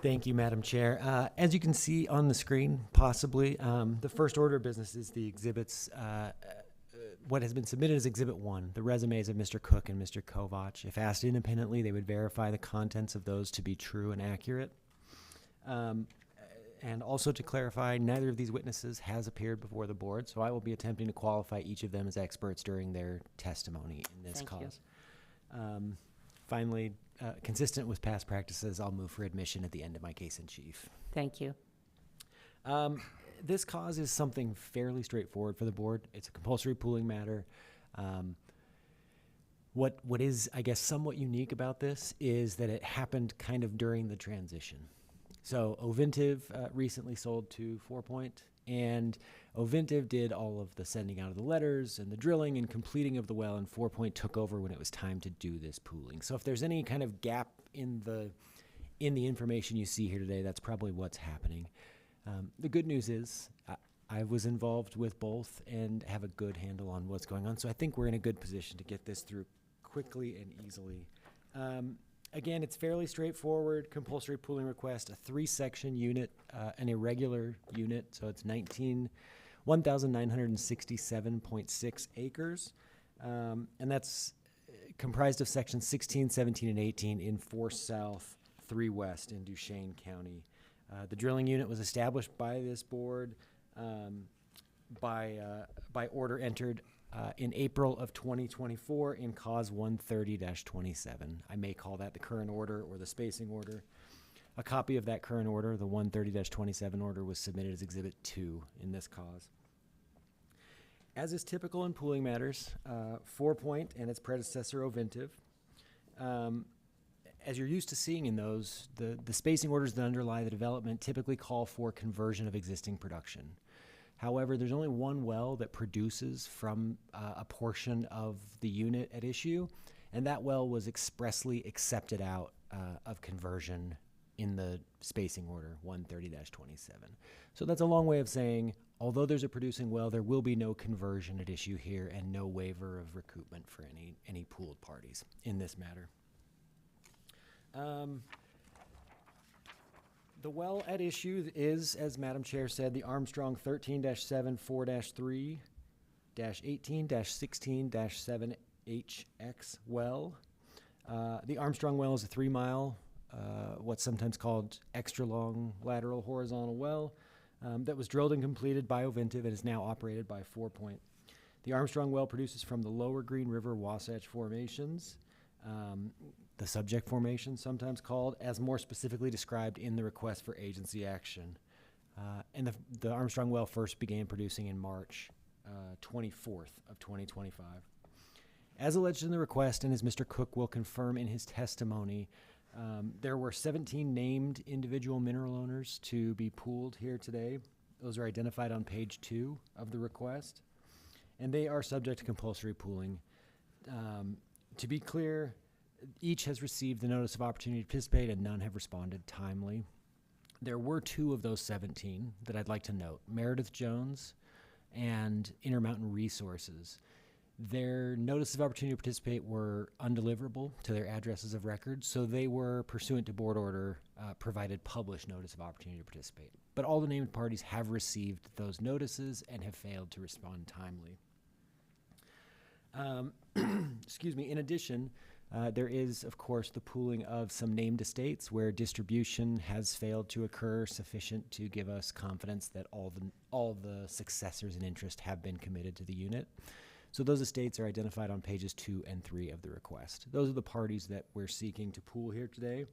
Thank you, Madam Chair. As you can see on the screen, possibly, the first order of business is the exhibits. What has been submitted as Exhibit 1, the resumes of Mr. Cook and Mr. Kovach. If asked independently, they would verify the contents of those to be true and accurate. And also to clarify, neither of these witnesses has appeared before the board, so I will be attempting to qualify each of them as experts during their testimony in this cause. Finally, consistent with past practices, I'll move for admission at the end of my case in chief. Thank you. This cause is something fairly straightforward for the board. It's a compulsory pooling matter. What is, I guess, somewhat unique about this is that it happened kind of during the transition. So Ovintiv recently sold to 4 Point, and Ovintiv did all of the sending out of the letters and the drilling and completing of the well, and 4 Point took over when it was time to do this pooling. So if there's any kind of gap in the information you see here today, that's probably what's happening. The good news is I was involved with both and have a good handle on what's going on. So I think we're in a good position to get this through quickly and easily. Again, it's fairly straightforward. Compulsory pooling request, a 3-section unit, an irregular unit. So it's 19 1,967.6 acres. And that's comprised of sections 16, 17, and 18 in 4 South, 3 West in Duchesne County. The drilling unit was established by this board by order entered in April of 2024 in cause 130-27. I may call that the current order or the spacing order. A copy of that current order, the 130-27 order, was submitted as Exhibit 2 in this cause. As is typical in pooling matters, 4 Point and its predecessor, Ovintiv, as you're used to seeing in those, the spacing orders that underlie the development typically call for conversion of existing production. However, there's only one well that produces from a portion of the unit at issue, and that well was expressly accepted out of conversion in the spacing order 130-27. So that's a long way of saying, although there's a producing well, there will be no conversion at issue here and no waiver of recoupment for any pooled parties in this matter. The well at issue is, as Madam Chair said, the Armstrong 13-7 4-3-18-16-7HX well. The Armstrong well is a 3-mile, what's sometimes called extra long lateral horizontal well that was drilled and completed by Ovintiv and is now operated by 4 Point. The Armstrong well produces from the lower Green River Wasatch formations, the subject formation, sometimes called, as more specifically described in the request for agency action. And the Armstrong well first began producing in March 24th of 2025. As alleged in the request, and as Mr. Cook will confirm in his testimony, there were 17 named individual mineral owners to be pooled here today. Those are identified on page 2 of the request, and they are subject to compulsory pooling. To be clear, each has received the notice of opportunity to participate and none have responded timely. There were 2 of those 17 that I'd like to note, Meredith Jones and Intermountain Resources. Their notice of opportunity to participate were undeliverable to their addresses of record, so they were, pursuant to board order, provided published notice of opportunity to participate. But all the named parties have received those notices and have failed to respond timely. Excuse me. In addition, there is, of course, the pooling of some named estates where distribution has failed to occur sufficient to give us confidence that all the successors in interest have been committed to the unit. So those estates are identified on pages 2 and 3 of the request. Those are the parties that we're seeking to pool here today.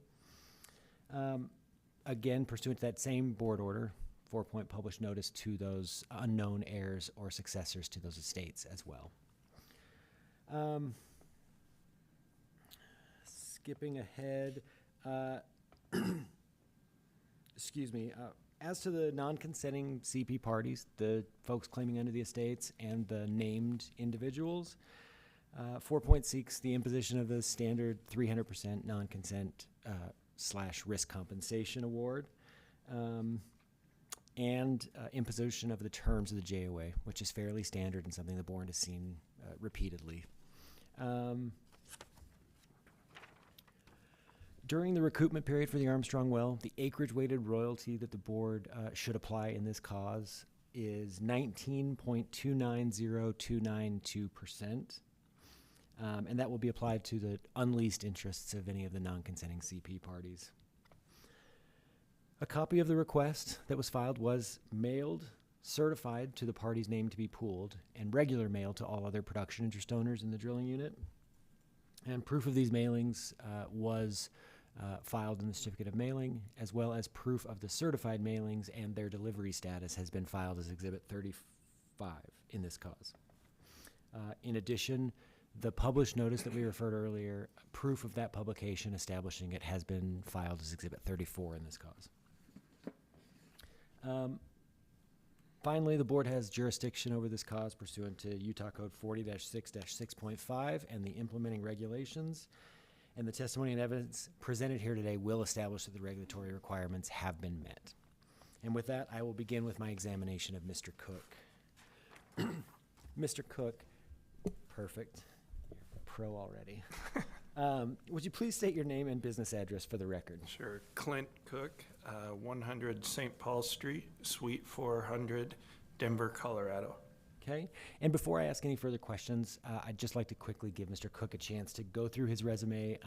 Again, pursuant to that same board order, 4 Point published notice to those unknown heirs or successors to those estates as well. Skipping ahead, excuse me, as to the non-consenting CP parties, the folks claiming under the estates and the named individuals, 4 Point seeks the imposition of the standard 300% non-consent / risk compensation award and imposition of the terms of the JOA, which is fairly standard and something the board has seen repeatedly. During the recoupment period for the Armstrong well, the acreage-weighted royalty that the board should apply in this cause is 19.290292%, and that will be applied to the unleased interests of any of the non-consenting CP parties. A copy of the request that was filed was mailed, certified to the parties named to be pooled, and regular mail to all other production interest owners in the drilling unit. And proof of these mailings was filed in the certificate of mailing, as well as proof of the certified mailings and their delivery status has been filed as Exhibit 35 in this cause. In addition, the published notice that we referred earlier, proof of that publication establishing it has been filed as Exhibit 34 in this cause. Finally, the board has jurisdiction over this cause pursuant to Utah Code 40-6-6.5 and the implementing regulations. And the testimony and evidence presented here today will establish that the regulatory requirements have been met. And with that, I will begin with my examination of Mr. Cook. Mr. Cook, perfect. You're a pro already. Would you please state your name and business address for the record? Sure. Clint Cook, 100 St. Paul Street, Suite 400, Denver, Colorado. Okay. And before I ask any further questions, I'd just like to quickly give Mr. Cook a chance to go through his resume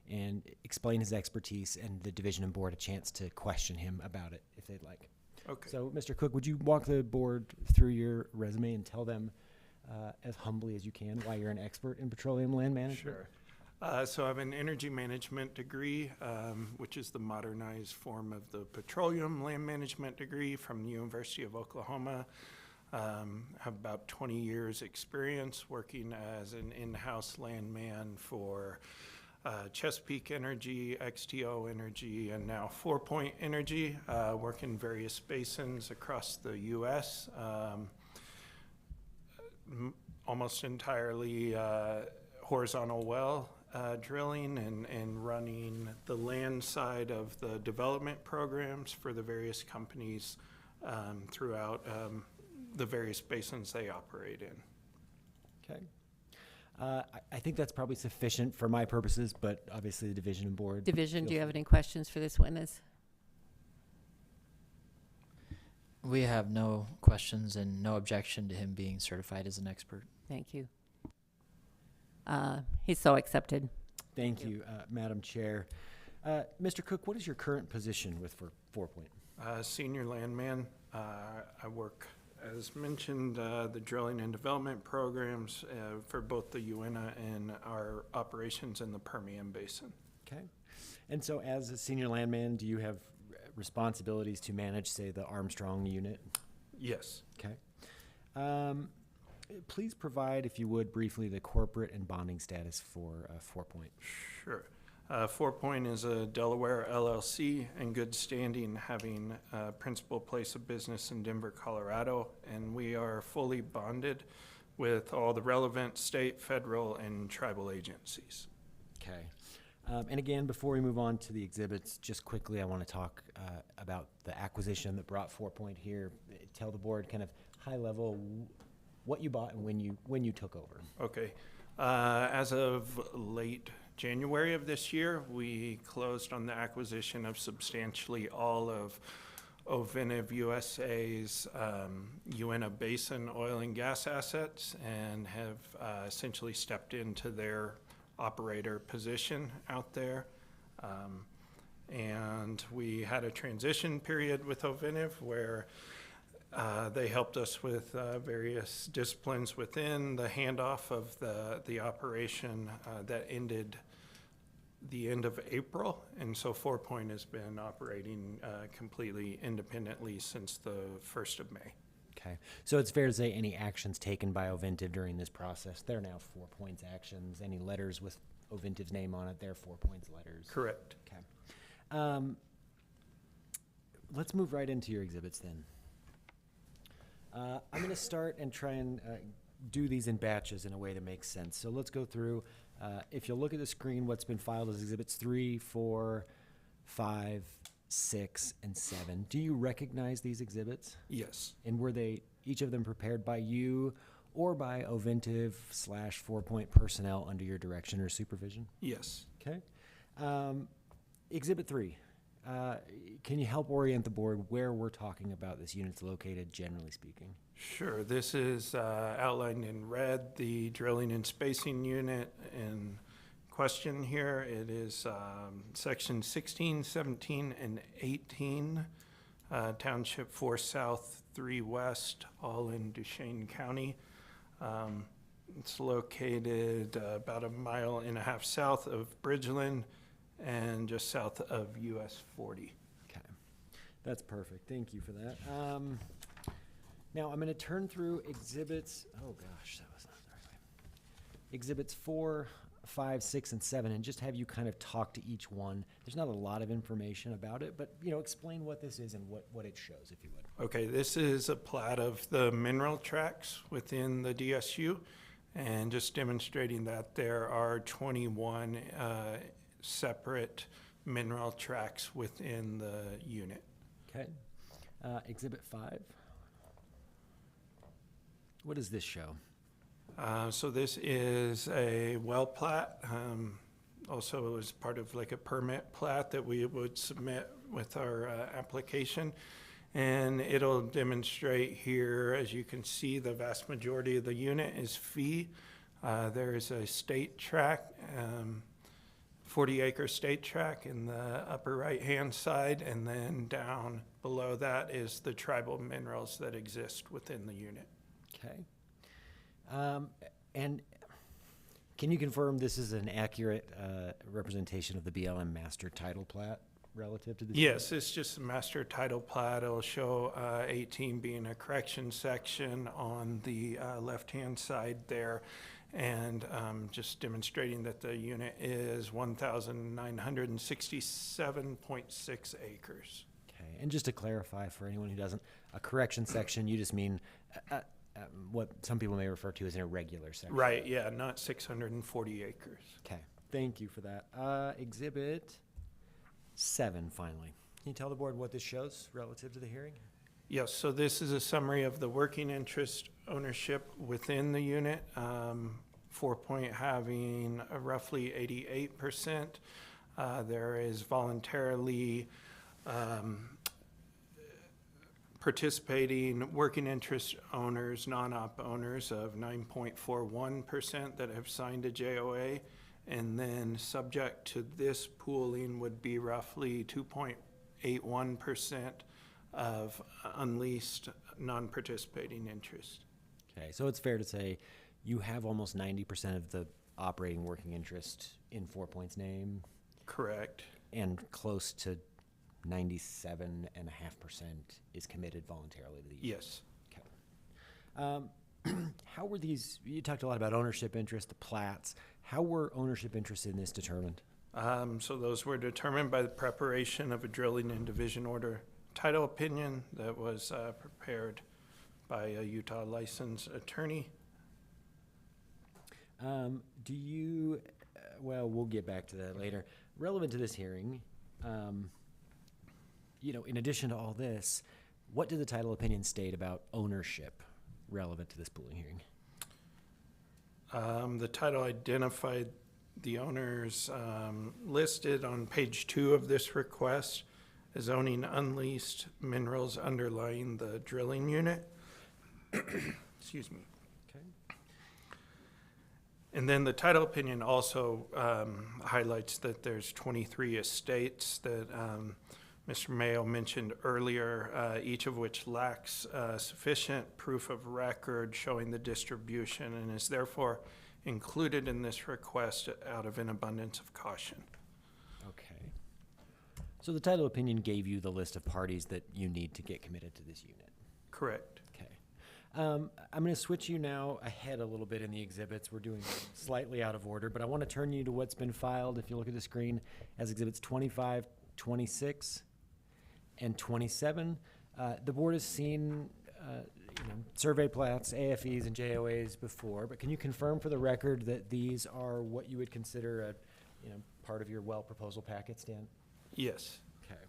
and explain his expertise, and the division and board a chance to question him about it if they'd like. Okay. So, Mr. Cook, would you walk the board through your resume and tell them as humbly as you can why you're an expert in petroleum land management? Sure. So I have an energy management degree, which is the modernized form of the petroleum land management degree from the University of Oklahoma. Have about 20 years experience working as an in-house landman for Chesapeake Energy, XTO Energy, and now 4 Point Energy, work in various basins across the U.S., almost entirely horizontal well drilling and running the land side of the development programs for the various companies throughout the various basins they operate in. Okay. I think that's probably sufficient for my purposes, but obviously the division and board. Division, do you have any questions for this witness? We have no questions and no objection to him being certified as an expert. Thank you. He's so accepted. Thank you, Madam Chair. Mr. Cook, what is your current position with 4 Point? Senior landman. I work, as mentioned, the drilling and development programs for both the UNA and our operations in the Permian Basin. Okay. And so as a senior landman, do you have responsibilities to manage, say, the Armstrong unit? Yes. Okay. Please provide, if you would, briefly the corporate and bonding status for 4 Point. Sure. 4 Point is a Delaware LLC in good standing, having a principal place of business in Denver, Colorado, and we are fully bonded with all the relevant state, federal, and tribal agencies. Okay. And again, before we move on to the exhibits, just quickly, I want to talk about the acquisition that brought 4 Point here. Tell the board kind of high level what you bought and when you took over. Okay. As of late January of this year, we closed on the acquisition of substantially all of Ovintiv USA's UNA Basin oil and gas assets, and have essentially stepped into their operator position out there. And we had a transition period with Ovintiv where they helped us with various disciplines within the handoff of the operation that ended the end of April. And so 4 Point has been operating completely independently since the 1st of May. Okay. So it's fair to say any actions taken by Ovintiv during this process, they're now 4 Point's actions. Any letters with Ovintiv's name on it, they're 4 Point's letters. Correct. Okay. Let's move right into your exhibits then. I'm going to start and try and do these in batches in a way that makes sense. So let's go through, if you'll look at the screen, what's been filed as exhibits 3, 4, 5, 6, and 7. Do you recognize these exhibits? Yes. And were they, each of them, prepared by you or by Ovintiv/4 Point personnel under your direction or supervision? Yes. Okay. Exhibit 3. Can you help orient the board where we're talking about this unit's located, generally speaking? Sure. This is outlined in red, the drilling and spacing unit in question here. It is section 16, 17, and 18, Township 4 South, 3 West, all in Duchesne County. It's located about 1.5 miles south of Bridgeland and just south of US 40. Okay, that's perfect. Thank you for that. Now I'm going to turn through exhibits. Oh gosh, that was not the right way. Exhibits 4, 5, 6, and 7, and just have you kind of talk to each one. There's not a lot of information about it, but explain what this is and what it shows, if you would. Okay, this is a plat of the mineral tracts within the DSU, and just demonstrating that there are 21 separate mineral tracts within the unit. Okay. Exhibit 5. What does this show? So this is a well plat. Also, it was part of like a permit plat that we would submit with our application. And it'll demonstrate here, as you can see, the vast majority of the unit is fee. There is a state track, 40-acre state track in the upper right-hand side, and then down below that is the tribal minerals that exist within the unit. Okay. And can you confirm this is an accurate representation of the BLM master title plat relative to this? Yes, it's just a master title plat. It'll show 18 being a correction section on the left-hand side there, and just demonstrating that the unit is 1,967.6 acres. Okay, and just to clarify for anyone who doesn't, a correction section, you just mean what some people may refer to as an irregular section. Right, yeah, not 640 acres. Okay, thank you for that. Exhibit 7, finally. Can you tell the board what this shows relative to the hearing? Yes, so this is a summary of the working interest ownership within the unit. 4 Point having roughly 88%. There is voluntarily participating working interest owners, non-op owners of 9.41% that have signed a JOA. And then subject to this pooling would be roughly 2.81% of unleased non-participating interest. Okay, so it's fair to say you have almost 90% of the operating working interest in 4 Point's name? Correct. And close to 97.5% is committed voluntarily to the unit? Yes. Okay. How were these, you talked a lot about ownership interest, the plats. How were ownership interests in this determined? So those were determined by the preparation of a drilling and division order title opinion that was prepared by a Utah licensed attorney. Do you, well, we'll get back to that later. Relevant to this hearing, you know, in addition to all this, what did the title opinion state about ownership relevant to this pooling hearing? The title identified the owners listed on page 2 of this request as owning unleased minerals underlying the drilling unit. Excuse me. Okay. And then the title opinion also highlights that there's 23 estates that Mr. Mayo mentioned earlier, each of which lacks sufficient proof of record showing the distribution and is therefore included in this request out of an abundance of caution. Okay. So the title opinion gave you the list of parties that you need to get committed to this unit? Correct. Okay. I'm going to switch you now ahead a little bit in the exhibits. We're doing slightly out of order, but I want to turn you to what's been filed, if you look at the screen, as exhibits 25, 26, and 27. The board has seen survey plats, AFEs, and JOAs before, but can you confirm for the record that these are what you would consider a part of your well proposal packet, Stan? Yes. Okay.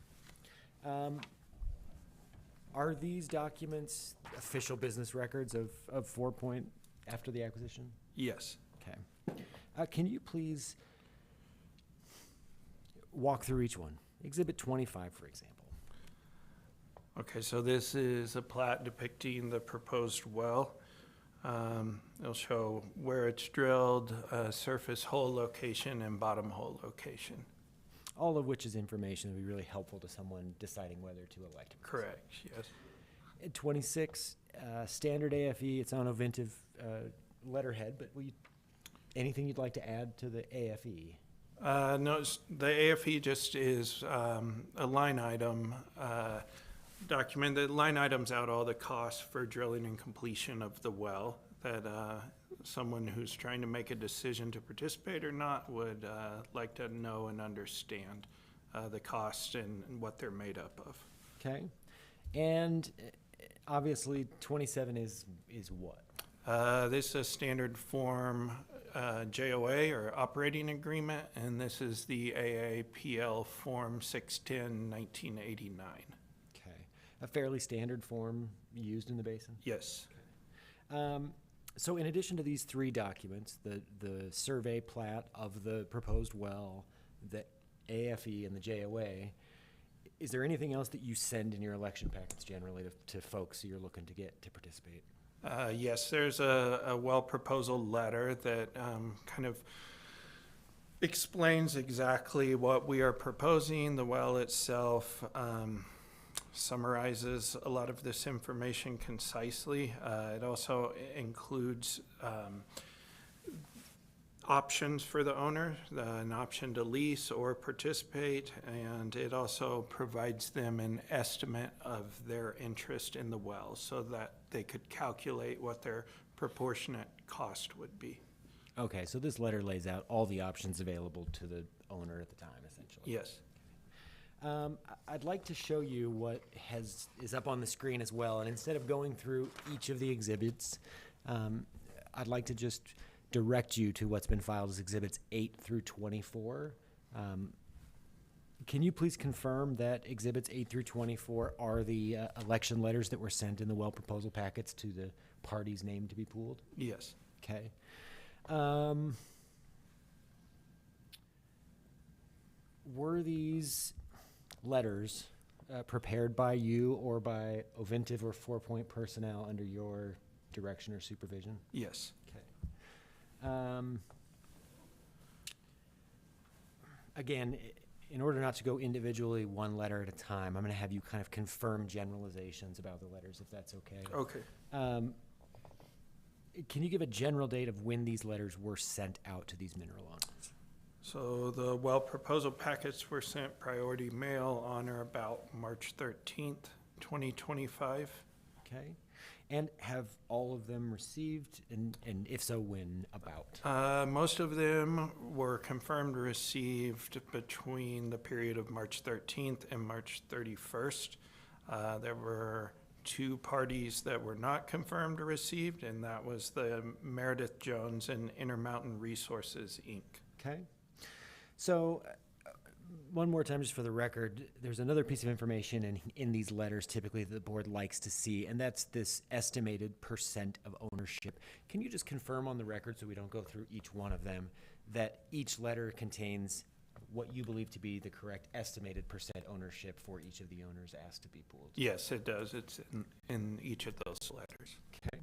Are these documents official business records of 4 Point after the acquisition? Yes. Okay. Can you please walk through each one? Exhibit 25, for example. Okay, so this is a plat depicting the proposed well. It'll show where it's drilled, surface hole location, and bottom hole location. All of which is information that would be really helpful to someone deciding whether to elect. Correct, yes. At 26, standard AFE, it's on Oventive letterhead, but anything you'd like to add to the AFE? No, the AFE just is a line item document that line items out all the costs for drilling and completion of the well that someone who's trying to make a decision to participate or not would like to know and understand the costs and what they're made up of. Okay. And obviously 27 is what? This is a standard form JOA or operating agreement, and this is the AAPL form 610 1989. Okay. A fairly standard form used in the basin? Yes. Okay. So in addition to these 3 documents, the survey plat of the proposed well, the AFE, and the JOA, Is there anything else that you send in your election packets generally to folks you're looking to get to participate? Yes, there's a well proposal letter that kind of explains exactly what we are proposing. The well itself summarizes a lot of this information concisely. It also includes options for the owner, an option to lease or participate, and it also provides them an estimate of their interest in the well so that they could calculate what their proportionate cost would be. Okay, so this letter lays out all the options available to the owner at the time, essentially. Yes. I'd like to show you what is up on the screen as well, and instead of going through each of the exhibits, I'd like to just direct you to what's been filed as Exhibits 8 through 24. Can you please confirm that Exhibits 8 through 24 are the election letters that were sent in the well proposal packets to the parties named to be pooled? Yes. Okay. Were these letters prepared by you or by Oventive or 4 Point personnel under your direction or supervision? Yes. Again, in order not to go individually one letter at a time, I'm going to have you kind of confirm generalizations about the letters, if that's okay. Okay. Can you give a general date of when these letters were sent out to these mineral owners? So the well proposal packets were sent priority mail on or about March 13th, 2025. Okay. And have all of them received, and if so, when about? Most of them were confirmed received between the period of March 13th and March 31st. There were 2 parties that were not confirmed received, and that was the Meredith Jones and Intermountain Resources, Inc. Okay. So, one more time, just for the record, there's another piece of information in these letters typically that the board likes to see, and that's this estimated percent of ownership. Can you just confirm on the record, so we don't go through each one of them, that each letter contains what you believe to be the correct estimated percent ownership for each of the owners asked to be pooled? Yes, it does. It's in each of those letters. Okay.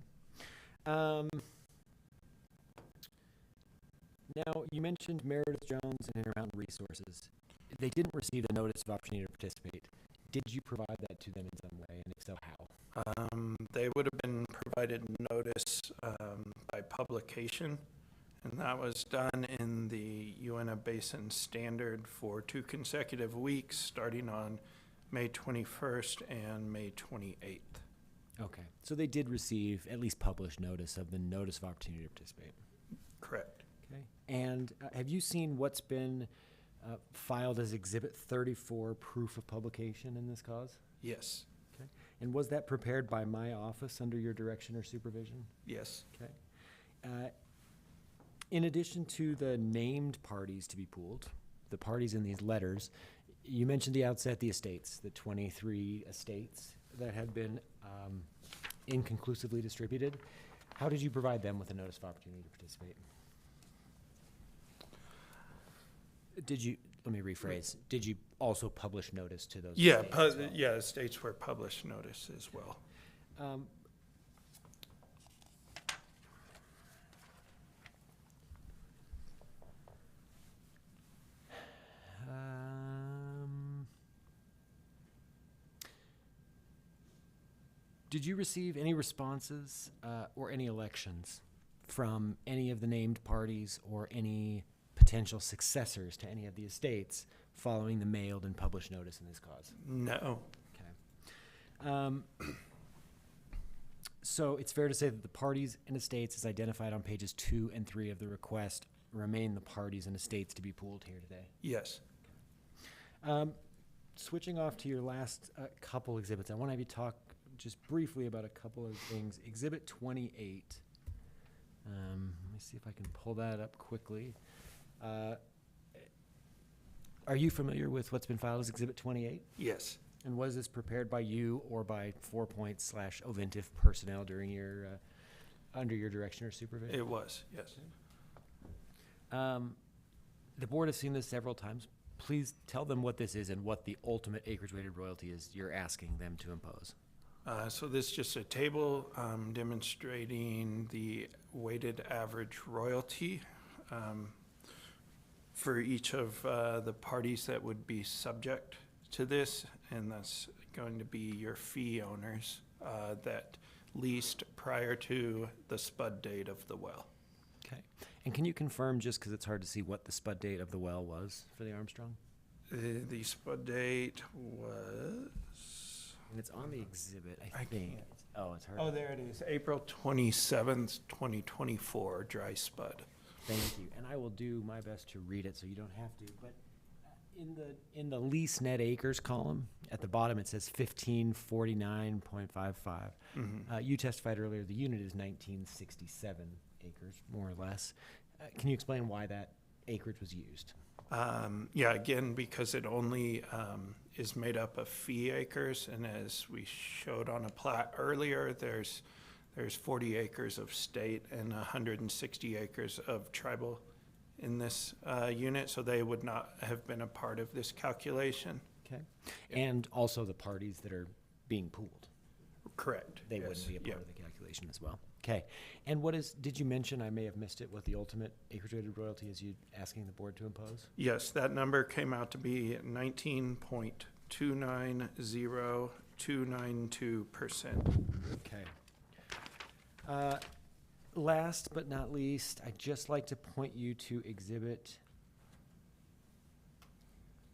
Now, you mentioned Meredith Jones and Intermountain Resources. They didn't receive a notice of opportunity to participate. Did you provide that to them in some way, and if so, how? They would have been provided notice by publication, and that was done in the UNA Basin Standard for 2 consecutive weeks, starting on May 21st and May 28th. Okay, so they did receive at least published notice of the notice of opportunity to participate. Correct. Okay, and have you seen what's been filed as Exhibit 34, proof of publication in this cause? Yes. Okay, and was that prepared by my office under your direction or supervision? Yes. Okay. In addition to the named parties to be pooled, the parties in these letters, you mentioned the outset the estates, the 23 estates that had been inconclusively distributed. How did you provide them with a notice of opportunity to participate? Let me rephrase, did you also publish notice to those Yeah, estates as well? yeah, estates were published notice as well. Did you receive any responses or any elections from any of the named parties or any potential successors to any of the estates following the mailed and published notice in this cause? No. Okay. So it's fair to say that the parties and estates as identified on pages 2 and 3 of the request remain the parties and estates to be pooled here today? Yes. Switching off to your last couple exhibits, I want to have you talk just briefly about a couple of things. Exhibit 28. Let me see if I can pull that up quickly. Are you familiar with what's been filed as Exhibit 28? Yes. And was this prepared by you or by 4 Point / Oventive personnel during your under your direction or supervision? It was, yes. The board has seen this several times please tell them what this is and what the ultimate acreage weighted royalty is you're asking them to impose. So this is just a table demonstrating the weighted average royalty for each of the parties that would be subject to this, and that's going to be your fee owners that leased prior to the spud date of the well. Okay. And can you confirm, just because it's hard to see, what the spud date of the well was for the Armstrong? The spud date was... And it's on the exhibit, I think. Oh, it's hard. Oh, there it is. April 27th, 2024, dry spud. Thank you. And I will do my best to read it so you don't have to. But in the lease net acres column, at the bottom it says 1549.55. You testified earlier the unit is 1967 acres, more or less. Can you explain why that acreage was used? Yeah, again, because it only is made up of fee acres, and as we showed on a plat earlier, there's 40 acres of state and 160 acres of tribal in this unit, so they would not have been a part of this calculation. Okay. And also the parties that are being pooled. Correct. They wouldn't be a part of the calculation as well. Okay. And did you mention, I may have missed it, what the ultimate acreage weighted royalty is you asking the board to impose? Yes, that number came out to be 19.290292%. Okay. Last but not least, I'd just like to point you to Exhibit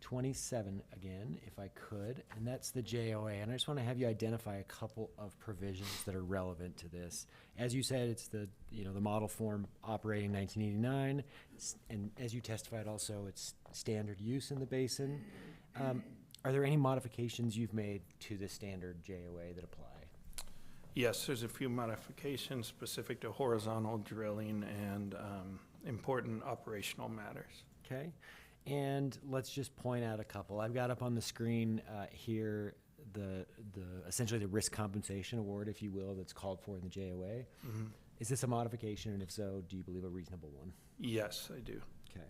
27 again, if I could, and that's the JOA. And I just want to have you identify a couple of provisions that are relevant to this. As you said, it's the model form operating 1989, and as you testified also, it's standard use in the basin. Are there any modifications you've made to the standard JOA that apply? Yes, there's a few modifications specific to horizontal drilling and important operational matters. Okay. And let's just point out a couple. I've got up on the screen here essentially the risk compensation award, if you will, that's called for in the JOA. Mm-hmm. Is this a modification, and if so, do you believe a reasonable one? Yes, I do. Okay.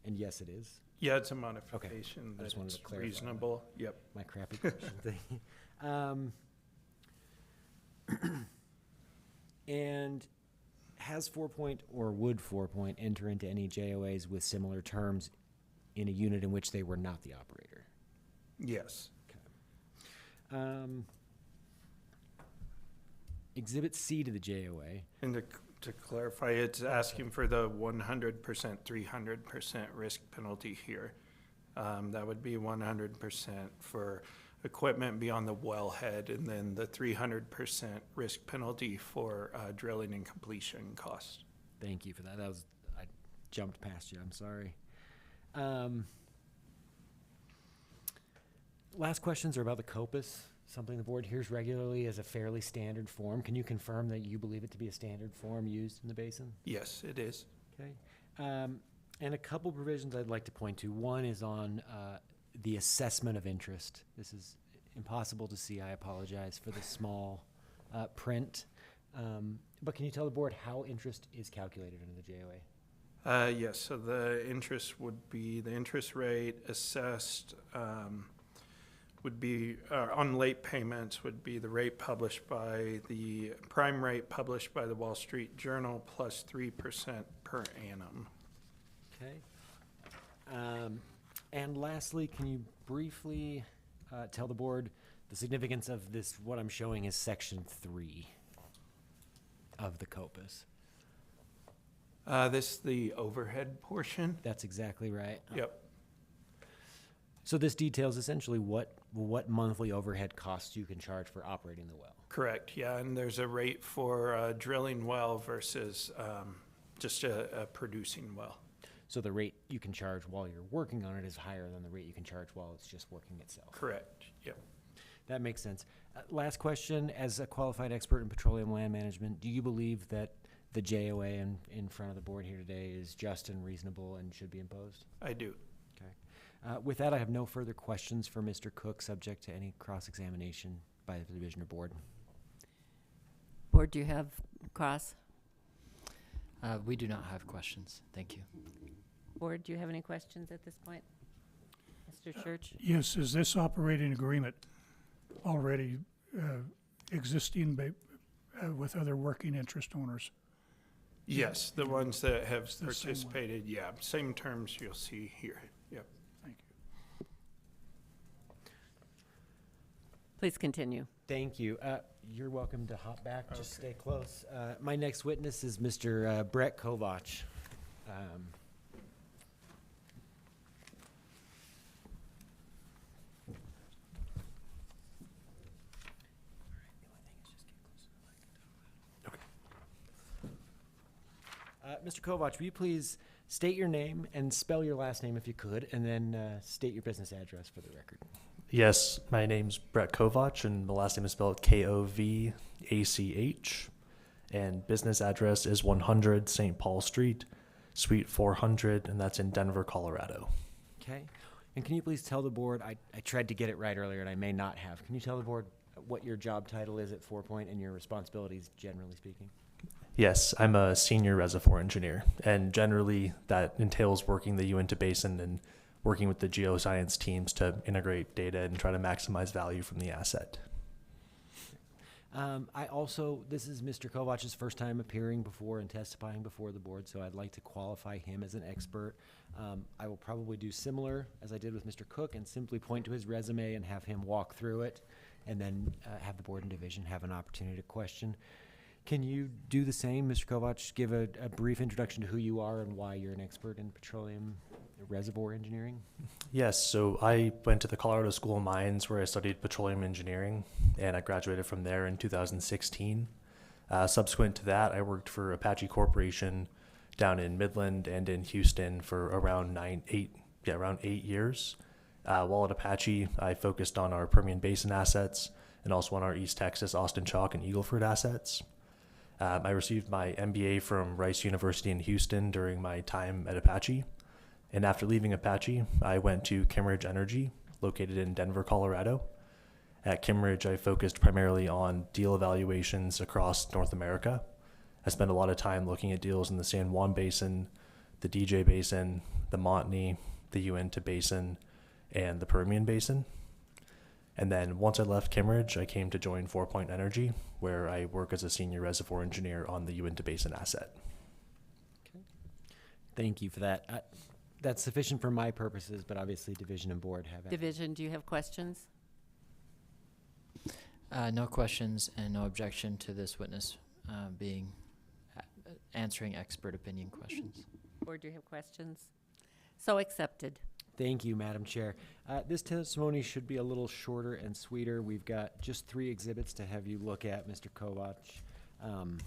And yes, it is? Yeah, it's a modification. Okay. I That just wanted it's to clarify reasonable. Yep. My crappy question thing. And has 4 Point or would 4 Point enter into any JOAs with similar terms in a unit in which they were not the operator? Yes. Okay. Exhibit C to the JOA. And to clarify, it's asking for the 100%, 300% risk penalty here. That would be 100% for equipment beyond the wellhead, and then the 300% risk penalty for drilling and completion costs. Thank you for that. I jumped past you. I'm sorry. Last questions are about the COPUS, something the board hears regularly as a fairly standard form. Can you confirm that you believe it to be a standard form used in the basin? Yes, it is. Okay. And a couple provisions I'd like to point to. One is on the assessment of interest. This is impossible to see. I apologize for the small print. But can you tell the board how interest is calculated under the JOA? Yes, so the interest would be, the interest rate assessed would be, on late payments would be the rate published by the prime rate published by the Wall Street Journal plus 3% per annum. Okay. And lastly, can you briefly tell the board the significance of this, what I'm showing is Section 3 of the COPUS? This is the overhead portion. That's exactly right. Yep. So this details essentially what monthly overhead costs you can charge for operating the well. Correct, yeah, and there's a rate for drilling well versus just a producing well. So the rate you can charge while you're working on it is higher than the rate you can charge while it's just working itself. Correct, yep. That makes sense. Last question, as a qualified expert in petroleum land management, do you believe that the JOA in front of the board here today is just and reasonable and should be imposed? I do. Okay. With that, I have no further questions for Mr. Cook, subject to any cross-examination by the division or board. Board, do you have cross? We do not have questions. Thank you. Board, do you have any questions at this point? Mr. Church? Yes, is this operating agreement already existing with other working interest owners? Yes, the ones that have It's the same one. participated, yeah, same terms you'll see here, yep. Thank you. Please continue. Thank you. You're welcome to hop back. Just stay close. My next witness is Mr. Brett Kovach. Mr. Kovach, will you please state your name and spell your last name if you could, and then state your business address for the record? Yes, my name's Brett Kovach, and the last name is spelled Kovach, and business address is 100 St. Paul Street, Suite 400, and that's in Denver, Colorado. Okay. And can you please tell the board, I tried to get it right earlier and I may not have. Can you tell the board what your job title is at 4 Point and your responsibilities, generally speaking? Yes, I'm a senior reservoir engineer, and generally that entails working the Uinta Basin and working with the geoscience teams to integrate data and try to maximize value from the asset. This is Mr. Kovach's first time appearing before and testifying before the board, so I'd like to qualify him as an expert. I will probably do similar as I did with Mr. Cook and simply point to his resume and have him walk through it, and then have the board and division have an opportunity to question. Can you do the same, Mr. Kovach? Give a brief introduction to who you are and why you're an expert in petroleum reservoir engineering? Yes, so I went to the Colorado School of Mines where I studied petroleum engineering, and I graduated from there in 2016. Subsequent to that, I worked for Apache Corporation down in Midland and in Houston for around 8 years. While at Apache, I focused on our Permian Basin assets and also on our East Texas, Austin Chalk, and Eagle Ford assets. I received my MBA from Rice University in Houston during my time at Apache. And after leaving Apache, I went to Kimmeridge Energy, located in Denver, Colorado. At Kimmeridge, I focused primarily on deal evaluations across North America. I spent a lot of time looking at deals in the San Juan Basin, the DJ Basin, the Montney, the Uinta Basin, and the Permian Basin. And then once I left Kimmeridge, I came to join 4 Point Energy, where I work as a senior reservoir engineer on the Uinta Basin asset. Okay. Thank you for that. That's sufficient for my purposes, but obviously division and board have it. Division, do you have questions? No questions and no objection to this witness answering expert opinion questions. Board, do you have questions? So accepted. Thank you, Madam Chair. This testimony should be a little shorter and sweeter. We've got just 3 exhibits to have you look at, Mr. Kovach. I'm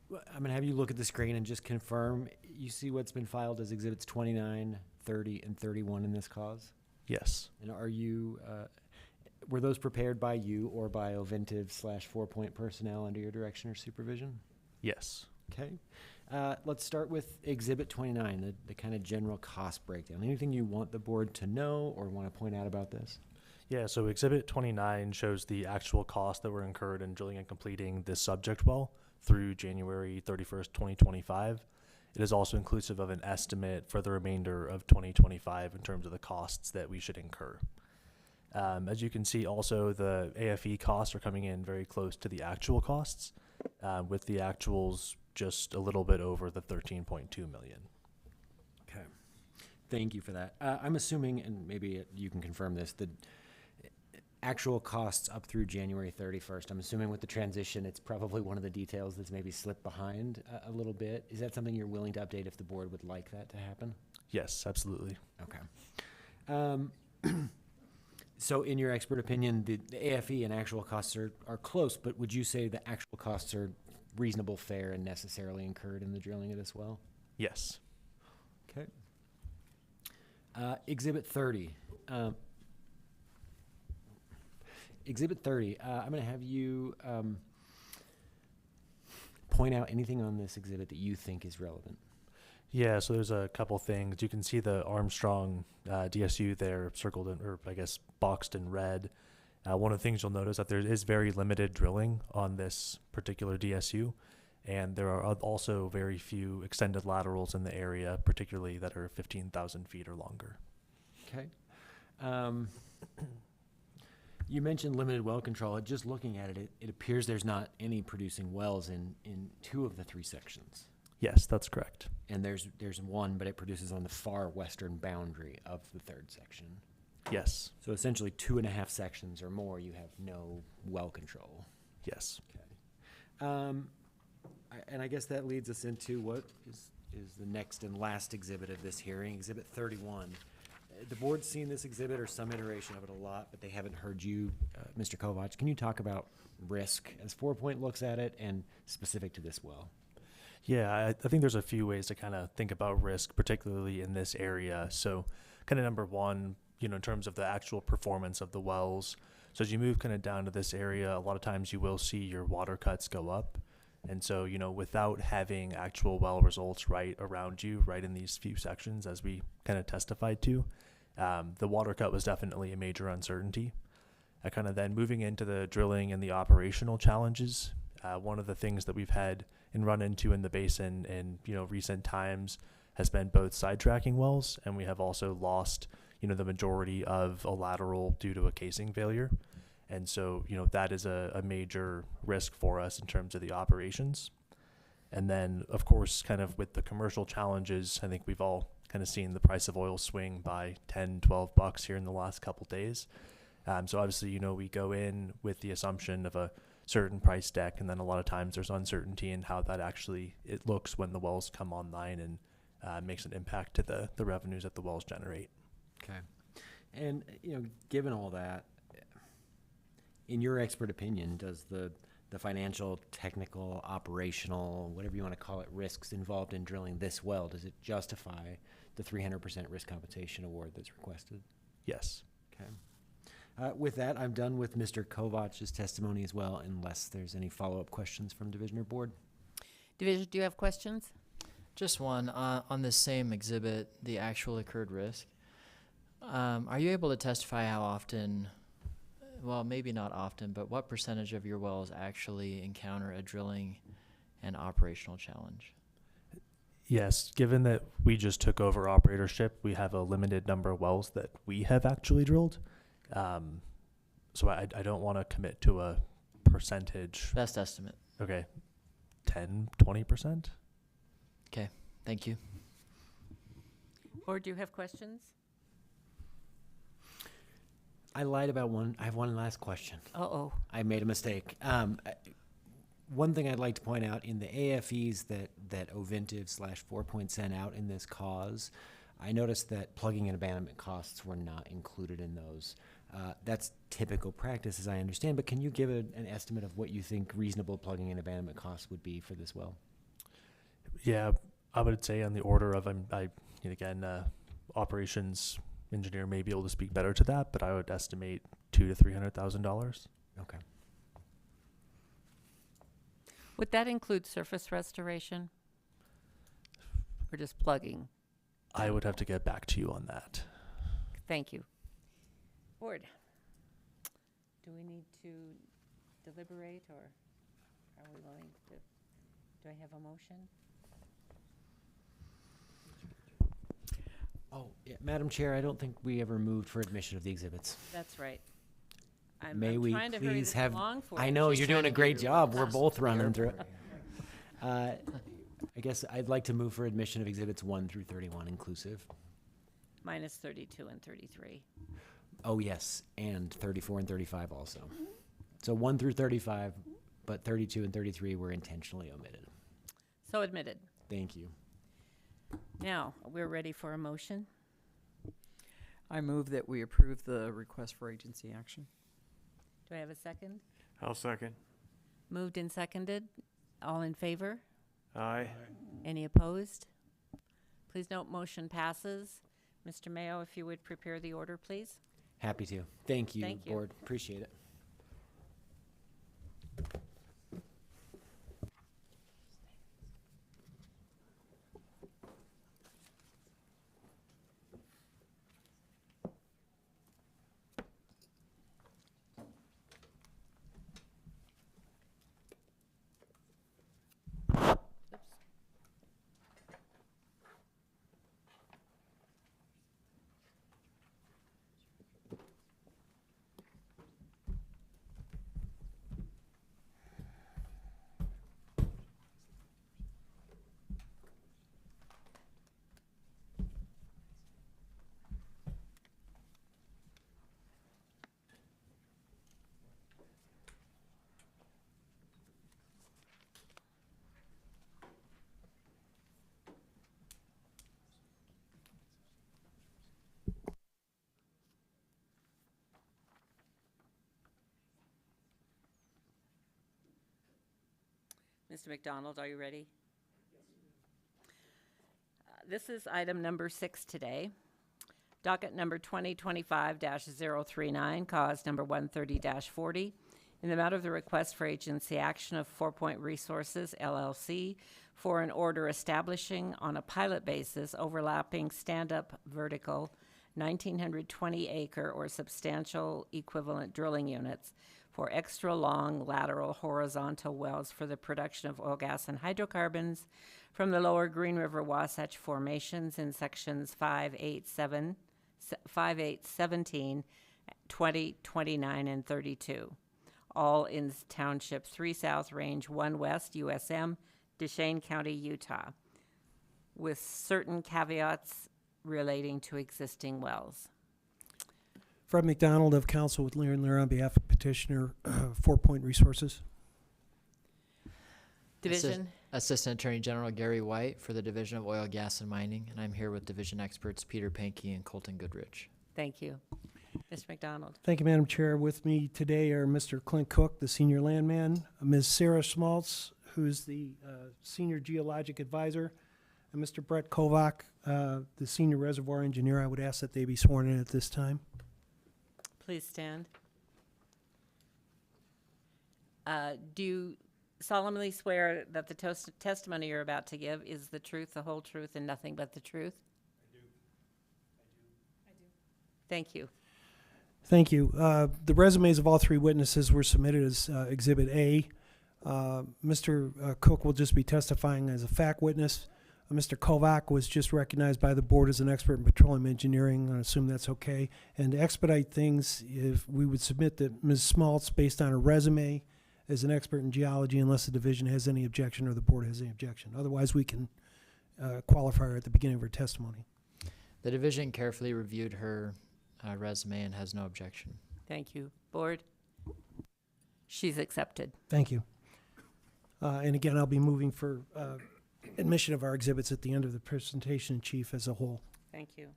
going to have you look at the screen and just confirm. You see what's been filed as exhibits 29, 30, and 31 in this cause? Yes. And are you, were those prepared by you or by Oventive/4 Point personnel under your direction or supervision? Yes. Okay. Let's start with Exhibit 29, the kind of general cost breakdown. Anything you want the board to know or want to point out about this? Yeah, so Exhibit 29 shows the actual costs that were incurred in drilling and completing this subject well through January 31st, 2025. It is also inclusive of an estimate for the remainder of 2025 in terms of the costs that we should incur. As you can see, also the AFE costs are coming in very close to the actual costs, with the actuals just a little bit over the 13.2 million. Okay. Thank you for that. I'm assuming, and maybe you can confirm this, the actual costs up through January 31st, I'm assuming with the transition, it's probably one of the details that's maybe slipped behind a little bit. Is that something you're willing to update if the board would like that to happen? Yes, absolutely. Okay. So in your expert opinion, the AFE and actual costs are close, but would you say the actual costs are reasonable, fair, and necessarily incurred in the drilling of this well? Yes. Okay. Exhibit 30. Exhibit 30, I'm going to have you point out anything on this exhibit that you think is relevant. Yeah, so there's a couple things. You can see the Armstrong DSU there circled in, or I guess boxed in red. One of the things you'll notice that there is very limited drilling on this particular DSU, and there are also very few extended laterals in the area, particularly that are 15,000 feet or longer. Okay. You mentioned limited well control. Just looking at it, it appears there's not any producing wells in 2 of the 3 sections. Yes, that's correct. And there's one, but it produces on the far western boundary of the 3rd section. Yes. So essentially 2.5 sections or more, you have no well control. Yes. Okay. And I guess that leads us into what is the next and last exhibit of this hearing, Exhibit 31. The board's seen this exhibit or some iteration of it a lot, but they haven't heard you, Mr. Kovach. Can you talk about risk as 4 Point looks at it and specific to this well? Yeah, I think there's a few ways to kind of think about risk, particularly in this area. So kind of number one, in terms of the actual performance of the wells. So as you move kind of down to this area, a lot of times you will see your water cuts go up. And so, without having actual well results right around you, right in these few sections, as we kind of testified to, the water cut was definitely a major uncertainty. Kind of then moving into the drilling and the operational challenges, one of the things that we've had and run into in the basin in, recent times has been both sidetracking wells, and we have also lost, the majority of a lateral due to a casing failure. And so, that is a major risk for us in terms of the operations. And then, of course, kind of with the commercial challenges, I think we've all kind of seen the price of oil swing by $10, $12 here in the last couple days. So obviously, we go in with the assumption of a certain price deck, and then a lot of times there's uncertainty in how that actually it looks when the wells come online, and makes an impact to the revenues that the wells generate. Okay. And, given all that, in your expert opinion, does the financial, technical, operational, whatever you want to call it, risks involved in drilling this well, does it justify the 300% risk compensation award that's requested? Yes. Okay. With that, I'm done with Mr. Kovach's testimony as well, unless there's any follow-up questions from Division or Board. Division, do you have questions? Just one. On this same exhibit, the actual occurred risk, are you able to testify how often, well, maybe not often, but what percentage of your wells actually encounter a drilling and operational challenge? Yes, given that we just took over operatorship, we have a limited number of wells that we have actually drilled. So I don't want to commit to a percentage. Best estimate. Okay. 10, 20%? Okay, thank you. Or do you have questions? I lied about one. I have one last question. Uh-oh. I made a mistake. One thing I'd like to point out in the AFEs that Ovintiv/4 Point sent out in this cause, I noticed that plugging and abandonment costs were not included in those. That's typical practice, as I understand, but can you give an estimate of what you think reasonable plugging and abandonment costs would be for this well? Yeah, I would say on the order of, operations engineer may be able to speak better to that, but I would estimate $200,000 to $300,000. Okay. Would that include surface restoration? Or just plugging? I would have to get back to you on that. Thank you. Board, do we need to deliberate, or are we willing to, do I have a motion? Oh, yeah, Madam Chair, I don't think we ever moved for admission of the exhibits. That's right. I'm Trying to hurry this have, along for I you. know, She's you're trying doing a to great do job. We're fast. both running through it. I guess I'd like to move for admission of exhibits 1 through 31 inclusive. Minus 32 and 33. Oh, yes, and 34 and 35 also. So 1 through 35, but 32 and 33 were intentionally omitted. So admitted. Thank you. Now, we're ready for a motion. I move that we approve the request for agency action. Do I have a second? I'll second. Moved and seconded. All in favor? Aye. Any opposed? Please note motion passes. Mr. Mayo, if you would prepare the order, please. Happy to. Thank you, Thank you. Board. Appreciate it. Mr. McDonald, are you ready? This is item number 6 today. Docket number 2025-039, cause number 130-40. In the matter of the request for agency action of 4 Point Resources, LLC, for an order establishing on a pilot basis overlapping stand-up vertical 1,920 acre or substantial equivalent drilling units for extra long lateral horizontal wells for the production of oil, gas, and hydrocarbons from the lower Green River Wasatch formations in sections 5, 8, 17, 20, 29, and 32. All in Township 3 South, Range 1 West, USM, Duchesne County, Utah, with certain caveats relating to existing wells. Fred McDonald of Council with Lear and Lear on behalf of petitioner 4 Point Resources. Division. Assistant Attorney General Gary White for the Division of Oil, Gas, and Mining, and I'm here with division experts Peter Pankey and Colton Goodrich. Thank you. Mr. McDonald. Thank you, Madam Chair. With me today are Mr. Clint Cook, the senior landman, Ms. Sarah Schmaltz, who's the senior geologic advisor, and Mr. Brett Kovac, the senior reservoir engineer. I would ask that they be sworn in at this time. Please stand. Do you solemnly swear that the testimony you're about to give is the truth, the whole truth, and nothing but the truth? I do. Thank you. Thank you. The resumes of all 3 witnesses were submitted as Exhibit A. Mr. Cook will just be testifying as a fact witness. Mr. Kovac was just recognized by the board as an expert in petroleum engineering. I assume that's okay. And to expedite things, if we would submit that Ms. Schmaltz, based on her resume, as an expert in geology, unless the division has any objection or the board has any objection. Otherwise, we can qualify her at the beginning of her testimony. The division carefully reviewed her resume and has no objection. Thank you. Board? She's accepted. Thank you. And again, I'll be moving for admission of our exhibits at the end of the presentation, Chief, as a whole. Thank you.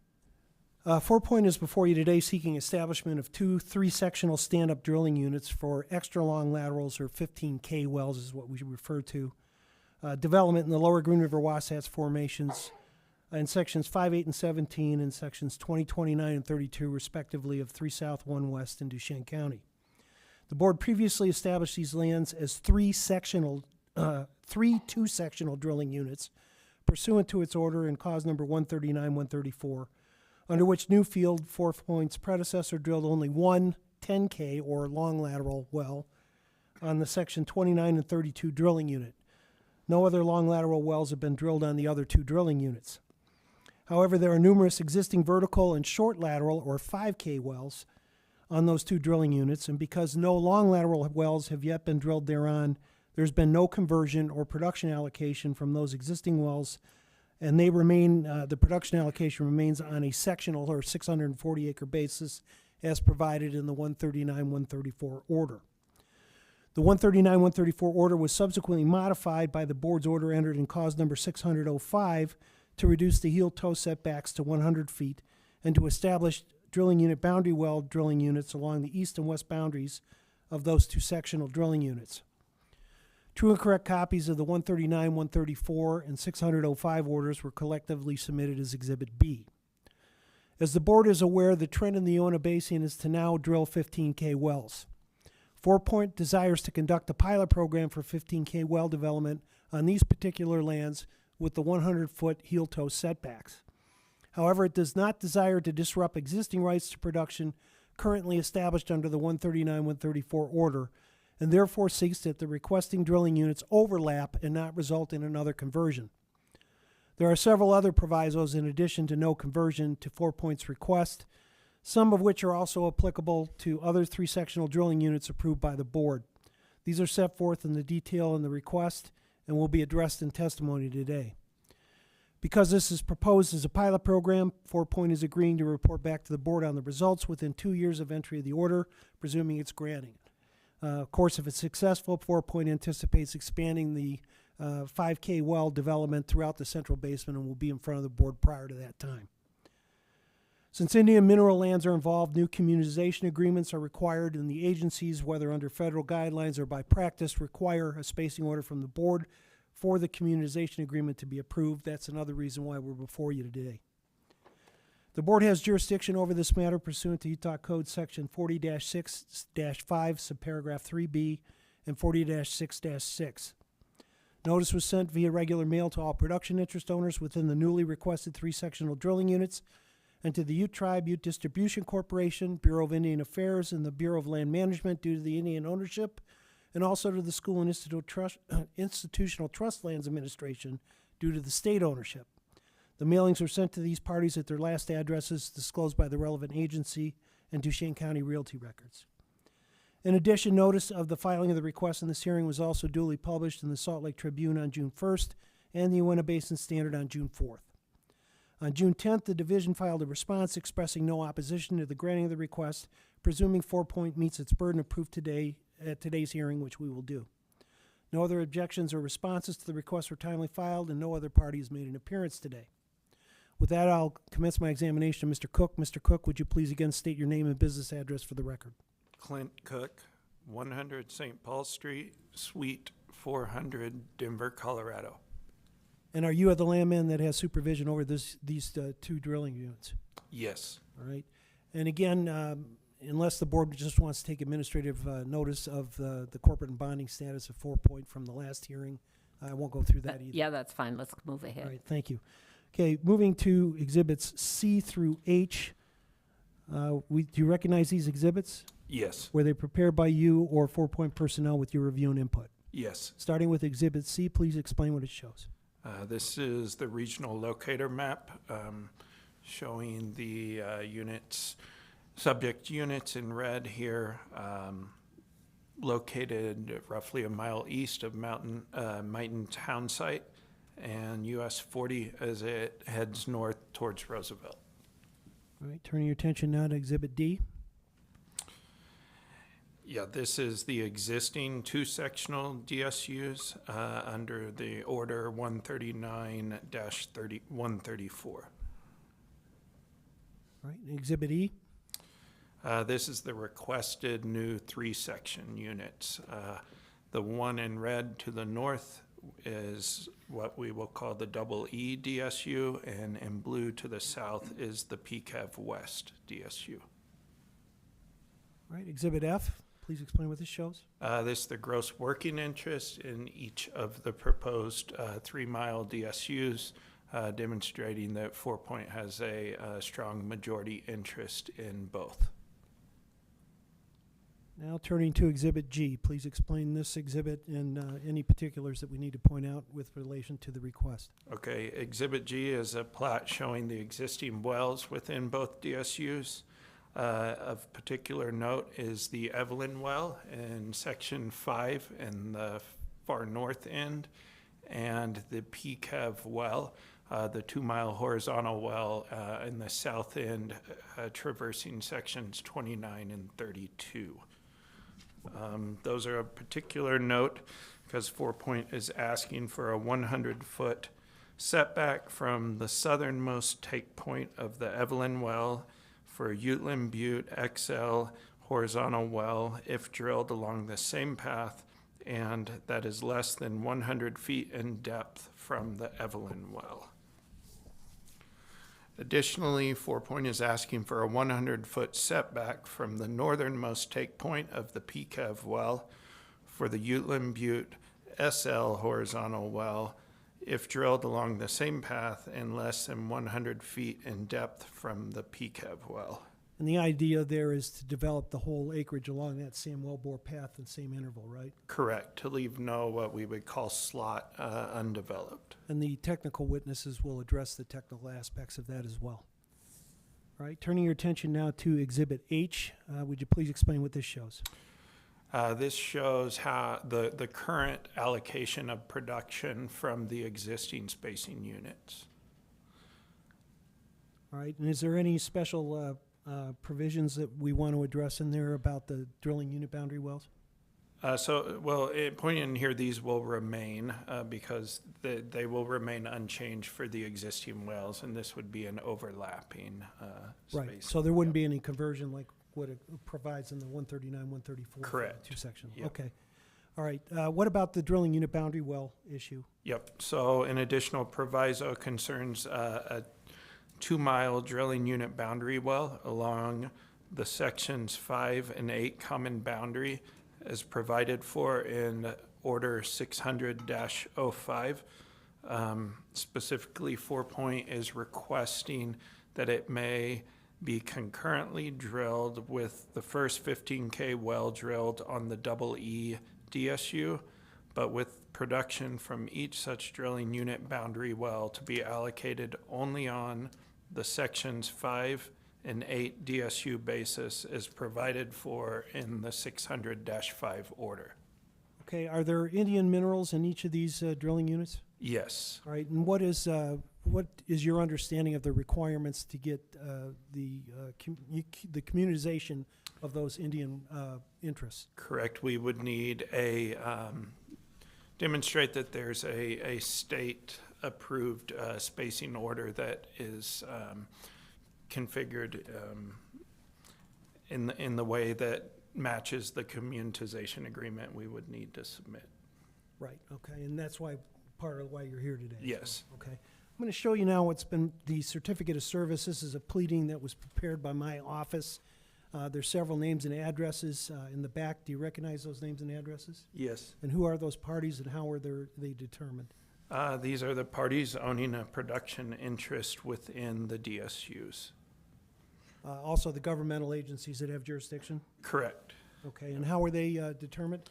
4 Point is before you today seeking establishment of 2 3-sectional stand-up drilling units for extra long laterals, or 15K wells is what we refer to. Development in the lower Green River Wasatch formations in sections 5, 8, and 17 and sections 20, 29, and 32, respectively, of 3 South, 1 West in Duchesne County. The board previously established these lands as 3 2-sectional drilling units pursuant to its order in cause number 139-134, under which Newfield, 4 Point's predecessor, drilled only 1 10K or long lateral well on the section 29 and 32 drilling unit. No other long lateral wells have been drilled on the other 2 drilling units. However, there are numerous existing vertical and short lateral or 5K wells on those 2 drilling units, and because no long lateral wells have yet been drilled thereon, there's been no conversion or production allocation from those existing wells, and they remain, the production allocation remains on a sectional or 640 acre basis as provided in the 139-134 order. The 139-134 order was subsequently modified by the board's order entered in cause number 605 to reduce the heel-toe setbacks to 100 feet and to establish drilling unit boundary well drilling units along the east and west boundaries of those 2 sectional drilling units. True and correct copies of the 139-134 and 605 orders were collectively submitted as Exhibit B. As the board is aware, the trend in the Uinta Basin is to now drill 15K wells. 4 Point desires to conduct a pilot program for 15K well development on these particular lands with the 100-foot heel-toe setbacks. However, it does not desire to disrupt existing rights to production currently established under the 139-134 order, and therefore seeks that the requesting drilling units overlap and not result in another conversion. There are several other provisos in addition to no conversion to 4 Point's request, some of which are also applicable to other 3-sectional drilling units approved by the board. These are set forth in the detail in the request and will be addressed in testimony today. Because this is proposed as a pilot program, 4 Point is agreeing to report back to the board on the results within 2 years of entry of the order, presuming it's granting. Of course, if it's successful, 4 Point anticipates expanding the 5K well development throughout the central basin and will be in front of the board prior to that time. Since Indian mineral lands are involved, new communization agreements are required, and the agencies, whether under federal guidelines or by practice, require a spacing order from the board for the communization agreement to be approved. That's another reason why we're before you today. The board has jurisdiction over this matter pursuant to Utah Code Section 40-6-5, subparagraph 3B, and 40-6-6. Notice was sent via regular mail to all production interest owners within the newly requested 3-sectional drilling units, and to the Ute Tribe, Ute Distribution Corporation, Bureau of Indian Affairs, and the Bureau of Land Management due to the Indian ownership, and also to the School and Institutional Trust Lands Administration due to the state ownership. The mailings were sent to these parties at their last addresses disclosed by the relevant agency and Duchesne County Realty Records. In addition, notice of the filing of the request in this hearing was also duly published in the Salt Lake Tribune on June 1st and the Uinta Basin Standard on June 4th. On June 10th, the division filed a response expressing no opposition to the granting of the request, presuming 4 Point meets its burden of proof today at today's hearing, which we will do. No other objections or responses to the request were timely filed, and no other party has made an appearance today. With that, I'll commence my examination of Mr. Cook. Mr. Cook, would you please again state your name and business address for the record? Clint Cook, 100 St. Paul Street, Suite 400, Denver, Colorado. And are you the landman that has supervision over these two drilling units? Yes. All right. And again, unless the board just wants to take administrative notice of the corporate and bonding status of 4 Point from the last hearing, I won't go through that either. Yeah, that's fine. Let's move ahead. All right, thank you. Okay, moving to exhibits C through H. Do you recognize these exhibits? Yes. Were they prepared by you or 4 Point personnel with your review and input? Yes. Starting with exhibit C, please explain what it shows. This is the regional locator map showing the subject units in red here, located roughly a mile east of Mighton Town Site, and US 40 as it heads north towards Roosevelt. All right, turning your attention now to exhibit D. Yeah, this is the existing two-sectional DSUs under the order 139-134. All right, exhibit E. This is the requested new three-section units. The one in red to the north is what we will call the double E DSU, and in blue to the south is the PCAV West DSU. All right, exhibit F. Please explain what this shows. This is the gross working interest in each of the proposed 3-mile DSUs, demonstrating that 4 Point has a strong majority interest in both. Now turning to exhibit G, please explain this exhibit and any particulars that we need to point out with relation to the request. Okay, exhibit G is a plat showing the existing wells within both DSUs. Of particular note is the Evelyn well in section 5 in the far north end, and the PCAV well, the 2-mile horizontal well in the south end, traversing sections 29 and 32. Those are a particular note because 4 Point is asking for a 100-foot setback from the southernmost take point of the Evelyn well for Uteland Butte XL horizontal well if drilled along the same path, and that is less than 100 feet in depth from the Evelyn well. Additionally, 4 Point is asking for a 100-foot setback from the northernmost take point of the PCAV well for the Uteland Butte SL horizontal well if drilled along the same path and less than 100 feet in depth from the PCAV well. And the idea there is to develop the whole acreage along that same wellbore path and same interval, right? Correct, to leave no what we would call slot undeveloped. And the technical witnesses will address the technical aspects of that as well. All right, turning your attention now to exhibit H, would you please explain what this shows? This shows how the current allocation of production from the existing spacing units. All right, and is there any special provisions that we want to address in there about the drilling unit boundary wells? Pointing in here, these will remain because they will remain unchanged for the existing wells, and this would be an overlapping Right, space. so there wouldn't be any conversion like what it provides in the 139, 134? Correct. Two sections, Yep. okay. All right, what about the drilling unit boundary well issue? Yep, so an additional proviso concerns a 2-mile drilling unit boundary well along the sections 5 and 8 common boundary as provided for in Order 600-05. Specifically, 4 Point is requesting that it may be concurrently drilled with the first 15K well drilled on the Double E DSU, but with production from each such drilling unit boundary well to be allocated only on the sections 5 and 8 DSU basis as provided for in the 600-5 order. Okay, are there Indian minerals in each of these drilling units? Yes. All right, and what is your understanding of the requirements to get the communization of those Indian interests? Correct. We would need a demonstrate that there's a state-approved spacing order that is configured in the way that matches the communitization agreement we would need to submit. Right, okay, and that's part of why you're here today? Yes. So, okay. I'm going to show you now what's been the certificate of service. This is a pleading that was prepared by my office. There's several names and addresses in the back. Do you recognize those names and addresses? Yes. And who are those parties and how are they determined? These are the parties owning a production interest within the DSUs. Also the governmental agencies that have jurisdiction? Correct. Okay, and how were they determined?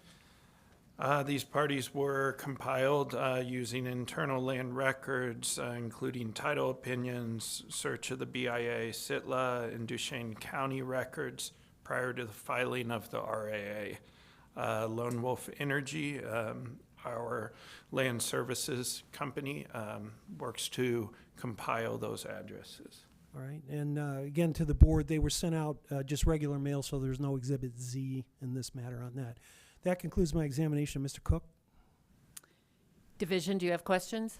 These parties were compiled using internal land records, including title opinions, search of the BIA, SITLA, and Duchesne County records prior to the filing of the RAA. Lone Wolf Energy, our land services company, works to compile those addresses. All right, and again, to the board, they were sent out just regular mail, so there's no Exhibit Z in this matter on that. That concludes my examination. Mr. Cook? Division, do you have questions?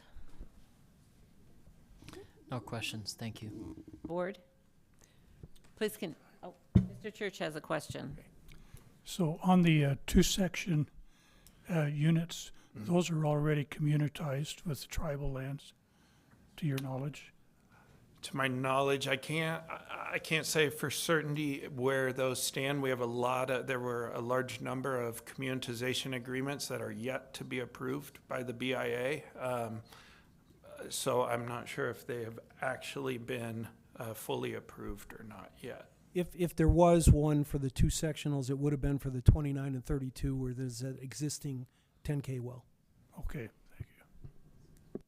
No questions, thank you. Board? Please Mr. Church has a question. So on the two-section units, those are already communitized with tribal lands, to your knowledge? To my knowledge, I can't say for certainty where those stand. We have there were a large number of communitization agreements that are yet to be approved by the BIA. So I'm not sure if they have actually been fully approved or not yet. If there was one for the two sectionals, it would have been for the 29 and 32 where there's an existing 10K well. Okay, thank you.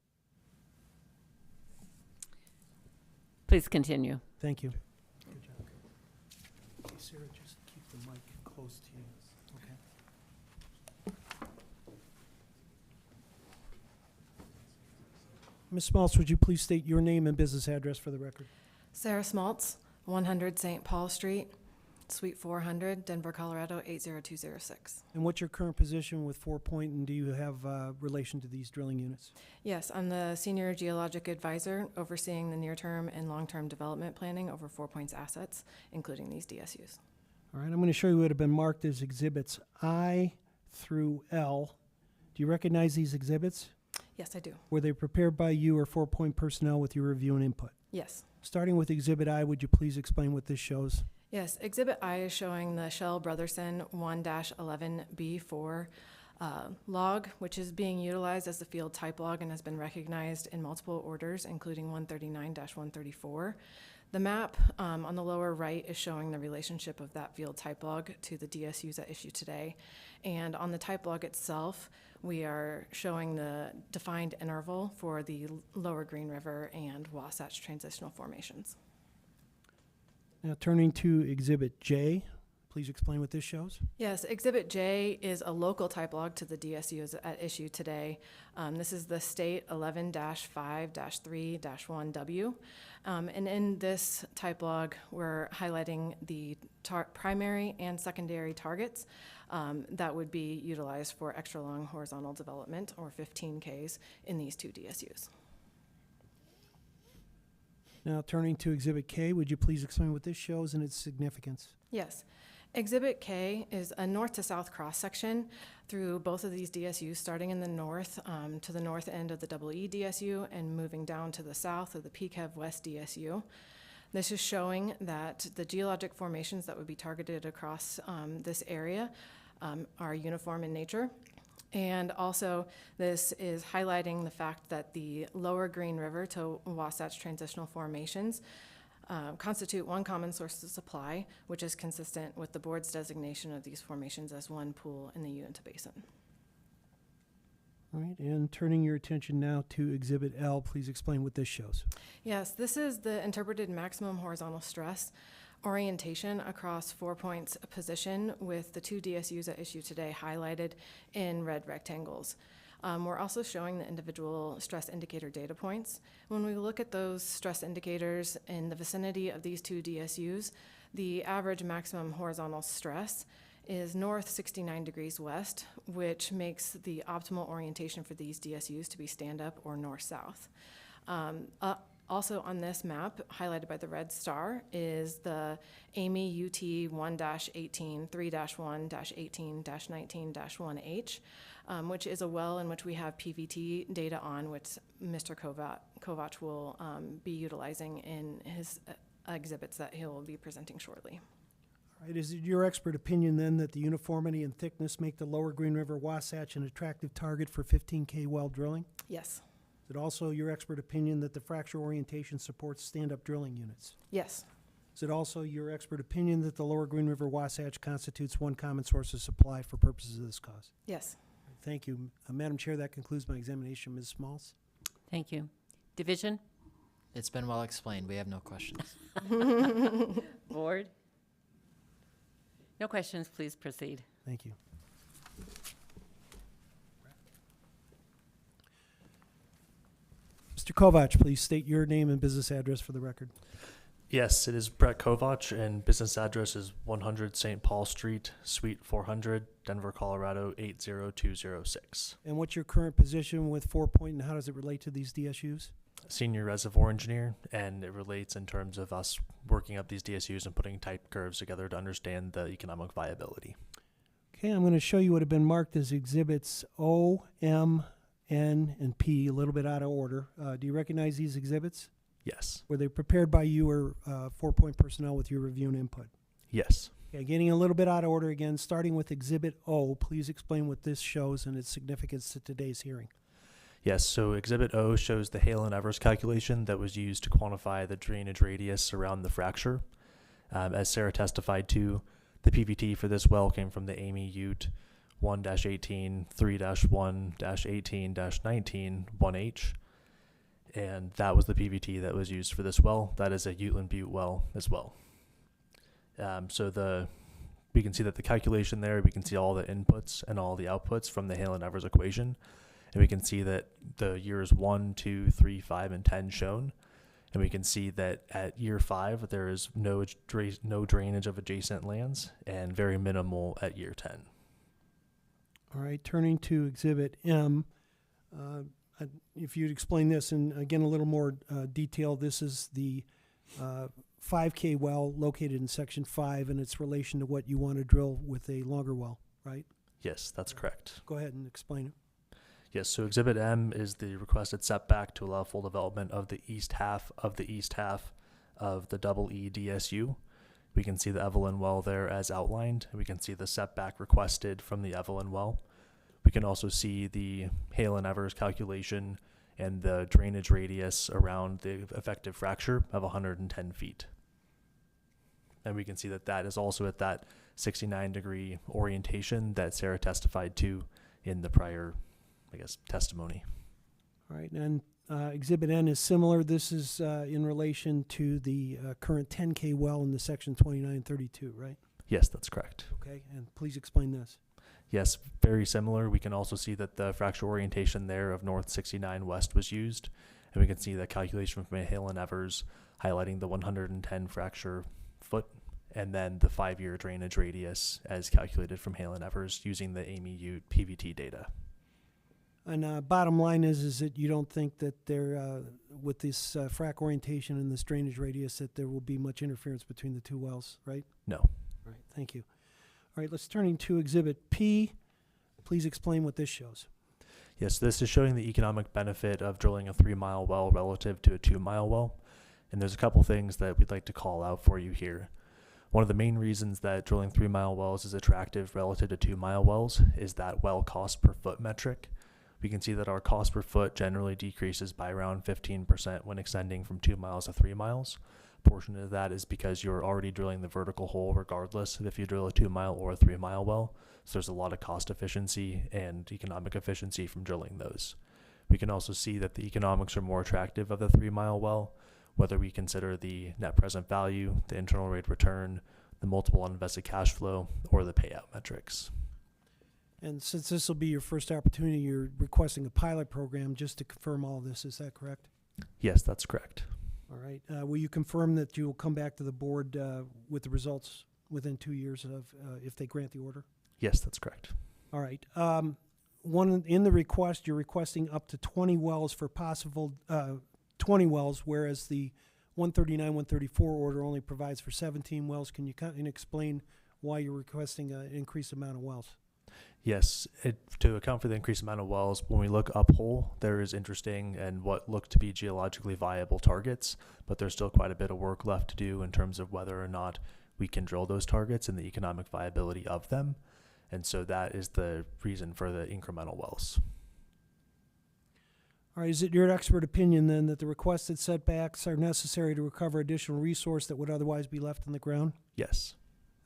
Please continue. Thank you. Good job. Okay, Sarah, just keep the mic close to you. Okay. Ms. Smaltz, would you please state your name and business address for the record? Sarah Smaltz, 100 St. Paul Street, Suite 400, Denver, Colorado, 80206. And what's your current position with 4 Point, and do you have relation to these drilling units? Yes, I'm the Senior Geologic Advisor overseeing the near-term and long-term development planning over 4 Point's assets, including these DSUs. All right, I'm going to show you what have been marked as exhibits I through L. Do you recognize these exhibits? Yes, I do. Were they prepared by you or 4 Point personnel with your review and input? Yes. Starting with Exhibit I, would you please explain what this shows? Yes, Exhibit I is showing the Shell Brotherson 1-11B4 log, which is being utilized as the field type log and has been recognized in multiple orders, including 139-134. The map on the lower right is showing the relationship of that field type log to the DSUs at issue today. And on the type log itself, we are showing the defined interval for the lower Green River and Wasatch transitional formations. Now turning to Exhibit J, please explain what this shows. Yes, Exhibit J is a local type log to the DSUs at issue today. This is the state 11-5-3-1W. And in this type log, we're highlighting the primary and secondary targets that would be utilized for extra long horizontal development, or 15Ks, in these two DSUs. Now turning to Exhibit K, would you please explain what this shows and its significance? Yes. Exhibit K is a north to south cross section through both of these DSUs, starting in the north to the north end of the EE DSU and moving down to the south of the PCAV West DSU. This is showing that the geologic formations that would be targeted across this area are uniform in nature. And also, this is highlighting the fact that the lower Green River to Wasatch transitional formations constitute one common source of supply, which is consistent with the board's designation of these formations as one pool in the Uinta Basin. All right, and turning your attention now to Exhibit L, please explain what this shows. Yes, this is the interpreted maximum horizontal stress orientation across 4 points position, with the two DSUs at issue today highlighted in red rectangles. We're also showing the individual stress indicator data points. When we look at those stress indicators in the vicinity of these two DSUs, the average maximum horizontal stress is north 69 degrees west, which makes the optimal orientation for these DSUs to be stand-up or north-south. Also on this map, highlighted by the red star, is the IMA UT 1-18, 3-1-18-19-1H, which is a well in which we have PVT data on, which Mr. Kovac will be utilizing in his exhibits that he'll be presenting shortly. All right, is it your expert opinion then that the uniformity and thickness make the lower Green River Wasatch an attractive target for 15K well drilling? Yes. Is it also your expert opinion that the fracture orientation supports stand-up drilling units? Yes. Is it also your expert opinion that the lower Green River Wasatch constitutes one common source of supply for purposes of this cause? Yes. Thank you. Madam Chair, that concludes my examination. Ms. Smalls? Thank you. Division? It's been well explained. We have no questions. Board? No questions, please proceed. Thank you. Mr. Kovac, please state your name and business address for the record. Yes, it is Brett Kovac, and business address is 100 St. Paul Street, Suite 400, Denver, Colorado 80206. And what's your current position with 4 Point, and how does it relate to these DSUs? Senior reservoir engineer, and it relates in terms of us working up these DSUs and putting type curves together to understand the economic viability. Okay, I'm going to show you what have been marked as exhibits O, M, N, and P, a little bit out of order. Do you recognize these exhibits? Yes. Were they prepared by you or 4 Point personnel with your review and input? Yes. Okay, getting a little bit out of order again, starting with Exhibit O, please explain what this shows and its significance to today's hearing. Yes, so Exhibit O shows the Hale and Evers calculation that was used to quantify the drainage radius around the fracture. As Sarah testified to, the PVT for this well came from the Amy Ute 1-18, 3-1-18-19, 1H. And that was the PVT that was used for this well. That is a Uteland Butte well as well. We can see that the calculation there, we can see all the inputs and all the outputs from the Hale and Evers equation. And we can see that the years 1, 2, 3, 5, and 10 shown. And we can see that at year 5, there is no drainage of adjacent lands and very minimal at year 10. All right, turning to Exhibit M, if you'd explain this, and again, a little more detail, this is the 5K well located in Section 5 and its relation to what you want to drill with a longer well, right? Yes, that's correct. Go ahead and explain it. Yes, so Exhibit M is the requested setback to allow full development of the east half of the EE DSU. We can see the Evelyn well there as outlined. We can see the setback requested from the Evelyn well. We can also see the Hale and Evers calculation and the drainage radius around the effective fracture of 110 feet. And we can see that that is also at that 69-degree orientation that Sarah testified to in the prior, testimony. All right, and Exhibit N is similar. This is in relation to the current 10K well in the Section 2932, right? Yes, that's correct. Okay, and please explain this. Yes, very similar. We can also see that the fracture orientation there of north 69 west was used, and we can see the calculation from Hale and Evers highlighting the 110 fracture foot, and then the 5-year drainage radius as calculated from Hale and Evers using the AME PVT data. And bottom line is that you don't think that there, with this frac orientation and this drainage radius, that there will be much interference between the two wells, right? No. All right, thank you. All right, let's turn to Exhibit P. Please explain what this shows. Yes, this is showing the economic benefit of drilling a 3-mile well relative to a 2-mile well. And there's a couple things that we'd like to call out for you here. One of the main reasons that drilling 3-mile wells is attractive relative to 2-mile wells is that well cost per foot metric. We can see that our cost per foot generally decreases by around 15% when extending from 2 miles to 3 miles. A portion of that is because you're already drilling the vertical hole regardless of if you drill a 2-mile or a 3-mile well. So there's a lot of cost efficiency and economic efficiency from drilling those. We can also see that the economics are more attractive of the 3-mile well, whether we consider the net present value, the internal rate of return, the multiple on invested cash flow, or the payout metrics. And since this will be your first opportunity, you're requesting a pilot program just to confirm all this. Is that correct? Yes, that's correct. All right. Will you confirm that you will come back to the board with the results within 2 years of if they grant the order? Yes, that's correct. All right. One in the request, you're requesting up to 20 wells for possible 20 wells, whereas the 139, 134 order only provides for 17 wells. Can you explain why you're requesting an increased amount of wells? Yes, to account for the increased amount of wells, when we look uphole, there is interesting and what look to be geologically viable targets, but there's still quite a bit of work left to do in terms of whether or not we can drill those targets and the economic viability of them. And so that is the reason for the incremental wells. All right, is it your expert opinion then that the requested setbacks are necessary to recover additional resource that would otherwise be left in the ground? Yes.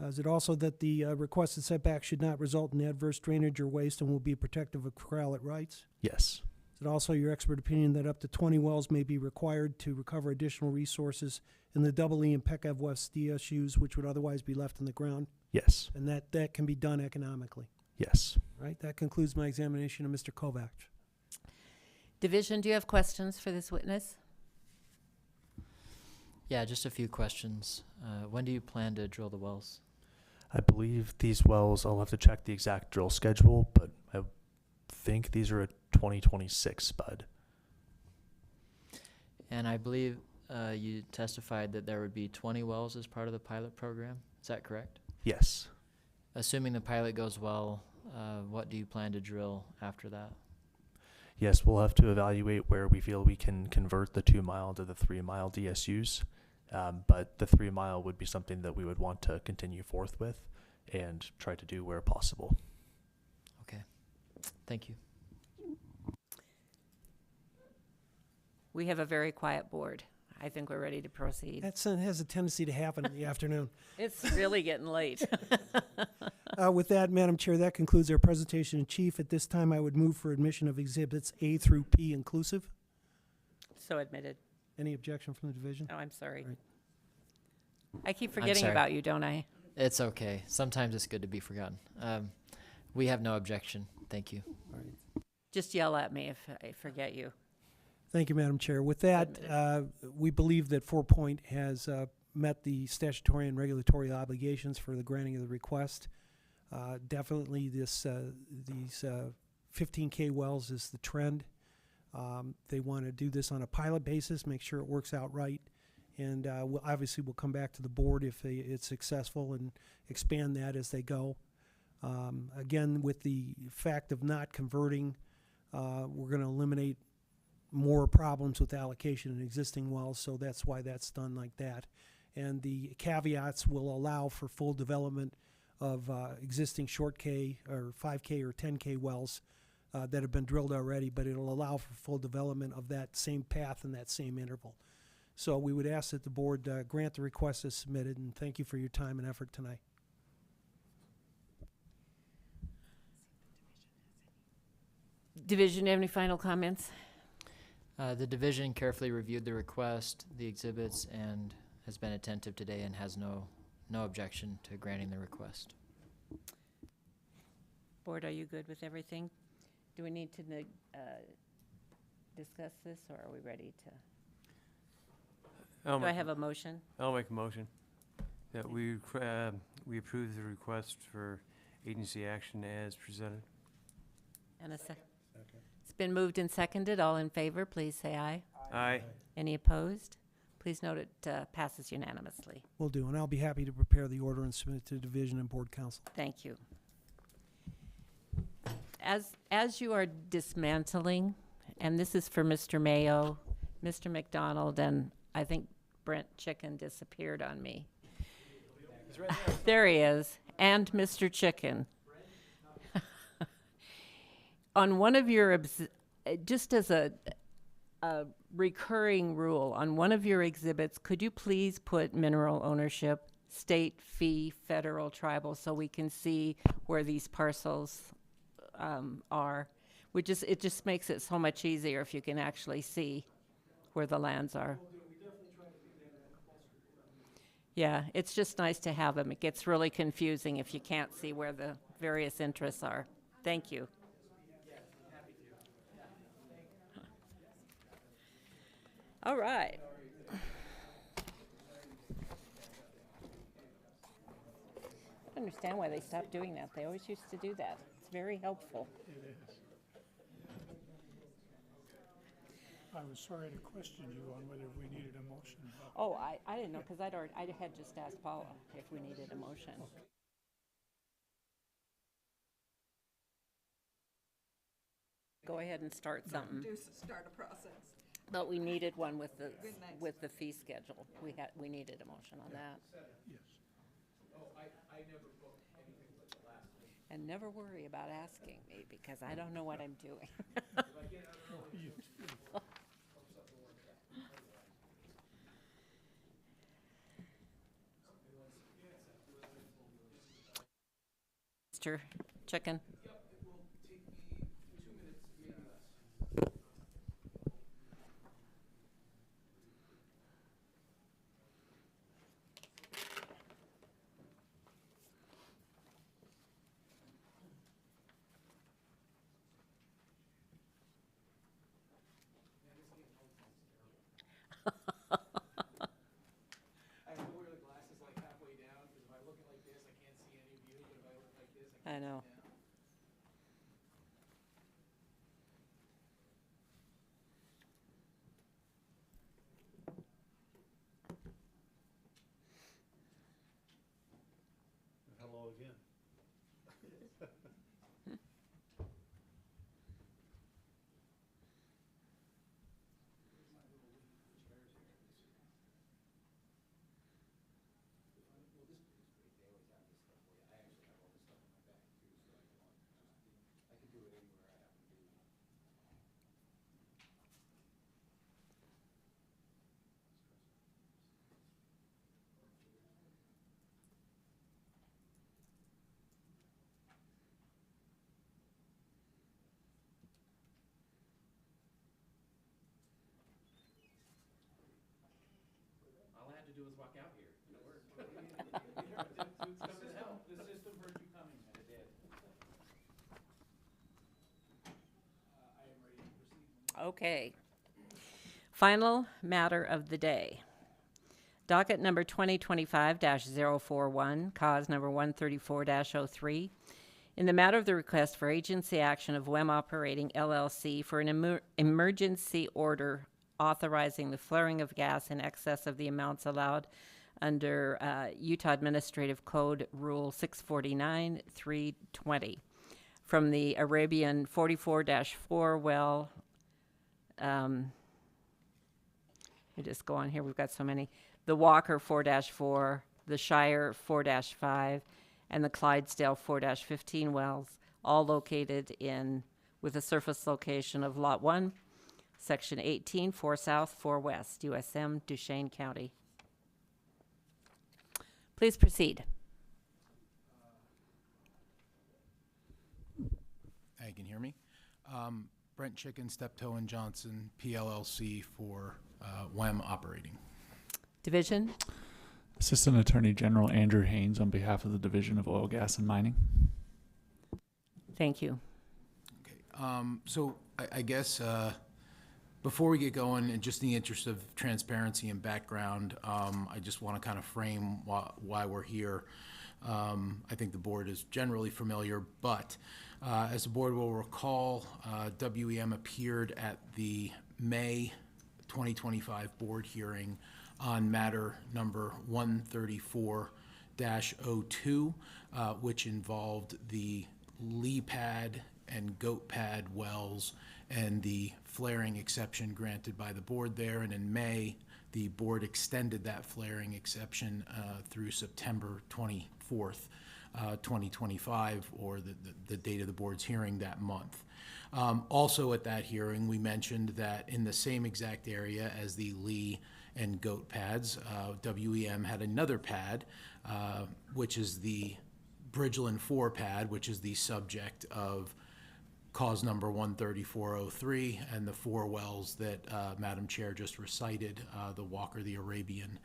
Is it also that the requested setback should not result in adverse drainage or waste and will be protective of corrallate rights? Yes. Is it also your expert opinion that up to 20 wells may be required to recover additional resources in the Double E and Pecov West DSUs, which would otherwise be left in the ground? Yes. And that can be done economically? Yes. All right, that concludes my examination of Mr. Kovac. Division, do you have questions for this witness? Yeah, just a few questions. When do you plan to drill the wells? I believe these wells, I'll have to check the exact drill schedule, but I think these are a 2026 spud. And I believe you testified that there would be 20 wells as part of the pilot program. Is that correct? Yes. Assuming the pilot goes well, what do you plan to drill after that? Yes, we'll have to evaluate where we feel we can convert the 2-mile to the 3-mile DSUs. But the 3-mile would be something that we would want to continue forth with and try to do where possible. Okay. Thank you. We have a very quiet board. I think we're ready to proceed. That has a tendency to happen in the afternoon. It's really getting late. With that, Madam Chair, that concludes our presentation in chief. At this time, I would move for admission of exhibits A through P inclusive. So admitted. Any objection from the division? Oh, I'm sorry. Right. I keep forgetting about you, don't I? It's okay. Sometimes it's good to be forgotten. We have no objection. Thank you. All right. Just yell at me if I forget you. Thank you, Madam Chair. With that, we believe that 4 Point has met the statutory and regulatory obligations for the granting of the request. Definitely these 15K wells is the trend. They want to do this on a pilot basis, make sure it works out right. And we'll come back to the board if it's successful and expand that as they go. Again, with the fact of not converting, we're going to eliminate more problems with allocation in existing wells, so that's why that's done like that. And the caveats will allow for full development of existing short K or 5K or 10K wells that have been drilled already, but it'll allow for full development of that same path and that same interval. So we would ask that the board grant the request as submitted, and thank you for your time and effort tonight. Division, have any final comments? The division carefully reviewed the request, the exhibits, and has been attentive today and has no no objection to granting the request. Board, are you good with everything? Do we need to discuss this, or are we ready to? Do I have a motion? I'll make a motion that we approve the request for agency action as presented. And a second. It's been moved and seconded. All in favor, please say aye. Aye. Any opposed? Please note it passes unanimously. Will do, and I'll be happy to prepare the order and submit it to Division and Board Council. Thank you. As you are dismantling, and this is for Mr. Mayo, Mr. McDonald, and I think Brent Chicken disappeared on me. He's right there. There he is, and Mr. Chicken. On one of your, just as a recurring rule, on one of your exhibits, could you please put mineral ownership, state, fee, federal, tribal, so we can see where these parcels are? It just makes it so much easier if you can actually see where the lands are. Yeah, it's just nice to have them. It gets really confusing if you can't see where the various interests are. Thank you. All right. I don't understand why they stopped doing that. They always used to do that. It's very helpful. It is. I was sorry to question you on whether we needed a motion. Oh, I didn't know, because I had just asked Paula if we needed a motion. Go ahead and start something. Start a process. But we needed one with the fee schedule. We needed a motion on that. Yes. I never booked anything but the last week. And never worry about asking me, because I don't know what I'm doing. Mr. Chicken. I know. Hello again. All I had to do was walk out here, and it worked. The system heard you coming, and it did. I am ready to proceed. Okay. Final matter of the day. Docket number 2025-041, cause number 134-03. In the matter of the request for agency action of WEM Operating LLC for an emergency order authorizing the flaring of gas in excess of the amounts allowed under Utah Administrative Code Rule 649-320 from the Arabian 44-4 well. Let me just go on here. We've got so many. The Walker 4-4, the Shire 4-5, and the Clydesdale 4-15 wells, all located with a surface location of Lot 1, Section 18, 4 South, 4 West, USM, Duchesne County. Please proceed. Hey, you can hear me? Brent Chicken, Steptoe and Johnson, PLLC for WEM Operating. Division? Assistant Attorney General Andrew Haynes on behalf of the Division of Oil, Gas, and Mining. Thank you. So I guess before we get going, and just in the interest of transparency and background, I just want to kind of frame why we're here. I think the board is generally familiar, but as the board will recall, WEM appeared at the May 2025 board hearing on matter number 134-02, which involved the Lee pad and goat pad wells and the flaring exception granted by the board there. And in May, the board extended that flaring exception through September 24th, 2025, or the date of the board's hearing that month. Also at that hearing, we mentioned that in the same exact area as the Lee and goat pads, WEM had another pad, which is the Bridgeland 4 pad, which is the subject of cause number 13403 and the 4 wells that Madam Chair just recited, the Walker, the Arabian,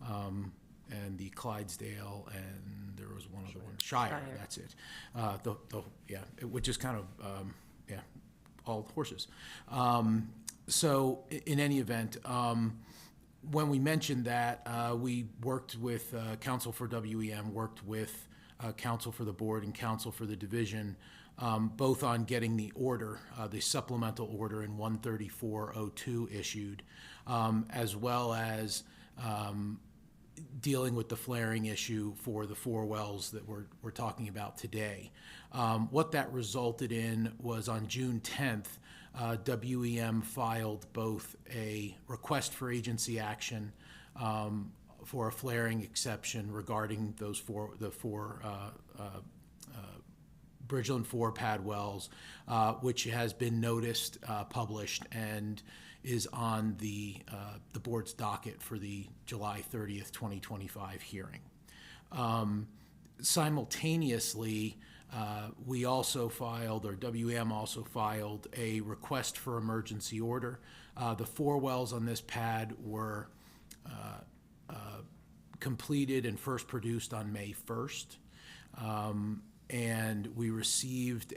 and the Clydesdale, and there was one other one, Shire. That's it. Which is kind of, all horses. So in any event, when we mentioned that, we worked with counsel for WEM, worked with counsel for the board and counsel for the division, both on getting the order, the supplemental order in 13402 issued, as well as dealing with the flaring issue for the 4 wells that we're talking about today. What that resulted in was on June 10th, WEM filed both a request for agency action for a flaring exception regarding the four Bridgeland 4 pad wells, which has been noticed, published, and is on the board's docket for the July 30th, 2025 hearing. Simultaneously, we also filed, or WM also filed, a request for emergency order. The 4 wells on this pad were completed and first produced on May 1st. And we received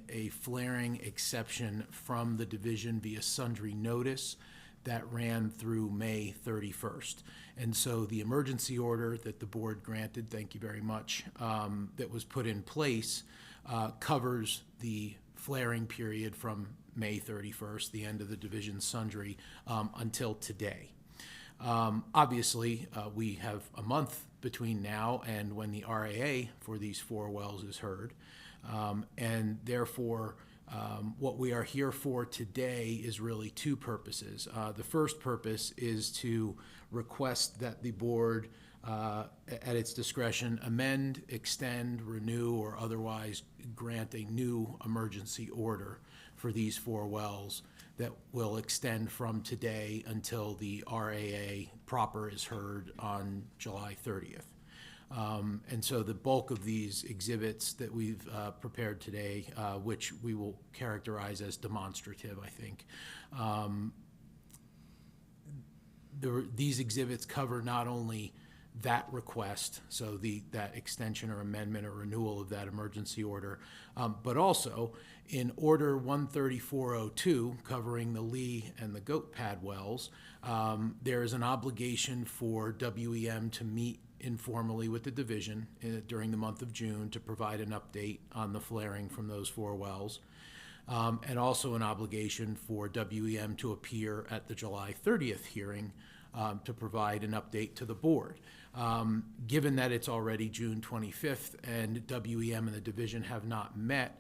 a flaring exception from the division via sundry notice that ran through May 31st. And so the emergency order that the board granted, thank you very much, that was put in place covers the flaring period from May 31st, the end of the division sundry, until today. Obviously, we have a month between now and when the RAA for these 4 wells is heard. And therefore, what we are here for today is really 2 purposes. The first purpose is to request that the board, at its discretion, amend, extend, renew, or otherwise grant a new emergency order for these 4 wells that will extend from today until the RAA proper is heard on July 30th. And so the bulk of these exhibits that we've prepared today, which we will characterize as demonstrative, I think, these exhibits cover not only that request, so that extension or amendment or renewal of that emergency order, but also in Order 13402, covering the Lee and the goat pad wells, there is an obligation for WEM to meet informally with the division during the month of June to provide an update on the flaring from those 4 wells, and also an obligation for WEM to appear at the July 30th hearing to provide an update to the board. Given that it's already June 25th and WEM and the division have not met,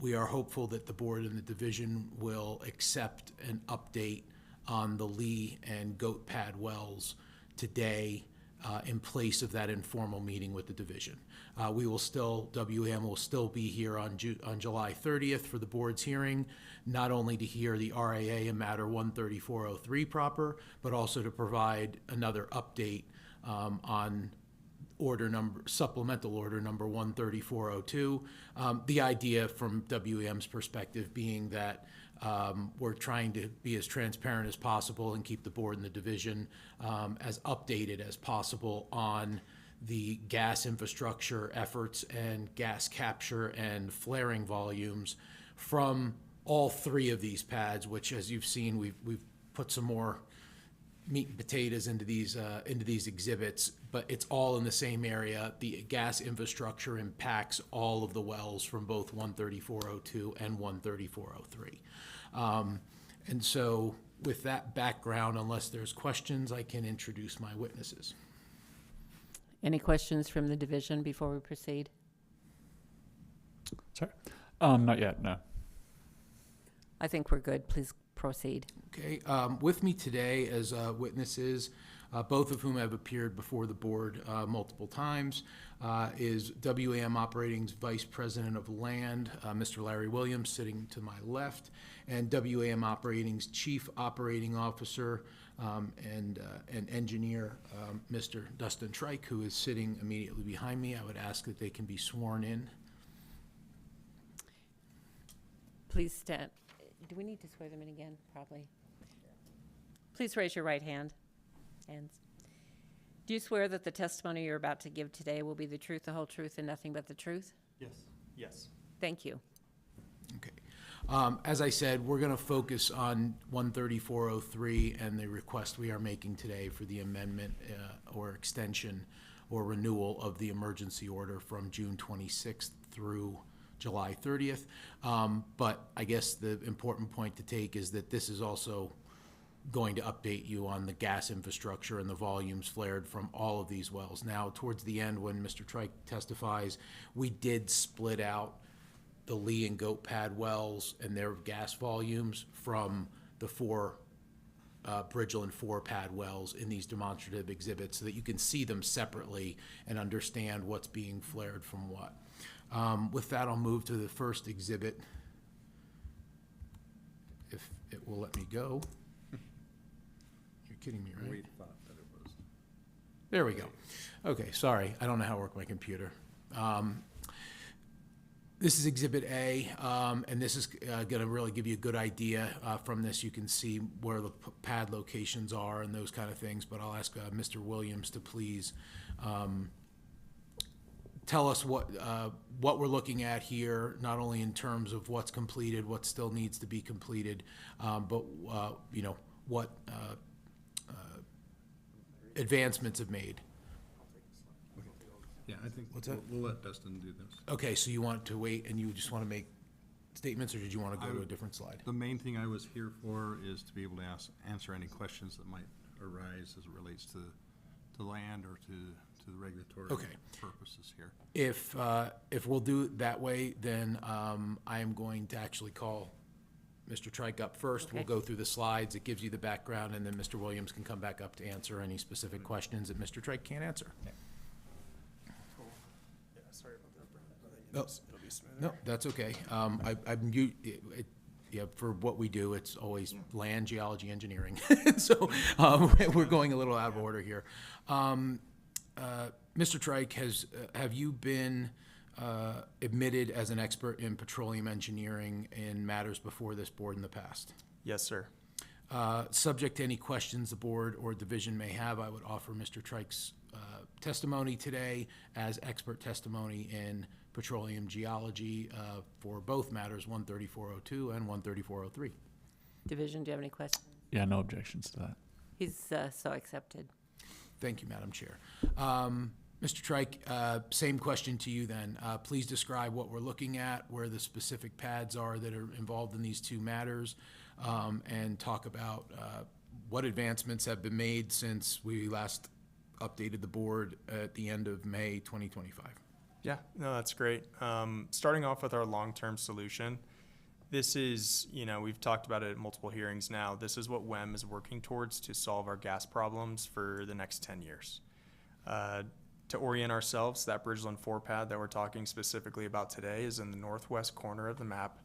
we are hopeful that the board and the division will accept an update on the Lee and goat pad wells today in place of that informal meeting with the division. WEM will still be here on July 30th for the board's hearing, not only to hear the RAA in matter 13403 proper, but also to provide another update on supplemental order number 13402. The idea from WEM's perspective being that We're trying to be as transparent as possible and keep the board and the division as updated as possible on the gas infrastructure efforts and gas capture and flaring volumes from all three of these pads, which, as you've seen, we've put some more meat and potatoes into these exhibits, but it's all in the same area. The gas infrastructure impacts all of the wells from both 13402 and 13403. And so with that background, unless there's questions, I can introduce my witnesses. Any questions from the division before we proceed? Sorry. Not yet, no. I think we're good. Please proceed. Okay. With me today as witnesses, both of whom have appeared before the board multiple times, is WAM Operating's Vice President of Land, Mr. Larry Williams, sitting to my left, and WAM Operating's Chief Operating Officer and engineer, Mr. Dustin Trike, who is sitting immediately behind me. I would ask that they can be sworn in. Please stand. Do we need to swear them in again? Probably. Please raise your right hand. Hands. Do you swear that the testimony you're about to give today will be the truth, the whole truth, and nothing but the truth? Yes. Yes. Thank you. Okay. As I said, we're going to focus on 13403 and the request we are making today for the amendment or extension or renewal of the emergency order from June 26th through July 30th. But I guess the important point to take is that this is also going to update you on the gas infrastructure and the volumes flared from all of these wells. Now, towards the end, when Mr. Trike testifies, we did split out the Lee and Goat Pad wells and their gas volumes from the four Bridgeland 4 pad wells in these demonstrative exhibits so that you can see them separately and understand what's being flared from what. With that, I'll move to the first exhibit, if it will let me go. You're kidding me, right? There we go. Okay, sorry. I don't know how to work my computer. This is Exhibit A, and this is going to really give you a good idea. From this, you can see where the pad locations are and those kind of things, but I'll ask Mr. Williams to please tell us what we're looking at here, not only in terms of what's completed, what still needs to be completed, but you know, what advancements have made. Yeah, I think What's that? we'll let Dustin do this. Okay, so you want to wait and you just want to make statements, or did you want to go to a different slide? The main thing I was here for is to be able to answer any questions that might arise as it relates to land or to the regulatory purposes here. If we'll do it that way, then I am going to actually call Mr. Trike up first. Okay. We'll go through the slides. It gives you the background, and then Mr. Williams can come back up to answer any specific questions that Mr. Trike can't answer. No, that's okay. For what we do, it's always land, geology, engineering. So we're going a little out of order here. Mr. Trike, have you been admitted as an expert in petroleum engineering in matters before this board in the past? Yes, sir. Subject to any questions the board or division may have, I would offer Mr. Trike's testimony today as expert testimony in petroleum geology for both matters, 13402 and 13403. Division, do you have any questions? Yeah, no objections to that. He's so accepted. Thank you, Madam Chair. Mr. Trike, same question to you then. Please describe what we're looking at, where the specific pads are that are involved in these two matters, and talk about what advancements have been made since we last updated the board at the end of May 2025. Yeah, no, that's great. Starting off with our long-term solution, this is, we've talked about it at multiple hearings now. This is what WEM is working towards to solve our gas problems for the next 10 years. To orient ourselves, that Bridgeland 4 pad that we're talking specifically about today is in the northwest corner of the map.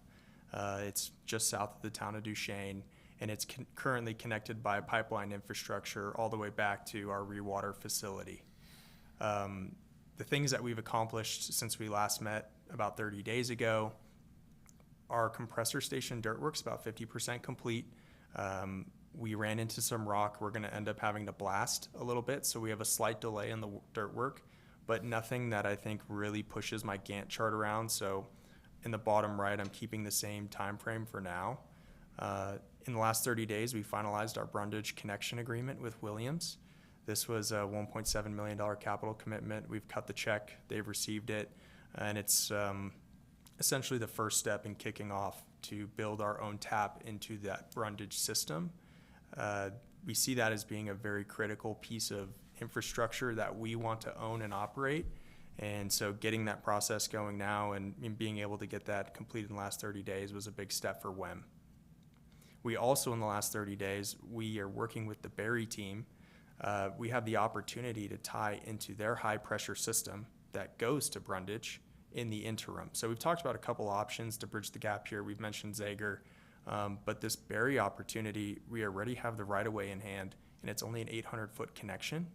It's just south of the town of Duchesne, and it's currently connected by pipeline infrastructure all the way back to our rewater facility. The things that we've accomplished since we last met about 30 days ago our compressor station dirt work's about 50% complete. We ran into some rock. We're going to end up having to blast a little bit, so we have a slight delay in the dirt work, but nothing that I think really pushes my Gantt chart around. So in the bottom right, I'm keeping the same time frame for now. In the last 30 days, we finalized our Brundage connection agreement with Williams. This was a $1.7 million capital commitment. We've cut the check. They've received it, and it's essentially the first step in kicking off to build our own tap into that Brundage system. We see that as being a very critical piece of infrastructure that we want to own and operate. And so getting that process going now and being able to get that completed in the last 30 days was a big step for WEM. We also, in the last 30 days, we are working with the Berry team. We have the opportunity to tie into their high pressure system that goes to Brundage in the interim. So we've talked about a couple options to bridge the gap here. We've mentioned Zager, but this Berry opportunity, we already have the right of way in hand, and it's only an 800-foot connection.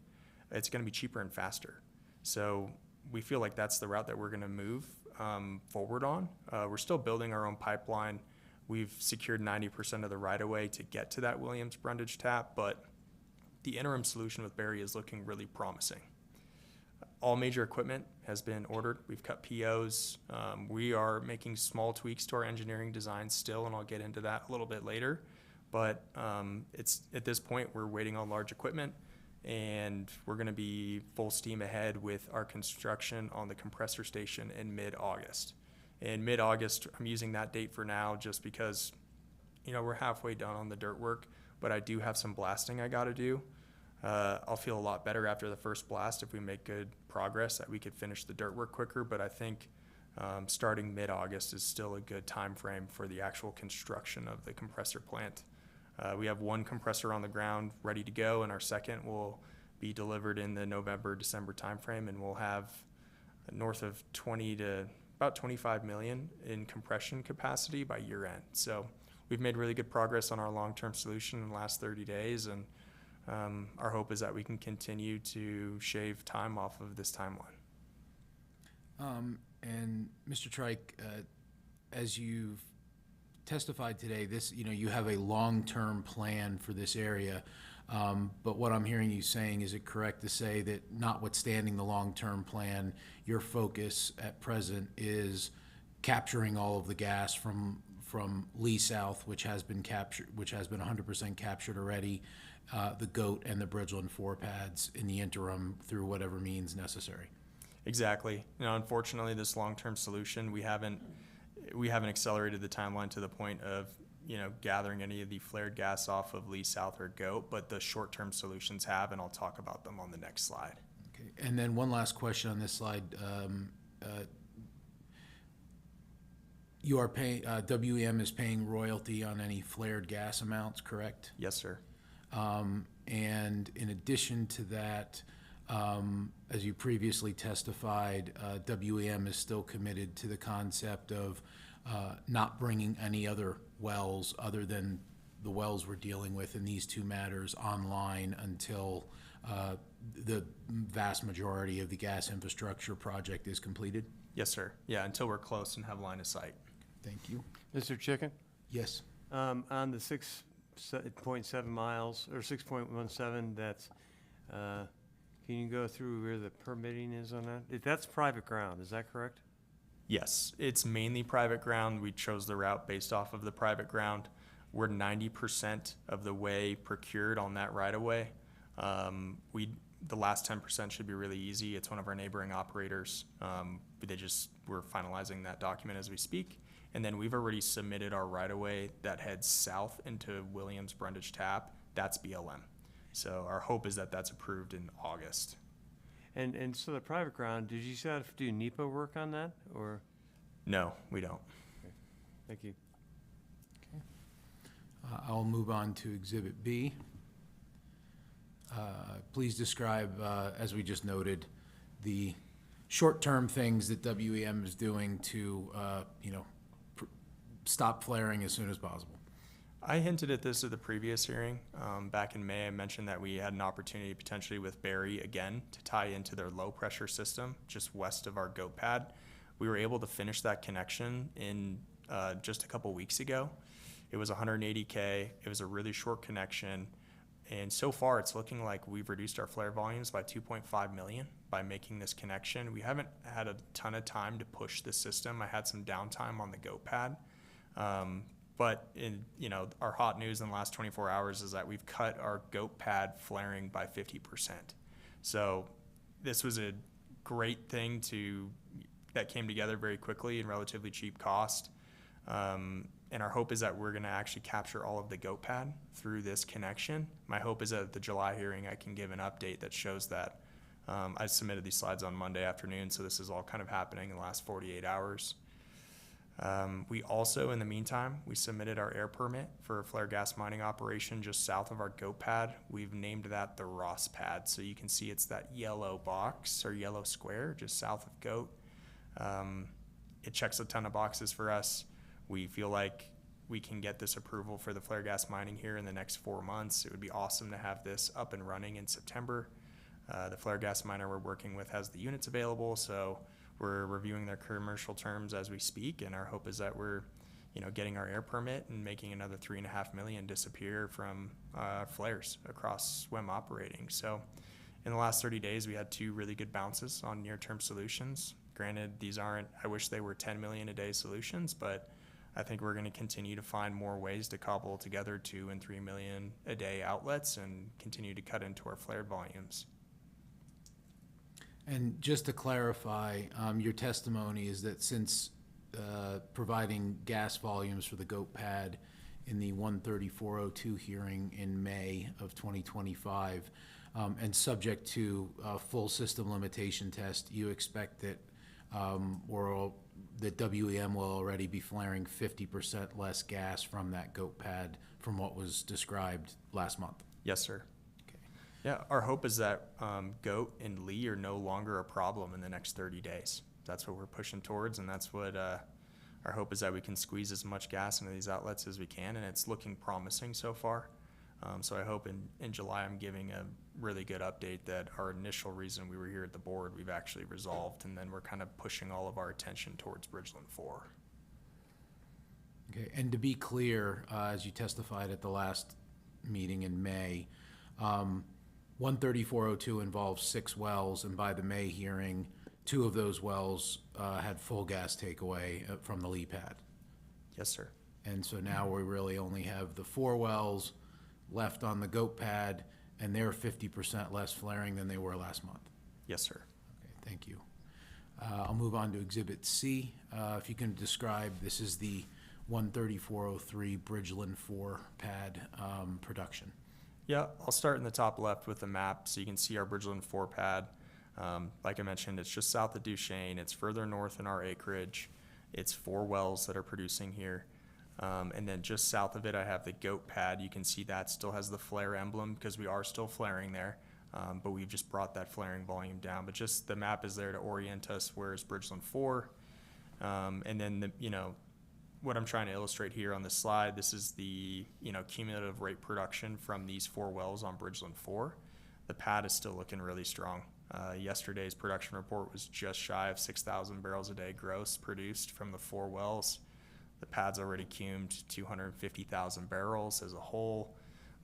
It's going to be cheaper and faster. So we feel like that's the route that we're going to move forward on. We're still building our own pipeline. We've secured 90% of the right of way to get to that Williams Brundage tap, but the interim solution with Berry is looking really promising. All major equipment has been ordered. We've cut POs. We are making small tweaks to our engineering design still, and I'll get into that a little bit later. But it's at this point, we're waiting on large equipment, and we're going to be full steam ahead with our construction on the compressor station in mid-August. In mid-August, I'm using that date for now just because, we're halfway done on the dirt work, but I do have some blasting I got to do. I'll feel a lot better after the first blast if we make good progress that we could finish the dirt work quicker, but I think starting mid-August is still a good time frame for the actual construction of the compressor plant. We have one compressor on the ground ready to go, and our second will be delivered in the November-December timeframe, and we'll have north of 20 to about 25 million in compression capacity by year end. So we've made really good progress on our long-term solution in the last 30 days, and our hope is that we can continue to shave time off of this timeline. And Mr. Trike, as you've testified today, you have a long-term plan for this area. But what I'm hearing you saying, is it correct to say that notwithstanding the long-term plan, your focus at present is capturing all of the gas from Lee South, which has been 100% captured already, the GOAT and the Bridgeland 4 pads in the interim through whatever means necessary? Exactly. Unfortunately, this long-term solution, we haven't accelerated the timeline to the point of gathering any of the flared gas off of Lee South or GOAT, but the short-term solutions have, and I'll talk about them on the next slide. Okay. And then one last question on this slide. You are paying, WEM is paying royalty on any flared gas amounts, correct? Yes, sir. And in addition to that, as you previously testified, WEM is still committed to the concept of not bringing any other wells other than the wells we're dealing with in these two matters online until the vast majority of the gas infrastructure project is completed? Yes, sir. Yeah, until we're close and have line of sight. Thank you. Mr. Chicken? Yes. On the 6.7 miles, or 6.17, that's, can you go through where the permitting is on that? That's private ground, is that correct? Yes, it's mainly private ground. We chose the route based off of the private ground. We're 90% of the way procured on that right of way. The last 10% should be really easy. It's one of our neighboring operators. We're finalizing that document as we speak. And then we've already submitted our right of way that heads south into Williams Brundage Tap. That's BLM. So our hope is that that's approved in August. And so the private ground, did you have to do NEPA work on that, or? No, we don't. Okay. Thank you. Okay. I'll move on to Exhibit B. Please describe, as we just noted, the short-term things that WEM is doing to, stop flaring as soon as possible. I hinted at this at the previous hearing. Back in May, I mentioned that we had an opportunity potentially with Berry again to tie into their low pressure system just west of our GOAT pad. We were able to finish that connection in just a couple weeks ago. It was 180K. It was a really short connection. And so far, it's looking like we've reduced our flare volumes by 2.5 million by making this connection. We haven't had a ton of time to push the system. I had some downtime on the goat pad. But our hot news in the last 24 hours is that we've cut our goat pad flaring by 50%. So this was a great thing that came together very quickly and relatively cheap cost. And our hope is that we're going to actually capture all of the goat pad through this connection. My hope is that at the July hearing, I can give an update that shows that. I submitted these slides on Monday afternoon, so this is all kind of happening in the last 48 hours. We also, in the meantime, we submitted our air permit for a flare gas mining operation just south of our goat pad. We've named that the Ross pad. So you can see it's that yellow box or yellow square just south of goat. It checks a ton of boxes for us. We feel like we can get this approval for the flare gas mining here in the next 4 months. It would be awesome to have this up and running in September. The flare gas miner we're working with has the units available, so we're reviewing their commercial terms as we speak, and our hope is that we're getting our air permit and making another $3.5 million disappear from flares across SWIM operating. So in the last 30 days, we had 2 really good bounces on near-term solutions. Granted, these aren't, I wish they were 10 million a day solutions, but I think we're going to continue to find more ways to cobble together 2 and 3 million a day outlets and continue to cut into our flared volumes. And just to clarify, your testimony is that since providing gas volumes for the goat pad in the 13402 hearing in May of 2025, and subject to a full system limitation test, you expect that that WEM will already be flaring 50% less gas from that goat pad from what was described last month? Yes, sir. Yeah, our hope is that goat and Lee are no longer a problem in the next 30 days. That's what we're pushing towards, and that's what our hope is, that we can squeeze as much gas into these outlets as we can, and it's looking promising so far. So I hope in July I'm giving a really good update that our initial reason we were here at the board we've actually resolved, and then we're kind of pushing all of our attention towards Bridgeland 4. Okay, and to be clear, as you testified at the last meeting in May, 13402 involves 6 wells, and by the May hearing, 2 of those wells had full gas takeaway from the Lee pad. Yes, sir. And so now we really only have the 4 wells left on the goat pad, and they're 50% less flaring than they were last month. Yes, sir. Okay, thank you. I'll move on to Exhibit C. If you can describe, this is the 13403 Bridgeland 4 pad production. Yeah, I'll start in the top left with the map so you can see our Bridgeland 4 pad. Like I mentioned, it's just south of Duchesne. It's further north in our acreage. It's 4 wells that are producing here. And then just south of it, I have the goat pad. You can see that still has the flare emblem because we are still flaring there. But we've just brought that flaring volume down. But just the map is there to orient us where is Bridgeland 4. And then, what I'm trying to illustrate here on this slide, this is the, cumulative rate production from these 4 wells on Bridgeland 4. The pad is still looking really strong. Yesterday's production report was just shy of 6,000 barrels a day gross produced from the 4 wells. The pad's already cumed 250,000 barrels as a whole.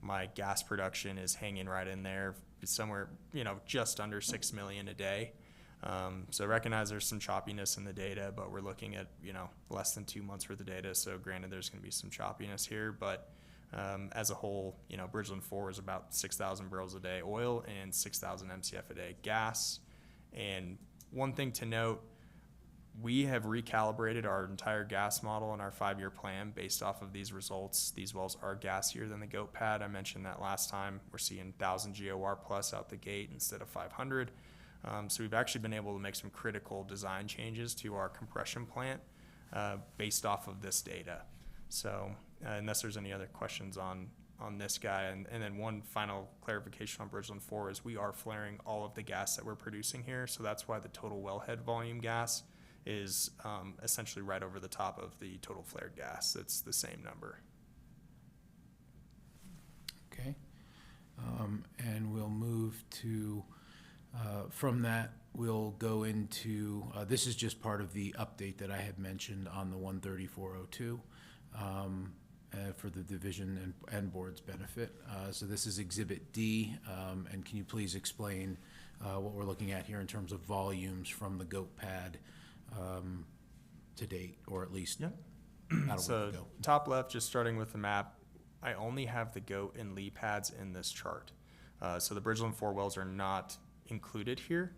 My gas production is hanging right in there, somewhere, just under 6 million a day. So recognize there's some choppiness in the data, but we're looking at, less than 2 months worth of data. So granted, there's going to be some choppiness here, but as a whole, Bridgeland 4 is about 6,000 barrels a day oil and 6,000 MCF a day gas. And one thing to note, we have recalibrated our entire gas model and our 5-year plan based off of these results. These wells are gassier than the goat pad. I mentioned that last time. We're seeing 1,000 GOR plus out the gate instead of 500. So we've actually been able to make some critical design changes to our compression plant based off of this data. So unless there's any other questions on this guy. And then one final clarification on Bridgeland 4 is we are flaring all of the gas that we're producing here. So that's why the total wellhead volume gas is essentially right over the top of the total flared gas. It's the same number. Okay. And we'll move to, from that we'll go into, this is just part of the update that I had mentioned on the 13402 for the division and board's benefit. So this is Exhibit D, and can you please explain what we're looking at here in terms of volumes from the goat pad to date, or at least about a So week ago? top left, just starting with the map, I only have the goat and lee pads in this chart. So the Bridgeland 4 wells are not included here.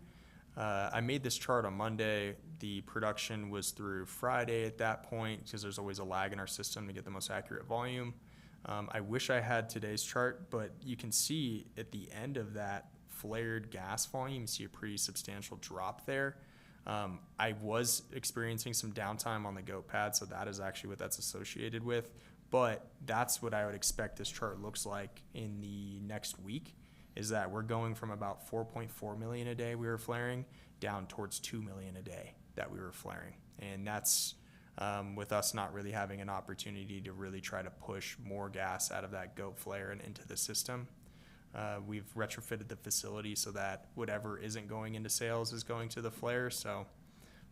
I made this chart on Monday. The production was through Friday at that point because there's always a lag in our system to get the most accurate volume. I wish I had today's chart, but you can see at the end of that flared gas volume, you see a pretty substantial drop there. I was experiencing some downtime on the goat pad, so that is actually what that's associated with. But that's what I would expect this chart looks like in the next week, is that we're going from about 4.4 million a day we were flaring down towards 2 million a day that we were flaring. And that's with us not really having an opportunity to really try to push more gas out of that goat flare and into the system. We've retrofitted the facility so that whatever isn't going into sales is going to the flare. So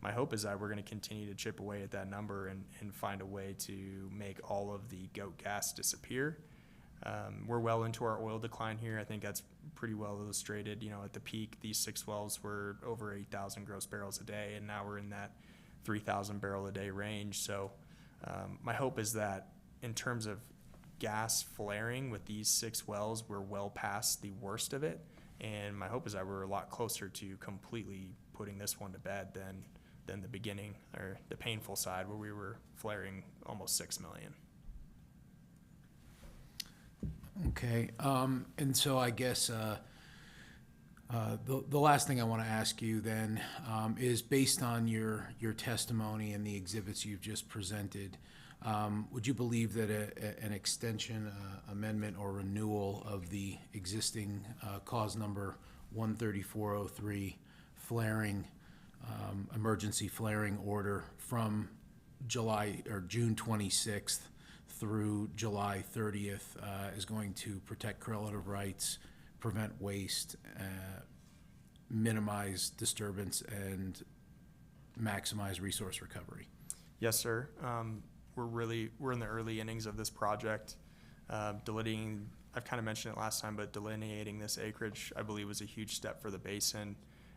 my hope is that we're going to continue to chip away at that number and find a way to make all of the goat gas disappear. We're well into our oil decline here. I think that's pretty well illustrated. You know, at the peak, these 6 wells were over 8,000 gross barrels a day, and now we're in that 3,000 barrel a day range. So my hope is that in terms of gas flaring with these 6 wells, we're well past the worst of it. And my hope is that we're a lot closer to completely putting this one to bed than the beginning, or the painful side, where we were flaring almost 6 million. Okay, and so I guess the last thing I want to ask you then is, based on your testimony and the exhibits you've just presented, would you believe that an extension, amendment, or renewal of the existing cause number 13403 flaring, emergency flaring order from June 26th through July 30th is going to protect correlative rights, prevent waste, minimize disturbance, and maximize resource recovery? Yes, sir. We're in the early innings of this project. Delineating, I've kind of mentioned it last time, but delineating this acreage, I believe, was a huge step for the basin,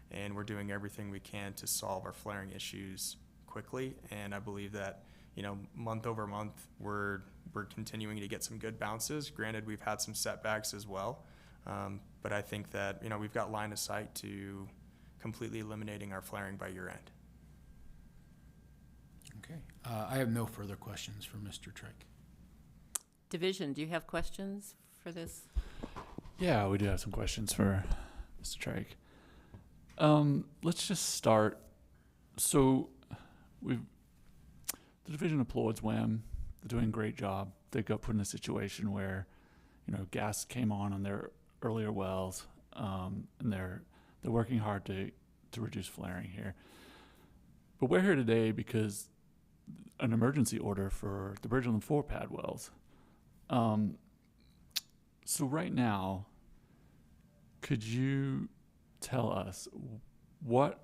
and we're doing everything we can to solve our flaring issues quickly. And I believe that, you know, month over month, we're continuing to get some good bounces. Granted, we've had some setbacks as well, but I think that, you know, we've got line of sight to completely eliminating our flaring by year end. Okay, I have no further questions for Mr. Trike. Division, do you have questions for this? Yeah, we do have some questions for Mr. Trike. Let's just start. So the division applauds WEM. They're doing a great job. They got put in a situation where, you know, gas came on their earlier wells, and they're working hard to reduce flaring here. But we're here today because an emergency order for the Bridgeland 4 pad wells. So right now, could you tell us what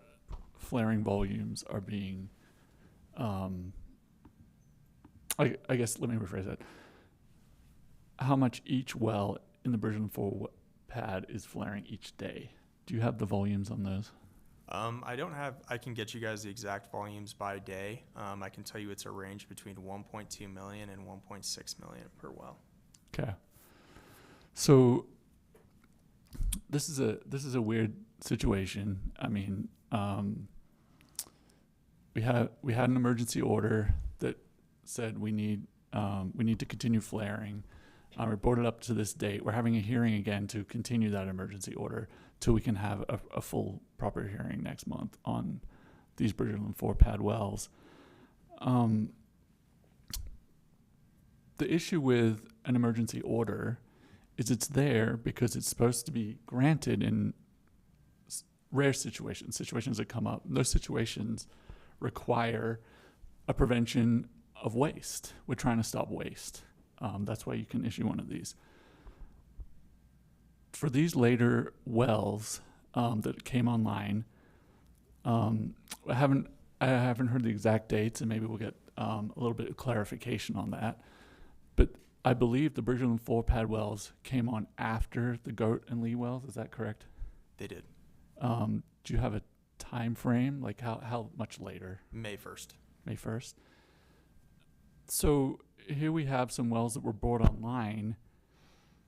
flaring volumes are being, I guess, let me rephrase that. How much each well in the Bridgeland 4 pad is flaring each day? Do you have the volumes on those? I can get you guys the exact volumes by day. I can tell you it's a range between 1.2 million and 1.6 million per well. Okay. So this is a weird situation. I mean, we had an emergency order that said we need to continue flaring. We brought it up to this date. We're having a hearing again to continue that emergency order till we can have a full proper hearing next month on these Bridgeland 4 pad wells. The issue with an emergency order is it's there because it's supposed to be granted in rare situations that come up. Those situations require a prevention of waste. We're trying to stop waste. That's why you can issue one of these. For these later wells that came online, I haven't heard the exact dates, and maybe we'll get a little bit of clarification on that. But I believe the Bridgeland 4 pad wells came on after the Goat and Lee wells. Is that correct? They did. Do you have a time frame? Like how much later? May 1st. May 1st. So here we have some wells that were brought online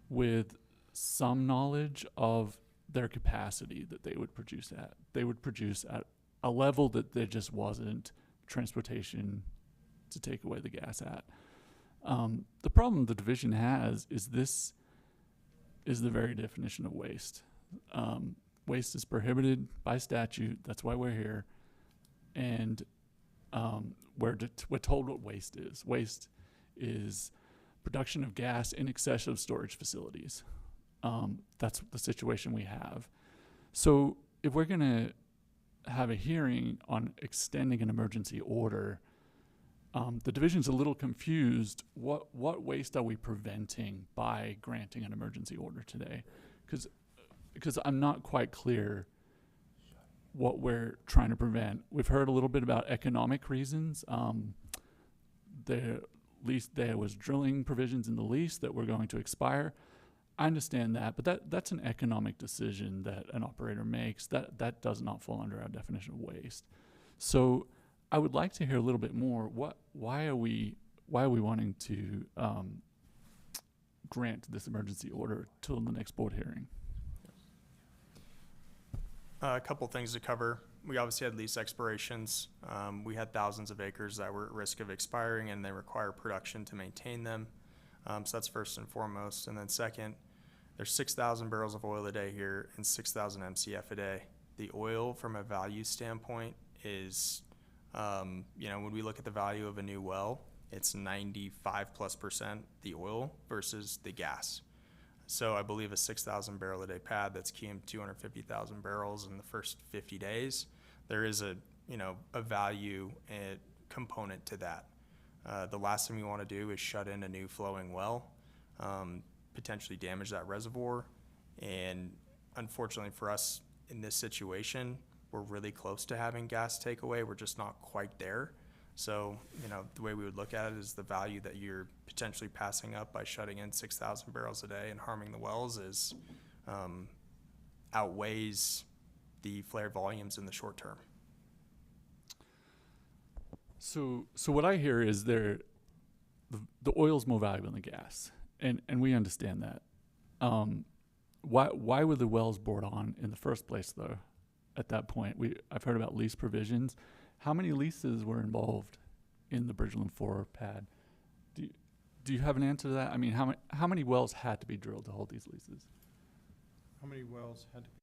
with some knowledge of their capacity that they would produce at. They would produce at a level that there just wasn't transportation to take away the gas at. The problem the division has is this is the very definition of waste. Waste is prohibited by statute. That's why we're here. And we're told what waste is. Waste is production of gas in excess of storage facilities. That's the situation we have. So if we're going to have a hearing on extending an emergency order, the division's a little confused. What waste are we preventing by granting an emergency order today? Because I'm not quite clear what we're trying to prevent. We've heard a little bit about economic reasons. There was drilling provisions in the lease that were going to expire. I understand that, but that's an economic decision that an operator makes. That does not fall under our definition of waste. So I would like to hear a little bit more. Why are we wanting to grant this emergency order till the next board hearing? A couple things to cover. We obviously had lease expirations. We had thousands of acres that were at risk of expiring, and they require production to maintain them. So that's first and foremost. And then second, there's 6,000 barrels of oil a day here and 6,000 MCF a day. The oil, from a value standpoint, is, when we look at the value of a new well, it's 95+% the oil versus the gas. So I believe a 6,000 barrel a day pad that's keying 250,000 barrels in the first 50 days, there is a value component to that. The last thing we want to do is shut in a new flowing well, potentially damage that reservoir. And unfortunately for us in this situation, we're really close to having gas takeaway. We're just not quite there. So, the way we would look at it is the value that you're potentially passing up by shutting in 6,000 barrels a day and harming the wells is outweighs the flare volumes in the short term. So what I hear is the oil's more valuable than the gas, and we understand that. Why were the wells brought on in the first place, though? At that point, I've heard about lease provisions. How many leases were involved in the Bridgeland 4 pad? Do you have an answer to that? I mean, how many wells had to be drilled to hold these leases? How many wells had to be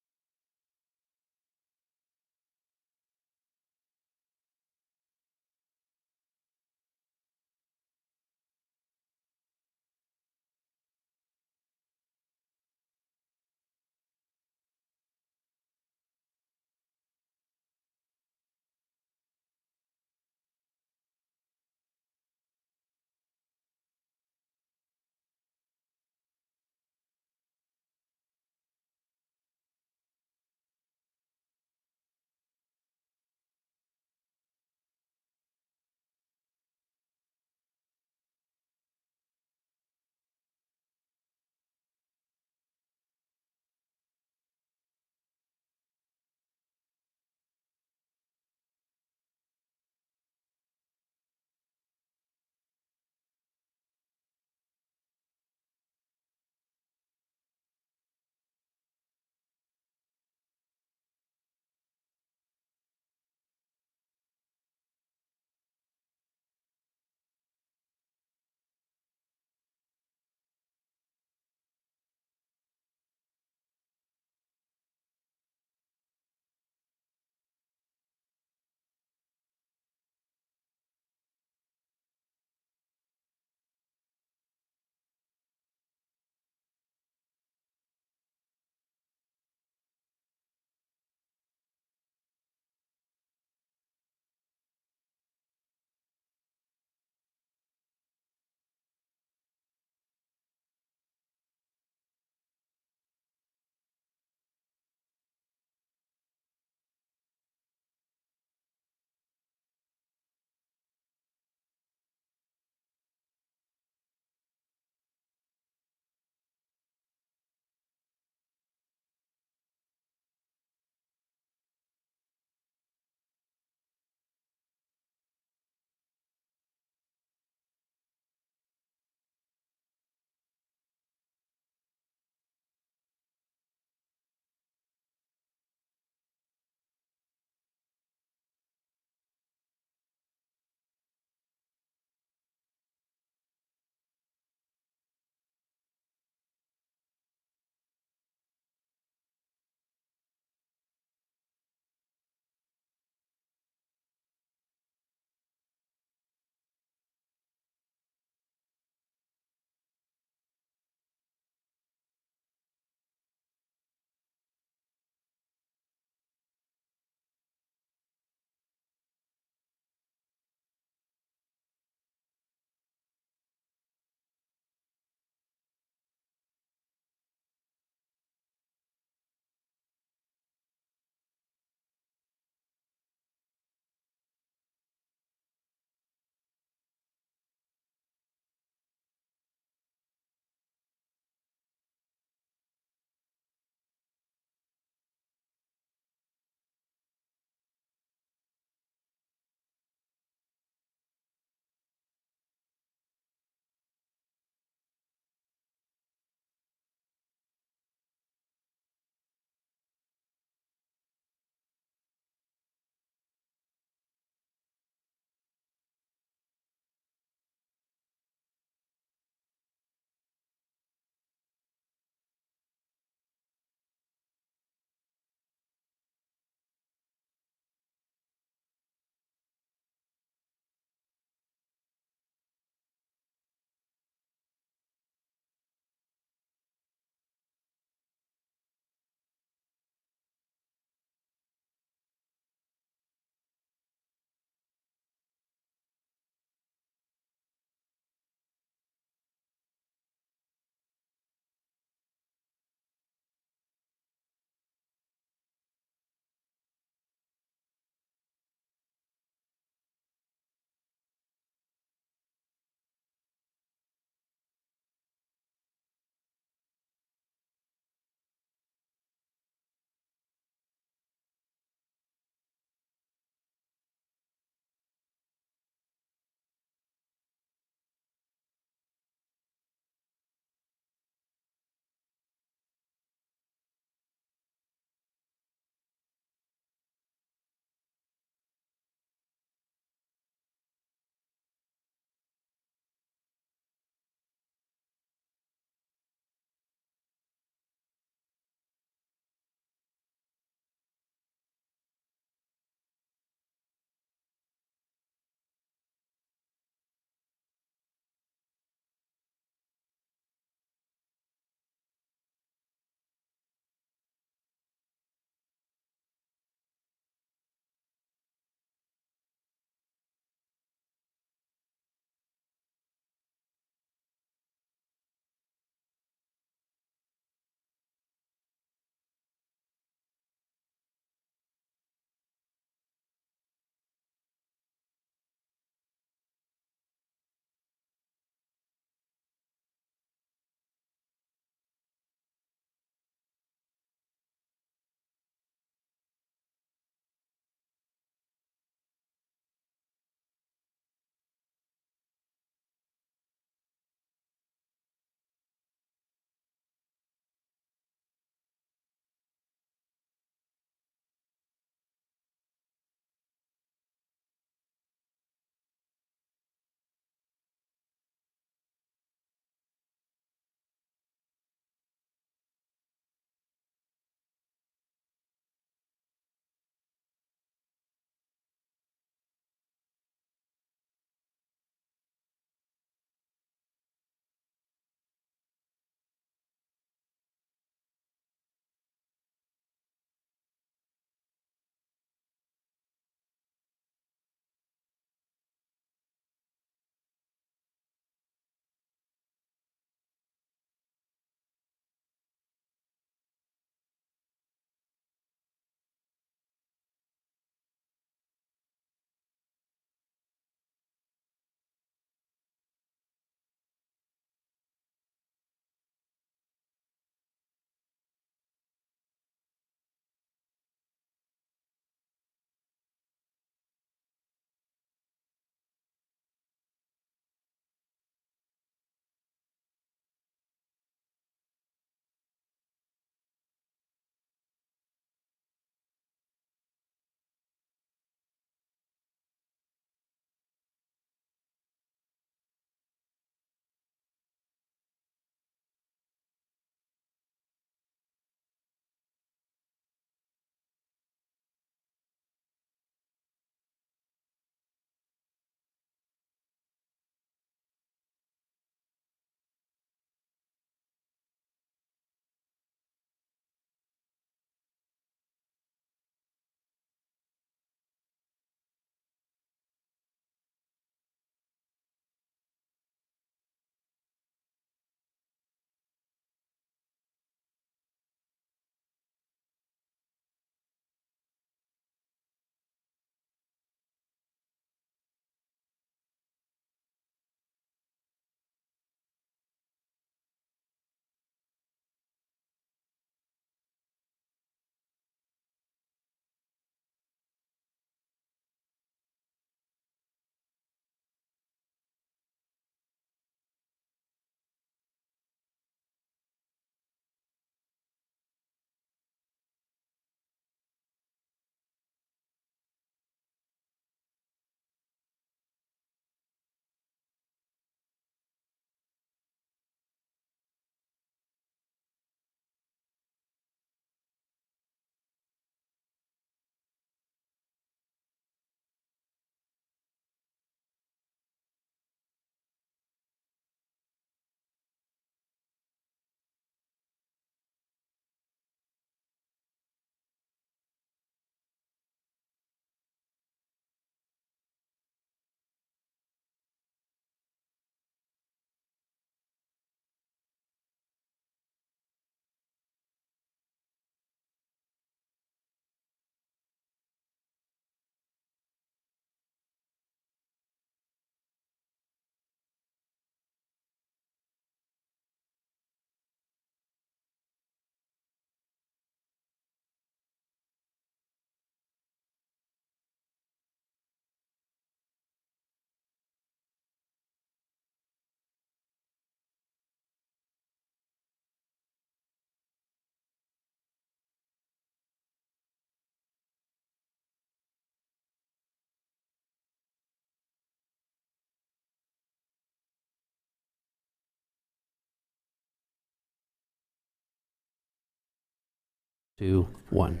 2, 1.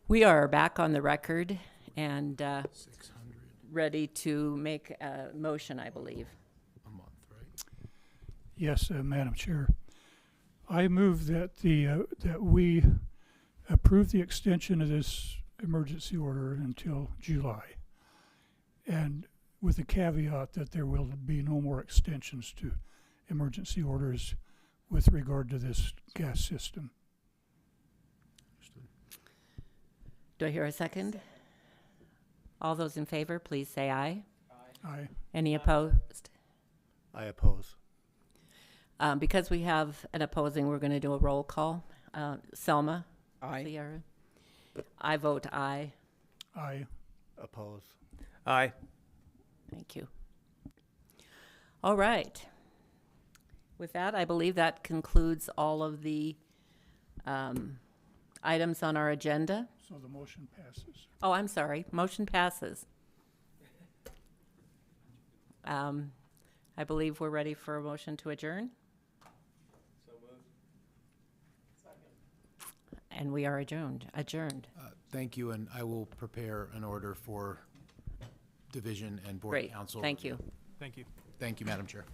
We are back on the record and ready to make a motion, I believe. Yes, Madam Chair. I move that that we approve the extension of this emergency order until July, and with the caveat that there will be no more extensions to emergency orders with regard to this gas system. Do I hear a second? All those in favor, please say aye. Aye. Any opposed? I oppose. Because we have an opposing, we're going to do a roll call. Selma? Aye. Sierra? I vote aye. Aye. Oppose. Aye. Thank you. All right. With that, I believe that concludes all of the items on our agenda. So the motion passes. Oh, I'm sorry. Motion passes. I believe we're ready for a motion to adjourn. So moved. Second. And we are adjourned. Thank you, and I will prepare an order for division and board Great. council. Thank you. Thank you. Thank you, Madam Chair.